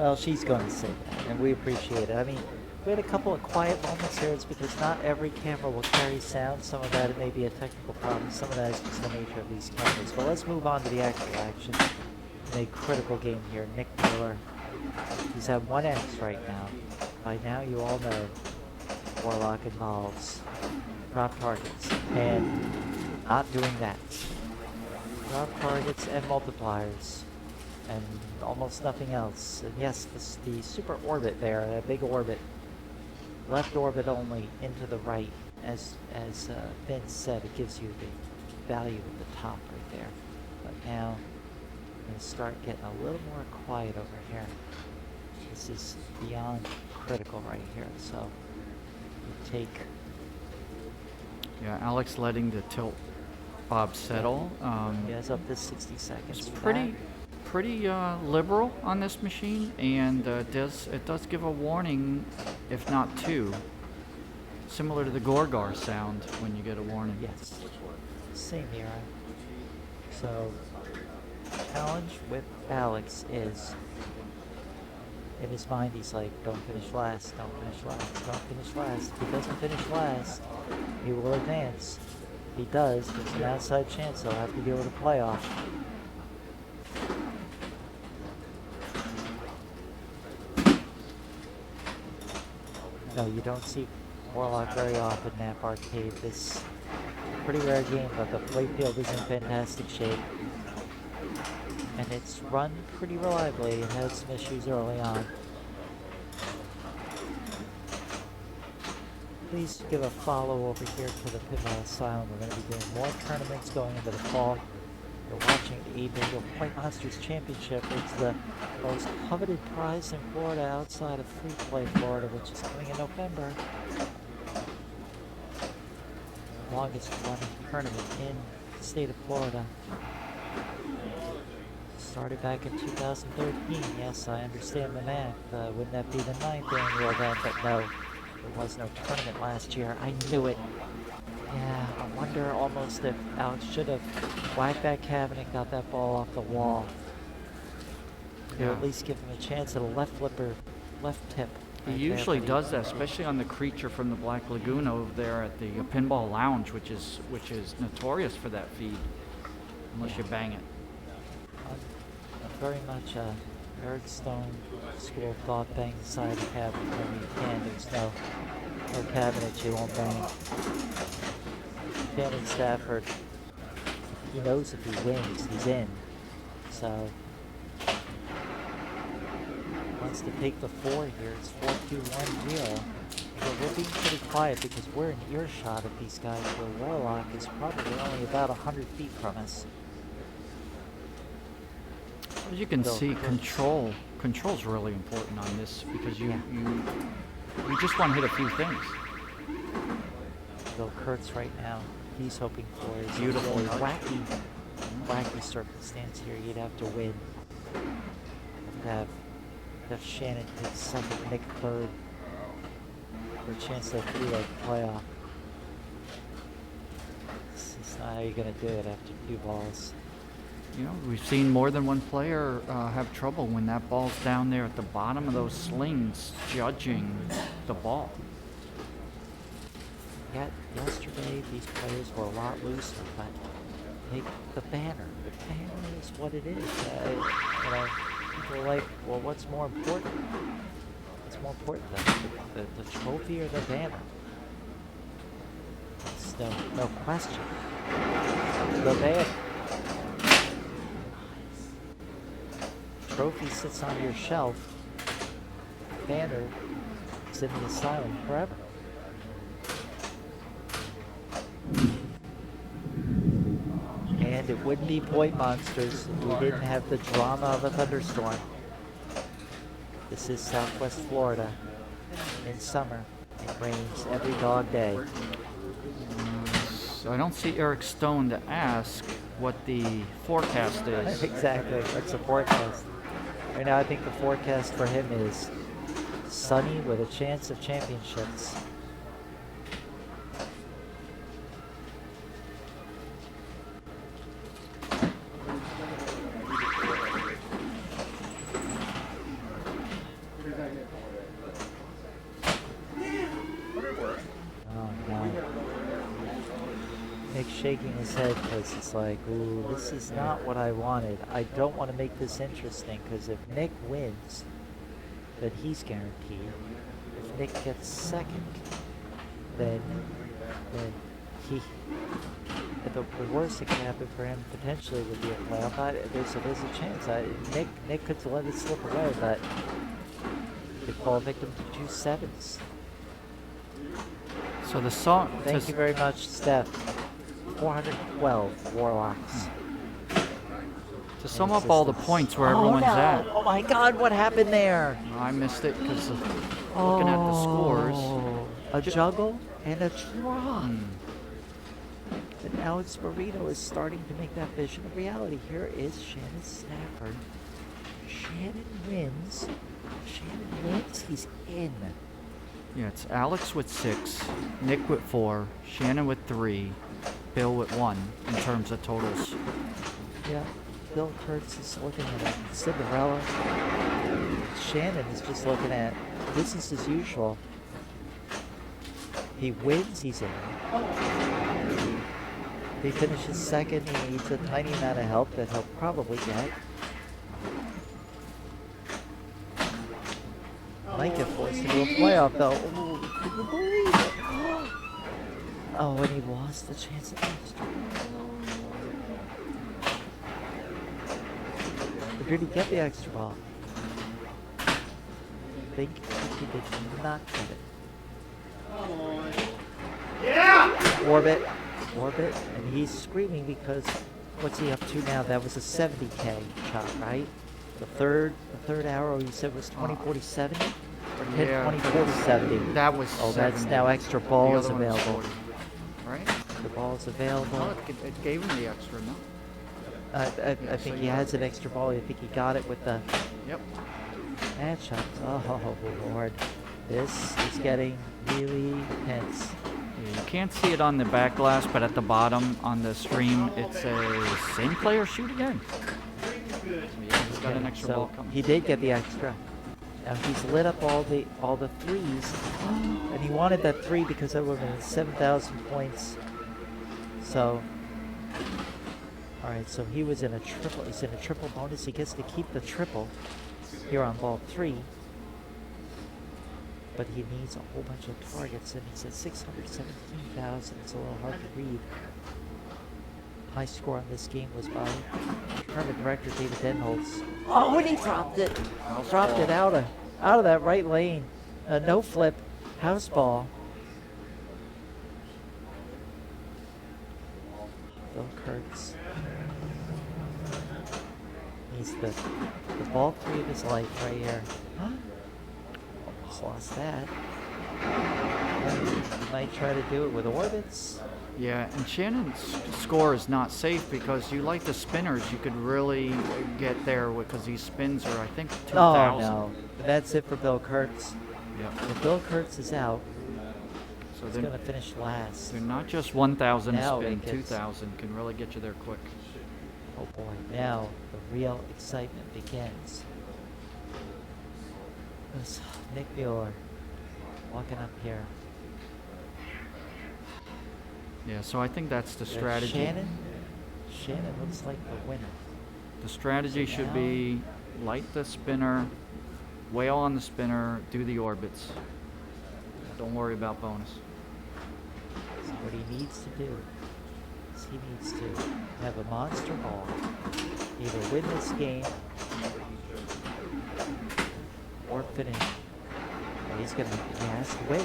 S2: Well, she's going to say that, and we appreciate it. I mean, we had a couple of quiet moments here. It's because not every camera will carry sound. Some of that it may be a technical problem. Some of that is just the nature of these cameras. But let's move on to the actual action in a critical game here. Nick Taylor, he's at 1X right now. By now, you all know Warlock involves drop targets and not doing that. Drop targets and multipliers and almost nothing else. And yes, the super orbit there, a big orbit, left orbit only into the right. As Vince said, it gives you the value at the top right there. But now, I'm going to start getting a little more quiet over here. This is beyond critical right here. So you take...
S7: yeah, Alex letting the tilt bob settle.
S2: He has up to 60 seconds.
S7: It's
S2: for
S7: pretty liberal on this machine, and it does give a warning, if not 2, similar to the Gorgar sound when you get a warning.
S2: Yes, same here. So challenge with Alex is, in his mind, he's like, don't finish last, don't finish last, don't finish last. If he doesn't finish last, he will advance. If he does, there's an outside chance he'll have to deal with a playoff. No, you don't see Warlock very often, Nap Arcade. This pretty rare game, but the playfield is in fantastic shape. And it's run pretty reliably. It had some issues early on. Please give a follow over here to the Pinball Asylum. We're going to be doing more tournaments going into the fall. You're watching the A-Bingo Point Monsters Championship. It's the most coveted prize in Florida outside of Free Play Florida, which is coming in November. Longest running tournament in the state of Florida. Started back in 2013. Yes, I understand the math. Wouldn't that be the 9th annual event? But no, there was no tournament last year. I knew it. Yeah, I wonder almost if Alex should have whacked that cabinet, got that ball off the wall. To at least give him a chance at a left flipper, left tip.
S7: He usually does that, especially on the creature from the Black Lagoon over there at the Pinball Lounge, which is notorious for that feed, unless you bang it.
S2: Very much Eric Stone school of thought, bang the side of the cabinet when you can. There's no cabinet you won't bang. Shannon Stafford, he knows if he wins, he's in. So, wants to take the 4 here. It's 4-2-1-0. But we're being pretty quiet because we're in earshot of these guys, where Warlock is probably only about 100 feet from us.
S7: As you can see, control's really important on this because you just want to hit a few things.
S2: Bill Kurtz right now, he's hoping for is
S7: Beautiful.
S2: a really wacky circumstance here. You'd have to win Have Shannon take second, Nick third, for a chance at a 3-leg playoff. This is not how you're going to do it after 2 balls.
S7: You know, we've seen more than one player have trouble when that ball's down there at the bottom of those slings, judging the ball.
S2: Yet yesterday, these players were a lot looser, but take the banner. The banner is what it is. You know, people are like, well, what's more important? What's more important, the trophy or the banner? It's no question. The banner. Trophy sits on your shelf. Banner is in the asylum forever. And it wouldn't be Point Monsters if we didn't have the drama of a thunderstorm. This is Southwest Florida. In summer, it rains every dog day.
S7: So I don't see Eric Stone to ask what the forecast is.
S2: Exactly, what's the forecast? Right now I think the forecast for him is sunny with a chance of championships. Shaking his head because it's like, ooh, this is not what I wanted. I don't want to make this interesting because if Nick wins, then he's guaranteed. If Nick gets second, then he. The worst that can happen for him potentially would be a playoff. There's a chance. Nick could let it slip away, but could fall victim to 2 sevens.
S7: So the song.
S2: Thank you very much, Steph. 412 Warlocks.
S7: To sum up all the points where everyone's at.
S2: Oh my God, what happened there?
S7: I missed it because looking at the scores.
S2: A juggle and a draw. And Alex Burrito is starting to make that vision a reality. Here is Shannon Stafford. Shannon wins. He's in.
S7: Yeah, it's Alex with 6, Nick with 4, Shannon with 3, Bill with 1 in terms of totals.
S2: Yeah, Bill Kurtz is looking at Cinderella. Shannon is just looking at business as usual. He wins, he's in. If he finishes second, he needs a tiny amount of help that he'll probably get. Might get forced into a playoff though. Ooh, can you believe it? Oh, and he lost the chance at extra. Or did he get the extra ball? I think he did not get it. Yeah! Orbit, and he's screaming because what's he up to now? That was a 70K shot, right? The third arrow you said was 2047? Or 2040-70?
S7: That was
S2: Oh, that's now extra balls available.
S7: 40, right?
S2: The ball's available.
S7: Well, it gave him the extra, no?
S2: I think he has an extra ball. I think he got it with the ad shots. Oh, Lord. This is getting really tense.
S7: Yeah, you can't see it on the back glass, but at the bottom on the stream, it says, same player, shoot again. So yeah, he's got an extra ball coming.
S2: He did get the extra. Now he's lit up all the threes, and he wanted that 3 because that would have been 7,000 points. So, all right. So he was in a triple. He's in a triple bonus. He gets to keep the triple here on ball 3, but he needs a whole bunch of targets, and he's at 617,000. It's a little hard to read. High score on this game was by tournament director David Denholtz. Oh, and he dropped it. Dropped it out of that right lane. No flip, house ball. Bill Kurtz. He's the ball 3 of his life right here. Almost lost that. He might try to do it with orbits.
S7: Yeah, and Shannon's score is not safe because you like the spinners. You could really get there because these spins are, I think, 2,000.
S2: Oh, no. That's it for Bill Kurtz.
S7: Yeah.
S2: If Bill Kurtz is out,
S7: So
S2: he's
S7: then
S2: going to finish last.
S7: they're not just 1,000
S2: Now
S7: spin,
S2: it gets-
S7: 2,000 can really get you there quick.
S2: Oh boy, now the real excitement begins. There's Nick Mueller walking up here.
S7: Yeah, so I think that's the
S2: There's
S7: strategy.
S2: Shannon looks like the winner.
S7: The strategy should be light the spinner, whale on the spinner, do the orbits. Don't worry about bonus.
S2: So what he needs to do is he needs to have a monster ball, either win this game or finish. And he's gonna, he has to win.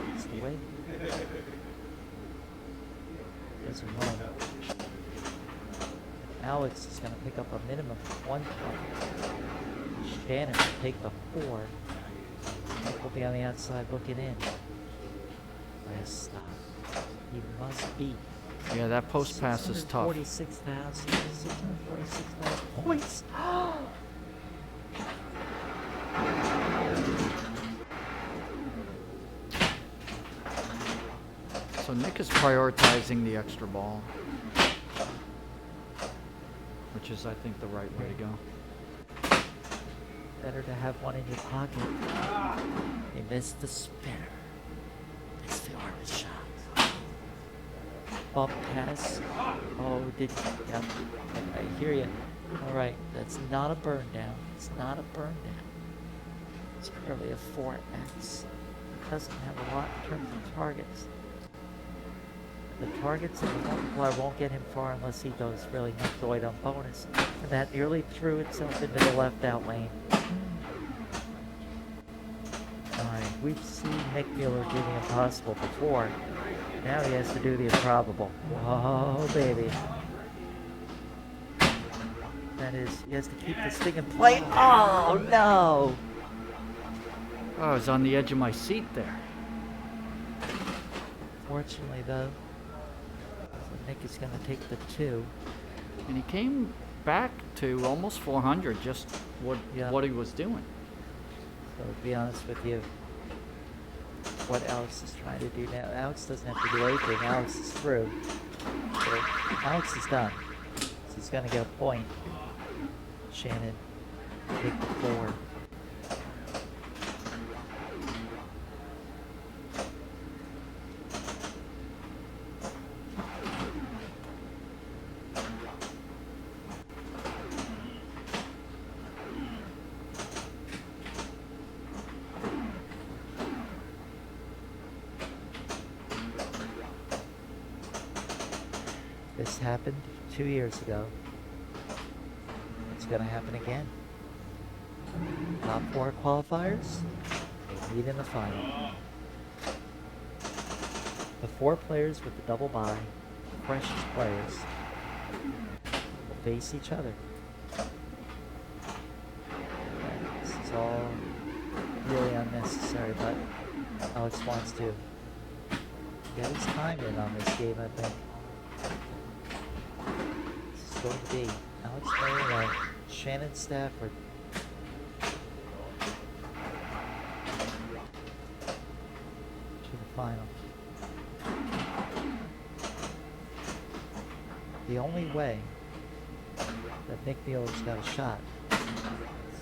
S2: He has to win. Doesn't win. Alex is gonna pick up a minimum of 1 point. Shannon will take the 4. Nick will be on the outside looking in. Last stop. He must beat.
S7: Yeah, that post pass is tough.
S2: 646,000 points.
S7: So Nick is prioritizing the extra ball, which is, I think, the right way to go.
S2: Better to have one in your pocket. He missed the spinner. Missed the orbit shot. Bump pass. Oh, yeah, I hear you. All right, that's not a burn down. It's not a burn down. It's purely a 4X. It doesn't have a lot in terms of targets. The targets and the multiplier won't get him far unless he goes really niftoid on bonus. And that nearly threw itself into the left out lane. Alright, we've seen Nick Mueller do the impossible before. Now he has to do the improbable. Oh, baby. That is, he has to keep this thing in play. Oh, no!
S7: Oh, I was on the edge of my seat there.
S2: Fortunately, though, so Nick is going to take the 2.
S7: And he came back to almost 400, just what he was doing.
S2: So to be honest with you, what Alex is trying to do now, Alex doesn't have to do anything. Alex is through. So Alex is done. So he's going to get a point. Shannon, take the 4. This happened 2 years ago. It's going to happen again. Top 4 qualifiers, they meet in the final. The 4 players with the double bye, the freshest players, will face each other. And this is all really unnecessary, but Alex wants to get his time in on this game, I think. This is going to be Alex Murray, Shannon Stafford. To the final. The only way that Nick Mueller's got a shot is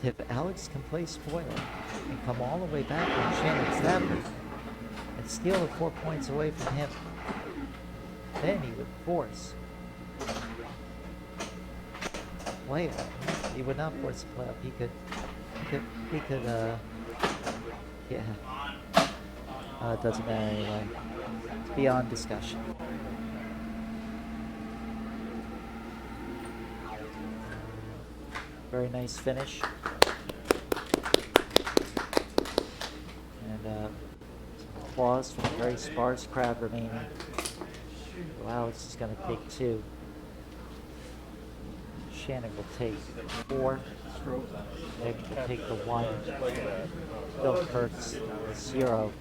S2: if Alex can play spoiler and come all the way back on Shannon Stafford and steal the 4 points away from him. Then he would force playoff. He would not force a playoff. He could, yeah. It doesn't matter anyway. It's beyond discussion. Very nice finish. And applause from a very sparse crowd remaining. So Alex is going to take 2. Shannon will take 4. Nick will take the 1. Bill Kurtz 0.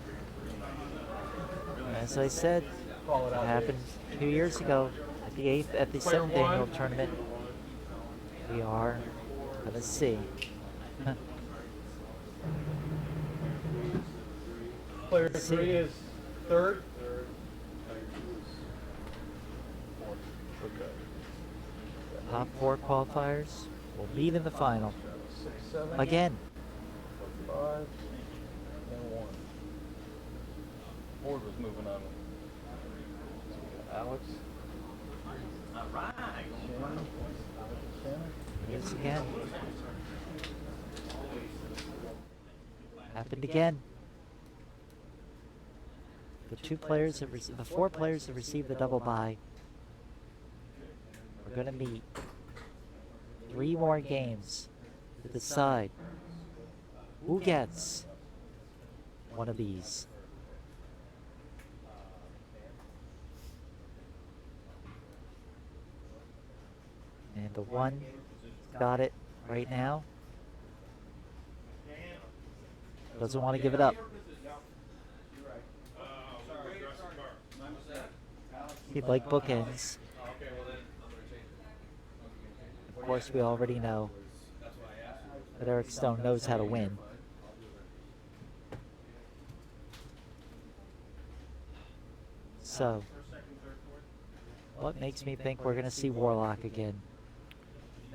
S2: As I said, it happened 2 years ago at the 7th annual tournament. We are gonna see.
S11: Player 3 is third.
S2: Top 4 qualifiers will meet in the final.
S11: 6, 7.
S2: Again.
S11: 5 and 1. Ford was moving on. Alex.
S6: All right.
S11: Shannon.
S2: Yes, again. Happened again. The 4 players that received the double bye are going to meet 3 more games to decide who gets one of these. And the one got it right now doesn't want to give it up. He'd like bookends. Of course, we already know that Eric Stone knows how to win. So, what makes me think we're going to see Warlock again?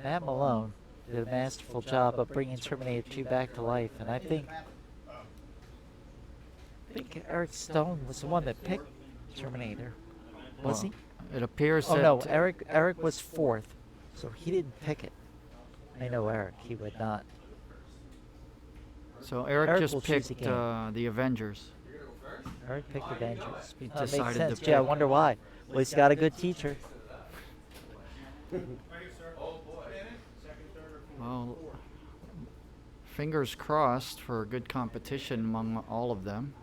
S2: Matt Malone did a masterful job of bringing Terminator 2 back to life, and I think Eric Stone was the one that picked Terminator. Was he?
S7: It appears
S2: Oh
S7: that...
S2: no, Eric was 4th, so he didn't pick it. I know Eric, he would not.
S7: So Eric
S2: will
S7: just
S2: choose
S7: picked
S2: a game.
S7: the Avengers.
S2: Eric picked Avengers.
S7: He
S2: That makes
S7: decided to
S2: sense. Gee, I
S7: pick-
S2: wonder why. Well, he's got a good teacher.
S7: Well, fingers crossed for good competition among all of them.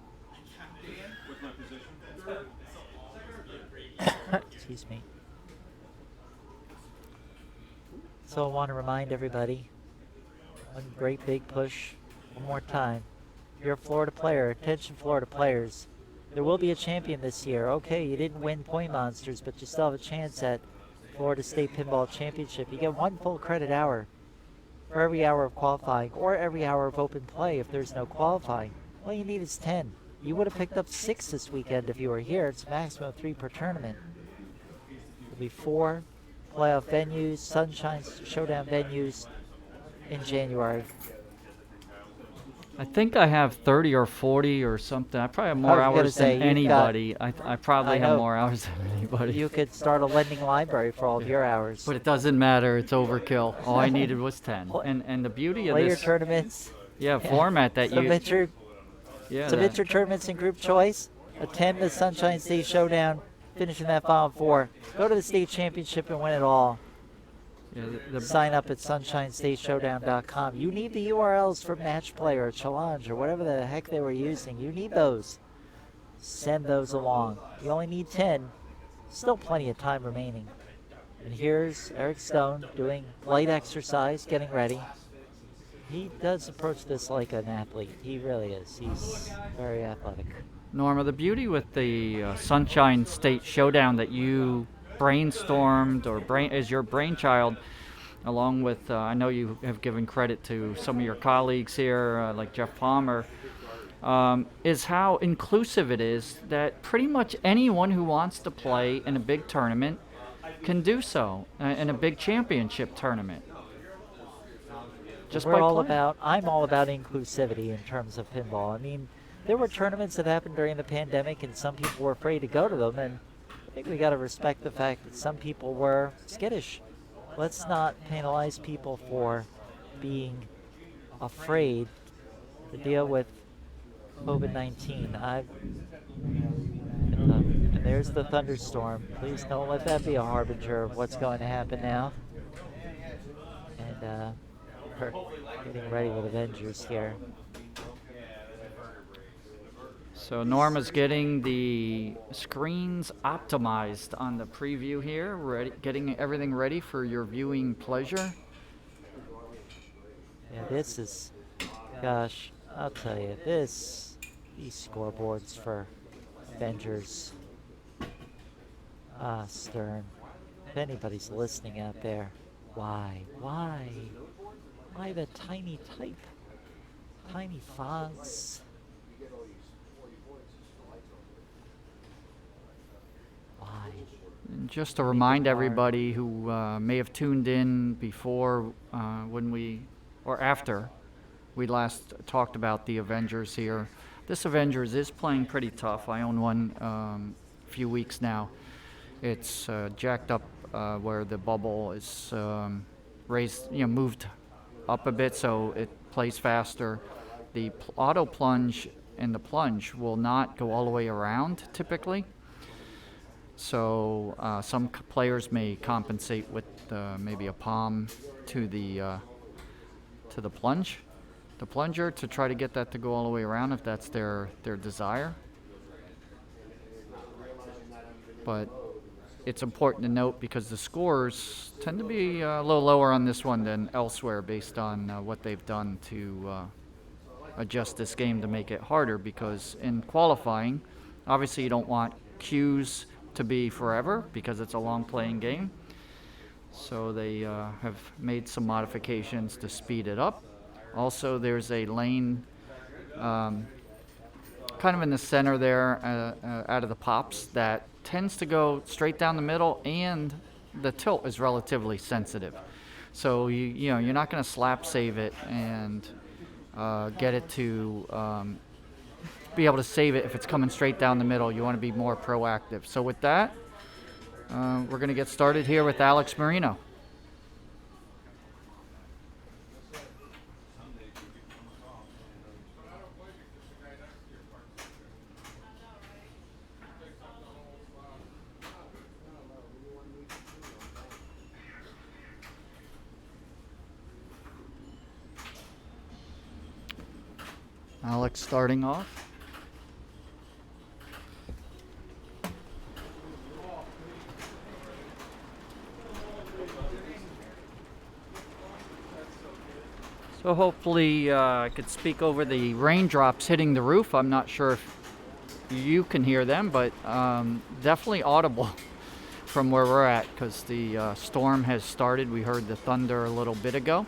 S2: Excuse me. So I want to remind everybody, one great big push, one more time. If you're a Florida player, attention Florida players, there will be a champion this year. Okay, you didn't win Point Monsters, but you still have a chance at Florida State Pinball Championship. You get 1 full credit hour for every hour of qualifying, or every hour of open play if there's no qualifying. All you need is 10. You would have picked up 6 this weekend if you were here. It's a maximum of 3 per tournament. There'll be 4 playoff venues, Sunshine Showdown venues in January.
S7: I think I have 30 or 40 or something. I probably have more
S2: was gonna
S7: hours
S2: say,
S7: than
S2: you've got-
S7: anybody. I probably
S2: I
S7: have
S2: know.
S7: more hours than anybody.
S2: You could start a lending library for all of your hours.
S7: But it doesn't matter. It's overkill. All I needed was 10. And the beauty of
S2: Play your
S7: this
S2: tournaments.
S7: format that you
S2: Submit your tournaments in group choice. Attend the Sunshine State Showdown. Finish in that Final Four. Go to the state championship and win it all. Sign up at sunshinestateshowdown.com. You need the URLs for Match Play or Challenge or whatever the heck they were using. You need those. Send those along. You only need 10. Still plenty of time remaining. And here's Eric Stone doing light exercise, getting ready. He does approach this like an athlete. He really is. He's very athletic.
S7: Norma, the beauty with the Sunshine State Showdown that you brainstormed or is your brainchild, along with I know you have given credit to some of your colleagues here, like Jeff Palmer, is how inclusive it is that pretty much anyone who wants to play in a big tournament can do so in a big championship tournament. Just
S2: I'm all
S7: playing.
S2: about inclusivity in terms of pinball. I mean, there were tournaments that happened during the pandemic and some people were afraid to go to them, and I think we got to respect the fact that some people were skittish. Let's not penalize people for being afraid to deal with COVID-19. And there's the thunderstorm. Please don't let that be a harbinger of what's going to happen now. And we're getting ready with Avengers here.
S7: So Norma's getting the screens optimized on the preview here, getting everything ready for your viewing pleasure.
S2: Yeah, this is, gosh, I'll tell you, these scoreboards for Avengers. Ah, Stern. If anybody's listening out there, why? Why the tiny type? Tiny fonts? Why?
S7: And just to remind everybody who may have tuned in before when we, or after we last talked about the Avengers here, this Avengers is playing pretty tough. I own one a few weeks now. It's jacked up where the bubble is raised, moved up a bit so it plays faster. The auto plunge and the plunge will not go all the way around typically. So some players may compensate with maybe a palm to the plunge, the plunger, to try to get that to go all the way around if that's their desire. But it's important to note because the scores tend to be a little lower on this one than elsewhere based on what they've done to adjust this game to make it harder, because in qualifying, obviously you don't want queues to be forever because it's a long playing game. So they have made some modifications to speed it up. Also, there's a lane kind of in the center there out of the pops that tends to go straight down the middle, and the tilt is relatively sensitive. So you're not going to slap save it and get it to be able to save it if it's coming straight down the middle. You want to be more proactive. So with that, we're going to get started here with Alex Marino. Alex starting off. So hopefully I could speak over the raindrops hitting the roof. I'm not sure if you can hear them, but definitely audible from where we're at because the storm has started. We heard the thunder a little bit ago.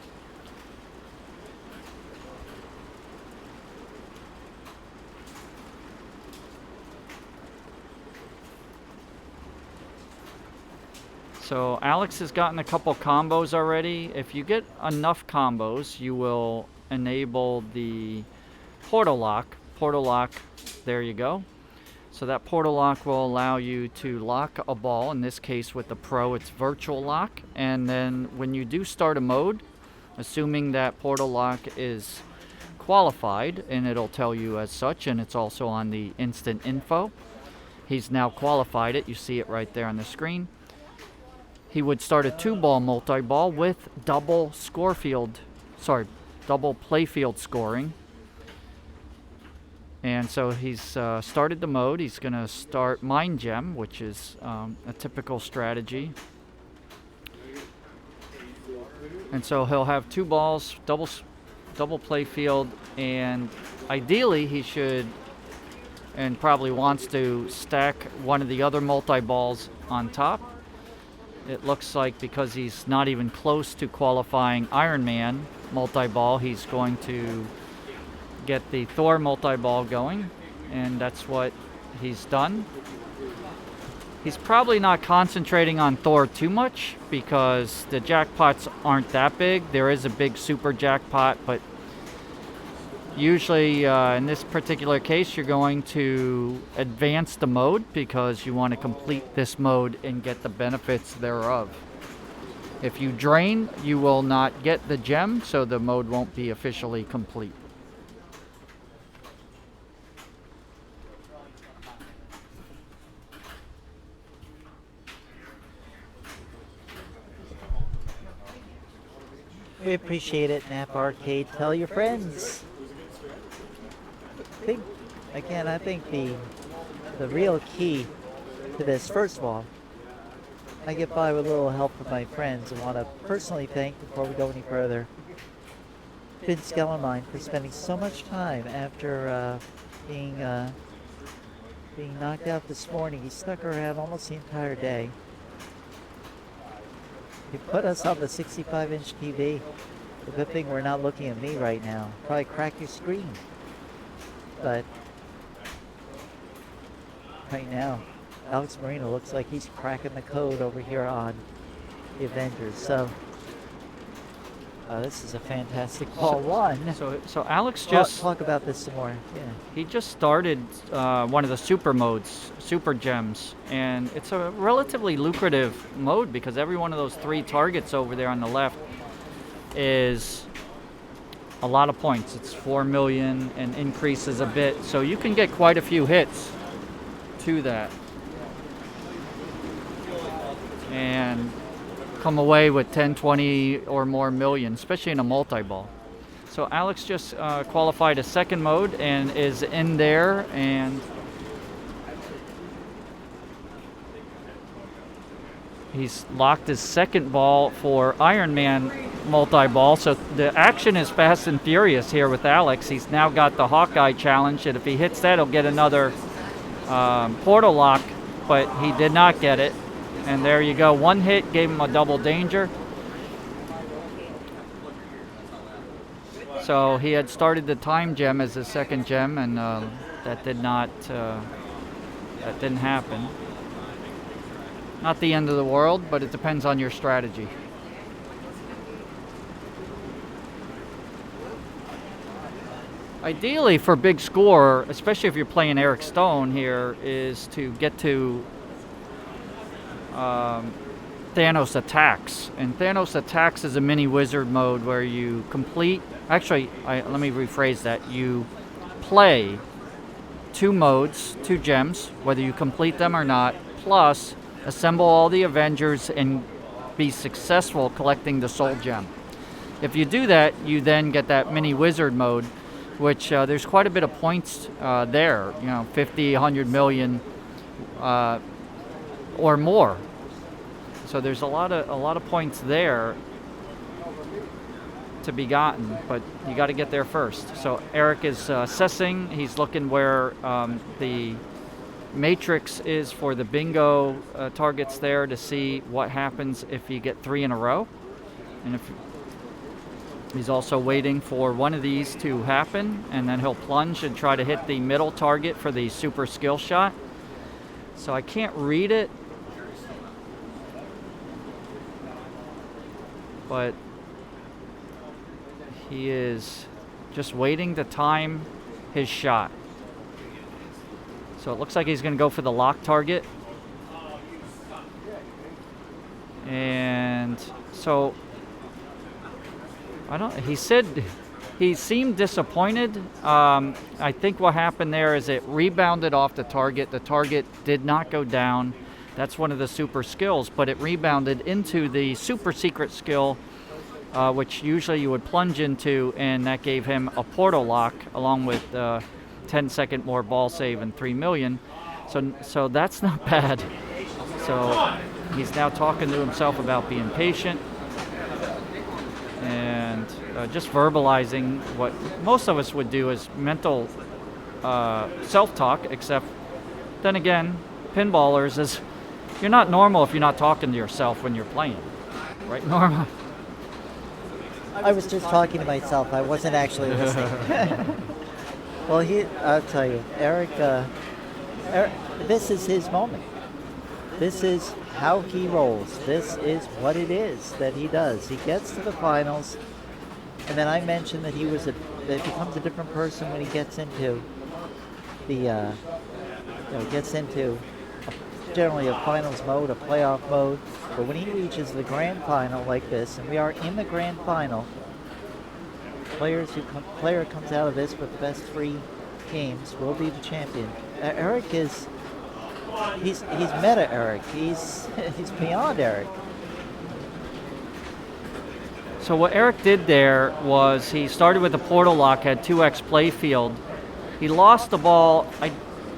S7: So Alex has gotten a couple combos already. If you get enough combos, you will enable the portal lock. Portal lock, there you go. So that portal lock will allow you to lock a ball. In this case with the Pro, it's virtual lock. And then when you do start a mode, assuming that portal lock is qualified, and it'll tell you as such, and it's also on the instant info. He's now qualified it. You see it right there on the screen. He would start a 2-ball multi-ball with double playfield scoring. And so he's started the mode. He's going to start Mind Gem, which is a typical strategy. And so he'll have 2 balls, double playfield, and ideally he should, and probably wants to, stack one of the other multi-balls on top. It looks like because he's not even close to qualifying Iron Man multi-ball, he's going to get the Thor multi-ball going, and that's what he's done. He's probably not concentrating on Thor too much because the jackpots aren't that big. There is a big super jackpot, but usually in this particular case you're going to advance the mode because you want to complete this mode and get the benefits thereof. If you drain, you will not get the gem, so the mode won't be officially complete.
S2: We appreciate it, Nap Arcade. Tell your friends. I think the real key to this, first of all, I get by with a little help from my friends. I want to personally thank, before we go any further, Vince Gellermine for spending so much time after being being knocked out this morning. He stuck around almost the entire day. He put us on the 65-inch TV. The good thing we're not looking at me right now. Probably crack your screen. But right now, Alex Marino looks like he's cracking the code over here on the Avengers. So this is a fantastic ball one.
S7: So Alex just
S2: talk about this some more. Yeah.
S7: He just started one of the super modes, super gems, and it's a relatively lucrative mode because every one of those 3 targets over there on the left is a lot of points. It's 4 million and increases a bit, so you can get quite a few hits to that and come away with 10, 20 or more million, especially in a multi-ball. So Alex just qualified a second mode and is in there, and he's locked his second ball for Ironman multi-ball. So the action is fast and furious here with Alex. He's now got the Hawkeye challenge, and if he hits that, he'll get another portal lock, but he did not get it. And there you go. One hit gave him a double danger. So he had started the time gem as his second gem, and that didn't happen. Not the end of the world, but it depends on your strategy. Ideally for big score, especially if you're playing Eric Stone here, is to get to Thanos Attacks. And Thanos Attacks is a mini wizard mode where you complete, actually, let me rephrase that. You play 2 modes, 2 gems, whether you complete them or not, plus assemble all the Avengers and be successful collecting the soul gem. If you do that, you then get that mini wizard mode, which there's quite a bit of points there, 50, 100 million or more. So there's a lot of points there to be gotten, but you got to get there first. So Eric is assessing. He's looking where the matrix is for the bingo targets there to see what happens if you get 3 in a row. And if he's also waiting for one of these to happen, and then he'll plunge and try to hit the middle target for the super skill shot. So I can't read it, but he is just waiting to time his shot. So it looks like he's going to go for the lock target. And so he said he seemed disappointed. I think what happened there is it rebounded off the target. The target did not go down. That's one of the super skills, but it rebounded into the super secret skill, which usually you would plunge into, and that gave him a portal lock along with 10-second more ball save and 3 million. So that's not bad. So he's now talking to himself about being patient and just verbalizing what most of us would do as mental self-talk, except then again, pinballers is you're not normal if you're not talking to yourself when you're playing, right, Norma?
S2: I was just talking to myself. I wasn't actually listening. Well, I'll tell you, Eric, this is his moment. This is how he rolls. This is what it is that he does. He gets to the finals, and then I mentioned that that he becomes a different person when he gets into the, generally a finals mode, a playoff mode. But when he reaches the grand final like this, and we are in the grand final, player comes out of this with the best 3 games will be the champion. Eric is, he's meta Eric. He's beyond Eric.
S7: So what Eric did there was he started with the portal lock, had 2x play field. He lost the ball,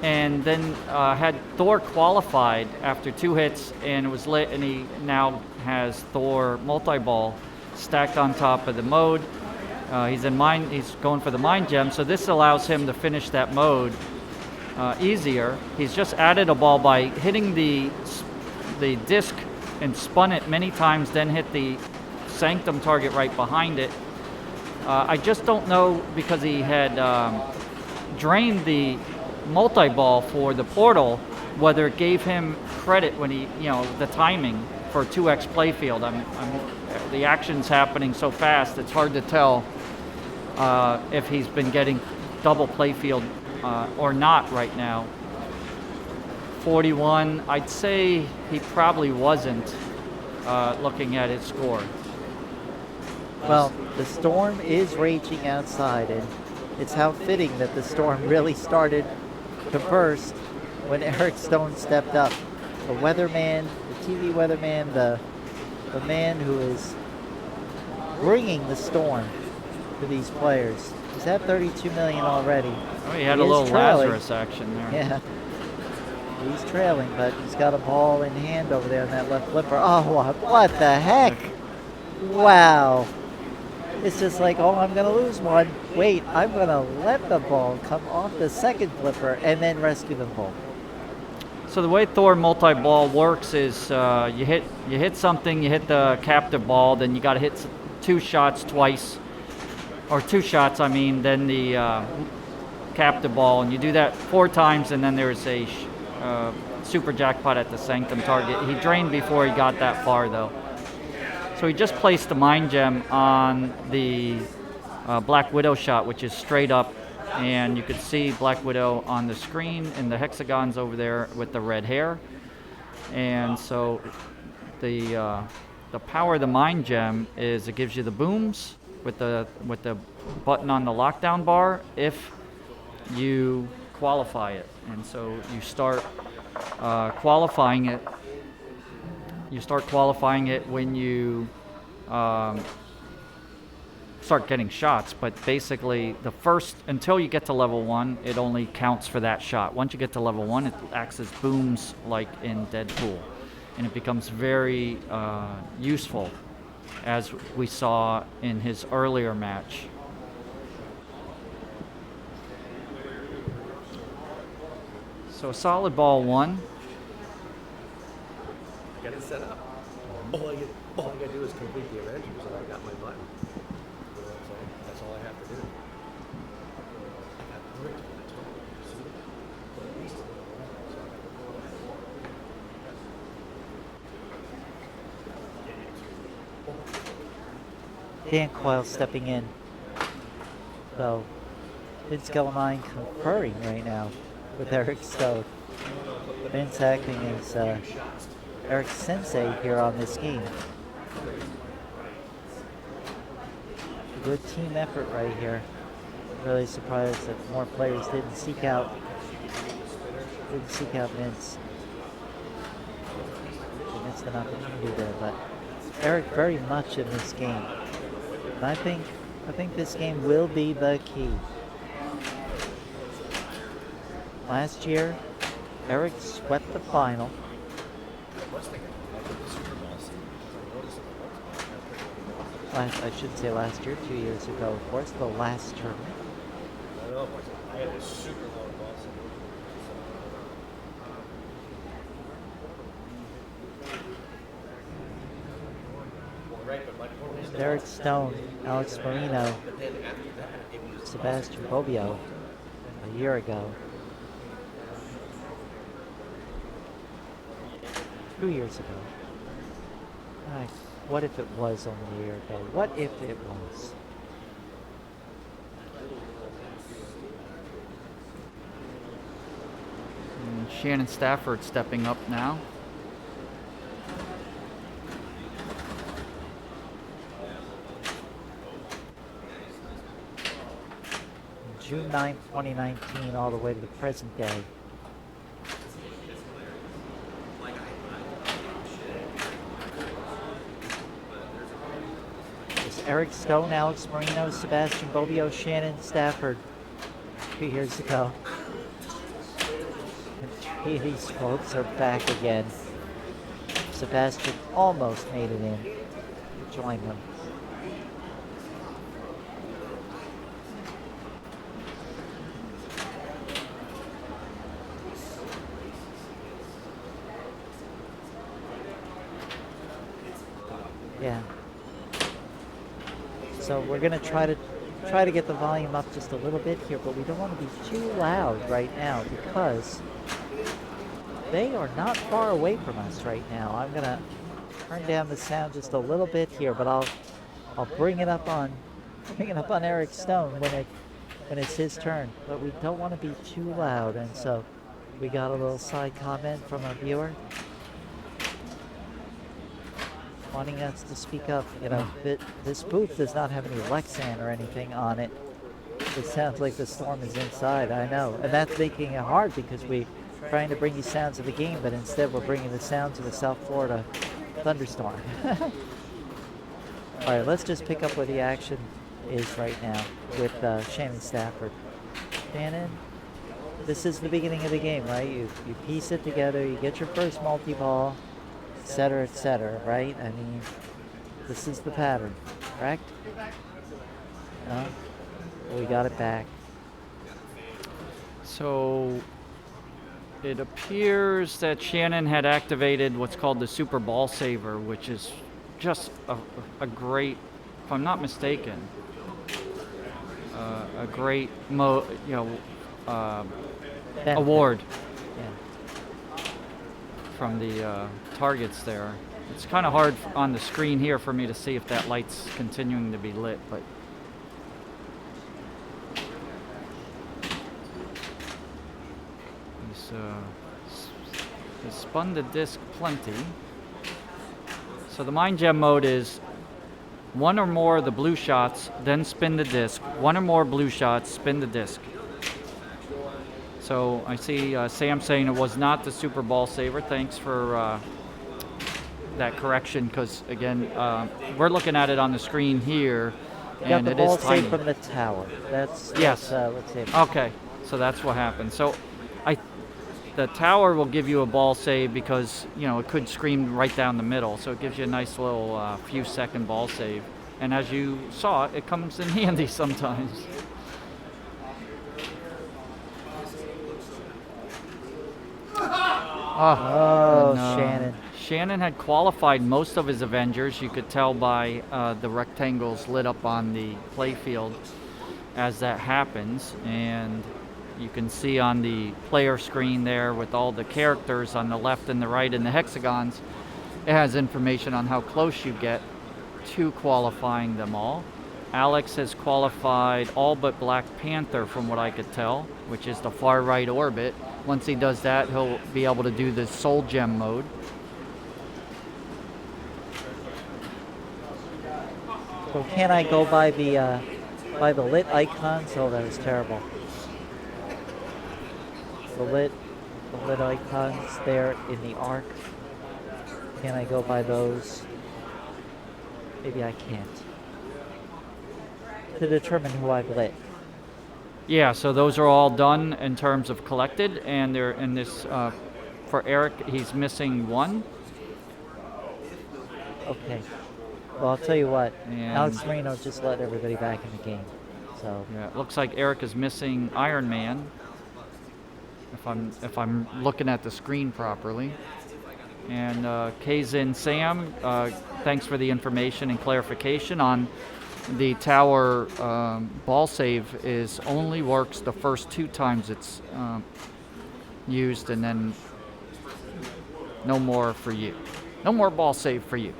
S7: and then had Thor qualified after 2 hits, and it was lit, and he now has Thor multi-ball stacked on top of the mode. He's going for the mind gem, so this allows him to finish that mode easier. He's just added a ball by hitting the disc and spun it many times, then hit the sanctum target right behind it. I just don't know, because he had drained the multi-ball for the portal, whether it gave him credit when he, the timing for 2x playfield. The action's happening so fast, it's hard to tell if he's been getting double playfield or not right now. 41, I'd say he probably wasn't, looking at his score.
S2: Well, the storm is raging outside, and it's how fitting that the storm really started to burst when Eric Stone stepped up. The weatherman, the TV weatherman, the man who is bringing the storm to these players. He's at 32 million already.
S7: Oh, he had a little Lazarus action there.
S2: Yeah. He's trailing, but he's got a ball in hand over there on that left flipper. Oh, what the heck? Wow. It's just like, oh, I'm going to lose one. Wait, I'm going to let the ball come off the second flipper and then rescue them both.
S7: So the way Thor multi-ball works is you hit something, you hit the captive ball, then you got to hit 2 shots twice, or 2 shots, then the captive ball, and you do that 4 times, and then there's a super jackpot at the sanctum target. He drained before he got that far, though. So he just placed the Mind Gem on the Black Widow shot, which is straight up, and you can see Black Widow on the screen in the hexagons over there with the red hair. And so the power of the Mind Gem is it gives you the booms with the button on the lockdown bar if you qualify it. And so you start qualifying it. You start qualifying it when you start getting shots, but basically until you get to level 1, it only counts for that shot. Once you get to level 1, it acts as booms like in Deadpool, and it becomes very useful, as we saw in his earlier match. So a solid ball 1.
S9: I got it set up. All I gotta do is complete the Avengers, and I got my button. You know what I'm saying? That's all I have to do. I got bricked when I told you. See? But at least
S2: Dan Coyle stepping in. So, Vince Gillamine conferring right now with Eric Stone. Vince acting as Eric's sensei here on this game. A good team effort right here. Really surprised that more players didn't seek out Vince. They missed an opportunity there, but Eric very much in this game. And I think this game will be the key. Last year, Eric swept the final. I should say last year, 2 years ago, of course, the last tournament.
S9: I know, I had a super long ball.
S2: Eric Stone, Alex Marino, Sebastian Bobbio a year ago. 2 years ago. What if it was only a year ago? What if it was?
S7: And Shannon Stafford stepping up now.
S2: June 9th, 2019, all the way to the present day. It's Eric Stone, Alex Marino, Sebastian Bobbio, Shannon Stafford 2 years ago. And these folks are back again. Sebastian almost made it in to join them. so we're gonna try to get the volume up just a little bit here, but we don't want to be too loud right now because they are not far away from us right now. I'm gonna turn down the sound just a little bit here, but I'll bring it up on Eric Stone when it's his turn. But we don't want to be too loud, and so we got a little side comment from a viewer wanting us to speak up. You know, this booth does not have any Lexan or anything on it. It sounds like the storm is inside. I know, and that's making it hard because we're trying to bring you sounds of the game, but instead we're bringing the sounds of the South Florida thunderstorm. All right, let's just pick up where the action is right now with Shannon Stafford. Shannon, this is the beginning of the game, right? You piece it together, you get your first multi-ball, et cetera, right? I mean, this is the pattern, correct? No? We got it back.
S7: So it appears that Shannon had activated what's called the Super Ball Saver, which is just a great, if I'm not mistaken, a great award from the targets there. It's kind of hard on the screen here for me to see if that light's continuing to be lit, but he's spun the disc plenty. So the Mind Gem mode is one or more of the blue shots, then spin the disc. One or more blue shots, spin the disc. So I see Sam saying it was not the Super Ball Saver. Thanks for that correction, because again, we're looking at it on the screen here, and it is tiny.
S2: From the tower. That's
S7: yes.
S2: Let's see.
S7: Okay, so that's what happened. So the tower will give you a ball save because, you know, it could scream right down the middle. So it gives you a nice little few second ball save. And as you saw, it comes in handy sometimes.
S2: Shannon.
S7: Shannon had qualified most of his Avengers. You could tell by the rectangles lit up on the play field as that happens. And you can see on the player screen there with all the characters on the left and the right and the hexagons, it has information on how close you get to qualifying them all. Alex has qualified all but Black Panther from what I could tell, which is the far right orbit. Once he does that, he'll be able to do the Soul Gem mode.
S2: So can I go by the lit icons? Oh, that was terrible. The lit icons there in the arc. Can I go by those? Maybe I can't. To determine who I've lit.
S7: Yeah, so those are all done in terms of collected, and they're in this, for Eric, he's missing one.
S2: Okay. Well, I'll tell you what, Alex Marino just let everybody back in the game. So
S7: yeah, it looks like Eric is missing Iron Man. If I'm looking at the screen properly. And Kazin Sam, thanks for the information and clarification on the tower. Ball save only works the first 2 times it's used, and then no more for you. No more ball save for you.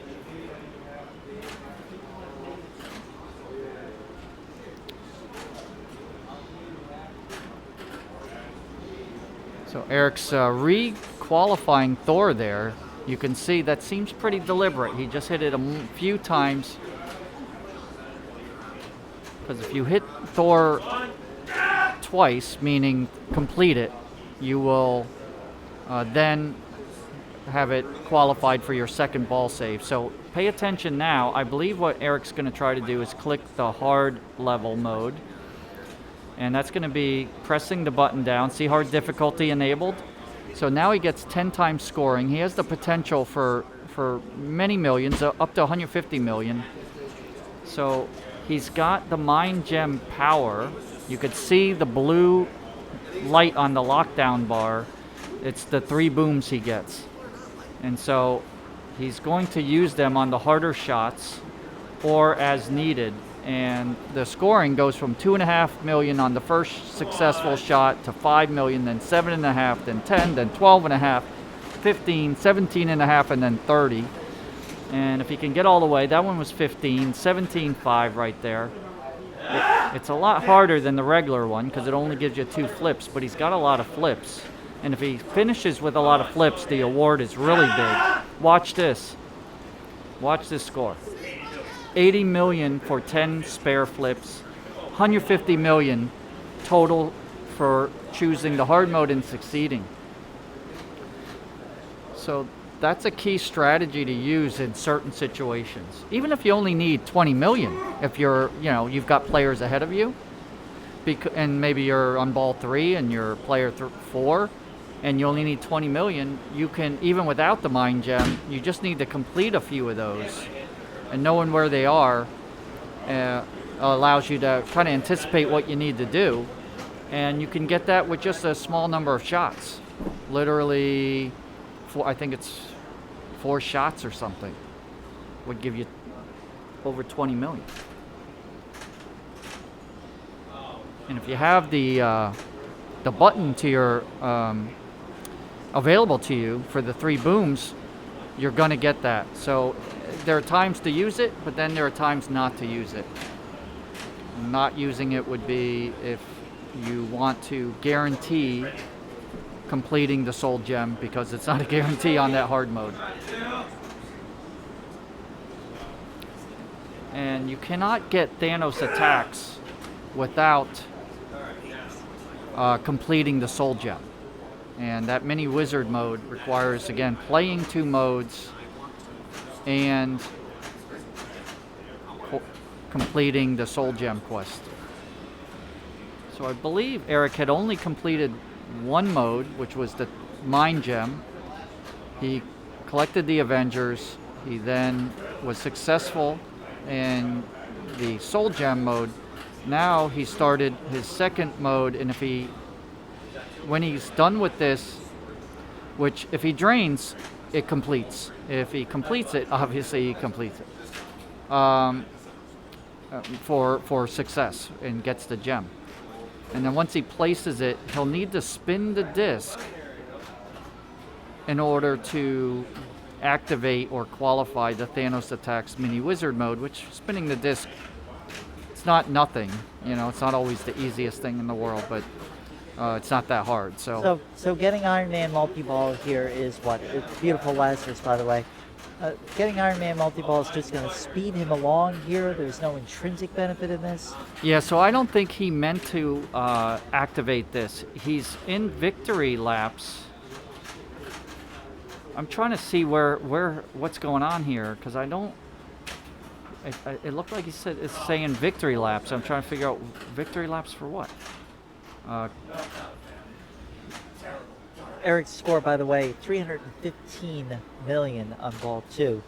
S7: So Eric's re-qualifying Thor there. You can see that seems pretty deliberate. He just hit it a few times. Because if you hit Thor twice, meaning complete it, you will then have it qualified for your second ball save. So pay attention now. I believe what Eric's going to try to do is click the hard level mode. And that's going to be pressing the button down. See hard difficulty enabled? So now he gets 10 times scoring. He has the potential for many millions, up to 150 million. So he's got the Mind Gem power. You could see the blue light on the lockdown bar. It's the 3 booms he gets. And so he's going to use them on the harder shots. or as needed. And the scoring goes from 2.5 million on the first successful shot to 5 million, then 7.5, then 10, then 12.5, 15, 17.5, and then 30. And if he can get all the way, that one was 15, 17.5 right there. It's a lot harder than the regular one because it only gives you 2 flips, but he's got a lot of flips. And if he finishes with a lot of flips, the award is really big. Watch this. Watch this score. 80 million for 10 spare flips, 150 million total for choosing the hard mode and succeeding. So that's a key strategy to use in certain situations. Even if you only need 20 million, if you're, you've got players ahead of you, and maybe you're on ball 3 and you're player 4, and you only need 20 million, you can, even without the mind gem, you just need to complete a few of those. And knowing where they are allows you to kind of anticipate what you need to do. And you can get that with just a small number of shots. Literally, I think it's 4 shots or something would give you over 20 million. And if you have the button to your available to you for the 3 booms, you're going to get that. So there are times to use it, but then there are times not to use it. Not using it would be if you want to guarantee completing the soul gem, because it's not a guarantee on that hard mode. And you cannot get Thanos attacks without completing the soul gem. And that mini wizard mode requires, again, playing 2 modes and completing the soul gem quest. So I believe Eric had only completed 1 mode, which was the mind gem. He collected the Avengers. He then was successful in the soul gem mode. Now he started his 2nd mode, and when he's done with this, which if he drains, it completes. If he completes it, obviously he completes it for success and gets the gem. And then once he places it, he'll need to spin the disc in order to activate or qualify the Thanos Attacks mini wizard mode, which spinning the disc, it's not nothing. It's not always the easiest thing in the world, but it's not that hard. So
S2: getting Iron Man multi-ball here is what? It's beautiful lasers, by the way. Getting Iron Man multi-ball is just going to speed him along here. There's no intrinsic benefit in this.
S7: Yeah, so I don't think he meant to activate this. He's in victory laps. I'm trying to see what's going on here, because I don't. It looked like he said it's saying victory laps. I'm trying to figure out victory laps for what.
S2: Eric's score, by the way, 315 million on ball 2.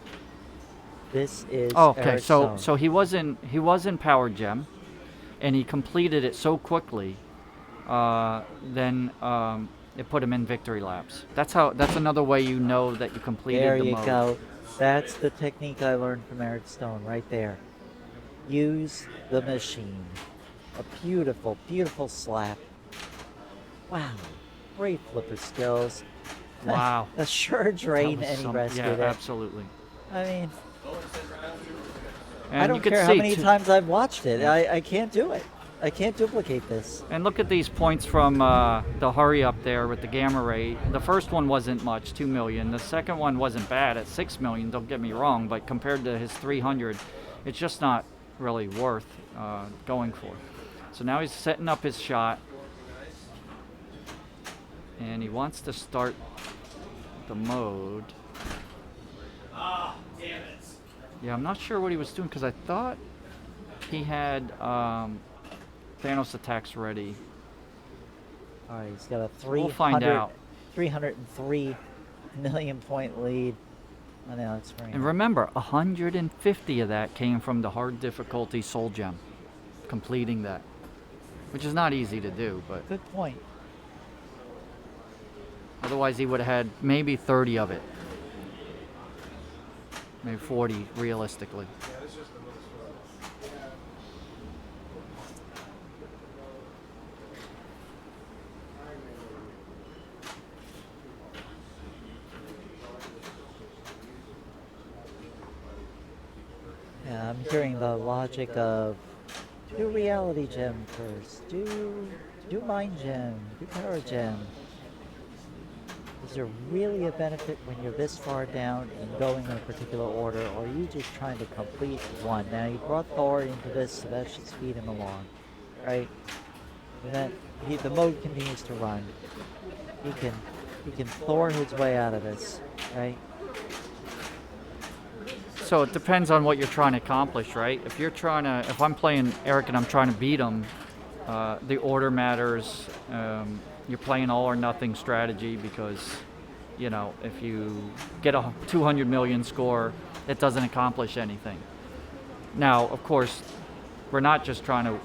S2: This is
S7: okay.
S2: Eric's
S7: So
S2: zone.
S7: he was in Power Gem, and he completed it so quickly. Then it put him in victory laps. That's another way you know that you completed
S2: there
S7: the
S2: you
S7: mode.
S2: go. That's the technique I learned from Eric Stone right there. Use the machine. A beautiful, beautiful slap. Wow. Great flipper skills.
S7: Wow.
S2: A sure drain any rescue
S7: yeah,
S2: there.
S7: absolutely.
S2: I mean,
S7: And
S2: I don't
S7: you could
S2: care how
S7: see
S2: many times I've watched it. I can't do it. I can't duplicate this.
S7: And look at these points from the hurry up there with the gamma ray. The first one wasn't much, 2 million. The second one wasn't bad at 6 million, don't get me wrong, but compared to his 300, it's just not really worth going for. So now he's setting up his shot. And he wants to start the mode.
S6: Ah, damn it.
S7: Yeah, I'm not sure what he was doing, because I thought he had Thanos Attacks ready.
S2: All right, he's got a
S7: We'll find out.
S2: 303 million point lead. I know, it's very
S7: And remember, 150 of that came from the hard difficulty Soul Gem, completing that, which is not easy to do, but
S2: good point.
S7: Otherwise he would have had maybe 30 of it. Maybe 40 realistically.
S2: Yeah, I'm hearing the logic of do reality gem first, do mind gem, do power gem. Is there really a benefit when you're this far down and going in a particular order, or are you just trying to complete one? Now you brought Thor into this, so that should speed him along, right? And then the mode continues to run. He can Thor his way out of this, right?
S7: So it depends on what you're trying to accomplish, right? If I'm playing Eric and I'm trying to beat him, the order matters. You're playing all or nothing strategy because, if you get a 200 million score, it doesn't accomplish anything. Now, of course, we're not just trying to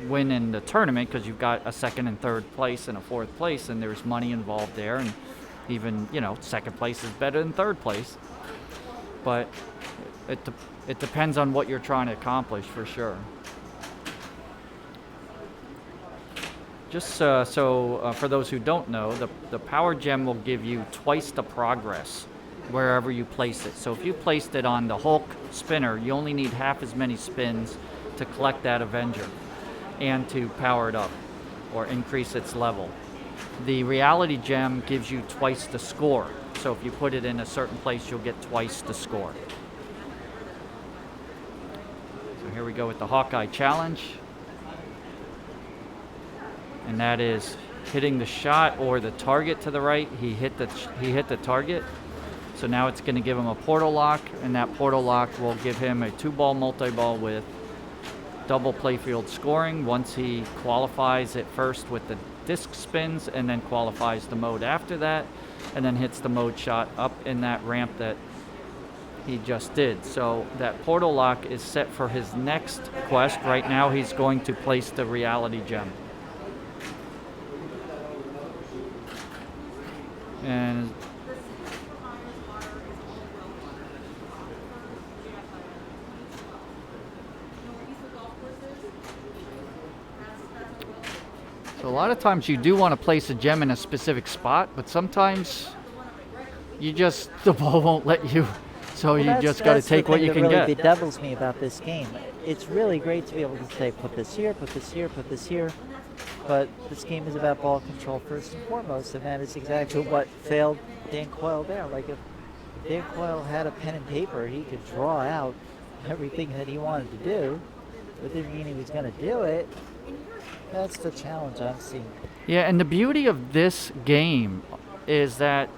S7: win in the tournament because you've got a second and third place and a fourth place, and there's money involved there, and even, second place is better than third place. But it depends on what you're trying to accomplish, for sure. Just for those who don't know, the power gem will give you twice the progress wherever you place it. So if you placed it on the Hulk spinner, you only need half as many spins to collect that Avenger and to power it up or increase its level. The reality gem gives you twice the score. So if you put it in a certain place, you'll get twice the score. So here we go with the Hawkeye challenge. And that is hitting the shot or the target to the right. He hit the target. So now it's going to give him a portal lock, and that portal lock will give him a 2-ball multi-ball with double playfield scoring once he qualifies it first with the disc spins and then qualifies the mode after that, and then hits the mode shot up in that ramp that he just did. So that portal lock is set for his next quest. Right now he's going to place the reality gem. And so a lot of times you do want to place a gem in a specific spot, but sometimes the ball won't let you. So you just got to take what you can get.
S2: That's what really bedevils me about this game. It's really great to be able to say, put this here, put this here, put this here. But this game is about ball control first and foremost, and that is exactly what failed Dan Coyle there. Like if Dan Coyle had a pen and paper, he could draw out everything that he wanted to do, but didn't mean he was going to do it. That's the challenge I'm seeing.
S7: Yeah, and the beauty of this game is that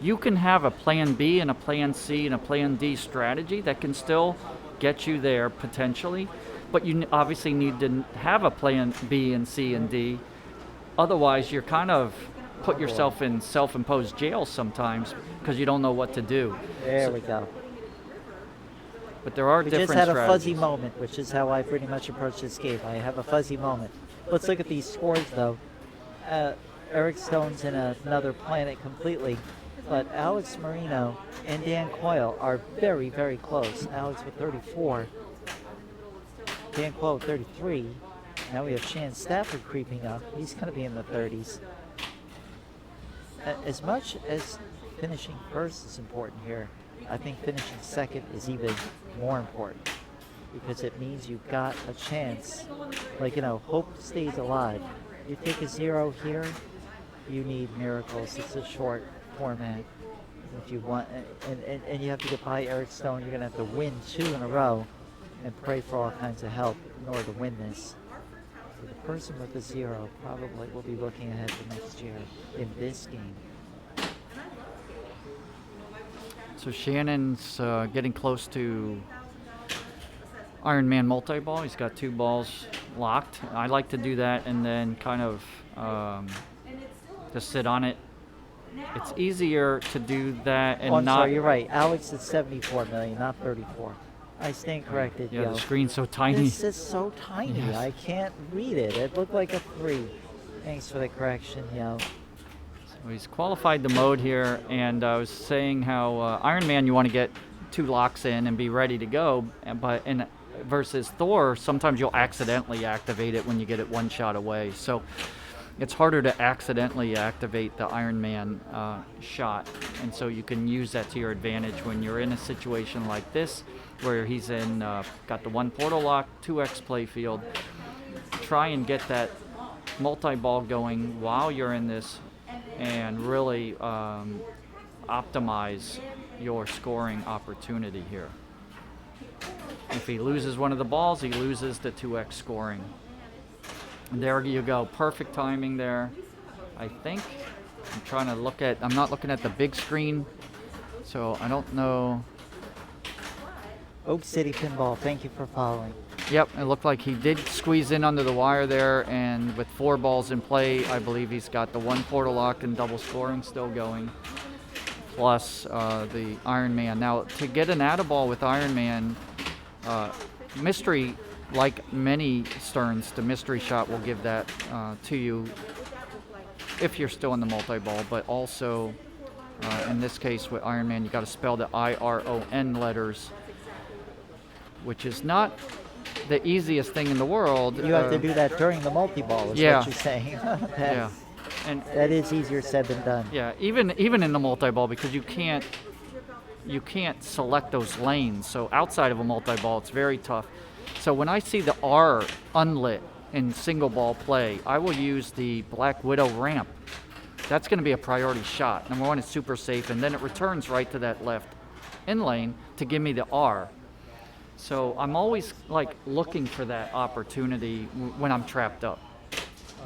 S7: you can have a plan B and a plan C and a plan D strategy that can still get you there potentially, but you obviously need to have a plan B and C and D. Otherwise, you're kind of put yourself in self-imposed jail sometimes because you don't know what to do.
S2: There we go.
S7: But there are different strategies.
S2: We just had a fuzzy moment, which is how I pretty much approach this game. I have a fuzzy moment. Let's look at these scores, though. Eric Stone's in another planet completely, but Alex Marino and Dan Coyle are very, very close. Alex with 34, Dan Coyle with 33. Now we have Shan Stafford creeping up. He's going to be in the 30s. As much as finishing first is important here, I think finishing second is even more important because it means you've got a chance. Like, hope stays alive. You take a 0 here, you need miracles. It's a short format. If you want, and you have to get by Eric Stone, you're going to have to win 2 in a row and pray for all kinds of help in order to win this. So the person with the 0 probably will be looking ahead to next year in this game.
S7: So Shannon's getting close to Iron Man multi-ball. He's got 2 balls locked. I like to do that and then kind of just sit on it. It's easier to do that and
S2: I'm
S7: not...
S2: sorry, you're right. Alex is 74 million, not 34. I stand corrected,
S7: Yeah,
S2: yo.
S7: the screen's so tiny.
S2: This is so tiny.
S7: Yes.
S2: I can't read it. It looked like a 3. Thanks for the correction, yo.
S7: So he's qualified the mode here, and I was saying how Iron Man you want to get 2 locks in and be ready to go, but versus Thor, sometimes you'll accidentally activate it when you get it 1 shot away. So it's harder to accidentally activate the Ironman shot, and so you can use that to your advantage when you're in a situation like this, where he's in got the 1 portal lock, 2x playfield. Try and get that multi-ball going while you're in this, and really optimize your scoring opportunity here. If he loses one of the balls, he loses the 2x scoring. There you go, perfect timing there. I think I'm not looking at the big screen, so I don't know.
S2: Oak City Pinball, thank you for following.
S7: Yep, it looked like he did squeeze in under the wire there, and with 4 balls in play, I believe he's got the 1 portal lock and double scoring still going, plus the Ironman. Now, to get an add-a-ball with Ironman, Mystery, like many Sterns, the mystery shot will give that to you if you're still in the multi-ball, but also in this case with Ironman, you got to spell the I-R-O-N letters, which is not the easiest thing in the world.
S2: You have to do that during the multi-ball, is
S7: yeah.
S2: what you're saying.
S7: Yeah, and
S2: that is easier said than done.
S7: Yeah, even in the multi-ball, because you can't select those lanes. So outside of a multi-ball, it's very tough. So when I see the R unlit in single ball play, I will use the Black Widow ramp. That's going to be a priority shot. Number one, it's super safe, and then it returns right to that left in lane to give me the R. So I'm always like looking for that opportunity when I'm trapped up.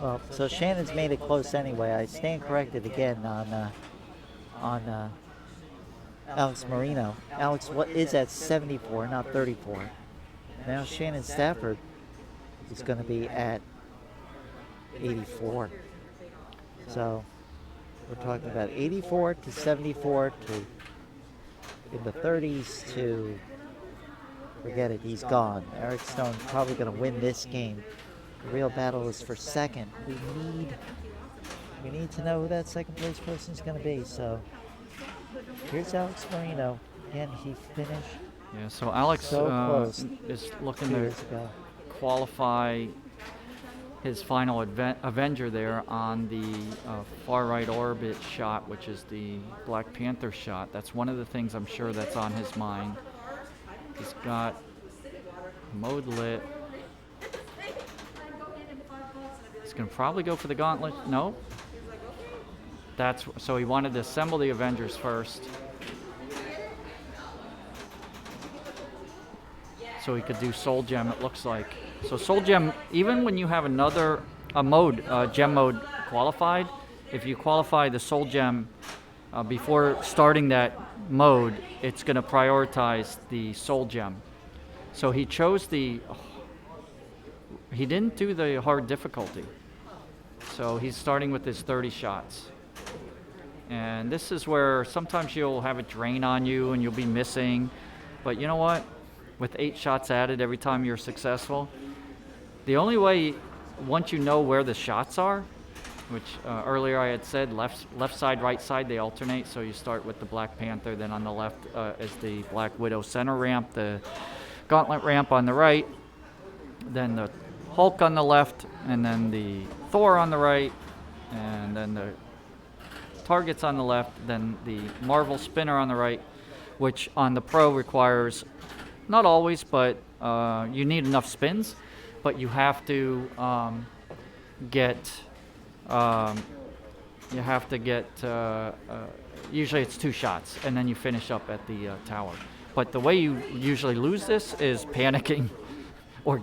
S2: Well, so Shannon's made it close anyway. I stand corrected again on Alex Marino. Alex, what is at 74, not 34. Now Shannon Stafford is going to be at 84. So we're talking about 84 to 74 to in the 30s to forget it, he's gone. Eric Stone's probably going to win this game. The real battle is for second. We need to know who that second place person is going to be. So here's Alex Marino. Again, he finished.
S7: Yeah, so Alex is looking to qualify his final Avenger there on the far right orbit shot, which is the Black Panther shot. That's one of the things I'm sure that's on his mind. He's got mode lit. He's going to probably go for the gauntlet. No. So he wanted to assemble the Avengers first, so he could do Soul Gem, it looks like. So Soul Gem, even when you have another gem mode qualified, if you qualify the Soul Gem before starting that mode, it's going to prioritize the Soul Gem. So he chose he didn't do the hard difficulty. So he's starting with his 30 shots. And this is where sometimes you'll have it drain on you and you'll be missing. But you know what? With 8 shots added every time you're successful, the only way, once you know where the shots are, which earlier I had said left side, right side, they alternate. So you start with the Black Panther, then on the left is the Black Widow center ramp, the Gauntlet ramp on the right, then the Hulk on the left, and then the Thor on the right, and then the targets on the left, then the Marvel spinner on the right, which on the Pro requires, not always, but you need enough spins, but you have to usually it's 2 shots, and then you finish up at the tower. But the way you usually lose this is panicking or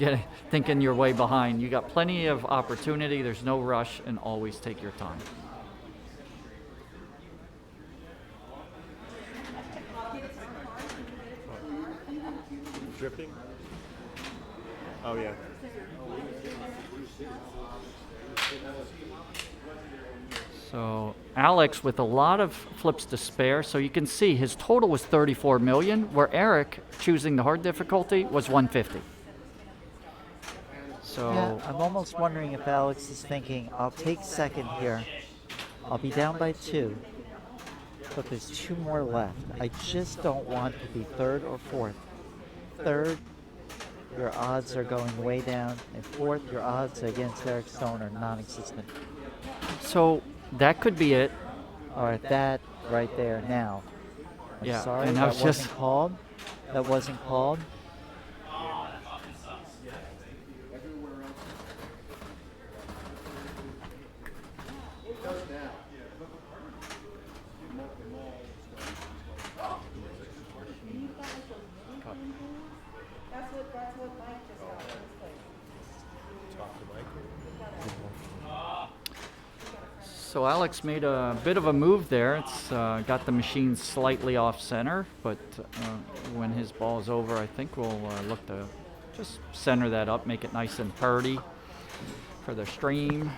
S7: thinking you're way behind. You got plenty of opportunity, there's no rush, and always take your time.
S10: Dripping? Oh, yeah.
S7: So Alex with a lot of flips to spare. So you can see his total was 34 million, where Eric, choosing the hard difficulty, was 150. So
S2: yeah, I'm almost wondering if Alex is thinking, I'll take second here. I'll be down by 2, but there's 2 more left. I just don't want to be 3rd or 4th. 3rd, your odds are going way down, and 4th, your odds against Eric Stone are non-existent.
S7: So that could be it.
S2: Or that right there now. I'm
S7: Yeah,
S2: sorry,
S7: and
S2: that
S7: I was
S2: wasn't
S7: just-
S2: called. That wasn't called.
S7: So Alex made a bit of a move there. It's got the machine slightly off center, but when his ball's over, I think we'll look to just center that up, make it nice and purdy for the stream.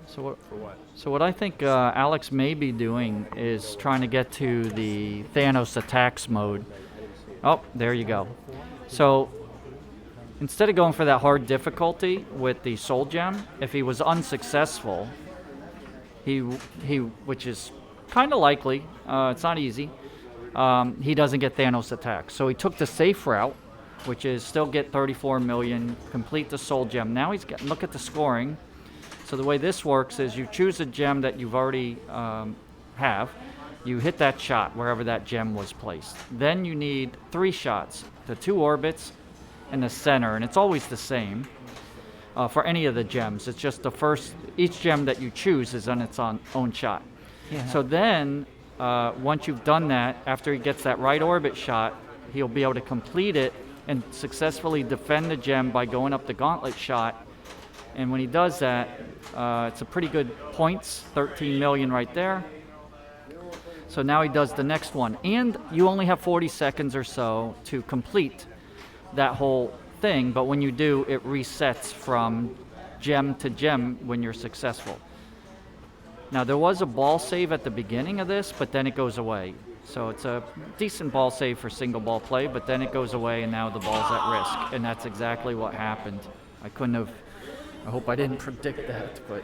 S7: So what I think Alex may be doing is trying to get to the Thanos attacks mode. Oh, there you go. So instead of going for that hard difficulty with the soul gem, if he was unsuccessful, he which is kind of likely, it's not easy, he doesn't get Thanos attack. So he took the safe route, which is still get 34 million, complete the soul gem. Now he's getting, look at the scoring. So the way this works is you choose a gem that you've already have. You hit that shot wherever that gem was placed. Then you need 3 shots, the 2 orbits and the center, and it's always the same for any of the gems. It's just the first, each gem that you choose is on its own shot.
S2: Yeah.
S7: So then, once you've done that, after he gets that right orbit shot, he'll be able to complete it and successfully defend the gem by going up the gauntlet shot. And when he does that, it's a pretty good points, 13 million right there. So now he does the next one. And you only have 40 seconds or so to complete that whole thing, but when you do, it resets from gem to gem when you're successful. Now, there was a ball save at the beginning of this, but then it goes away. So it's a decent ball save for single ball play, but then it goes away and now the ball's at risk. And that's exactly what happened. I couldn't have, I hope I didn't predict that, but.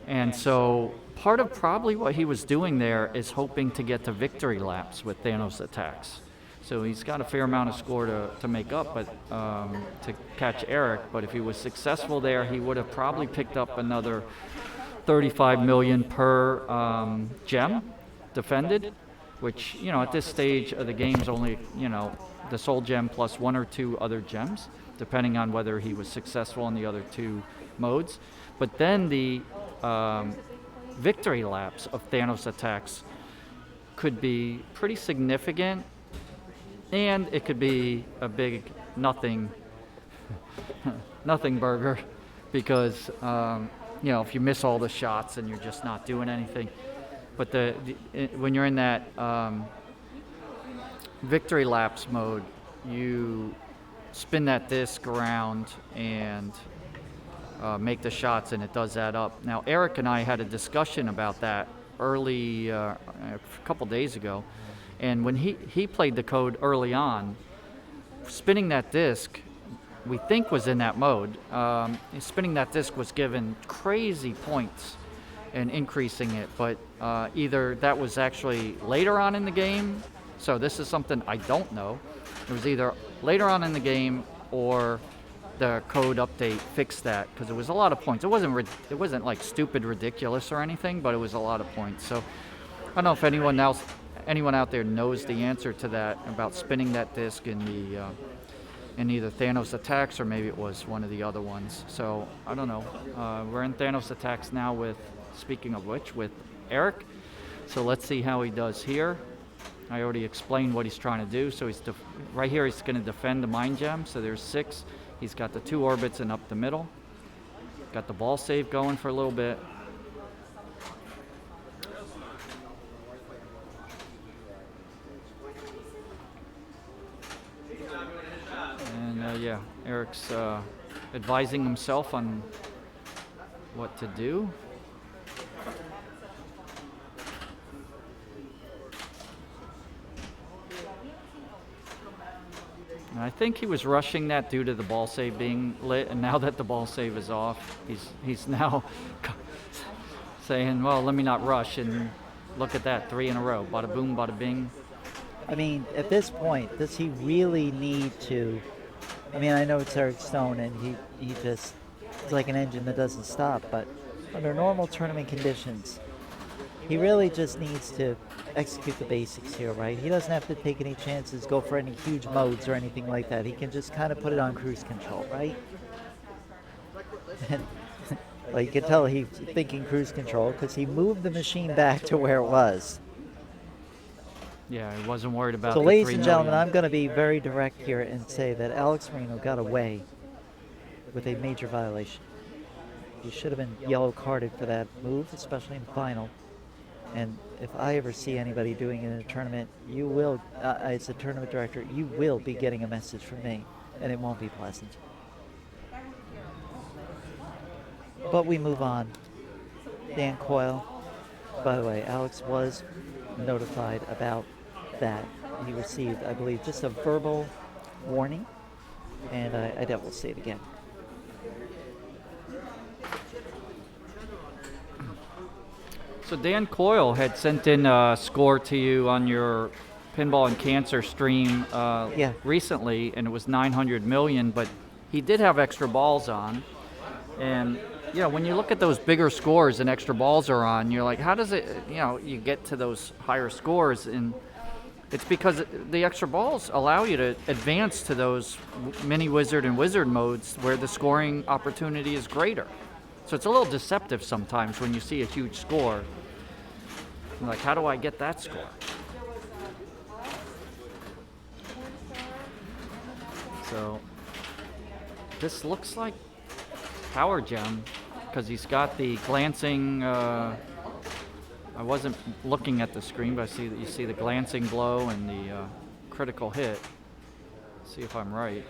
S7: And so part of probably what he was doing there is hoping to get to victory laps with Thanos attacks. So he's got a fair amount of score to make up, but to catch Eric. But if he was successful there, he would have probably picked up another 35 million per gem defended, which, you know, at this stage of the game's only, you know, the soul gem plus 1 or 2 other gems, depending on whether he was successful in the other 2 modes. But then the victory laps of Thanos attacks could be pretty significant, and it could be a big nothing burger, because you know, if you miss all the shots and you're just not doing anything. But when you're in that victory laps mode, you spin that disc around and make the shots, and it does add up. Now, Eric and I had a discussion about that early, a couple days ago, and when he played the code early on, spinning that disc, we think was in that mode. Spinning that disc was given crazy points and increasing it, but either that was actually later on in the game, so this is something I don't know. It was either later on in the game or the code update fixed that, because it was a lot of points. It wasn't like stupid ridiculous or anything, but it was a lot of points. So I don't know if anyone out there knows the answer to that about spinning that disc in the in either Thanos attacks or maybe it was one of the other ones. So I don't know. We're in Thanos attacks now with, speaking of which, with Eric. So let's see how he does here. I already explained what he's trying to do. So he's right here. He's going to defend the mind gem. So there's 6. He's got the 2 orbits and up the middle. Got the ball save going for a little bit. And yeah, Eric's advising himself on what to do. And I think he was rushing that due to the ball save being lit, and now that the ball save is off, he's now saying, well, let me not rush, and look at that, 3 in a row, bada boom, bada bing.
S2: I mean, at this point, does he really need to? I mean, I know it's Eric Stone, and he just, it's like an engine that doesn't stop, but under normal tournament conditions, he really just needs to execute the basics here, right? He doesn't have to take any chances, go for any huge modes or anything like that. He can just kind of put it on cruise control, right? And, well, you can tell he's thinking cruise control because he moved the machine back to where it was.
S7: Yeah, he wasn't worried about
S2: So,
S7: the
S2: ladies
S7: 3
S2: and gentlemen,
S7: million.
S2: I'm going to be very direct here and say that Alex Marino got away with a major violation. He should have been yellow carded for that move, especially in final. And if I ever see anybody doing it in a tournament, you will, as a tournament director, you will be getting a message from me, and it won't be pleasant. But we move on. Dan Coyle. By the way, Alex was notified about that. He received, I believe, just a verbal warning, and I doubt we'll see it again.
S7: So Dan Coyle had sent in a score to you on your Pinball and Cancer stream recently, and it was 900 million, but he did have extra balls on. And, you know, when you look at those bigger scores and extra balls are on, you're like, how does it, you know, you get to those higher scores? And it's because the extra balls allow you to advance to those mini wizard and wizard modes where the scoring opportunity is greater. So it's a little deceptive sometimes when you see a huge score. You're like, how do I get that score? So this looks like Power Gem because he's got the glancing. I wasn't looking at the screen, but I see that you see the glancing blow and the critical hit. See if I'm right.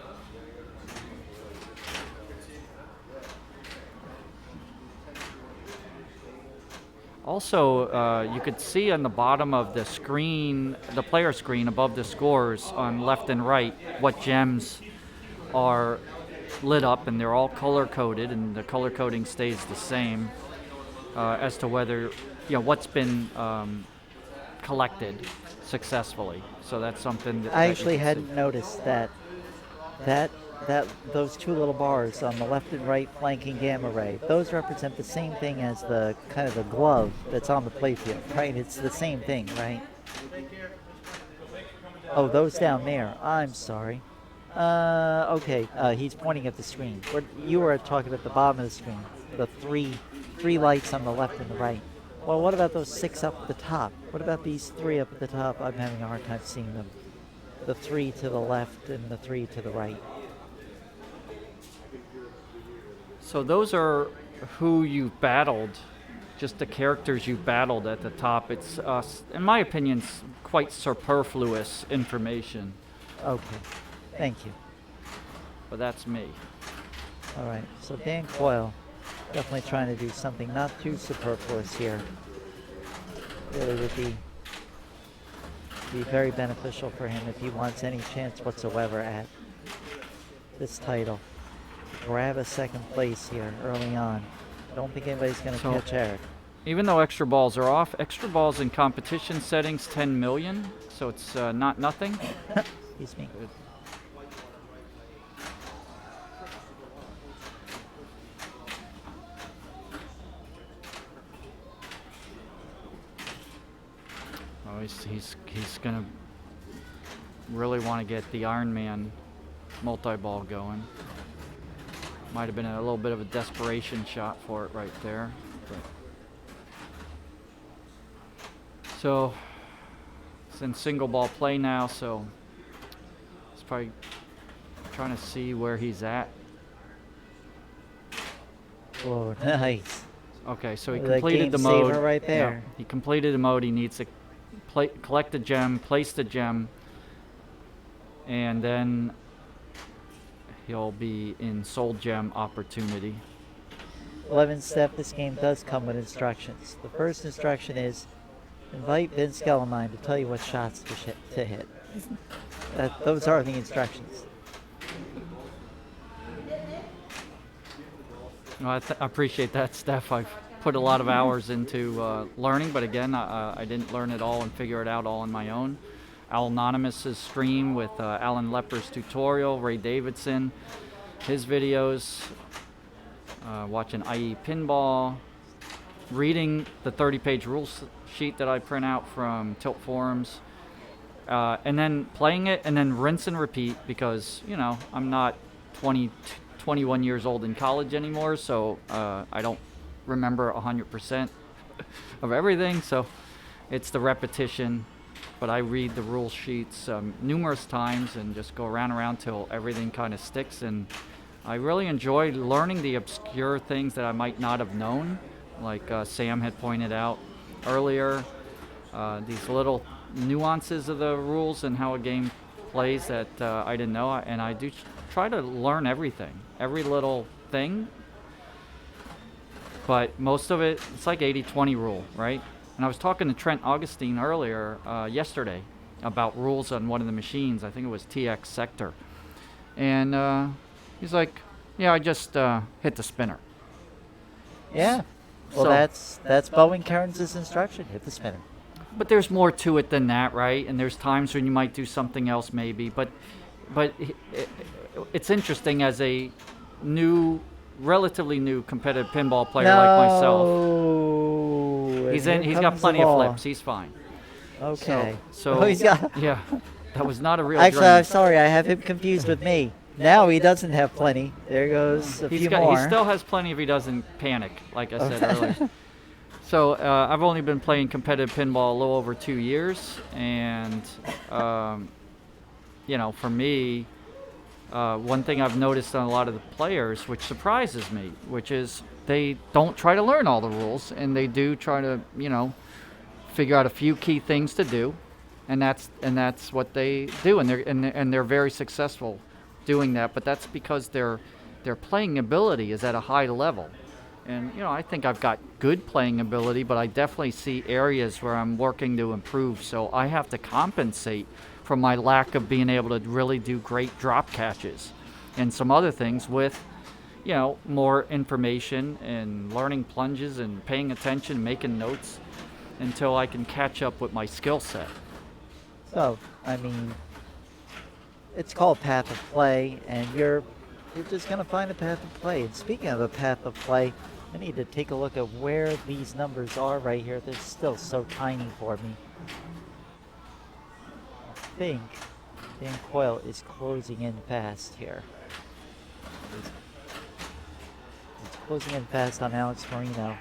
S7: Also, you could see on the bottom of the screen, the player screen above the scores on left and right, what gems are lit up, and they're all color coded, and the color coding stays the same as to whether, you know, what's been collected successfully. So that's something that
S2: I actually hadn't noticed that those two little bars on the left and right flanking gamma ray, those represent the same thing as the kind of the glove that's on the playfield, right? It's the same thing, right? Oh, those down there. I'm sorry. Okay, he's pointing at the screen. You were talking at the bottom of the screen. The three lights on the left and the right. Well, what about those 6 up at the top? What about these 3 up at the top? I'm having a hard time seeing them. The 3 to the left and the 3 to the right.
S7: So those are who you've battled, just the characters you've battled at the top. It's, in my opinion, quite superfluous information.
S2: Okay, thank you.
S7: But that's me.
S2: All right, so Dan Coyle, definitely trying to do something not too superfluous here. Really would be very beneficial for him if he wants any chance whatsoever at this title. Grab a second place here early on. I don't think anybody's going to catch Eric.
S7: Even though extra balls are off, extra balls in competition settings 10 million, so it's not nothing.
S2: Excuse me.
S7: Oh, he's gonna really want to get the Iron Man multi-ball going. Might have been a little bit of a desperation shot for it right there. But. So it's in single ball play now, so he's probably trying to see where he's at.
S2: Oh, nice.
S7: Okay, so he
S2: The
S7: completed the
S2: game
S7: mode.
S2: saver right there.
S7: Yeah, he completed the mode. He needs to collect the gem, place the gem, and then he'll be in soul gem opportunity.
S2: 11th step, this game does come with instructions. The first instruction is invite Vince Gellermine to tell you what shots to hit. Those are the instructions.
S7: No, I appreciate that, Steph. I've put a lot of hours into learning, but again, I didn't learn it all and figure it out all on my own. Al Anonymous's stream with Alan Lepper's tutorial, Ray Davidson, his videos, watching IE Pinball, reading the 30-page rules sheet that I print out from Tilt Forums, and then playing it and then rinse and repeat because, you know, I'm not 21 years old in college anymore, so I don't remember 100% of everything, so it's the repetition. But I read the rule sheets numerous times and just go around till everything kind of sticks, and I really enjoy learning the obscure things that I might not have known, like Sam had pointed out earlier, these little nuances of the rules and how a game plays that I didn't know, and I do try to learn everything, every little thing, but most of it, it's like 80-20 rule, right? And I was talking to Trent Augustine earlier yesterday about rules on one of the machines. I think it was TX Sector. And he's like, yeah, I just hit the spinner.
S2: Yeah. Well,
S7: So-
S2: that's Bowen Kearns' instruction. Hit the spinner.
S7: But there's more to it than that, right? And there's times when you might do something else maybe. But it's interesting as a relatively new competitive pinball player like myself. He's got plenty of flips. He's fine.
S2: Okay.
S7: So
S2: Oh, he's got.
S7: yeah, that was not a real.
S2: Actually,
S7: drain.
S2: I'm sorry. I have him confused with me. Now he doesn't have plenty. There goes a few more.
S7: He still has plenty if he doesn't panic, like I said earlier. So I've only been playing competitive pinball a little over 2 years, and you know, for me, one thing I've noticed on a lot of the players, which surprises me, which is they don't try to learn all the rules, and they do try to, you know, figure out a few key things to do, and that's what they do, and they're very successful doing that. But that's because their playing ability is at a high level, and you know, I think I've got good playing ability, but I definitely see areas where I'm working to improve. So I have to compensate for my lack of being able to really do great drop catches and some other things with, you know, more information and learning plunges and paying attention, making notes until I can catch up with my skill set.
S2: So, I mean, it's called path of play, and you're just going to find a path of play. And speaking of a path of play, I need to take a look at where these numbers are right here. They're still so tiny for me. I think Dan Coyle is closing in fast here. He's closing in fast on Alex Marino.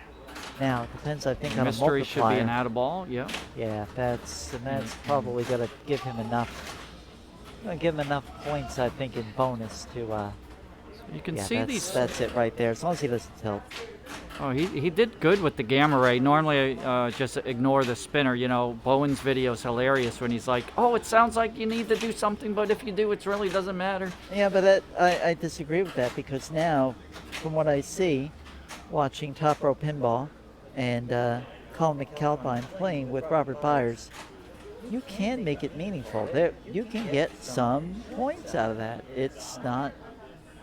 S2: Now, it depends, I think, on a
S7: Mystery should be
S2: multiplier.
S7: an add-a-ball, yeah.
S2: Yeah, that's probably going to give him enough. Give him enough points, I think, in bonus to.
S7: You can
S2: yeah,
S7: see these.
S2: That's it right there. As long as he doesn't tilt.
S7: Oh, he did good with the gamma ray. Normally, just ignore the spinner. You know, Bowen's video is hilarious when he's like, "Oh, it sounds like you need to do something, but if you do, it really doesn't matter."
S2: Yeah, but I disagree with that, because now, from what I see, watching Top Row Pinball and Colin McAlpine playing with Robert Byers, you can make it meaningful. There, you can get some points out of that. It's not.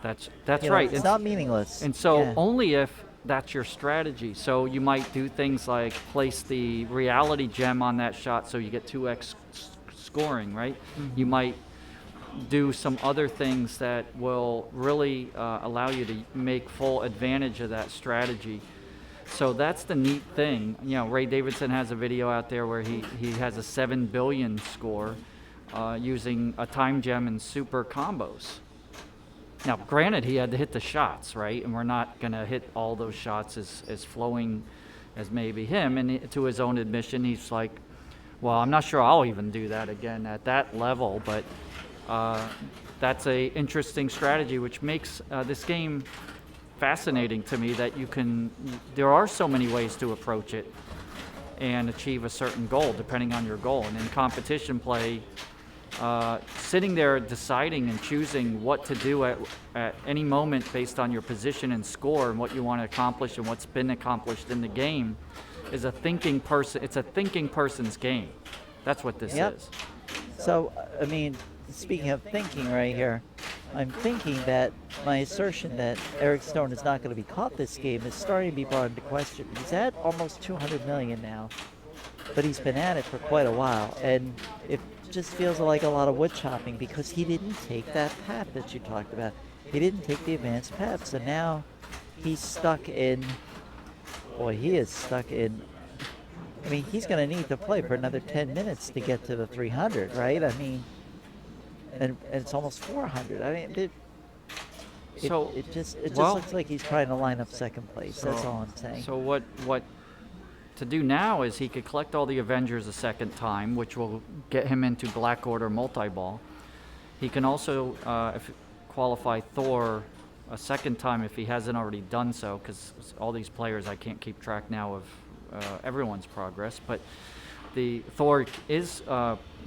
S7: That's
S2: you know,
S7: right.
S2: It's not meaningless.
S7: And so
S2: Yeah.
S7: only if that's your strategy. So you might do things like place the reality gem on that shot so you get 2x scoring, right?
S2: Mm-hmm.
S7: You might do some other things that will really allow you to make full advantage of that strategy. So that's the neat thing. You know, Ray Davidson has a video out there where he has a 7 billion score using a time gem and super combos. Now, granted, he had to hit the shots, right? And we're not going to hit all those shots as flowing as maybe him. And to his own admission, he's like, well, I'm not sure I'll even do that again at that level. But that's a interesting strategy, which makes this game fascinating to me, that there are so many ways to approach it and achieve a certain goal, depending on your goal. And in competition play, sitting there deciding and choosing what to do at any moment based on your position and score and what you want to accomplish and what's been accomplished in the game is a thinking person. It's a thinking person's game. That's what this is.
S2: So, I mean, speaking of thinking right here, I'm thinking that my assertion that Eric Stone is not going to be caught this game is starting to be brought into question. He's at almost 200 million now, but he's been at it for quite a while. And if just feels like a lot of wood chopping because he didn't take that path that you talked about. He didn't take the advanced path, so now he's stuck in. Boy, he is stuck in. I mean, he's going to need to play for another 10 minutes to get to the 300, right? I mean, and it's almost 400. I mean, it just looks like he's trying to line up second place. That's all I'm saying.
S7: So what to do now is he could collect all the Avengers a second time, which will get him into Black Order multi-ball. He can also qualify Thor a second time if he hasn't already done so, because all these players, I can't keep track now of everyone's progress, but the Thor is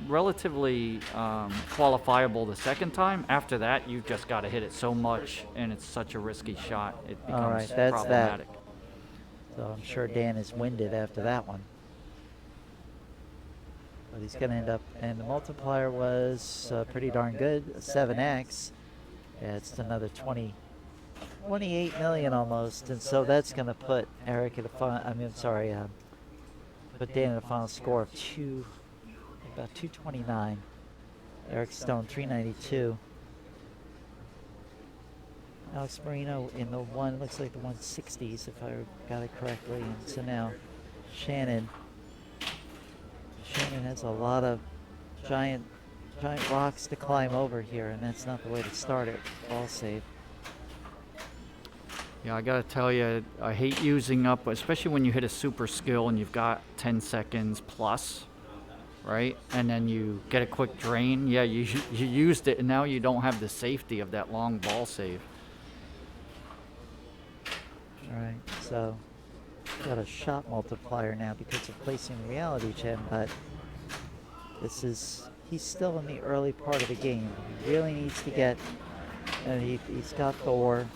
S7: relatively qualifiable the second time. After that, you've just got to hit it so much, and it's such a risky shot, it becomes
S2: all right, that's
S7: problematic.
S2: That. So I'm sure Dan is winded after that one. But he's going to end up, and the multiplier was pretty darn good, 7x. Yeah, it's another 28 million almost, and so that's going to put Eric at a put Dan at a final score of about 229. Eric Stone 392. Alex Marino in the looks like the 160s if I got it correctly, and so now Shannon has a lot of giant rocks to climb over here, and that's not the way to start it. Ball save.
S7: Yeah, I gotta tell you, I hate using up, especially when you hit a super skill and you've got 10 seconds plus, right? And then you get a quick drain. Yeah, you used it, and now you don't have the safety of that long ball save.
S2: All right, so got a shot multiplier now because of placing reality gem, but he's still in the early part of the game. He really needs to get, and he's got Thor.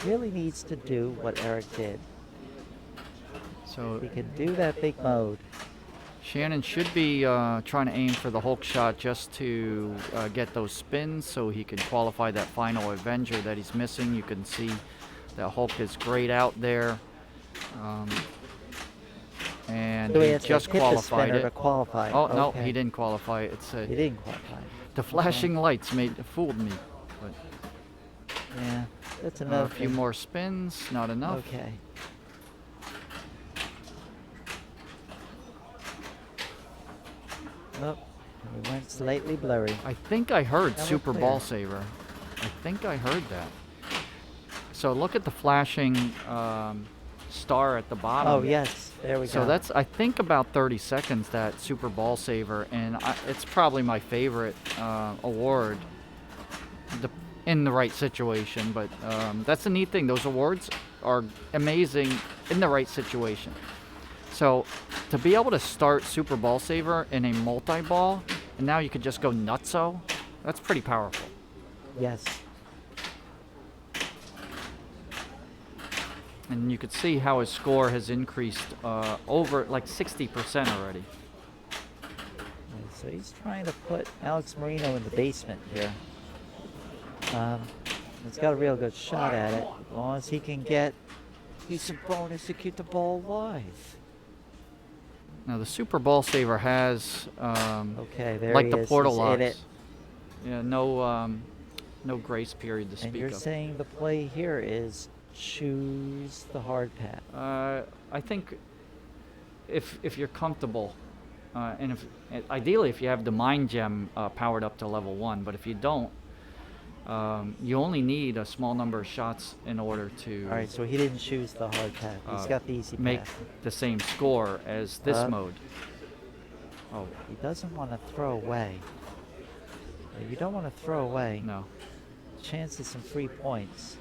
S2: Really needs to do what Eric did.
S7: So
S2: he can do that big mode.
S7: Shannon should be trying to aim for the Hulk shot just to get those spins so he can qualify that final Avenger that he's missing. You can see that Hulk is great out there. And
S2: so
S7: he just qualified it.
S2: To qualify.
S7: Oh,
S2: okay.
S7: No, he didn't qualify it.
S2: He didn't qualify.
S7: The flashing lights fooled me. But
S2: yeah, that's another
S7: a few more spins, not enough.
S2: Okay. Oh, it went slightly blurry.
S7: I think I heard Super Ball Saver. I think I heard that. So look at the flashing star at the bottom.
S2: Oh, yes. There we go.
S7: So that's, I think, about 30 seconds, that Super Ball Saver, and it's probably my favorite award in the right situation. But that's the neat thing. Those awards are amazing in the right situation. So to be able to start Super Ball Saver in a multi-ball, and now you could just go nutso, that's pretty powerful.
S2: Yes.
S7: And you could see how his score has increased over like 60% already.
S2: So he's trying to put Alex Marino in the basement here. He's got a real good shot at it. As long as he can get decent bonus to keep the ball alive.
S7: Now the Super Ball Saver has,
S2: okay, there
S7: like
S2: he
S7: the
S2: is.
S7: portal
S2: He's
S7: locks.
S2: in it.
S7: Yeah, no grace period to speak of.
S2: And you're saying the play here is choose the hard path.
S7: I think if you're comfortable, and ideally if you have the Mind Gem powered up to level 1, but if you don't, you only need a small number of shots in order to.
S2: All right, so he didn't choose the hard path. He's got the easy
S7: make
S2: path.
S7: the same score as this mode. Oh,
S2: he doesn't want to throw away. You don't want to throw away.
S7: No.
S2: Chance of some free points,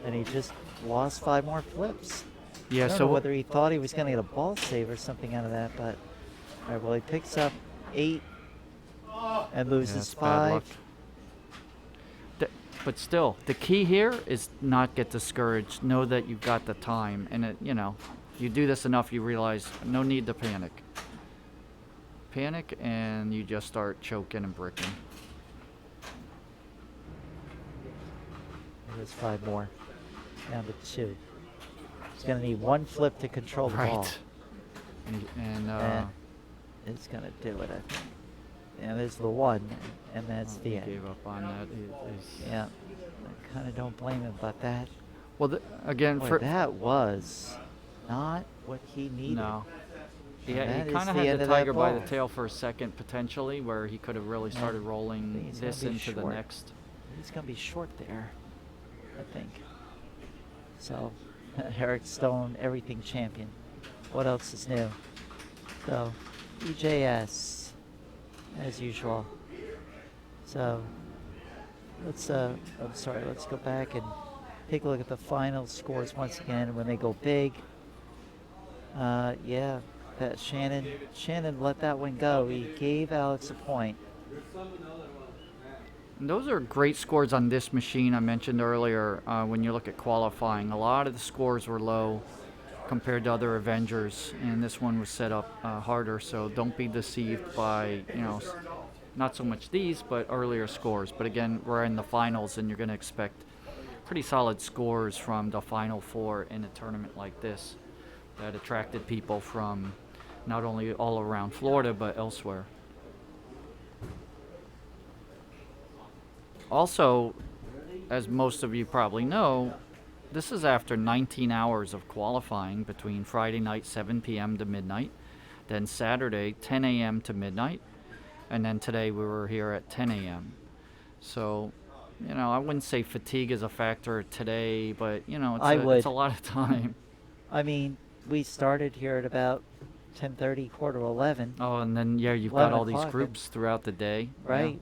S2: and he just lost 5 more flips.
S7: Yeah.
S2: I don't know whether he thought he was going to get a ball save or something out of that, but all right. Well, he picks up 8 and loses 5.
S7: But still, the key here is not get discouraged. Know that you've got the time, and you do this enough, you realize no need to panic. Panic, and you just start choking and bricking.
S2: There's 5 more, down to 2. He's going to need 1 flip to control the ball.
S7: And
S2: is going to do it, I think. And there's the one, and that's the
S7: He
S2: end.
S7: gave up on that.
S2: Yeah, I kind of don't blame him about that.
S7: Well, again,
S2: Boy,
S7: for
S2: that was not what he needed.
S7: no. He
S2: And that
S7: kind
S2: is
S7: of
S2: the
S7: had
S2: end
S7: the
S2: of that
S7: tiger by the
S2: ball.
S7: tail for a second, potentially, where he could have really started
S2: I
S7: rolling
S2: think he's gonna
S7: this
S2: be
S7: into the
S2: short.
S7: next.
S2: He's going to be short there, I think. So, Eric Stone, everything champion. What else is new? So, EJS, as usual. So, let's let's go back and take a look at the final scores once again when they go big. Yeah, that Shannon let that one go. He gave Alex a point.
S7: And those are great scores on this machine I mentioned earlier. When you look at qualifying, a lot of the scores were low compared to other Avengers, and this one was set up harder. So don't be deceived by not so much these, but earlier scores. But again, we're in the finals, and you're going to expect pretty solid scores from the Final Four in a tournament like this that attracted people from not only all around Florida, but elsewhere. Also, as most of you probably know, this is after 19 hours of qualifying between Friday night 7 p.m. to midnight, then Saturday 10 a.m. to midnight, and then today we were here at 10 a.m. So, I wouldn't say fatigue is a factor today, but, it's a lot of time.
S2: I mean, we started here at about 10:30, quarter to 11.
S7: Oh, and then, you've got all these groups throughout the day.
S2: Right.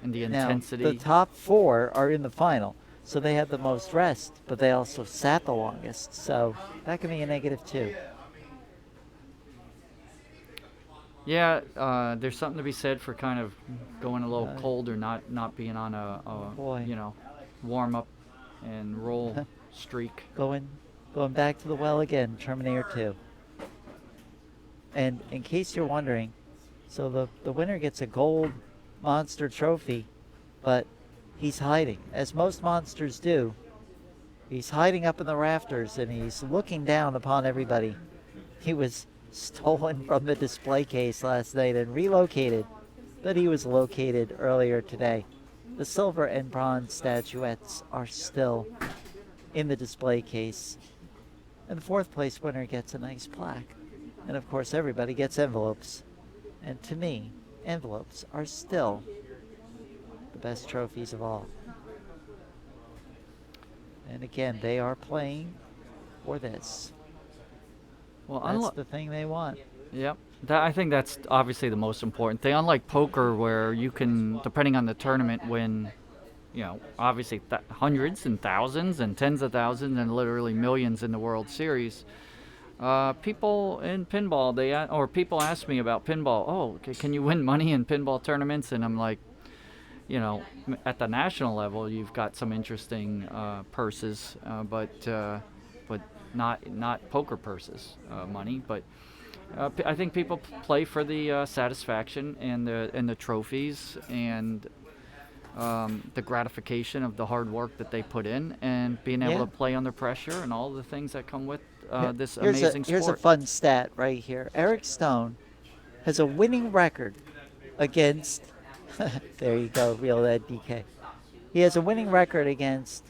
S7: And the
S2: Now,
S7: intensity.
S2: the top 4 are in the final, so they had the most rest, but they also sat the longest, so that can be a negative too.
S7: Yeah, there's something to be said for kind of going a little cold or not being on a warm up and roll streak.
S2: Going back to the well again, Terminator 2. And in case you're wondering, so the winner gets a gold monster trophy, but he's hiding, as most monsters do. He's hiding up in the rafters and he's looking down upon everybody. He was stolen from the display case last night and relocated, but he was located earlier today. The silver and bronze statuettes are still in the display case. And the 4th place winner gets a nice plaque. And of course everybody gets envelopes. And to me, envelopes are still the best trophies of all. And again, they are playing for this.
S7: Well,
S2: that's the thing they want.
S7: Yep. I think that's obviously the most important thing. Unlike poker, where you can, depending on the tournament, win, obviously hundreds and thousands and tens of thousands and literally millions in the World Series. People in pinball, people ask me about pinball. Oh, can you win money in pinball tournaments? And I'm like, at the national level, you've got some interesting purses, but not poker purses money. But I think people play for the satisfaction and the trophies and the gratification of the hard work that they put in and being able to play under pressure and all the things that come with this amazing sport.
S2: Here's a fun stat right here. Eric Stone has a winning record against there you go, Real Ed DK. He has a winning record against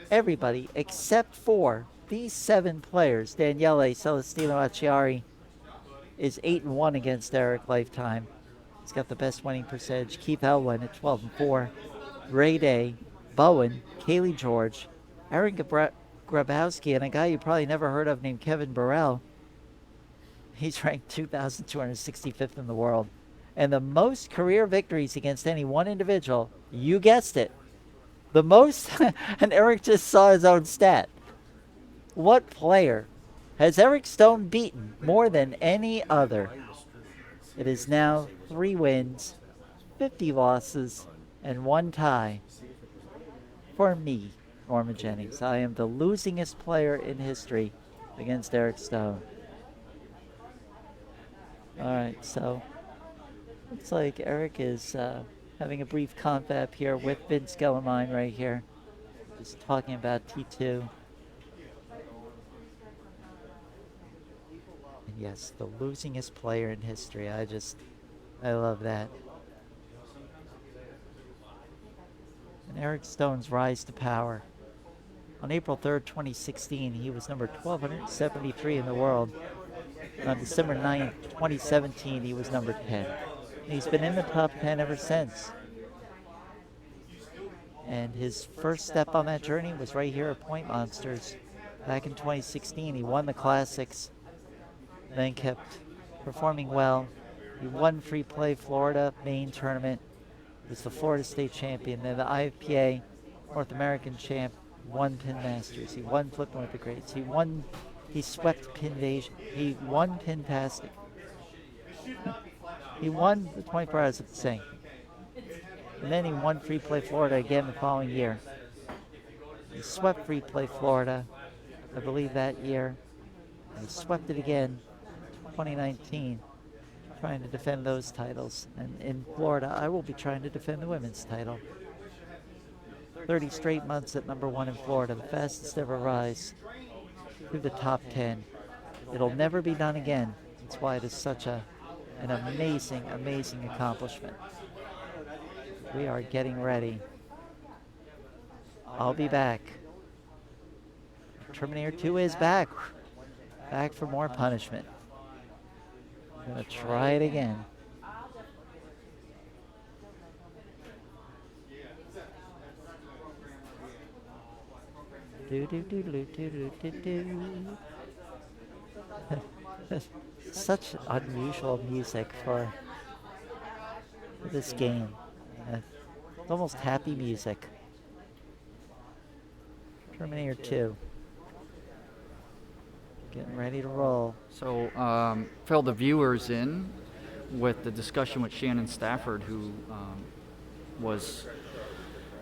S2: everybody except for these 7 players. Daniele Celestino Acciari is 8-1 against Eric lifetime. He's got the best winning percentage. Keith Elwin at 12-4. Ray Day, Bowen, Kaylee George, Aaron Grabowski, and a guy you probably never heard of named Kevin Burrell. He's ranked 2,265th in the world. And the most career victories against any one individual, you guessed it, the most, and Eric just saw his own stat. What player has Eric Stone beaten more than any other? It is now 3 wins, 50 losses, and 1 tie. For me, Norma Jennings, I am the losingest player in history against Eric Stone. All right, so looks like Eric is having a brief confab here with Vince Gellermine right here. Just talking about T2. And yes, the losingest player in history. I love that. And Eric Stone's rise to power. On April 3rd, 2016, he was number 1,273 in the world. On December 9th, 2017, he was number 10. And he's been in the top 10 ever since. And his first step on that journey was right here at Point Monsters. Back in 2016, he won the Classics, then kept performing well. He won Free Play Florida main tournament. He was the Florida State champion, then the IFPA North American champ, won Pin Masters. He won Flip North the Greats. He swept Pinvasion. He won Pintastic. He won the 24 Hours of the Sing. And then he won Free Play Florida again the following year. He swept Free Play Florida, I believe that year. He swept it again, 2019, trying to defend those titles. And in Florida, I will be trying to defend the women's title. 30 straight months at number 1 in Florida, the fastest ever rise through the top 10. It'll never be done again. That's why it is such an amazing, amazing accomplishment. We are getting ready. I'll be back. Terminator 2 is back. Back for more punishment. I'm gonna try it again. Do do do do do do do. Such unusual music for this game. It's almost happy music. Terminator 2. Getting ready to roll.
S7: So, fill the viewers in with the discussion with Shannon Stafford, who was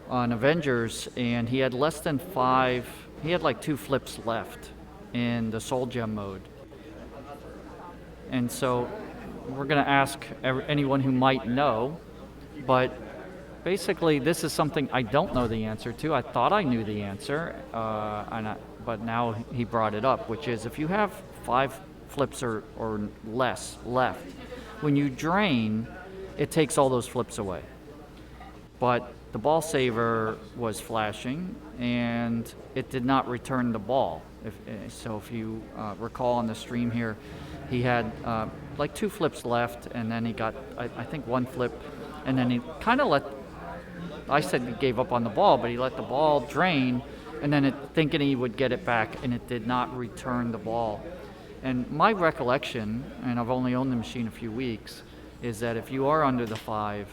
S7: on Avengers, and he had less than 5, he had like 2 flips left in the Soul Gem mode. And so we're going to ask anyone who might know, but basically this is something I don't know the answer to. I thought I knew the answer, but now he brought it up, which is if you have 5 flips or less left, when you drain, it takes all those flips away. But the ball saver was flashing, and it did not return the ball. If you recall on the stream here, he had like 2 flips left, and then he got, I think, 1 flip, and then he kind of I said he gave up on the ball, but he let the ball drain, and then thinking he would get it back, and it did not return the ball. And my recollection, and I've only owned the machine a few weeks, is that if you are under the 5,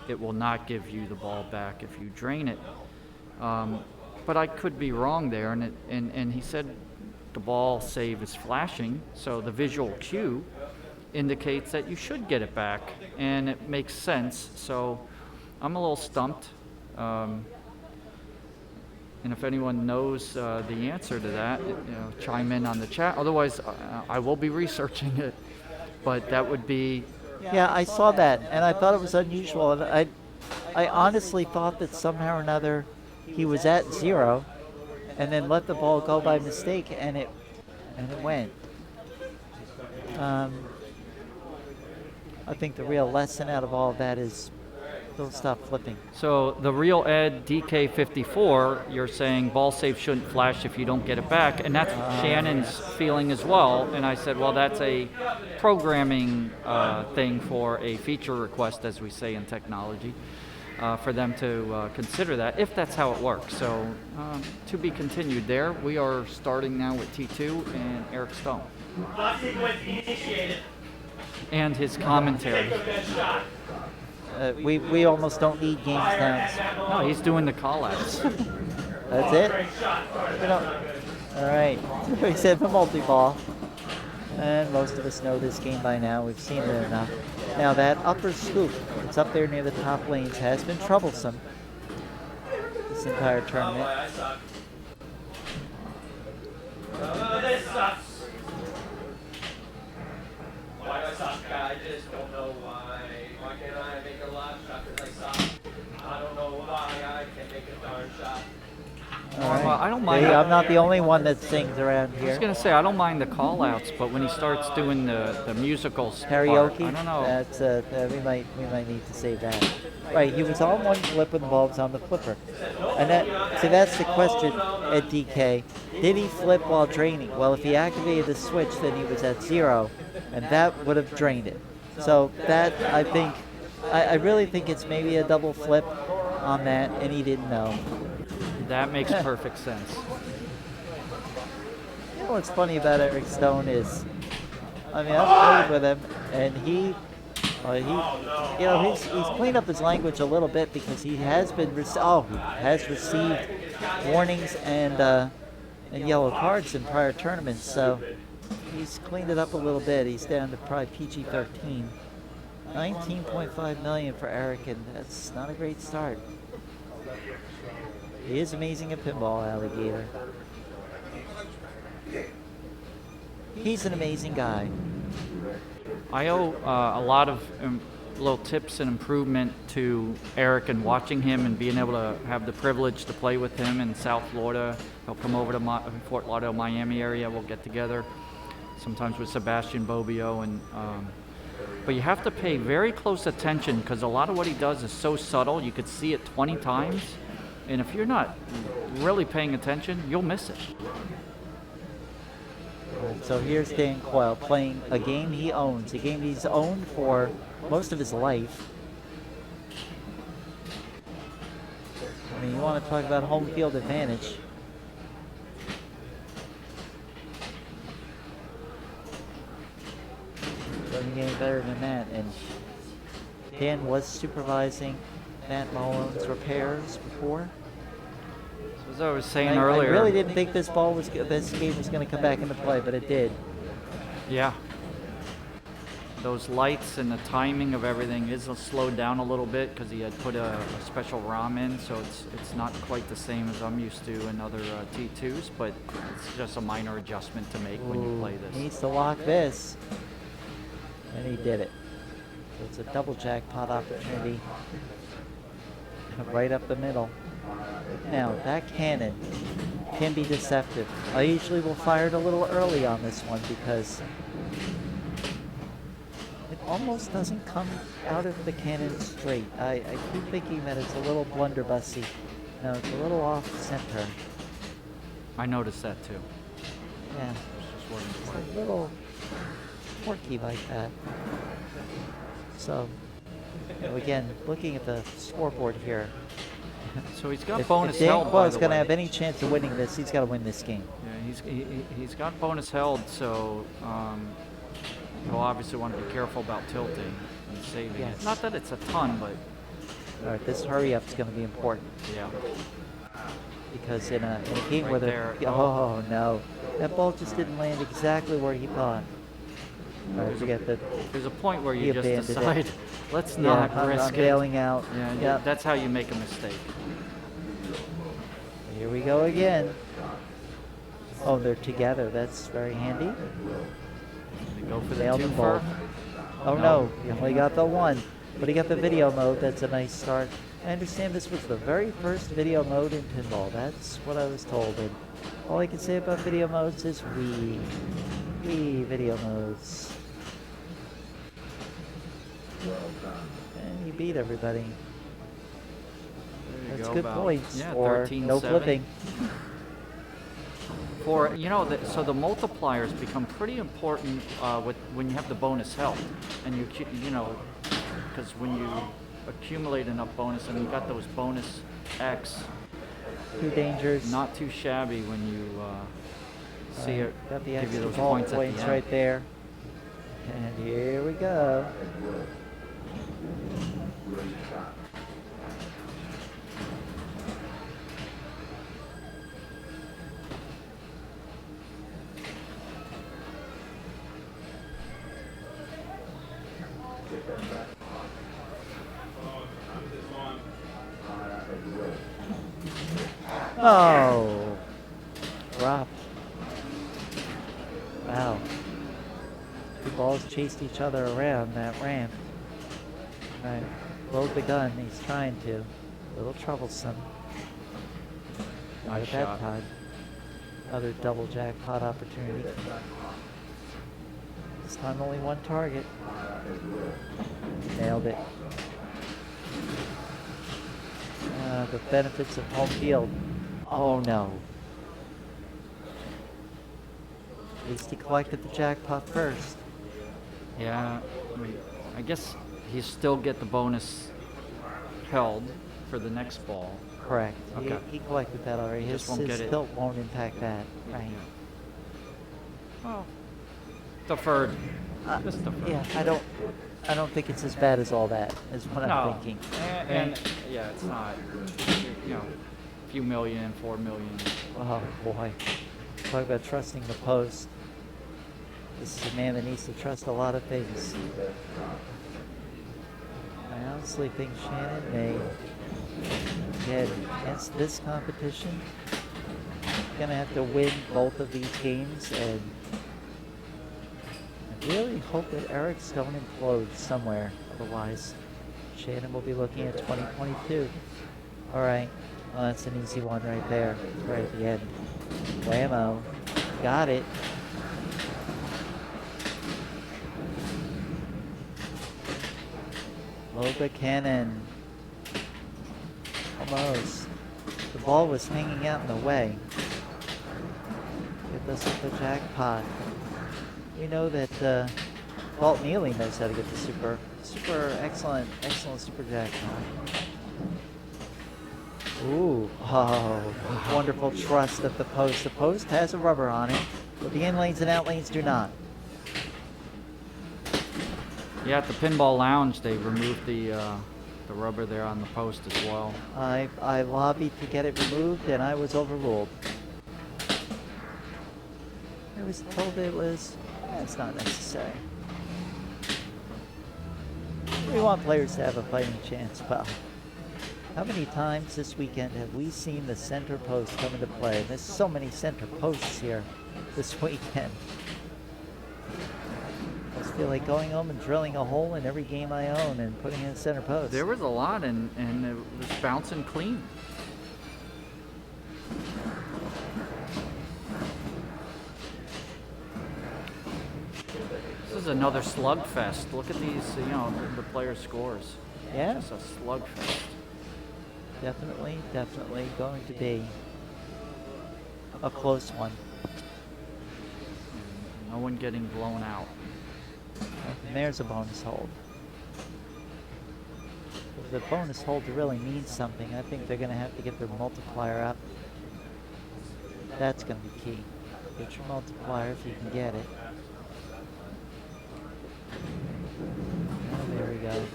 S7: it will not give you the ball back if you drain it. But I could be wrong there, and he said the ball save is flashing, so the visual cue indicates that you should get it back, and it makes sense. So I'm a little stumped, and if anyone knows the answer to that, chime in on the chat. Otherwise, I will be researching it, but that would be...
S2: Yeah, I saw that, and I thought it was unusual. And I honestly thought that somehow or another he was at 0, and then let the ball go by mistake, and it went. I think the real lesson out of all of that is don't stop flipping.
S7: So the real Ed DK54, you're saying ball save shouldn't flash if you don't get it back, and that's Shannon's feeling as well. And I said, well, that's a programming thing for a feature request, as we say in technology, for them to consider that, if that's how it works. So to be continued there. We are starting now with T2 and Eric Stone. And his commentary.
S2: We almost don't need game times.
S7: No, he's doing the call-outs.
S2: That's it? All right. We said the multi-ball. And most of us know this game by now. We've seen it enough. Now that upper scoop, it's up there near the top lanes, has been troublesome this entire tournament.
S6: This sucks. Why do I suck? I just don't know why. Why can't I make a live shot? Because I suck. I don't know why I can make a darn shot.
S2: All right.
S7: Well, I don't mind.
S2: Hey, I'm not the only one that sings around
S7: I was
S2: here.
S7: gonna say I don't mind the call-outs, but when he starts doing the musicals
S2: Karaoke.
S7: part, I don't know.
S2: That's we might need to save that. Right. He was on one flip when the ball was on the flipper, and that's the question at DK. Did he flip while draining? Well, if he activated the switch, then he was at 0, and that would have drained it. So that I think, I really think it's maybe a double flip on that, and he didn't know.
S7: That makes perfect sense.
S2: You know what's funny about Eric Stone is, I mean, I've played with him, and he's cleaned up his language a little bit because he has been received warnings and yellow cards in prior tournaments. So he's cleaned it up a little bit. He's down to probably PG-13. 19.5 million for Eric, and that's not a great start. He is amazing at pinball, Alligator. He's an amazing guy.
S7: I owe a lot of little tips and improvement to Eric and watching him and being able to have the privilege to play with him in South Florida. He'll come over to Fort Lauderdale, Miami area. We'll get together sometimes with Sebastian Bobbio. But you have to pay very close attention because a lot of what he does is so subtle. You could see it 20 times. And if you're not really paying attention, you'll miss it.
S2: So here's Dan Coyle playing a game he owns, a game he's owned for most of his life. I mean, you want to talk about home field advantage. Doesn't get any better than that. And Dan was supervising Matt Malone's repairs before.
S7: As I was saying earlier,
S2: I really didn't think this game was going to come back into play, but it did.
S7: Yeah. Those lights and the timing of everything is slowed down a little bit because he had put a special ROM in, so it's not quite the same as I'm used to in other T2s, but it's just a minor adjustment to make when you play this.
S2: He needs to lock this, and he did it. So it's a double jackpot opportunity right up the middle. Now, that cannon can be deceptive. I usually will fire it a little early on this one because it almost doesn't come out of the cannon straight. I keep thinking that it's a little blunderbussy. No, it's a little off center.
S7: I noticed that too.
S2: Yeah, it's a little quirky like that. So, again, looking at the scoreboard here.
S7: So he's got bonus held.
S2: If Dan Coyle's going to have any chance of winning this, he's got to win this game.
S7: Yeah, he's got bonus held, so he'll obviously want to be careful about tilting and saving it. Not that it's a ton, but
S2: all right, this hurry up is going to be important.
S7: Yeah.
S2: Because in a game where oh no, that ball just didn't land exactly where he thought. All right, forget that.
S7: There's a point where you just decide, let's not risk
S2: I'm bailing out.
S7: Yeah, that's how you make a mistake.
S2: Here we go again. Oh, they're together. That's very handy.
S7: They go for the
S2: Nailed them both. Oh no, he only got the one, but he got the video mode. That's a nice start. I understand this was the very first video mode in pinball. That's what I was told. And all I can say about video modes is Wii video modes. And you beat everybody. That's good points for no flipping.
S7: For so the multipliers become pretty important when you have the bonus held, and because when you accumulate enough bonus and you got those bonus X.
S2: Two dangers.
S7: Not too shabby when you see it.
S2: Got the
S7: give you
S2: extra
S7: those
S2: ball
S7: points at the end.
S2: right there. And here we go. Oh, drop. Wow. The balls chased each other around that ramp. Right. Load the gun. He's trying to. A little troublesome. Not
S7: Nice
S2: at that
S7: shot.
S2: time. Another double jackpot opportunity. This time only one target. Nailed it. The benefits of home field. Oh no. At least he collected the jackpot first.
S7: Yeah, I mean, I guess he still get the bonus held for the next ball.
S2: Correct.
S7: Okay.
S2: He collected that already.
S7: Just
S2: His
S7: won't get it.
S2: tilt won't impact that. Right.
S7: Well, deferred. Just deferred.
S2: Yeah, I don't think it's as bad as all that, is what
S7: No.
S2: I'm thinking.
S7: And yeah, it's not. You know, a few million, 4 million.
S2: Oh boy. Talk about trusting the post. This is a man that needs to trust a lot of things. I honestly think Shannon may get against this competition. Gonna have to win both of these games, and I really hope that Eric's don't implode somewhere. Otherwise, Shannon will be looking at 2022. All right, well, that's an easy one right there, right at the end. Whammo, got it. Loga cannon. Almost. The ball was hanging out in the way. Get this with the jackpot. We know that Walt Neely knows how to get the super excellent super jackpot. Ooh, oh, wonderful trust of the post. The post has a rubber on it, but the in lanes and out lanes do not.
S7: Yeah, at the Pinball Lounge, they removed the rubber there on the post as well.
S2: I lobbied to get it removed, and I was overruled. I was told it's not necessary. We want players to have a fighting chance. Well, how many times this weekend have we seen the center post come into play? There's so many center posts here this weekend. I just feel like going home and drilling a hole in every game I own and putting in a center post.
S7: There was a lot, and it was bouncing clean. This is another slugfest. Look at these, the player scores.
S2: Yeah.
S7: Just a slugfest.
S2: Definitely going to be a close one.
S7: No one getting blown out.
S2: And there's a bonus hold. If the bonus hold really means something, I think they're going to have to get their multiplier up. That's going to be key. Get your multiplier if you can get it. Oh, there we go.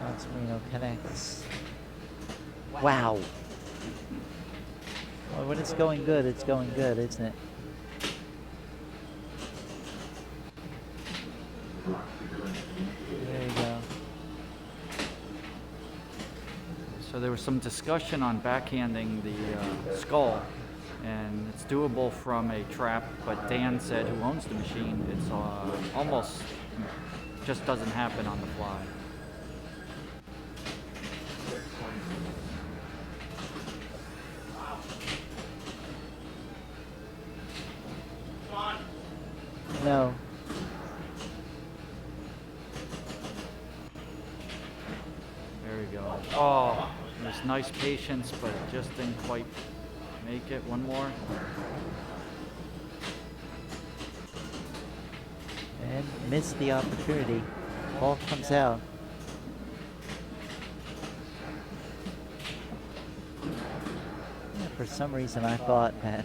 S2: Once Marino connects. Wow. Well, when it's going good, isn't it? There you go.
S7: So there was some discussion on backhanding the skull, and it's doable from a trap, but Dan said, who owns the machine, it's almost just doesn't happen on the fly.
S2: No.
S7: There we go. Oh, there's nice patience, but it just didn't quite make it. One more.
S2: And missed the opportunity. Ball comes out. Yeah, for some reason I thought that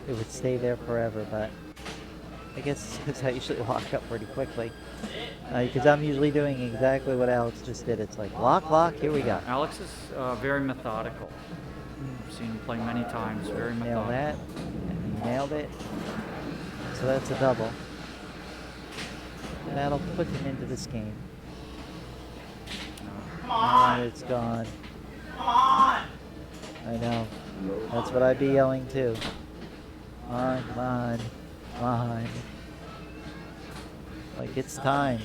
S2: it would stay there forever, but I guess it's because I usually lock up pretty quickly. Because I'm usually doing exactly what Alex just did. It's like lock, here we go.
S7: Alex is very methodical. I've seen him play many times. Very
S2: Nailed
S7: methodical.
S2: that, and he nailed it. So that's a double. And that'll put him into this game.
S11: Come on!
S2: And it's gone.
S11: Come on!
S2: I know. That's what I'd be yelling too. Come on. Like it's time.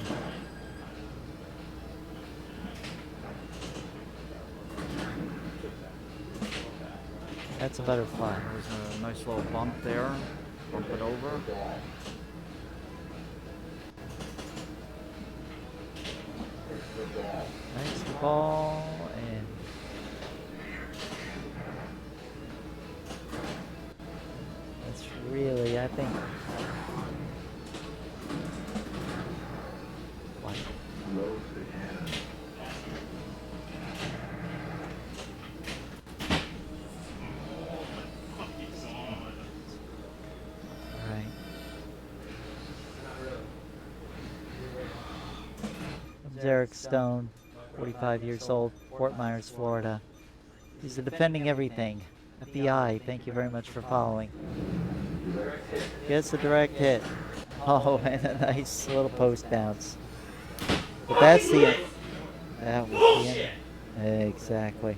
S2: That's a butterfly.
S7: There's a nice little bump there. Bump it over.
S2: Nice ball and that's really, I think. What? Right. Comes Eric Stone, 45 years old, Fort Myers, Florida. He's the defending everything. FBI, thank you very much for following. Gets a direct hit. Oh, and a nice little post bounce. But that's the end. That was the end. Exactly.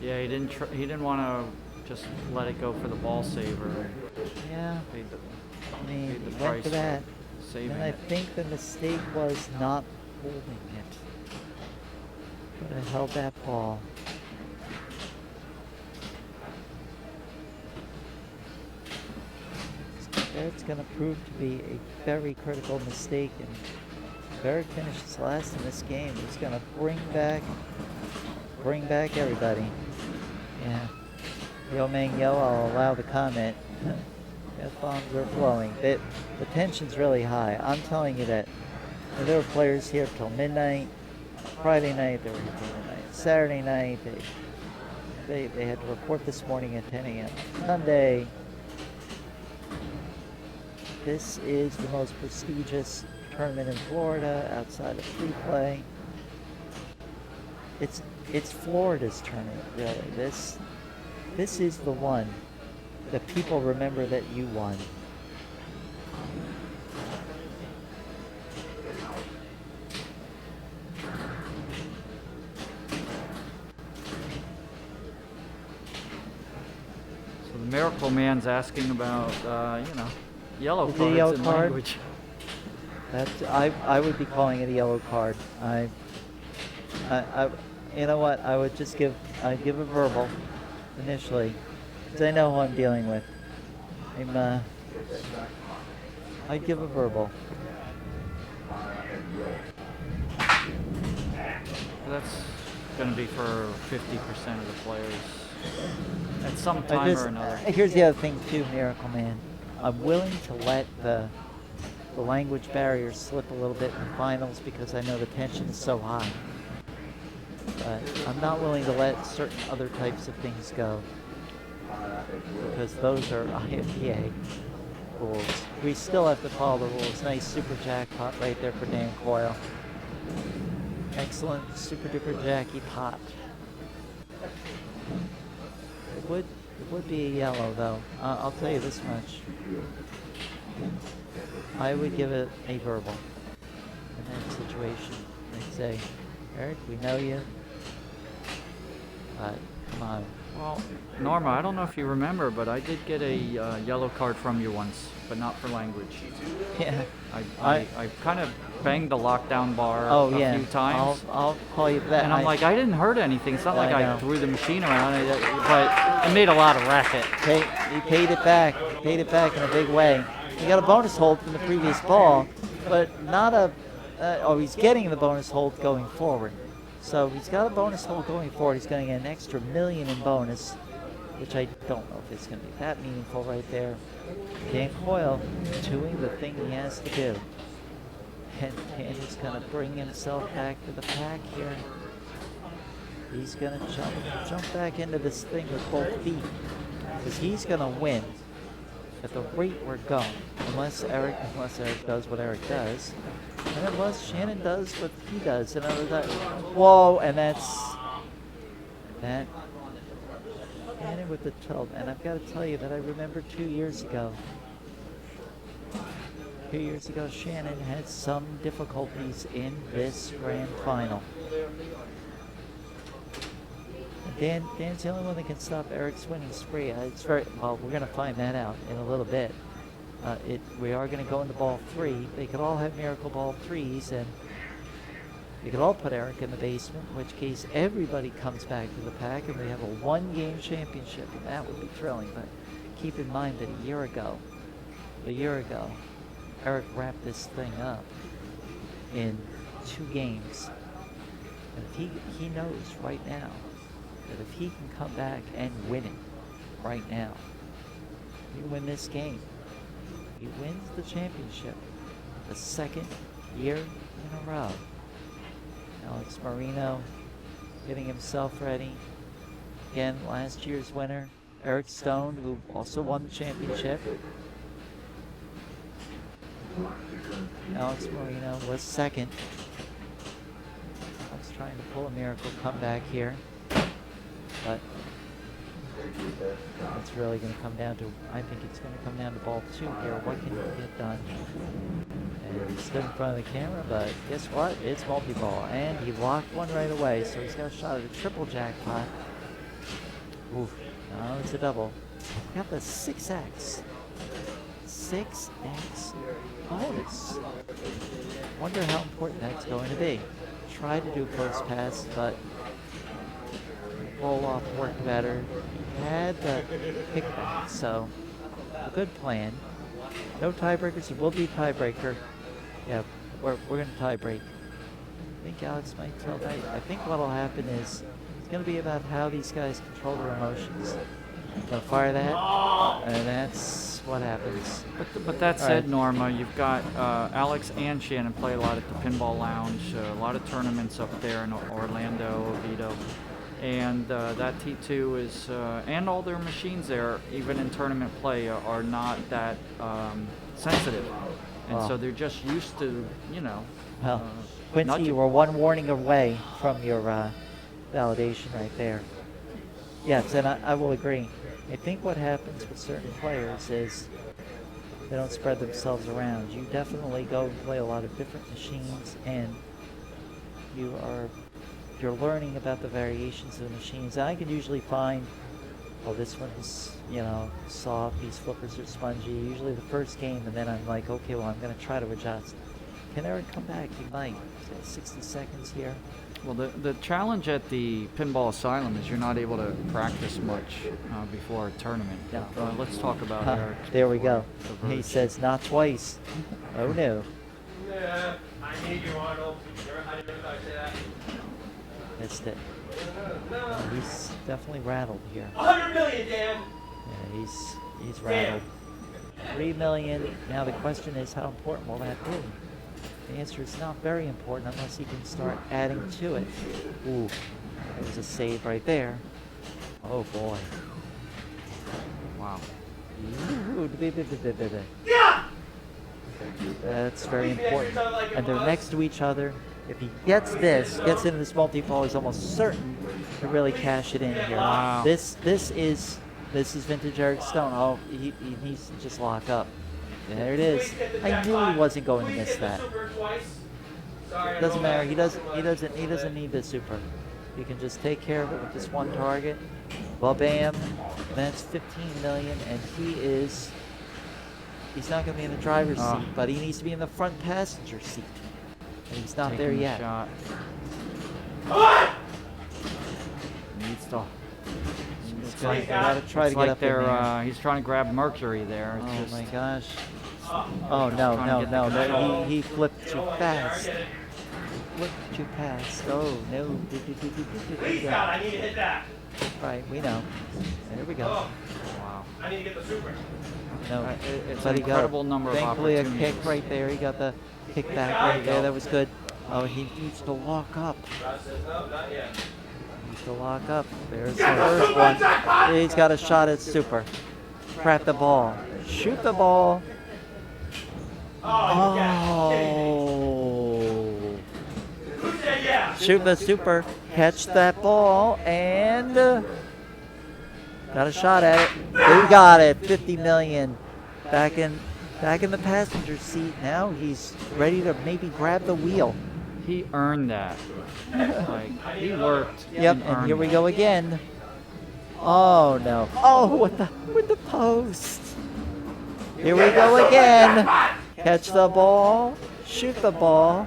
S7: Yeah, he didn't want to just let it go for the ball saver.
S2: Yeah.
S7: Paid the,
S2: I mean,
S7: paid the
S2: he went
S7: price
S2: for that.
S7: saving
S2: And I
S7: it.
S2: think the mistake was not holding it. But I held that ball. That's going to prove to be a very critical mistake, and if Eric finishes last in this game, he's going to bring back everybody. Yeah. Yo Mang Yo, I'll allow the comment. F-bombs are flowing. The tension's really high. I'm telling you that there were players here till midnight, Friday night, they were here till midnight, Saturday night, they had to report this morning at 10 a.m. Sunday. This is the most prestigious tournament in Florida outside of free play. It's Florida's tournament, really. This is the one that people remember that you won.
S7: So the Miracle Man's asking about, yellow
S2: The
S7: cards
S2: yellow
S7: in
S2: card?
S7: language.
S2: I would be calling it a yellow card. You know what? I'd give a verbal initially, because I know who I'm dealing with. I'd give a verbal.
S7: That's going to be for 50% of the players at some time or another.
S2: Here's the other thing too, Miracle Man. I'm willing to let the language barrier slip a little bit in the finals because I know the tension is so high. But I'm not willing to let certain other types of things go because those are IFPA rules. We still have to follow the rules. Nice super jackpot right there for Dan Coyle. Excellent super duper Jackie pot. It would be a yellow though. I'll tell you this much. I would give it a verbal in that situation. I'd say, Eric, we know you, but come on.
S7: Well, Norma, I don't know if you remember, but I did get a yellow card from you once, but not for language.
S2: Yeah.
S7: I kind of banged the lockdown bar a few times.
S2: I'll call you for that.
S7: And I'm like, I didn't hurt anything. It's not like I threw the machine around, but it made a lot of racket.
S2: He paid it back. He paid it back in a big way. He got a bonus hold from the previous ball, but not a. He's getting the bonus hold going forward. So he's got a bonus hold going forward. He's going to get an extra $1 million in bonus, which I don't know if it's going to be that meaningful right there. Dan Coyle doing the thing he has to do. And he's going to bring himself back to the pack here. He's going to jump back into this thing with both feet. Because he's going to win at the rate we're going. Unless Eric does what Eric does. And unless Shannon does what he does. And whoa, and that's that. Shannon with the tilt. And I've got to tell you that I remember 2 years ago. 2 years ago, Shannon had some difficulties in this grand final. Dan's the only one that can stop Eric's winning spree. It's very well. We're going to find that out in a little bit. We are going to go into ball 3. They could all have miracle ball 3s, and You could all put Eric in the basement, in which case everybody comes back to the pack and we have a one-game championship. And that would be thrilling, but keep in mind that a year ago, Eric wrapped this thing up in 2 games. And if he knows right now that if he can come back and win it right now, he win this game, he wins the championship the 2nd year in a row. Alex Marino getting himself ready. Again, last year's winner, Eric Stone, who also won the championship. Alex Marino was 2nd. I was trying to pull a miracle comeback here, but it's really going to come down to, I think it's going to come down to ball 2 here. What can he get done? And he stood in front of the camera, but guess what? It's multi-ball, and he locked one right away, so he's got a shot at a triple jackpot. Oof, no, it's a double. We got the 6X. 6X bonus. Wonder how important that's going to be. Try to do post pass, but roll off worked better. He had the kickback, so a good plan. No tiebreakers. There will be tiebreaker. Yeah, we're going to tie break. I think Alex might tell that. I think what'll happen is it's going to be about how these guys control their emotions. Gonna fire that, and that's what happens.
S7: But that said, Norma, you've got Alex and Shannon play a lot at the Pinball Lounge, a lot of tournaments up there in Orlando, Oviedo. And that T2 is, and all their machines there, even in tournament play, are not that sensitive. And so they're just used to, you know.
S2: Well, Quincy, you were one warning away from your validation right there. Yes, and I will agree. I think what happens with certain players is they don't spread themselves around. You definitely go and play a lot of different machines, and you're learning about the variations of the machines. And I can usually find, oh, this one is, you know, soft, these flippers are spongy, usually the first game, and then I'm like, okay, well, I'm going to try to adjust. Can Eric come back? He might. 60 seconds here.
S7: Well, the challenge at the Pinball Asylum is you're not able to practice much before a tournament.
S2: No.
S7: Let's talk about Eric.
S2: There we go. He says, not twice. Oh, no.
S6: Yeah, I need you, Arnold. I didn't know I say that.
S2: Missed it. He's definitely rattled here.
S6: 100 million, Dan!
S2: Yeah, he's rattled. 3 million. Now the question is, how important will that be? The answer is not very important unless he can start adding to it. Ooh, there's a save right there. Oh boy.
S7: Wow.
S2: Ooh, yeah! That's very important. And they're next to each other. If he gets into this multi-ball, he's almost certain to really cash it in here.
S7: Wow.
S2: This is vintage Eric Stone. Oh, he needs to just lock up. There it is. I knew he wasn't going to miss that. Doesn't matter. He doesn't need the super. He can just take care of it with this one target. Well, bam. That's 15 million, and he's not going to be in the driver's seat, but he needs to be in the front passenger seat. And he's not there yet.
S7: Shot. Needs to.
S2: Gotta try to get up in there.
S7: He's trying to grab Mercury there. It's
S2: oh
S7: just,
S2: my gosh. Oh, no. He flipped too fast. Flipped too fast. Oh, no.
S6: Please, God, I need to hit that.
S2: Right, we know. There we go.
S7: wow.
S6: I need to get the super.
S2: No,
S7: It's
S2: but
S7: an
S2: he got
S7: incredible number of
S2: thankfully a
S7: opportunities.
S2: kick right there. He got the kick back right there. That was good. Oh, he needs to lock up.
S6: No, not yet.
S2: To lock up. There's the first one. He's got a shot at super. Trap the ball. Shoot the ball. Oh.
S6: Who said yeah?
S2: Shoot the super. Catch that ball and got a shot at it. Who got it? 50 million. Back in the passenger seat. Now he's ready to maybe grab the wheel.
S7: He earned that. Like, he worked.
S2: Yep, and here we go again. Oh no. Oh, with the post. Here we go again. Catch the ball. Shoot the ball.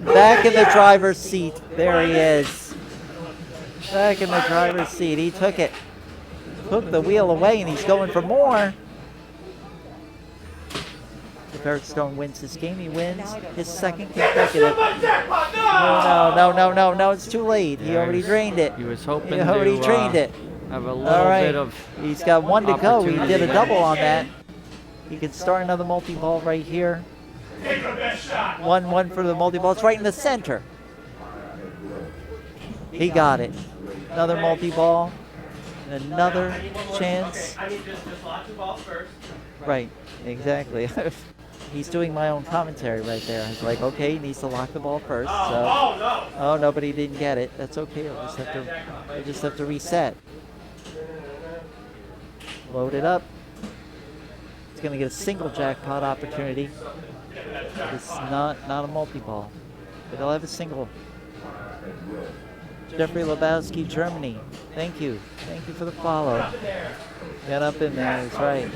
S2: Back in the driver's seat. There he is. Back in the driver's seat. He took it. Took the wheel away, and he's going for more. If Eric Stone wins this game, he wins his second consecutive. No, it's too late. He already drained it.
S7: He was hoping
S2: He already
S7: to
S2: drained it.
S7: have a little
S2: All right.
S7: bit of.
S2: He's got one to go. He did a
S7: opportunity.
S2: double on that. He can start another multi-ball right here. 1-1 for the multi-ball. It's right in the center. He got it. Another multi-ball. And another chance.
S6: I mean, just lock the ball first.
S2: Right, exactly. He's doing my own commentary right there. He's like, okay, he needs to lock the ball first. Oh, no, but he didn't get it. That's okay. He'll just have to reset. Load it up. He's going to get a single jackpot opportunity. It's not a multi-ball, but he'll have a single. Jeffrey Lebowski, Germany. Thank you. Thank you for the follow. Get up in there. That's right.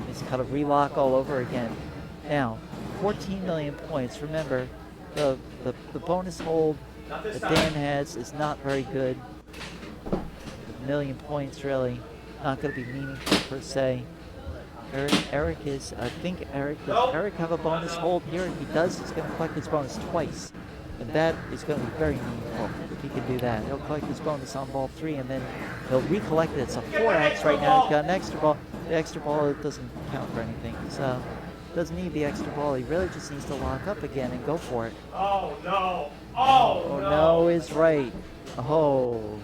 S2: He's got to relock all over again. Now, 14 million points. Remember, the bonus hold that Dan has is not very good. A million points, really. Not going to be meaningful per se. Eric is, I think does Eric have a bonus hold here? If he does, he's going to collect his bonus twice. And that is going to be very meaningful if he can do that. He'll collect his bonus on ball 3, and then he'll recollect it. It's a 4X right now. He's got an extra ball. The extra ball, it doesn't count for anything. So, doesn't need the extra ball. He really just needs to lock up again and go for it.
S6: Oh, no. Oh,
S2: no is right. Oh,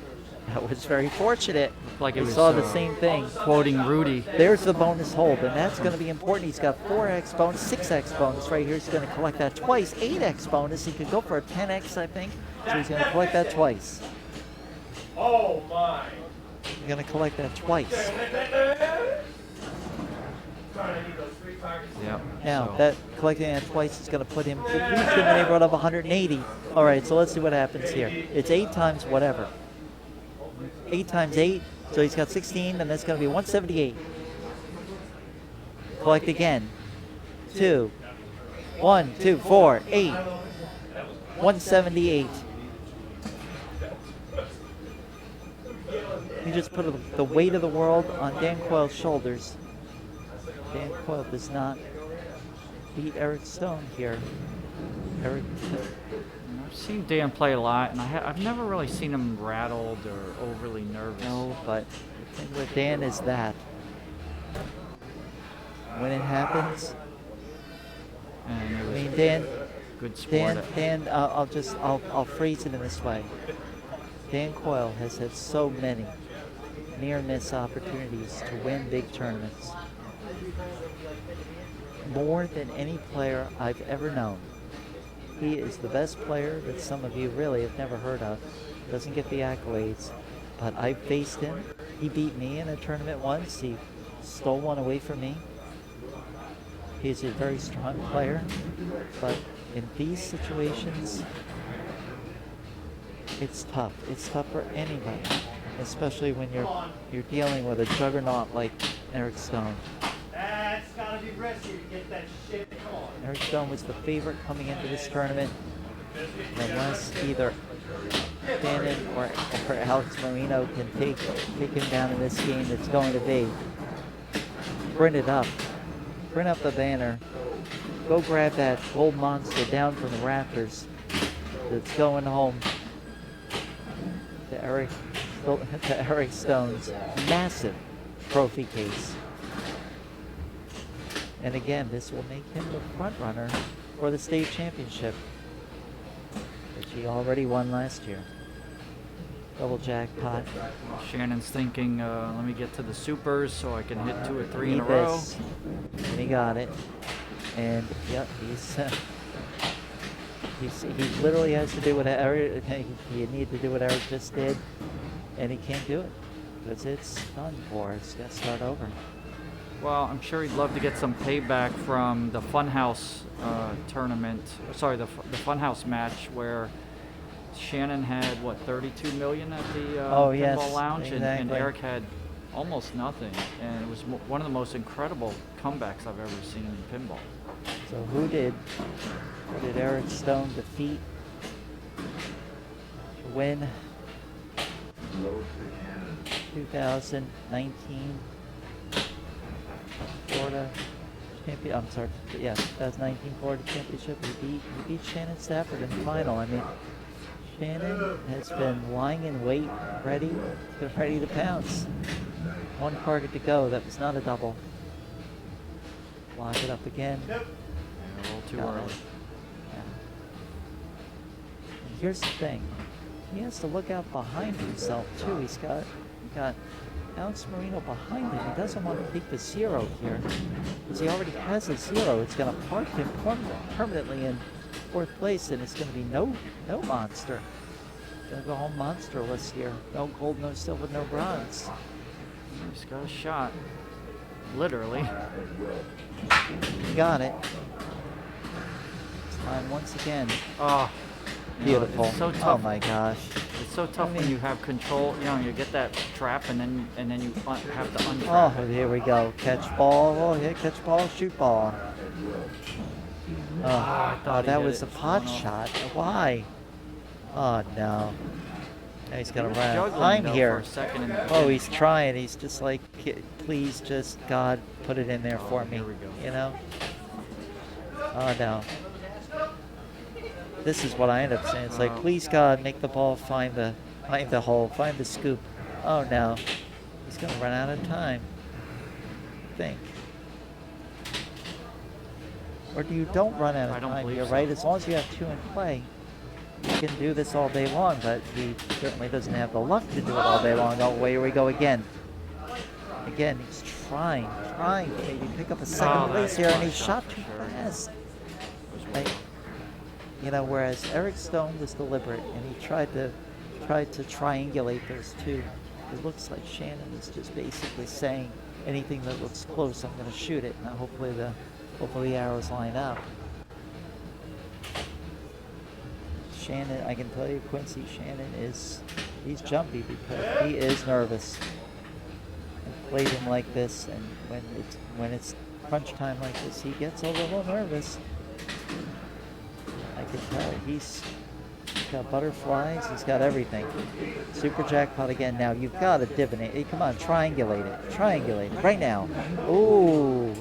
S2: that was very fortunate.
S7: Like it
S2: we
S7: was,
S2: saw the same thing.
S7: Quoting Rudy.
S2: There's the bonus hold, and that's going to be important. He's got 4X bonus, 6X bonus right here. He's going to collect that twice. 8X bonus. He could go for a 10X, I think. So he's going to collect that twice.
S6: Oh, my.
S2: He's going to collect that twice.
S7: Yep.
S2: Now, that collecting that twice is going to put him at least in the neighborhood of 180. All right, so let's see what happens here. It's 8 times whatever. 8 times 8, so he's got 16, and that's going to be 178. Collect again. 2, 1, 2, 4, 8. 178. You just put the weight of the world on Dan Coyle's shoulders. Dan Coyle does not beat Eric Stone here. Eric.
S7: I've seen Dan play a lot, and I've never really seen him rattled or overly nervous.
S2: No, but the thing with Dan is that when it happens,
S7: And it was
S2: I mean, Dan,
S7: good sport.
S2: I'll phrase it in this way. Dan Coyle has had so many near-miss opportunities to win big tournaments. More than any player I've ever known. He is the best player that some of you really have never heard of. Doesn't get the accolades, but I faced him. He beat me in a tournament once. He stole one away from me. He's a very strong player, but in these situations, it's tough. It's tough for anybody, especially when you're dealing with a juggernaut like Eric Stone.
S6: That's gotta be risky to get that shit. Come on.
S2: Eric Stone was the favorite coming into this tournament, unless either Bannon or Alex Marino can take him down in this game. It's going to be print it up. Print up the banner. Go grab that gold monster down from the rafters that's going home to Eric Stone's massive trophy case. And again, this will make him the front runner for the state championship, which he already won last year. Double jackpot.
S7: Shannon's thinking, let me get to the supers so I can hit 2 or 3 in a
S2: Need
S7: row.
S2: this. And he got it. And yep, he literally has to do what Eric, he needs to do what Eric just did, and he can't do it because it's done for. It's got to start over.
S7: Well, I'm sure he'd love to get some payback from the Funhouse tournament. Sorry, the Funhouse match where Shannon had, what, 32 million at the
S2: Oh, yes,
S7: Pinball Lounge, and
S2: exactly.
S7: Eric had almost nothing, and it was one of the most incredible comebacks I've ever seen in pinball.
S2: So who did Eric Stone defeat to win 2019 Florida champion? I'm sorry, yeah, 2019 Florida championship. He beat Shannon Stafford in the final. I mean, Shannon has been lying in wait, ready to pounce. One target to go. That was not a double. Lock it up again.
S7: Yeah, a little too early.
S2: Yeah. And here's the thing. He has to look out behind himself too. He's got Alex Marino behind him. He doesn't want to take the 0 here, because he already has a 0. It's going to park him permanently in 4th place, and it's going to be no monster. Going to go home monsterless here. No gold, no silver, no bronze.
S7: He's got a shot, literally.
S2: Got it. It's time once again.
S7: Oh,
S2: beautiful.
S7: It's so tough.
S2: Oh my gosh.
S7: It's so tough when you have control. You know, you get that trap, and then you have to untrap.
S2: Oh, here we go. Catch ball. Oh, yeah, catch ball, shoot ball. Oh, that was a pot shot. Why? Oh no. Now he's got to run out of time here. Oh, he's trying. He's just like, please, just God, put it in there for me. You know? Oh no. This is what I end up saying. It's like, please God, make the ball find the hole, find the scoop. Oh no. He's gonna run out of time. I think. Or you don't run out of time. You're right. As long as you have 2 in play, you can do this all day long, but he certainly doesn't have the luck to do it all day long. Oh, here we go again. Again, he's trying to maybe pick up a second place here, and he shot too fast. Right? You know, whereas Eric Stone was deliberate, and he tried to triangulate those two. It looks like Shannon is just basically saying, anything that looks close, I'm going to shoot it. Now, hopefully the arrows line up. Shannon, I can tell you, Quincy, Shannon he's jumpy because he is nervous. I played him like this, and when it's crunch time like this, he gets a little nervous. I can tell he's got butterflies, he's got everything. Super jackpot again. Now you've got to divinate. Hey, come on, triangulate it right now. Ooh.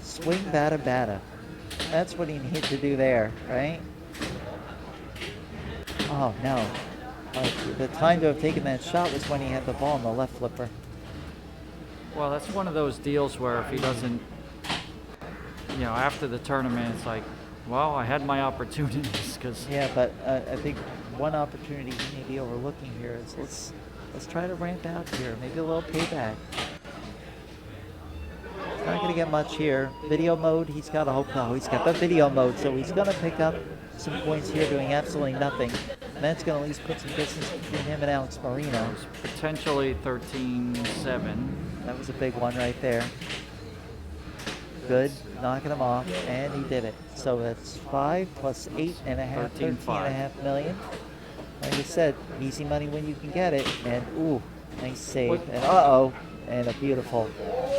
S2: Swing bada bada. That's what he needed to do there, right? Oh, no. The time to have taken that shot was when he had the ball in the left flipper.
S7: Well, that's one of those deals where if he doesn't, you know, after the tournament, it's like, well, I had my opportunities. Cause
S2: yeah, but I think one opportunity he may be overlooking here is let's try to ramp out here. Maybe a little payback. Not going to get much here. Video mode, he's got to hope. No, he's got the video mode, so he's going to pick up some points here doing absolutely nothing. And that's going to at least put some distance between him and Alex Marino.
S7: Potentially 13-7.
S2: That was a big one right there. Good, knocking him off, and he did it. So that's 5 plus 8.5, 13.5 million. Like I said, easy money when you can get it. And ooh, nice save. And and a beautiful.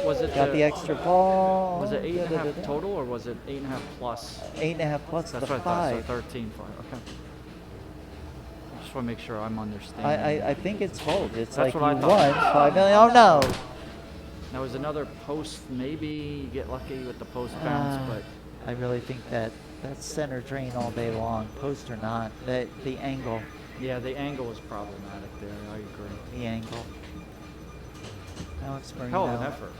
S7: Was it
S2: got the extra ball?
S7: Was it 8.5 total, or was it 8.5 plus?
S2: 8.5 plus.
S7: That's
S2: the
S7: what
S2: 5.
S7: I thought. So 13.5. Okay. I just want to make sure I'm understanding.
S2: I think it's both. It's
S7: That's
S2: like you
S7: what I
S2: won
S7: thought.
S2: 5 million. Oh no.
S7: That was another post. Maybe you get lucky with the post bounce, but
S2: I really think that's center drain all day long, post or not. The angle.
S7: Yeah, the angle was problematic there. I agree.
S2: The angle. Alex Marino.
S7: Hell of an effort.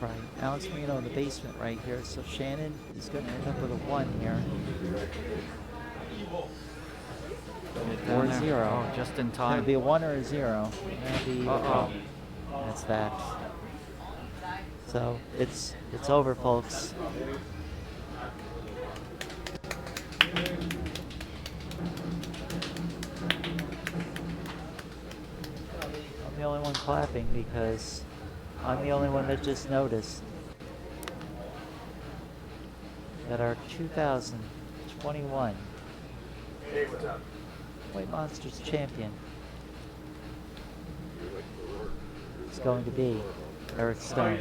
S2: Right. Alex Marino in the basement right here. So Shannon is going to end up with a 1 here. Or a 0.
S7: Oh, just in
S2: It's
S7: time.
S2: going to be a 1 or a 0. That's that. So it's over, folks. I'm the only one clapping because I'm the only one that just noticed that our 2021 White Monsters champion is going to be Eric Stone.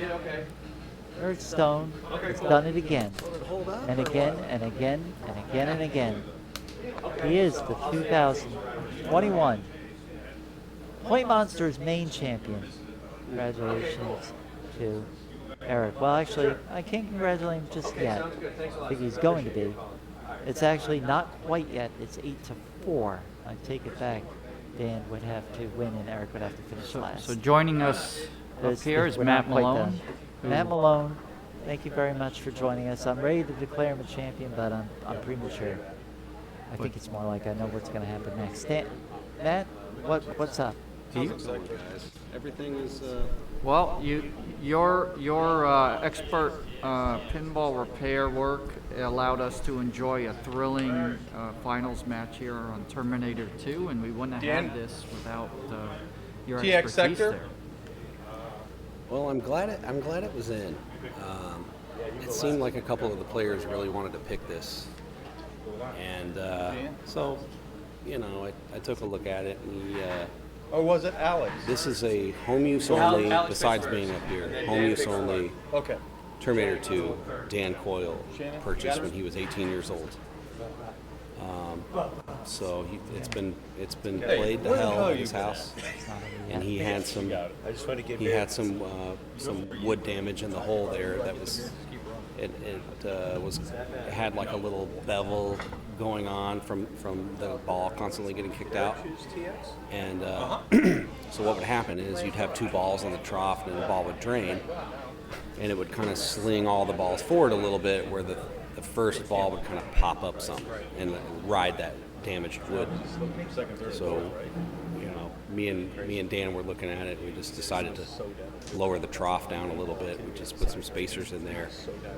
S2: Eric Stone has done it again, and again, and again, and again, and again. He is the 2021 Point Monsters main champion. Congratulations to Eric. Well, actually, I can't congratulate him just yet. I think he's going to be. It's actually not quite yet. It's 8-4. I take it back. Dan would have to win, and Eric would have to finish last.
S7: So joining us up here is
S2: we're
S7: Matt
S2: not quite
S7: Malone.
S2: done. Matt Malone, thank you very much for joining us. I'm ready to declare him a champion, but I'm premature. I think it's more like I know what's going to happen next. Dan, Matt, what's up?
S12: How's it going, guys? Everything is.
S7: Well, your expert pinball repair work allowed us to enjoy a thrilling finals match here on Terminator 2, and we wouldn't have had this without your
S12: TX
S7: expertise
S12: sector?
S7: there.
S12: Well, I'm glad it was in. It seemed like a couple of the players really wanted to pick this, and so, you know, I took a look at it, and
S3: Or was it Alex?
S12: this is a home use only. Besides being up here, home use only.
S3: Okay.
S12: Terminator 2, Dan Coyle purchased when he was 18 years old. So it's been played to hell in his house, and he had some wood damage in the hole there that was it had like a little bevel going on from the ball constantly getting kicked out, and so what would happen is you'd have two balls on the trough and the ball would drain, and it would kind of sling all the balls forward a little bit where the first ball would kind of pop up some and ride that damaged wood. So, you know, me and Dan were looking at it. We just decided to lower the trough down a little bit. We just put some spacers in there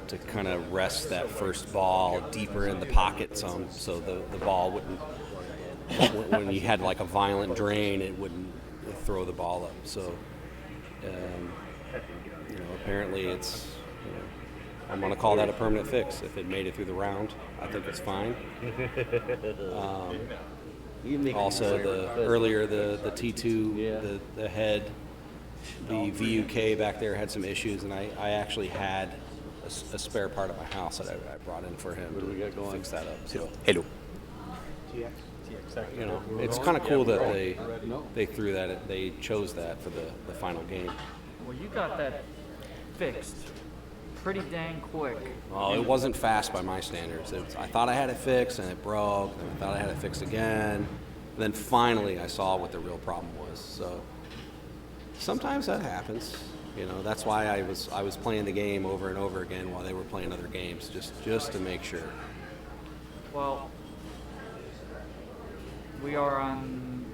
S12: to kind of rest that first ball deeper in the pocket some, so the ball wouldn't, when you had like a violent drain, it wouldn't throw the ball up. So, you know, apparently it's, you know, I'm going to call that a permanent fix. If it made it through the round, I think it's fine. Also, the T2, the head, the VUK back there had some issues, and I actually had a spare part of my house that I brought in for him to fix that up. So, hello. You know, it's kind of cool that they threw that. They chose that for the final game.
S7: Well, you got that fixed pretty dang quick.
S12: Oh, it wasn't fast by my standards. I thought I had it fixed, and it broke, and I thought I had it fixed again. And then finally I saw what the real problem was. So sometimes that happens. You know, that's why I was playing the game over and over again while they were playing other games, just to make sure.
S7: Well, we are on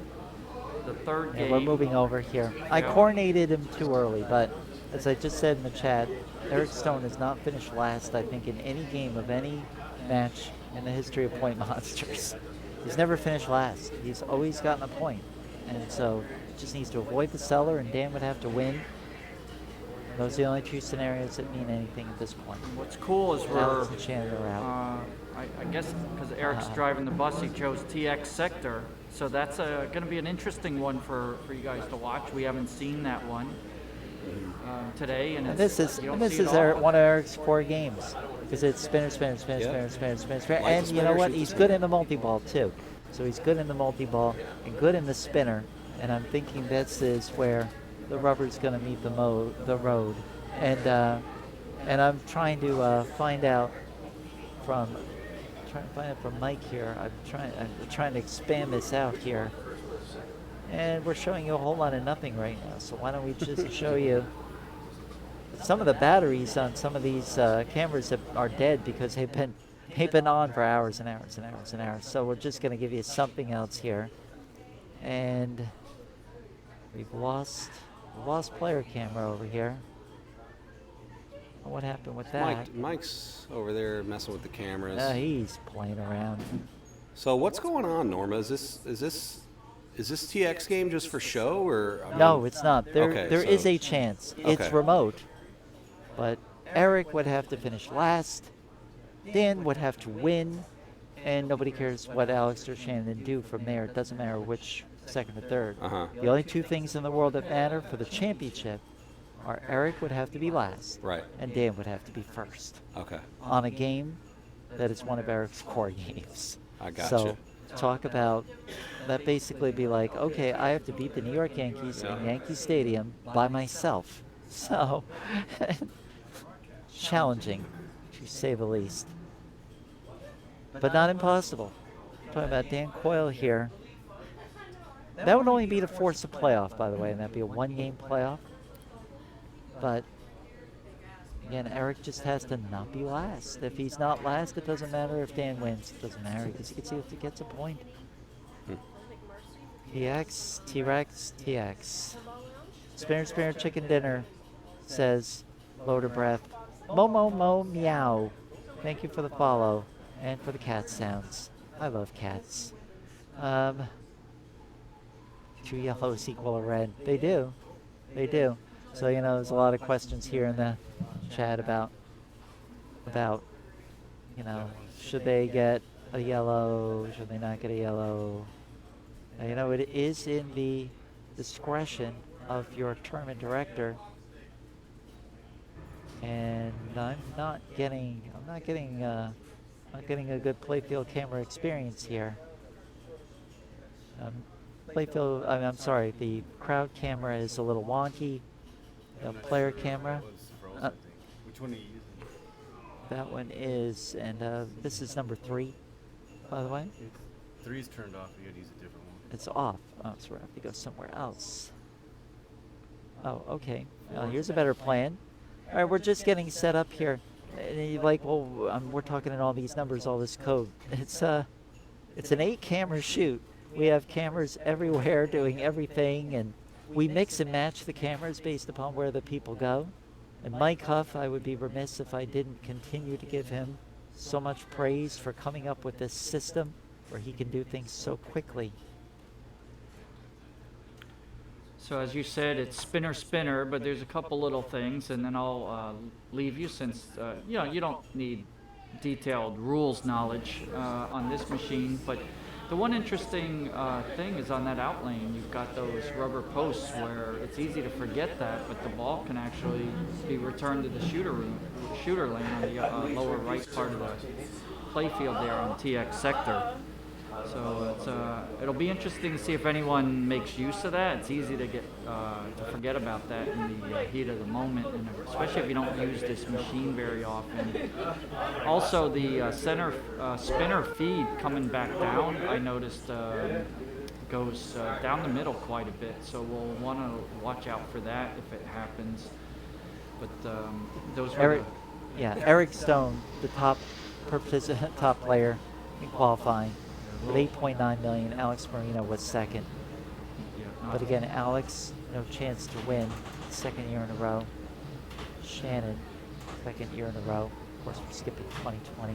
S7: the third game.
S2: We're moving over here. I coronated him too early, but as I just said in the chat, Eric Stone has not finished last, I think, in any game of any match in the history of Point Monsters. He's never finished last. He's always gotten a point. And so just needs to avoid the cellar, and Dan would have to win. Those are the only two scenarios that mean anything at this point.
S7: What's cool is
S2: Alex and Shannon are out.
S7: I guess because Eric's driving the bus, he chose TX sector. So that's going to be an interesting one for you guys to watch. We haven't seen that one today. And
S2: this is one of Eric's core games, because it's spinner, spinner, spinner, spinner, spinner, spinner, spinner. And you know what? He's good in the multi-ball too. So he's good in the multi-ball and good in the spinner. And I'm thinking this is where the rubber's going to meet the road. And I'm trying to find out from Mike here. I'm trying to expand this out here. And we're showing you a whole lot of nothing right now. So why don't we just show you some of the batteries on some of these cameras that are dead because they've been on for hours and hours and hours and hours. So we're just going to give you something else here. And we've lost player camera over here. What happened with that?
S12: Mike's over there messing with the cameras.
S2: He's playing around.
S12: So what's going on, Norma? Is this TX game just for show, or?
S2: No, it's not. There is a chance. It's remote, but Eric would have to finish last. Dan would have to win, and nobody cares what Alex or Shannon do from there. It doesn't matter which second or third.
S12: Uh-huh.
S2: The only two things in the world that matter for the championship are Eric would have to be last,
S12: Right.
S2: and Dan would have to be first.
S12: Okay.
S2: On a game that is one of Eric's core games.
S12: I got
S2: So
S12: you.
S2: talk about that. Basically, be like, okay, I have to beat the New York Yankees in Yankee Stadium by myself. So challenging, to say the least, but not impossible. Talking about Dan Coyle here. That would only be to force a playoff, by the way, and that'd be a one-game playoff. But again, Eric just has to not be last. If he's not last, it doesn't matter if Dan wins. It doesn't matter because he gets a point. TX, T-Rex, TX. Spinner, chicken dinner says, low to breath, mo, meow. Thank you for the follow and for the cat sounds. I love cats. 2 yellows equal a red. They do. They do. So, you know, there's a lot of questions here in the chat about, you know, should they get a yellow? Should they not get a yellow? You know, it is in the discretion of your tournament director. And I'm not getting a good playfield camera experience here. Playfield, I'm sorry, the crowd camera is a little wonky. The player camera.
S3: Which one are you using?
S2: That one is, and this is number 3, by the way.
S3: 3 is turned off. You gotta use a different one.
S2: It's off. Oh, so we have to go somewhere else. Oh, okay. Well, here's a better plan. All right, we're just getting set up here. And you're like, well, we're talking in all these numbers, all this code. It's an 8-camera shoot. We have cameras everywhere doing everything, and we mix and match the cameras based upon where the people go. And Mike Huff, I would be remiss if I didn't continue to give him so much praise for coming up with this system where he can do things so quickly.
S7: So as you said, it's spinner, but there's a couple little things, and then I'll leave you since you know, you don't need detailed rules knowledge on this machine. But the one interesting thing is on that out lane, you've got those rubber posts where it's easy to forget that, but the ball can actually be returned to the shooter lane on the lower right part of the playfield there on the TX sector. So it'll be interesting to see if anyone makes use of that. It's easy to get to forget about that in the heat of the moment, and especially if you don't use this machine very often. Also, the center spinner feed coming back down, I noticed goes down the middle quite a bit. So we'll want to watch out for that if it happens. But those were
S2: Eric Stone, the top player in qualifying. With 8.9 million, Alex Marino was second. But again, Alex, no chance to win. Second year in a row. Shannon, second year in a row. Of course, we're skipping 2020.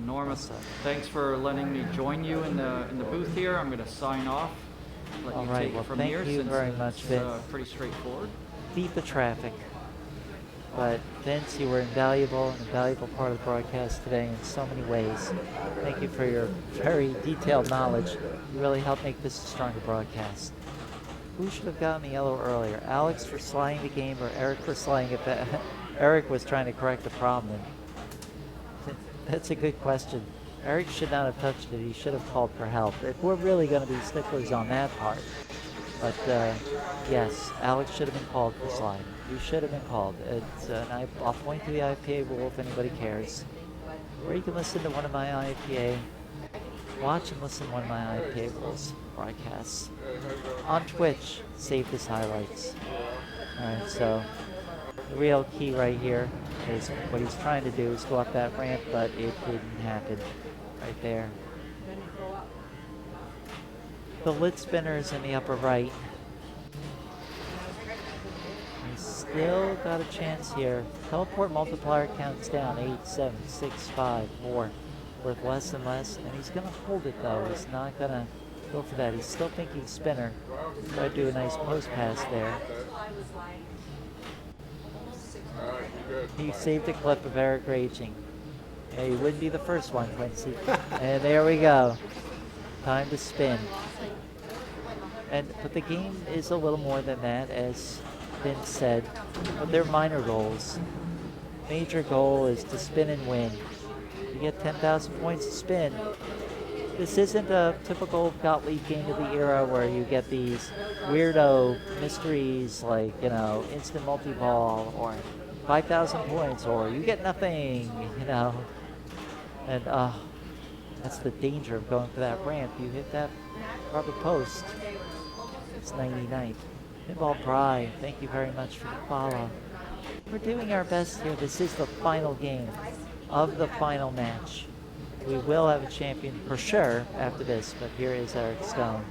S7: Norma, thanks for letting me join you in the booth here. I'm going to sign off. Let
S2: All
S7: you
S2: right,
S7: take
S2: well,
S7: it from
S2: thank
S7: here
S2: you
S7: since
S2: very much,
S7: it's
S2: Vince.
S7: pretty straightforward.
S2: Beat the traffic. But Vince, you were an invaluable part of the broadcast today in so many ways. Thank you for your very detailed knowledge. You really helped make this a stronger broadcast. Who should have gotten the yellow earlier? Alex for sliding the game or Eric for sliding it back? Eric was trying to correct the problem. That's a good question. Eric should not have touched it. He should have called for help. If we're really going to be sticklers on that part. But yes, Alex should have been called for sliding. You should have been called. I'll point to the IPA rule if anybody cares. Or you can listen to one of my IPA, watch and listen to one of my IPA rules broadcasts. On Twitch, save this highlights. Alright, so the real key right here is what he's trying to do is go up that ramp, but it didn't happen right there. The lid spinner is in the upper right. He's still got a chance here. Teleport multiplier counts down 8, 7, 6, 5, 4. Worth less and less. And he's going to hold it though. He's not going to go for that. He's still thinking spinner. Try to do a nice post pass there. He saved a clip of Eric raging. Yeah, he wouldn't be the first one, Quincy. And there we go. Time to spin. But the game is a little more than that, as Vince said. But they're minor goals. Major goal is to spin and win. You get 10,000 points to spin. This isn't a typical Gottlieb game of the era where you get these weirdo mysteries like, instant multi-ball or 5,000 points or you get nothing, And that's the danger of going for that ramp. You hit that rubber post. It's 99. Pinball Pride, thank you very much for the follow. We're doing our best here. This is the final game of the final match. We will have a champion for sure after this, but here is Eric Stone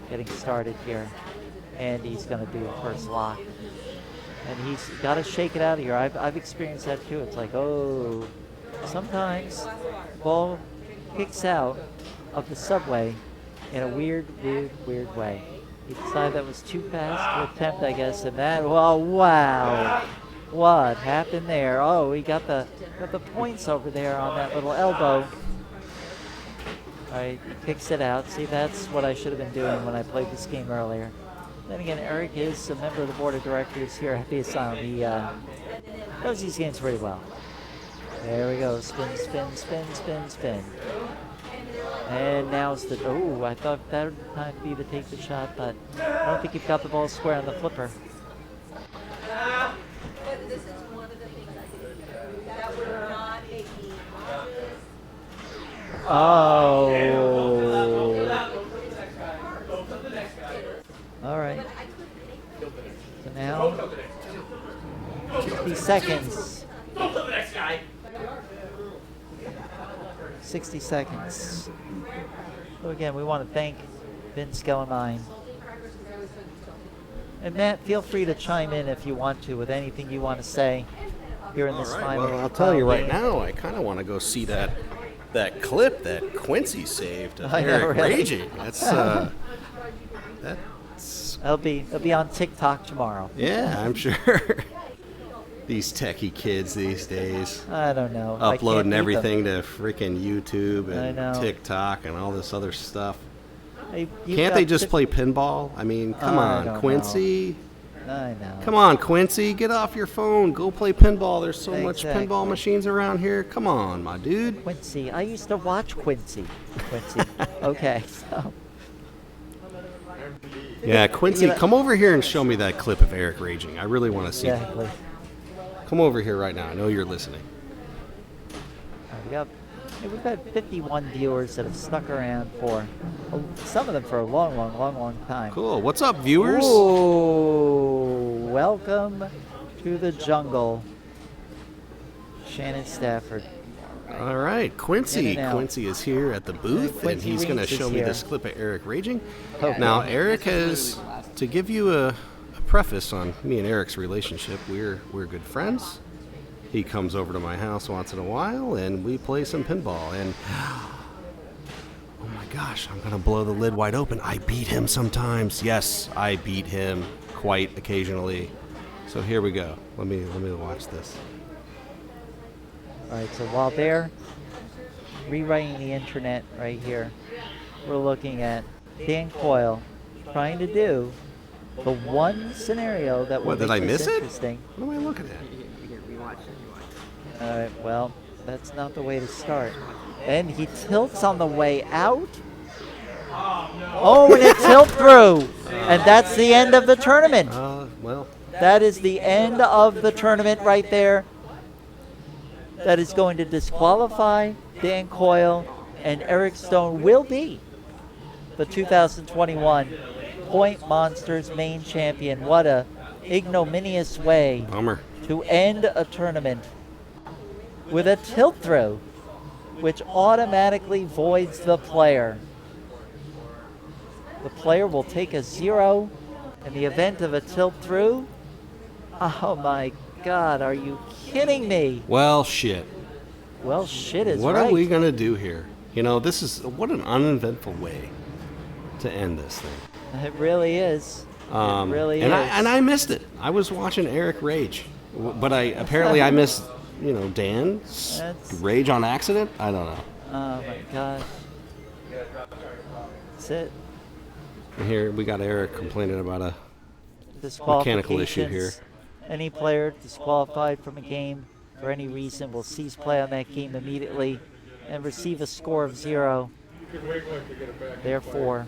S2: getting started here. And he's going to do the first lock. And he's got to shake it out of here. I've experienced that too. It's like, oh, sometimes the ball kicks out of the subway in a weird way. He decided that was too fast to attempt, I guess, and that, well, wow. What happened there? Oh, he got the points over there on that little elbow. All right, he kicks it out. See, that's what I should have been doing when I played this game earlier. Then again, Eric is a member of the board of directors here at the Asylum. He knows these games pretty well. There we go. Spin, spin, spin, spin, spin. And now's the... Oh, I thought that would time be the take the shot, but I don't think you've got the ball square on the flipper.
S13: This is one of the things I did that we're not making.
S2: Oh. All right. So now, 60 seconds. 60 seconds. So again, we want to thank Vince Gellermine. And Matt, feel free to chime in if you want to with anything you want to say here in this final.
S12: Well, I'll tell you right now, I kind of want to go see that clip that Quincy saved of Eric raging. That's
S2: It'll be on TikTok tomorrow.
S12: Yeah, I'm sure. These techie kids these days.
S2: I don't know.
S12: Uploading everything to freaking YouTube and TikTok and all this other stuff. Can't they just play pinball? I mean, come on, Quincy.
S2: I know.
S12: Come on, Quincy. Get off your phone. Go play pinball. There's so much pinball machines around here. Come on, my dude.
S2: Quincy. I used to watch Quincy. Okay, so.
S12: Yeah, Quincy, come over here and show me that clip of Eric raging. I really want to see that. Come over here right now. I know you're listening.
S2: We've got 51 viewers that have stuck around for, some of them for a long time.
S12: Cool. What's up, viewers?
S2: Ooh, welcome to the jungle. Shannon Stafford.
S12: All right, Quincy. Quincy is here at the booth, and he's going to show me this clip of Eric raging. Okay. Now, Eric has, to give you a preface on me and Eric's relationship, we're good friends. He comes over to my house once in a while, and we play some pinball. And oh my gosh, I'm gonna blow the lid wide open. I beat him sometimes. Yes, I beat him quite occasionally. So here we go. Let me watch this.
S2: All right. So while they're rewriting the internet right here, we're looking at Dan Coyle trying to do the one scenario that would
S12: did I miss it?
S2: Interesting.
S12: What am I looking at?
S2: All right, well, that's not the way to start. And he tilts on the way out. Oh, and it tilt through. And that's the end of the tournament.
S12: Well.
S2: That is the end of the tournament right there. That is going to disqualify Dan Coyle, and Eric Stone will be the 2021 Point Monsters main champion. What a ignominious way to end a tournament with a tilt throw, which automatically voids the player. The player will take a 0 in the event of a tilt through. Oh my God, are you kidding me?
S12: Well, shit.
S2: Well, shit is
S12: What are we going to do here? You know, what an uneventful way to end this thing.
S2: It really is. It really is.
S12: And I missed it. I was watching Eric rage, but I missed, Dan's rage on accident. I don't know.
S2: Oh my gosh. That's it.
S12: And here we got Eric complaining about a mechanical issue here.
S2: Any player disqualified from a game for any reason will cease play on that game immediately and receive a score of 0. Therefore,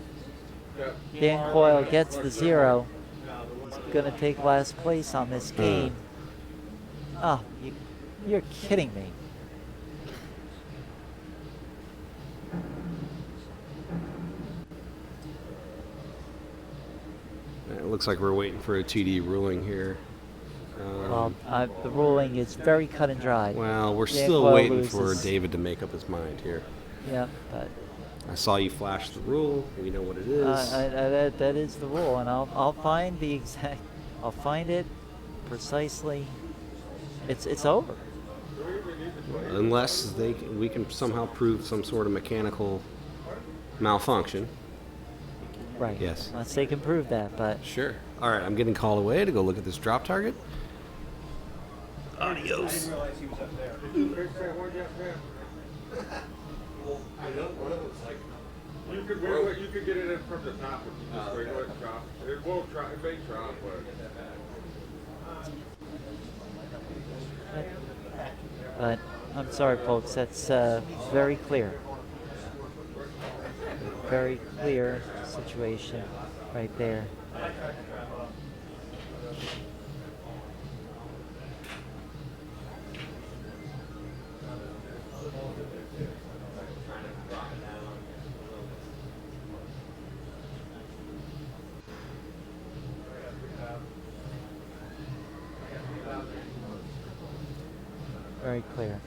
S2: Dan Coyle gets the 0. He's going to take last place on this game. Oh, you're kidding me.
S12: It looks like we're waiting for a TD ruling here.
S2: Well, the ruling is very cut and dry.
S12: Well, we're
S2: Dan
S12: still
S2: Coyle
S12: waiting
S2: loses.
S12: for David to make up his mind here.
S2: Yeah, but
S12: I saw you flash the rule. We know what it is.
S2: that is the rule, and I'll find the exact. I'll find it precisely. It's over.
S12: Unless we can somehow prove some sort of mechanical malfunction.
S2: Right.
S12: Yes.
S2: Unless they can prove that, but
S12: Sure. All right, I'm getting called away to go look at this drop target. Adios.
S11: You could get it in from the top if you just wait let it drop. It won't drop, it may drop,
S2: but I'm sorry, folks. That's very clear. Very clear situation right there. Very clear.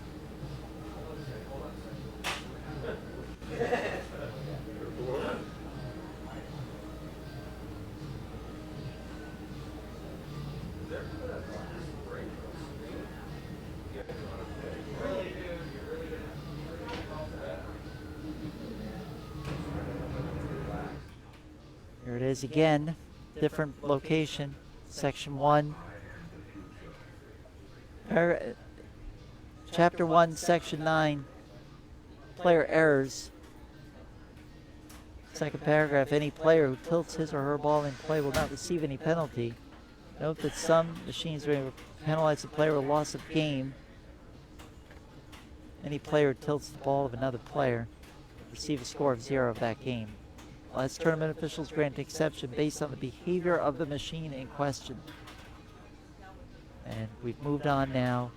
S2: Here it is again, different location, section 1. Chapter 1, section 9, player errors. Second paragraph, any player who tilts his or her ball in play will not receive any penalty. Note that some machines may penalize the player with loss of game. Any player who tilts the ball of another player will receive a score of 0 of that game. Unless tournament officials grant an exception based on the behavior of the machine in question. And we've moved on now.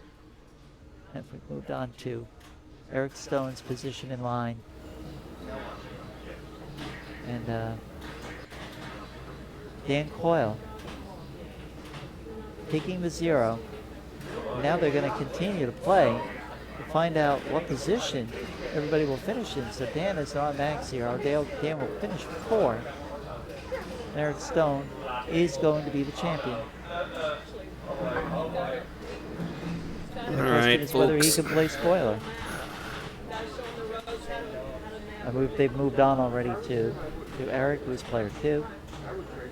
S2: And we've moved on to Eric Stone's position in line. And Dan Coyle taking the 0. Now they're going to continue to play to find out what position everybody will finish in. So Dan is on max 0. Dan will finish 4. And Eric Stone is going to be the champion.
S12: All
S2: The question
S12: right,
S2: is whether he
S12: folks.
S2: can play spoiler. They've moved on already to Eric, who's player 2.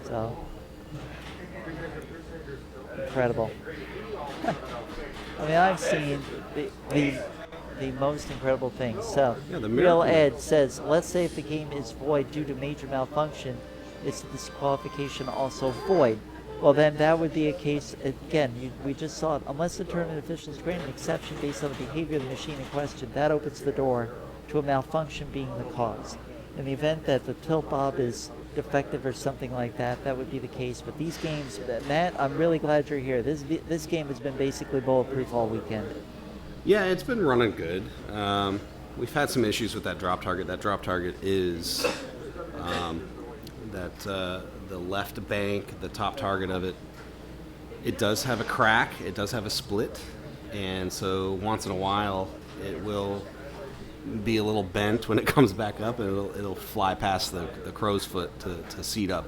S2: So incredible. I mean, I've seen the most incredible things. So
S12: Yeah, the
S2: Real
S12: miracle.
S2: Ed says, let's say if the game is void due to major malfunction, is the disqualification also void? Well, then that would be a case, again, we just saw it, unless the tournament officials grant an exception based on the behavior of the machine in question, that opens the door to a malfunction being the cause. In the event that the tilt bob is defective or something like that, that would be the case. But these games, Matt, I'm really glad you're here. This game has been basically bulletproof all weekend.
S12: Yeah, it's been running good. We've had some issues with that drop target. That drop target is the left bank, the top target of it. It does have a crack. It does have a split. And so once in a while, it will be a little bent when it comes back up, and it'll fly past the crow's foot to seat up.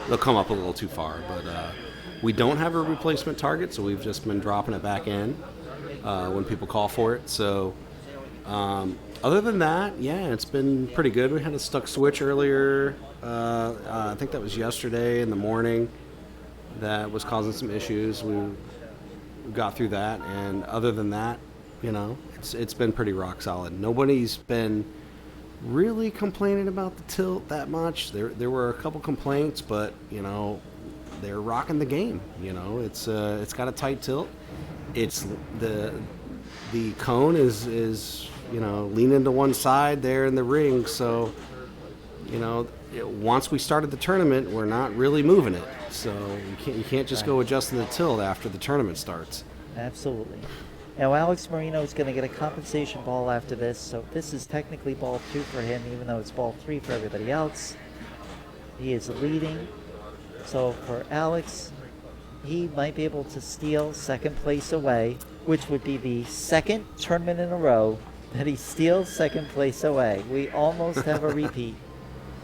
S12: It'll come up a little too far. But we don't have a replacement target, so we've just been dropping it back in when people call for it. So other than that, yeah, it's been pretty good. We had a stuck switch earlier. I think that was yesterday in the morning. That was causing some issues. We got through that, and other than that, you know, it's been pretty rock solid. Nobody's been really complaining about the tilt that much. There were a couple complaints, but they're rocking the game. It's got a tight tilt. It's the cone is leaning to one side there in the ring. So once we started the tournament, we're not really moving it. So you can't just go adjusting the tilt after the tournament starts.
S2: Absolutely. Now Alex Marino is going to get a compensation ball after this, so this is technically ball 2 for him, even though it's ball 3 for everybody else. He is leading. So for Alex, he might be able to steal second place away, which would be the second tournament in a row that he steals second place away. We almost have a repeat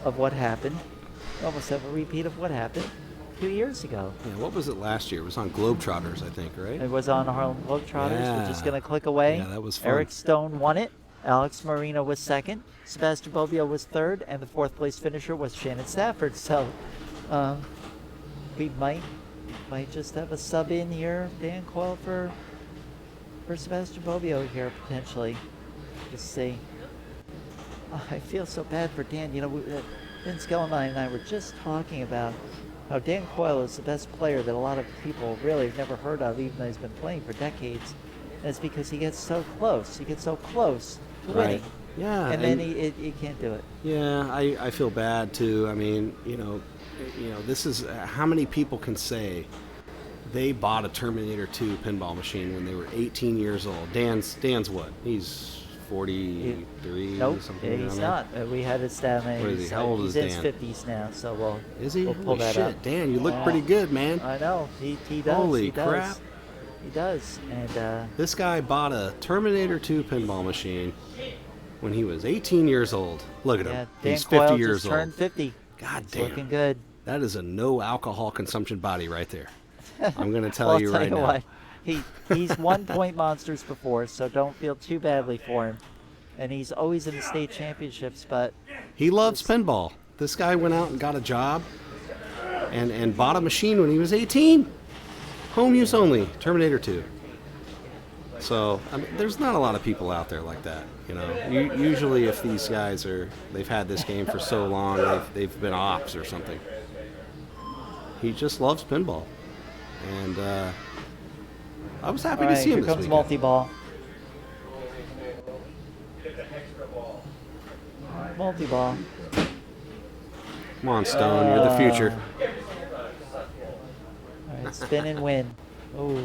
S2: of what happened. Almost have a repeat of what happened 2 years ago.
S12: Yeah, what was it last year? It was on Globetrotters, I think, right?
S2: It was on Harlem Globetrotters.
S12: Yeah.
S2: We're just going to click away.
S12: Yeah, that was fun.
S2: Eric Stone won it. Alex Marino was second. Sebastian Bobbio was third. And the fourth place finisher was Shannon Stafford. So we might just have a sub in here, Dan Coyle, for Sebastian Bobbio here, potentially. Just see. I feel so bad for Dan. Vince Gellenline and I were just talking about how Dan Coyle is the best player that a lot of people really have never heard of, even though he's been playing for decades. And it's because he gets so close. He gets so close to winning.
S12: Yeah.
S2: And then he can't do it.
S12: Yeah, I feel bad too. I mean, this is how many people can say they bought a Terminator 2 pinball machine when they were 18 years old. Dan's what? He's 43
S2: nope,
S12: or something.
S2: he's not. We had his stat.
S12: What is he? How old is
S2: He's
S12: Dan?
S2: in his 50s now, so we'll pull
S12: Holy
S2: that
S12: shit,
S2: up.
S12: Dan, you look pretty good, man.
S2: I know. He does.
S12: Holy
S2: he does.
S12: crap.
S2: He does. And
S12: this guy bought a Terminator 2 pinball machine when he was 18 years old. Look at him.
S2: Dan
S12: He's 50
S2: Coyle
S12: years
S2: just
S12: old.
S2: turned 50.
S12: God
S2: He's
S12: damn.
S2: looking good.
S12: That is a no alcohol consumption body right there. I'm going to tell
S2: Well,
S12: you
S2: I'll tell
S12: right
S2: you
S12: now.
S2: what, he's won point monsters before, so don't feel too badly for him. And he's always in the state championships, but
S12: He loves pinball. This guy went out and got a job and bought a machine when he was 18. Home use only, Terminator 2. So, I mean, there's not a lot of people out there like that, Usually if these guys they've had this game for so long, they've been ops or something. He just loves pinball. And I was happy to see him
S2: here
S12: this
S2: comes
S12: weekend.
S2: multi-ball. Multi-ball.
S12: Come on, Stone, you're the future.
S2: All right, spin and win. Oh,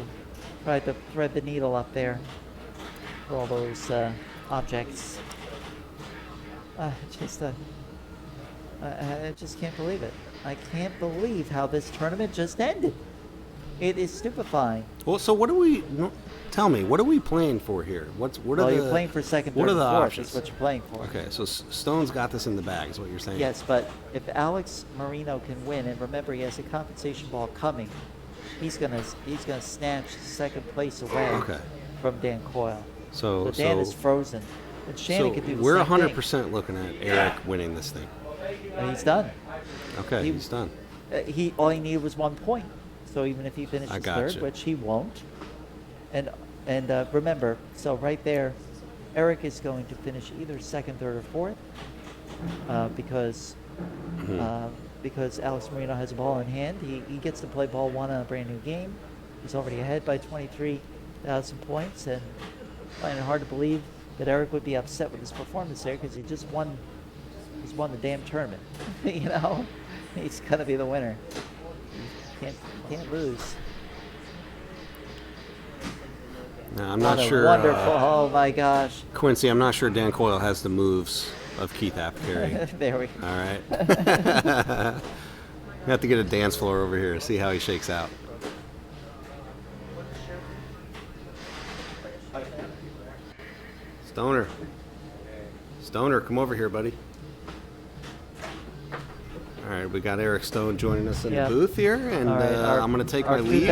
S2: tried to thread the needle up there for all those objects. I just can't believe it. I can't believe how this tournament just ended. It is stupefying.
S12: Well, so tell me, what are we playing for here? What are
S2: you're playing for second,
S12: what
S2: third,
S12: are the
S2: and fourth.
S12: options?
S2: That's what you're playing for.
S12: Okay, so Stone's got this in the bag, is what you're saying?
S2: Yes, but if Alex Marino can win, and remember he has a compensation ball coming, he's gonna snatch second place away from Dan Coyle. So Dan is frozen. And Shannon can do the
S12: we're
S2: same
S12: 100% looking at Eric winning this thing.
S2: And he's done.
S12: Okay, he's done.
S2: All he needed was 1 point. So even if he finishes third,
S12: gotcha.
S2: which he won't, and remember, so right there, Eric is going to finish either second, third, or fourth, because Alex Marino has a ball in hand. He gets to play ball 1 on a brand new game. He's already ahead by 23,000 points, and I find it hard to believe that Eric would be upset with his performance there because he just won. He's won the damn tournament. He's gonna be the winner. Can't lose.
S12: No, I'm not sure.
S2: Wonderful. Oh my gosh.
S12: Quincy, I'm not sure Dan Coyle has the moves of Keith Apicary.
S2: There we go.
S12: All right. I have to get a dance floor over here to see how he shakes out. Stoner, come over here, buddy. All right, we got Eric Stone joining us in the booth here, and I'm going to take my leave.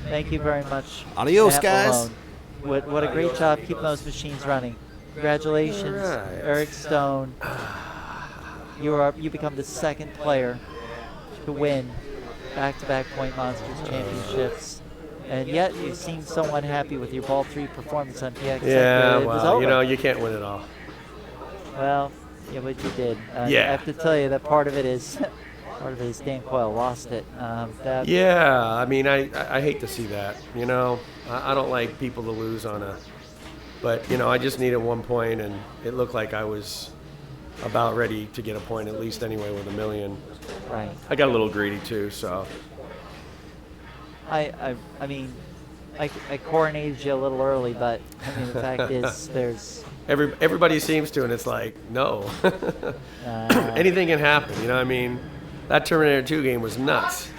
S2: Thank you very much.
S12: Adios,
S2: Matt
S12: guys.
S2: Malone. What a great job keeping those machines running. Congratulations, Eric Stone. You become the second player to win back-to-back Point Monsters championships. And yet you seem so unhappy with your ball 3 performance on PX.
S14: Yeah,
S2: it was
S14: well,
S2: over.
S14: you can't win it all.
S2: Well, Yeah, what you did.
S9: Yeah.
S2: I have to tell you that part of it is Dan Coyle lost it.
S9: Yeah, I mean, I hate to see that. You know, I don't like people to lose on a. But you know, I just needed 1 point, and it looked like I was about ready to get a point at least anyway with $1 million.
S2: Right.
S9: I got a little greedy too, so.
S2: I mean, I coronated you a little early, but I mean the fact is there's.
S9: Everybody seems to, and it's like, no. Anything can happen, you know what I mean? That Terminator 2 game was nuts.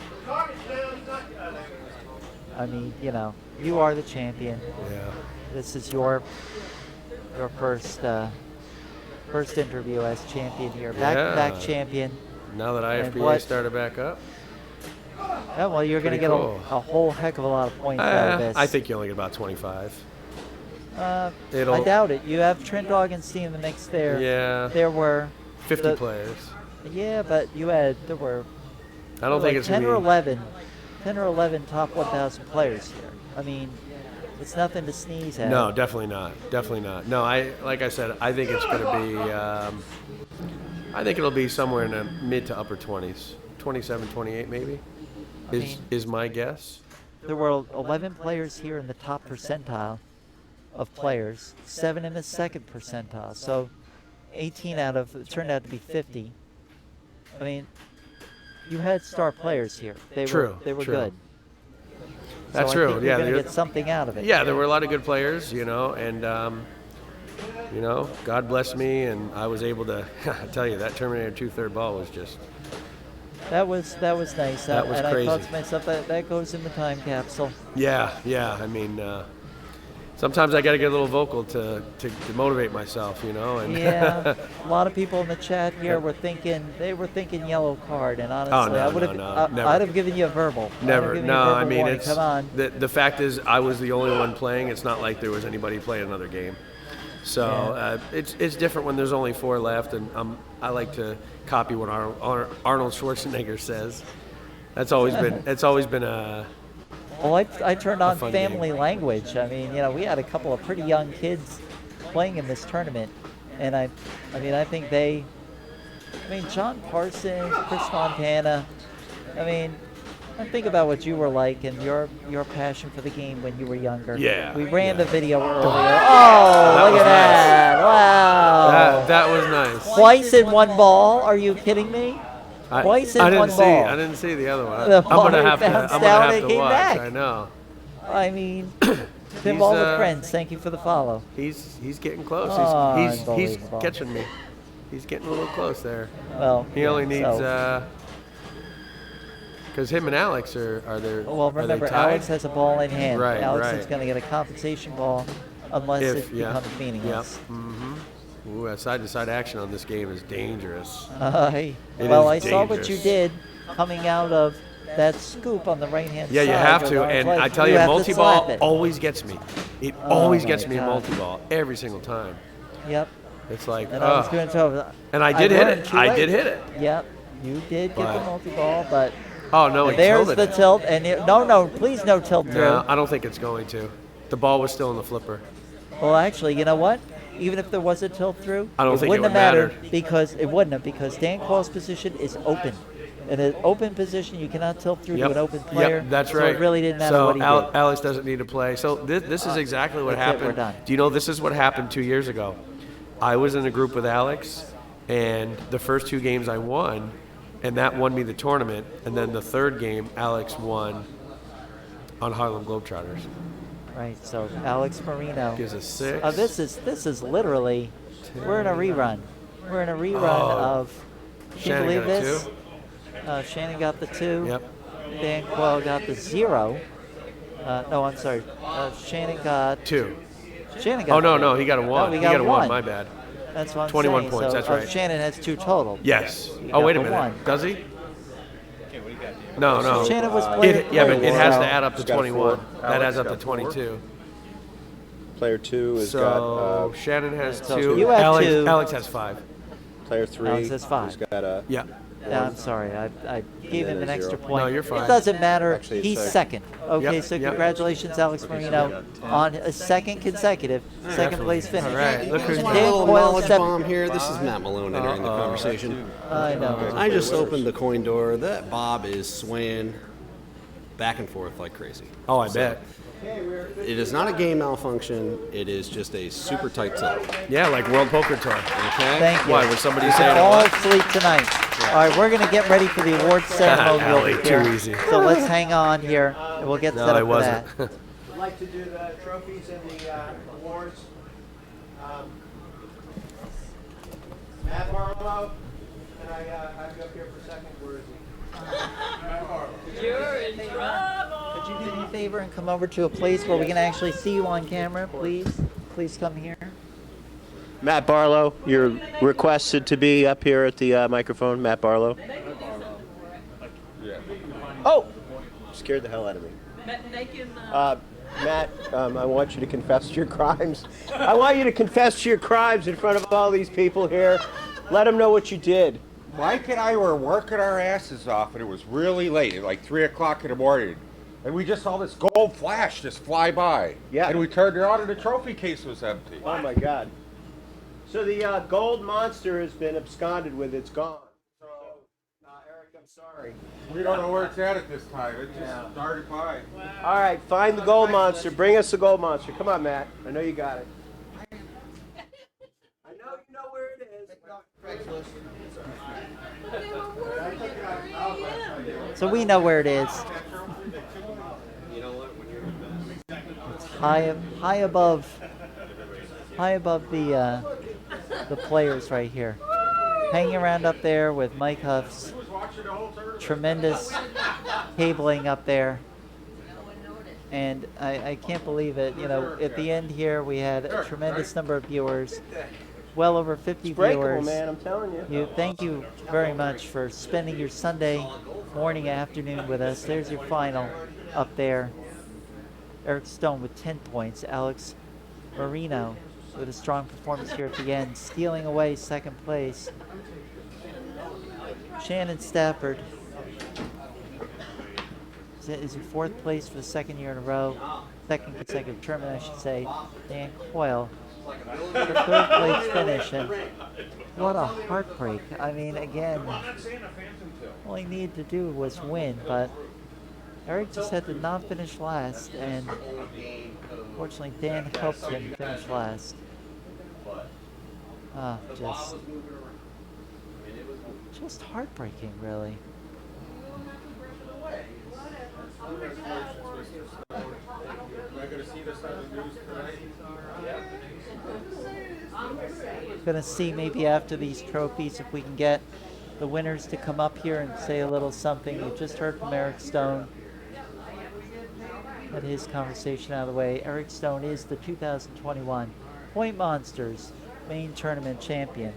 S2: I mean, you know, you are the champion.
S9: Yeah.
S2: This is your first interview as champion here. Back-to-back champion.
S9: Now that IFPA started back up.
S2: Yeah, well, you're going to get
S9: cool.
S2: a whole heck of a lot of points out of this.
S9: I think you only get about 25.
S2: I doubt it. You have Trent Augenstein in the mix there.
S9: Yeah.
S2: There were
S9: 50 players.
S2: Yeah, but there were.
S9: I don't think it's
S2: 10 or 11 top 1,000 players here. I mean, it's nothing to sneeze at.
S9: No, definitely not. Definitely not. No, like I said, I think it's going to be. I think it'll be somewhere in the mid to upper 20s, 27, 28 maybe. Is my guess.
S2: There were 11 players here in the top percentile of players, 7 in the second percentile. So 18 it turned out to be 50. I mean, you had star players here. They were good.
S9: That's
S2: so
S9: true.
S2: I think
S9: yeah,
S2: you're gonna get something out of it.
S9: Yeah, there were a lot of good players, you know, and you know, God bless me, and I was able to. I tell you, that Terminator 2 third ball was just.
S2: That was nice.
S9: That was
S2: and
S9: crazy.
S2: I thought to myself that goes in the time capsule.
S9: Yeah. I mean, sometimes I got to get a little vocal to motivate myself, you know. And
S2: yeah, a lot of people in the chat here were thinking yellow card, and honestly, I'd have given you a verbal.
S9: Never. No, I mean
S2: warning.
S9: it's.
S2: Come on.
S9: The fact is, I was the only one playing. It's not like there was anybody playing another game. So it's different when there's only 4 left, and I like to copy what Arnold Schwarzenegger says. That's always been a.
S2: Well, I turned on family
S9: game.
S2: language. I mean, you know, we had a couple of pretty young kids playing in this tournament, and I mean, John Parsons, Chris Fontana. I mean, think about what you were like and your passion for the game when you were younger.
S9: Yeah.
S2: We ran the video earlier. Oh, look at that! Wow.
S9: That was nice.
S2: Twice in one ball? Are you kidding me? Twice in one ball.
S9: I didn't see the other one.
S2: The
S9: I'm gonna have to watch.
S2: Back.
S9: I know.
S2: I mean, Pinball with friends. Thank you for the follow.
S9: He's getting close.
S2: Oh,
S9: he's catching me. He's getting a little close there.
S2: Well,
S9: he only needs because him and Alex are there.
S2: Well, remember, Alex has a ball in hand.
S9: Right,
S2: Alex is going to get a compensation ball unless it becomes meaningless.
S9: Yep. Mm-hmm. Ooh, that side-to-side action on this game is dangerous.
S2: I saw what you did coming out of that scoop on the right-hand side.
S9: Yeah, you have to, and I tell you, multi-ball always gets me. It always gets me in multi-ball every single time.
S2: Yep.
S9: It's like,
S2: and I was going to
S9: and I did hit it. I did hit it.
S2: Yep, you did get the multi-ball, but
S9: oh no,
S2: there's the tilt, and no, please no tilt through.
S9: No, I don't think it's going to. The ball was still in the flipper.
S2: Well, actually, you know what? Even if there was a tilt through,
S9: I don't think
S2: wouldn't
S9: it would
S2: have mattered
S9: matter.
S2: because Dan Coyle's position is open. In an open position, you cannot tilt through to an open player.
S9: Yep, that's
S2: so
S9: right.
S2: It really didn't matter what he did.
S9: Alex doesn't need to play. So this is exactly what happened.
S2: We're done.
S9: Do you know this is what happened 2 years ago? I was in a group with Alex, and the first 2 games I won, and that won me the tournament. And then the third game, Alex won on Harlem Globetrotters.
S2: Right. So Alex Marino
S9: gives us 6.
S2: This is literally. We're in a rerun. We're in a rerun of. Can you believe this? Shannon got the 2.
S9: Yep.
S2: Dan Coyle got the 0. No, I'm sorry. Shannon got
S9: 2.
S2: Shannon got.
S9: No, he got a 1.
S2: No,
S9: he got a 1. My bad.
S2: That's what I'm
S9: 21
S2: saying.
S9: points.
S2: So,
S9: that's right.
S2: Shannon has 2 total.
S9: Yes.
S2: He
S9: Oh,
S2: got
S9: wait a
S2: the
S9: minute.
S2: 1.
S9: Does he? No.
S2: Shannon was playing.
S9: It has to add up to 21. That adds up to 22.
S10: Player 2 has got.
S9: Shannon has
S2: so
S9: 2.
S2: you had 2.
S9: Alex has 5.
S10: Player 3
S2: Alex has 5.
S10: has got a.
S9: Yeah.
S2: I'm sorry. I gave him an extra point.
S10: No, you're fine.
S2: It doesn't matter.
S10: Actually, it's
S2: He's
S10: second.
S2: second. Okay,
S10: Yep,
S2: so
S10: yep.
S2: congratulations, Alex Marino, on a second consecutive second place finish.
S10: All right, look who's
S2: And
S12: One
S2: Dan
S12: little
S2: Coyle
S12: knowledge
S2: seven-
S12: bomb here. This is Matt Malone entering the conversation.
S2: I know.
S12: I just opened the coin door. That bob is swaying back and forth like crazy.
S10: Oh, I bet.
S12: It is not a game malfunction. It is just a super tight tilt.
S10: Yeah, like World Poker Tour.
S12: Okay.
S2: Thank you.
S10: Why, was somebody
S2: It's
S10: saying
S2: all
S10: what?
S2: sleep tonight. All right, we're going to get ready for the awards ceremony
S10: Golly,
S2: over here.
S10: too easy.
S2: So let's hang on here, and we'll get
S10: No,
S2: set
S10: it
S2: up for
S10: wasn't.
S2: that.
S10: I'd like to do the trophies and the awards. Matt Barlow, can I have you up here for a second? Where is he?
S13: You're in trouble.
S2: Could you do me a favor and come over to a place where we can actually see you on camera, please? Please come here.
S10: Matt Barlow, you're requested to be up here at the microphone. Matt Barlow. Oh! Scared the hell out of me. Matt, I want you to confess to your crimes. I want you to confess to your crimes in front of all these people here. Let them know what you did.
S11: Mike and I were working our asses off, and it was really late, like 3 o'clock in the morning. And we just saw this gold flash just fly by.
S10: Yeah.
S11: And we turned around, and the trophy case was empty.
S10: Oh my God. So the gold monster has been absconded with. It's gone. So, Eric, I'm sorry.
S11: We don't know where it's at this time. It just darted by.
S10: All right, find the gold monster. Bring us the gold monster. Come on, Matt. I know you got it. I know you know where it is.
S2: So we know where it is. It's high above the players right here. Hanging around up there with Mike Huff's tremendous cabling up there. And I can't believe it. You know, at the end here we had a tremendous number of viewers. Well over 50
S10: Breakable,
S2: viewers.
S10: man, I'm telling you.
S2: Thank you very much for spending your Sunday morning, afternoon with us. There's your final up there. Eric Stone with 10 points. Alex Marino with a strong performance here at the end, stealing away second place. Shannon Stafford is in fourth place for the second year in a row. Second consecutive tournament, I should say. Dan Coyle, the third place finish. And what a heartbreak. I mean, again, all he needed to do was win, but Eric just had to not finish last, and fortunately Dan helped him finish last. Just heartbreaking, really. Gonna see maybe after these trophies if we can get the winners to come up here and say a little something. You just heard from Eric Stone. Had his conversation out of the way. Eric Stone is the 2021 Point Monsters main tournament champion.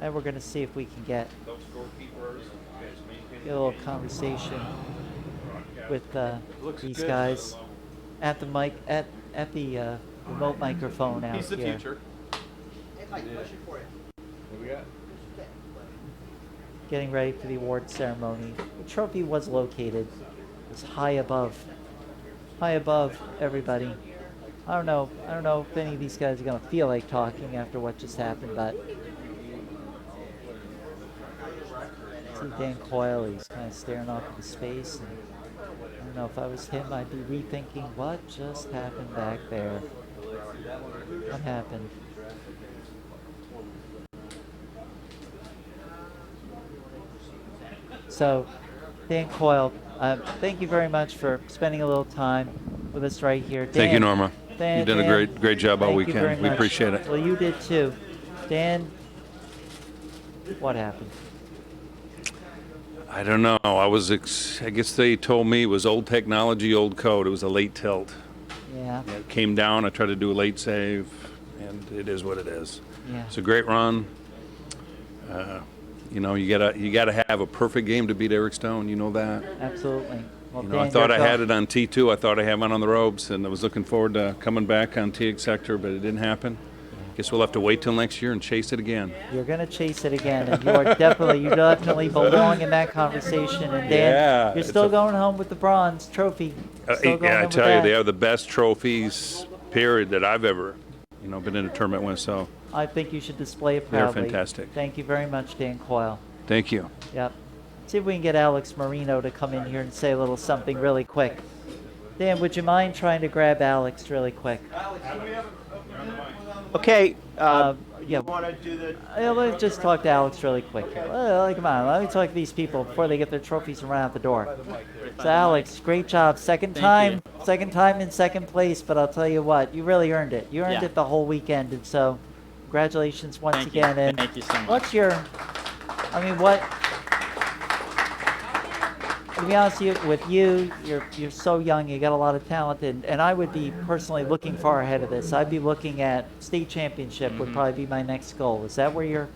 S2: And we're going to see if we can get a little conversation with these guys at the mic, at the remote microphone out here.
S8: He's the future.
S11: What we got?
S2: Getting ready for the award ceremony. The trophy was located. It's high above everybody. I don't know if any of these guys are gonna feel like talking after what just happened, but see Dan Coyle, he's kind of staring off into space, and I don't know, if I was him, I'd be rethinking what just happened back there. What happened? So, Dan Coyle, thank you very much for spending a little time with us right here. Dan,
S14: Thank you, Norma.
S2: Dan,
S14: You've done a great job all
S2: thank you very
S14: weekend. We
S2: much.
S14: appreciate it.
S2: Well, you did too. Dan, what happened?
S14: I don't know. I guess they told me it was old technology, old code. It was a late tilt.
S2: Yeah.
S14: It came down. I tried to do a late save, and it is what it is.
S2: Yeah.
S14: It's a great run. You know, you gotta have a perfect game to beat Eric Stone. You know that.
S2: Absolutely. Well,
S14: You know, I
S2: Dan,
S14: thought
S2: you're
S14: I had it on T2. I thought I had one on the ropes, and I was looking forward to coming back on TX sector, but it didn't happen. Guess we'll have to wait till next year and chase it again.
S2: You're going to chase it again, and you definitely belong in that conversation. And Dan,
S14: Yeah,
S2: you're
S14: it's
S2: still
S14: a-
S2: going home with the bronze trophy. Still going
S14: Yeah, I
S2: home
S14: tell
S2: with
S14: you,
S2: that.
S14: they have the best trophies, period, that I've ever, been in a tournament with. So
S2: I think you should display it
S14: They're
S2: proudly.
S14: fantastic.
S2: Thank you very much, Dan Coyle.
S14: thank you.
S2: Yep. See if we can get Alex Marino to come in here and say a little something really quick. Dan, would you mind trying to grab Alex really quick?
S10: Okay.
S2: Yeah.
S10: Want to do the?
S2: Let's just talk to Alex really quick here. Come on, let me talk to these people before they get their trophies and run out the door. So Alex, great job. Second time in second place, but I'll tell you what, you really earned it. You earned it the whole weekend, and so congratulations once again. And
S15: Thank you so much.
S2: what's your, to be honest with you, you're so young, you got a lot of talent, and I would be personally looking far ahead of this. I'd be looking at state championship would probably be my next goal. Is that where your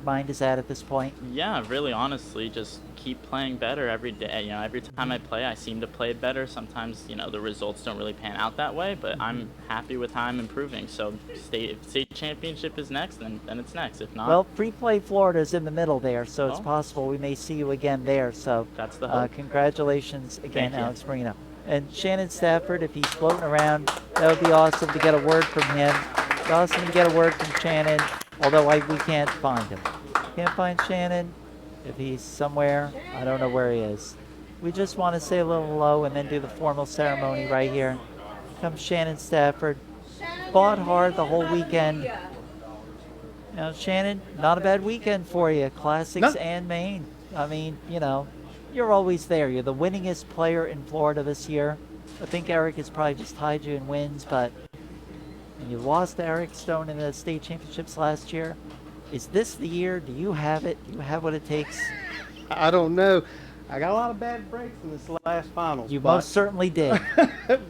S2: mind is at this point?
S15: Yeah, really, honestly, just keep playing better every day. Every time I play, I seem to play better. Sometimes, the results don't really pan out that way, but I'm happy with how I'm improving. So, if state championship is next, then it's next. If not,
S2: Well, Free Play Florida is in the middle there, so it's possible we may see you again there. So
S15: that's the hope.
S2: Congratulations again,
S15: Thank you.
S2: Alex Marino. And Shannon Stafford, if he's floating around, that would be awesome to get a word from him. It's awesome to get a word from Shannon, although we can't find him. Can't find Shannon. If he's somewhere, I don't know where he is. We just want to say a little hello and then do the formal ceremony right here. Comes Shannon Stafford. Fought hard the whole weekend. Now, Shannon, not a bad weekend for you. Classics and Maine. You're always there. You're the winningest player in Florida this year. I think Eric has probably just tied you in wins, but you lost to Eric Stone in the state championships last year. Is this the year? Do you have it? Do you have what it takes?
S16: I don't know. I got a lot of bad breaks in this last finals.
S2: You most certainly did.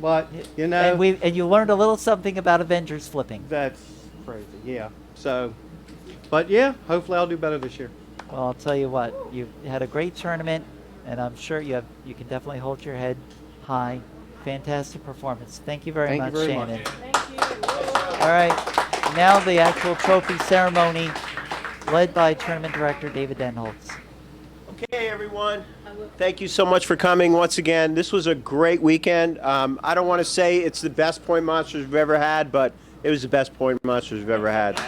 S16: But,
S2: And you learned a little something about Avengers flipping.
S16: That's crazy, yeah. So, but yeah, hopefully I'll do better this year.
S2: Well, I'll tell you what, you had a great tournament, and I'm sure you can definitely hold your head high. Fantastic performance. Thank you very much, Shannon. All right, now the actual trophy ceremony, led by Tournament Director David Denholtz.
S10: Okay, everyone. Thank you so much for coming once again. This was a great weekend. I don't want to say it's the best point monsters we've ever had, but it was the best point monsters we've ever had.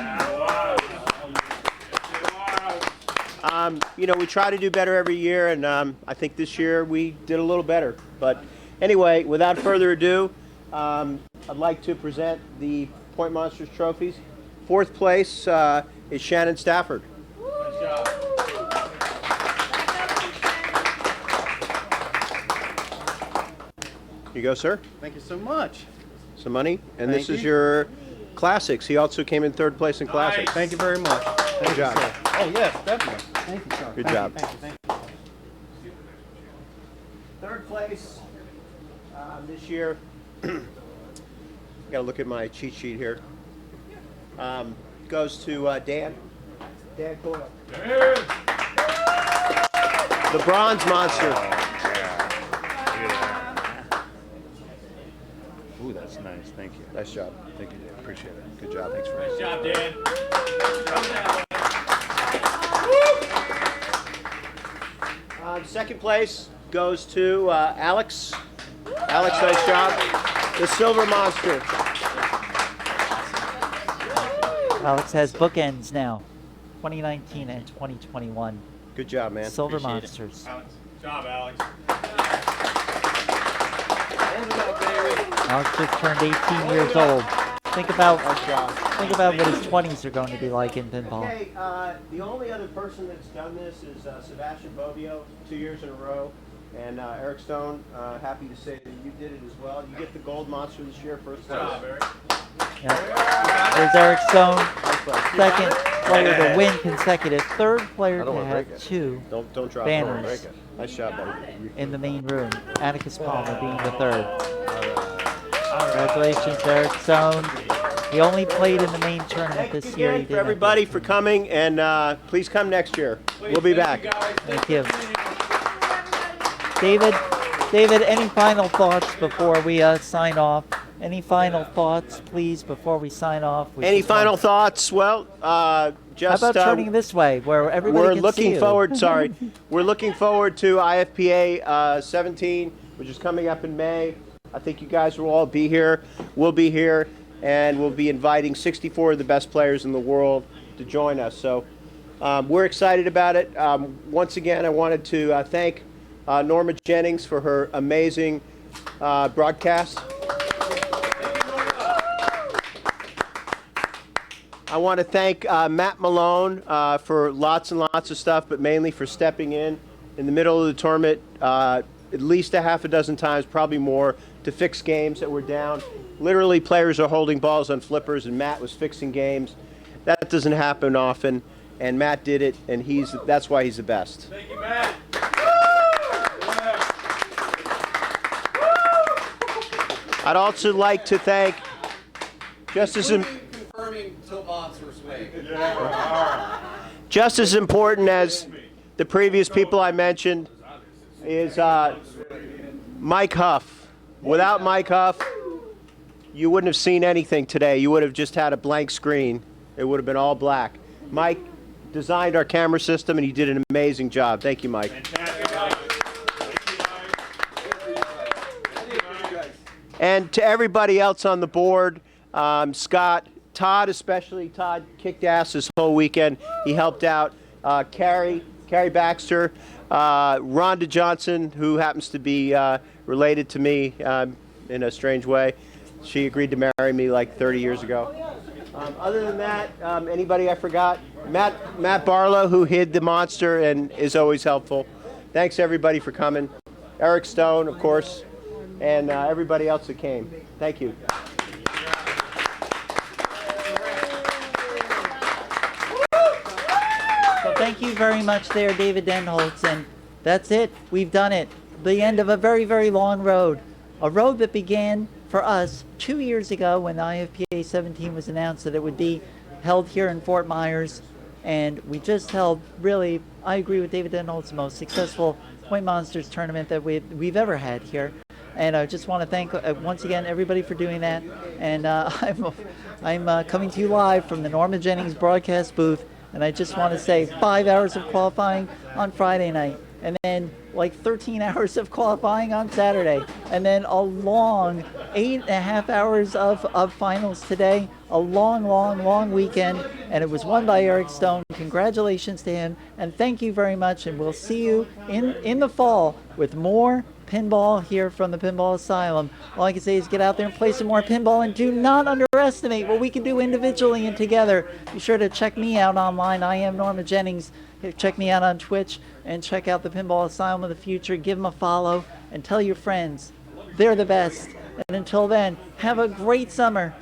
S10: We try to do better every year, and I think this year we did a little better. But anyway, without further ado, I'd like to present the Point Monsters trophies. Fourth place is Shannon Stafford. Here you go, sir.
S16: Thank you so much.
S10: Some money. And
S16: Thank
S10: this is
S16: you.
S10: your Classics. He also came in third place in Classics.
S16: Thank you very much.
S10: Good job.
S16: Sir. Oh, yes, definitely. Thank you, sir.
S10: Good job.
S16: Thank you.
S10: Third place this year. Got to look at my cheat sheet here. Goes to Dan. Dan Coyle. The Bronze Monster.
S3: Ooh, that's nice. Thank you.
S10: Nice job.
S3: Thank you, Dan. Appreciate it.
S10: Good job. Thanks for
S8: Nice job, Dan.
S10: Second place goes to Alex. Alex, nice job. The Silver Monster.
S2: Alex has bookends now, 2019 and 2021.
S10: Good job, man.
S2: Silver
S10: Appreciate
S2: Monsters.
S8: Good job, Alex.
S2: Alex just turned 18 years old. Think about what his 20s are going to be like in pinball.
S10: Okay, the only other person that's done this is Sebastian Bobbio, 2 years in a row. And Eric Stone, happy to say that you did it as well. You get the Gold Monster this year, first place.
S2: Yeah. There's Eric Stone, second player to win consecutive, third player to have two
S10: Don't drop it.
S2: banners
S10: Nice job, buddy.
S2: in the main room. Atticus Palmer being the third. Congratulations, Eric Stone. He only played in the main tournament this year. He
S10: Again, for
S2: didn't.
S10: everybody for coming, and please come next year. We'll be back.
S2: Thank you. David, any final thoughts before we sign off? Any final thoughts, please, before we sign off?
S10: Any final thoughts? Well, just
S2: how about turning this way, where everybody
S10: we're
S2: can
S10: looking
S2: see you?
S10: forward. Sorry, we're looking forward to IFPA 17, which is coming up in May. I think you guys will all be here. We'll be here, and we'll be inviting 64 of the best players in the world to join us. So we're excited about it. Once again, I wanted to thank Norma Jennings for her amazing broadcast. I want to thank Matt Malone for lots and lots of stuff, but mainly for stepping in the middle of the tournament at least a half a dozen times, probably more, to fix games that were down. Literally, players are holding balls on flippers, and Matt was fixing games. That doesn't happen often, and Matt did it, and that's why he's the best.
S8: Thank you, Matt.
S10: I'd also like to thank just as important as the previous people I mentioned is Mike Huff. Without Mike Huff, you wouldn't have seen anything today. You would have just had a blank screen. It would have been all black. Mike designed our camera system, and he did an amazing job. Thank you, Mike. And to everybody else on the board, Scott, Todd especially. Todd kicked ass this whole weekend. He helped out. Carrie Baxter, Rhonda Johnson, who happens to be related to me in a strange way. She agreed to marry me like 30 years ago. Other than that, anybody I forgot? Matt Barlow, who hid the monster and is always helpful. Thanks everybody for coming. Eric Stone, of course, and everybody else that came. Thank you.
S2: So thank you very much there, David Denholtz, and that's it. We've done it. The end of a very, very long road. A road that began for us 2 years ago when IFPA 17 was announced that it would be held here in Fort Myers, and we just held, really, I agree with David Denholtz, the most successful Point Monsters tournament that we've ever had here. And I just want to thank once again everybody for doing that. And I'm coming to you live from the Norma Jennings broadcast booth, and I just want to say 5 hours of qualifying on Friday night, and then like 13 hours of qualifying on Saturday, and then a long 8.5 hours of finals today. A long weekend, and it was won by Eric Stone. Congratulations to him, and thank you very much, and we'll see you in the fall with more pinball here from the Pinball Asylum. All I can say is get out there and play some more pinball, and do not underestimate what we can do individually and together. Be sure to check me out online. I am Norma Jennings. Check me out on Twitch, and check out the Pinball Asylum of the Future. Give them a follow, and tell your friends. They're the best. And until then, have a great summer.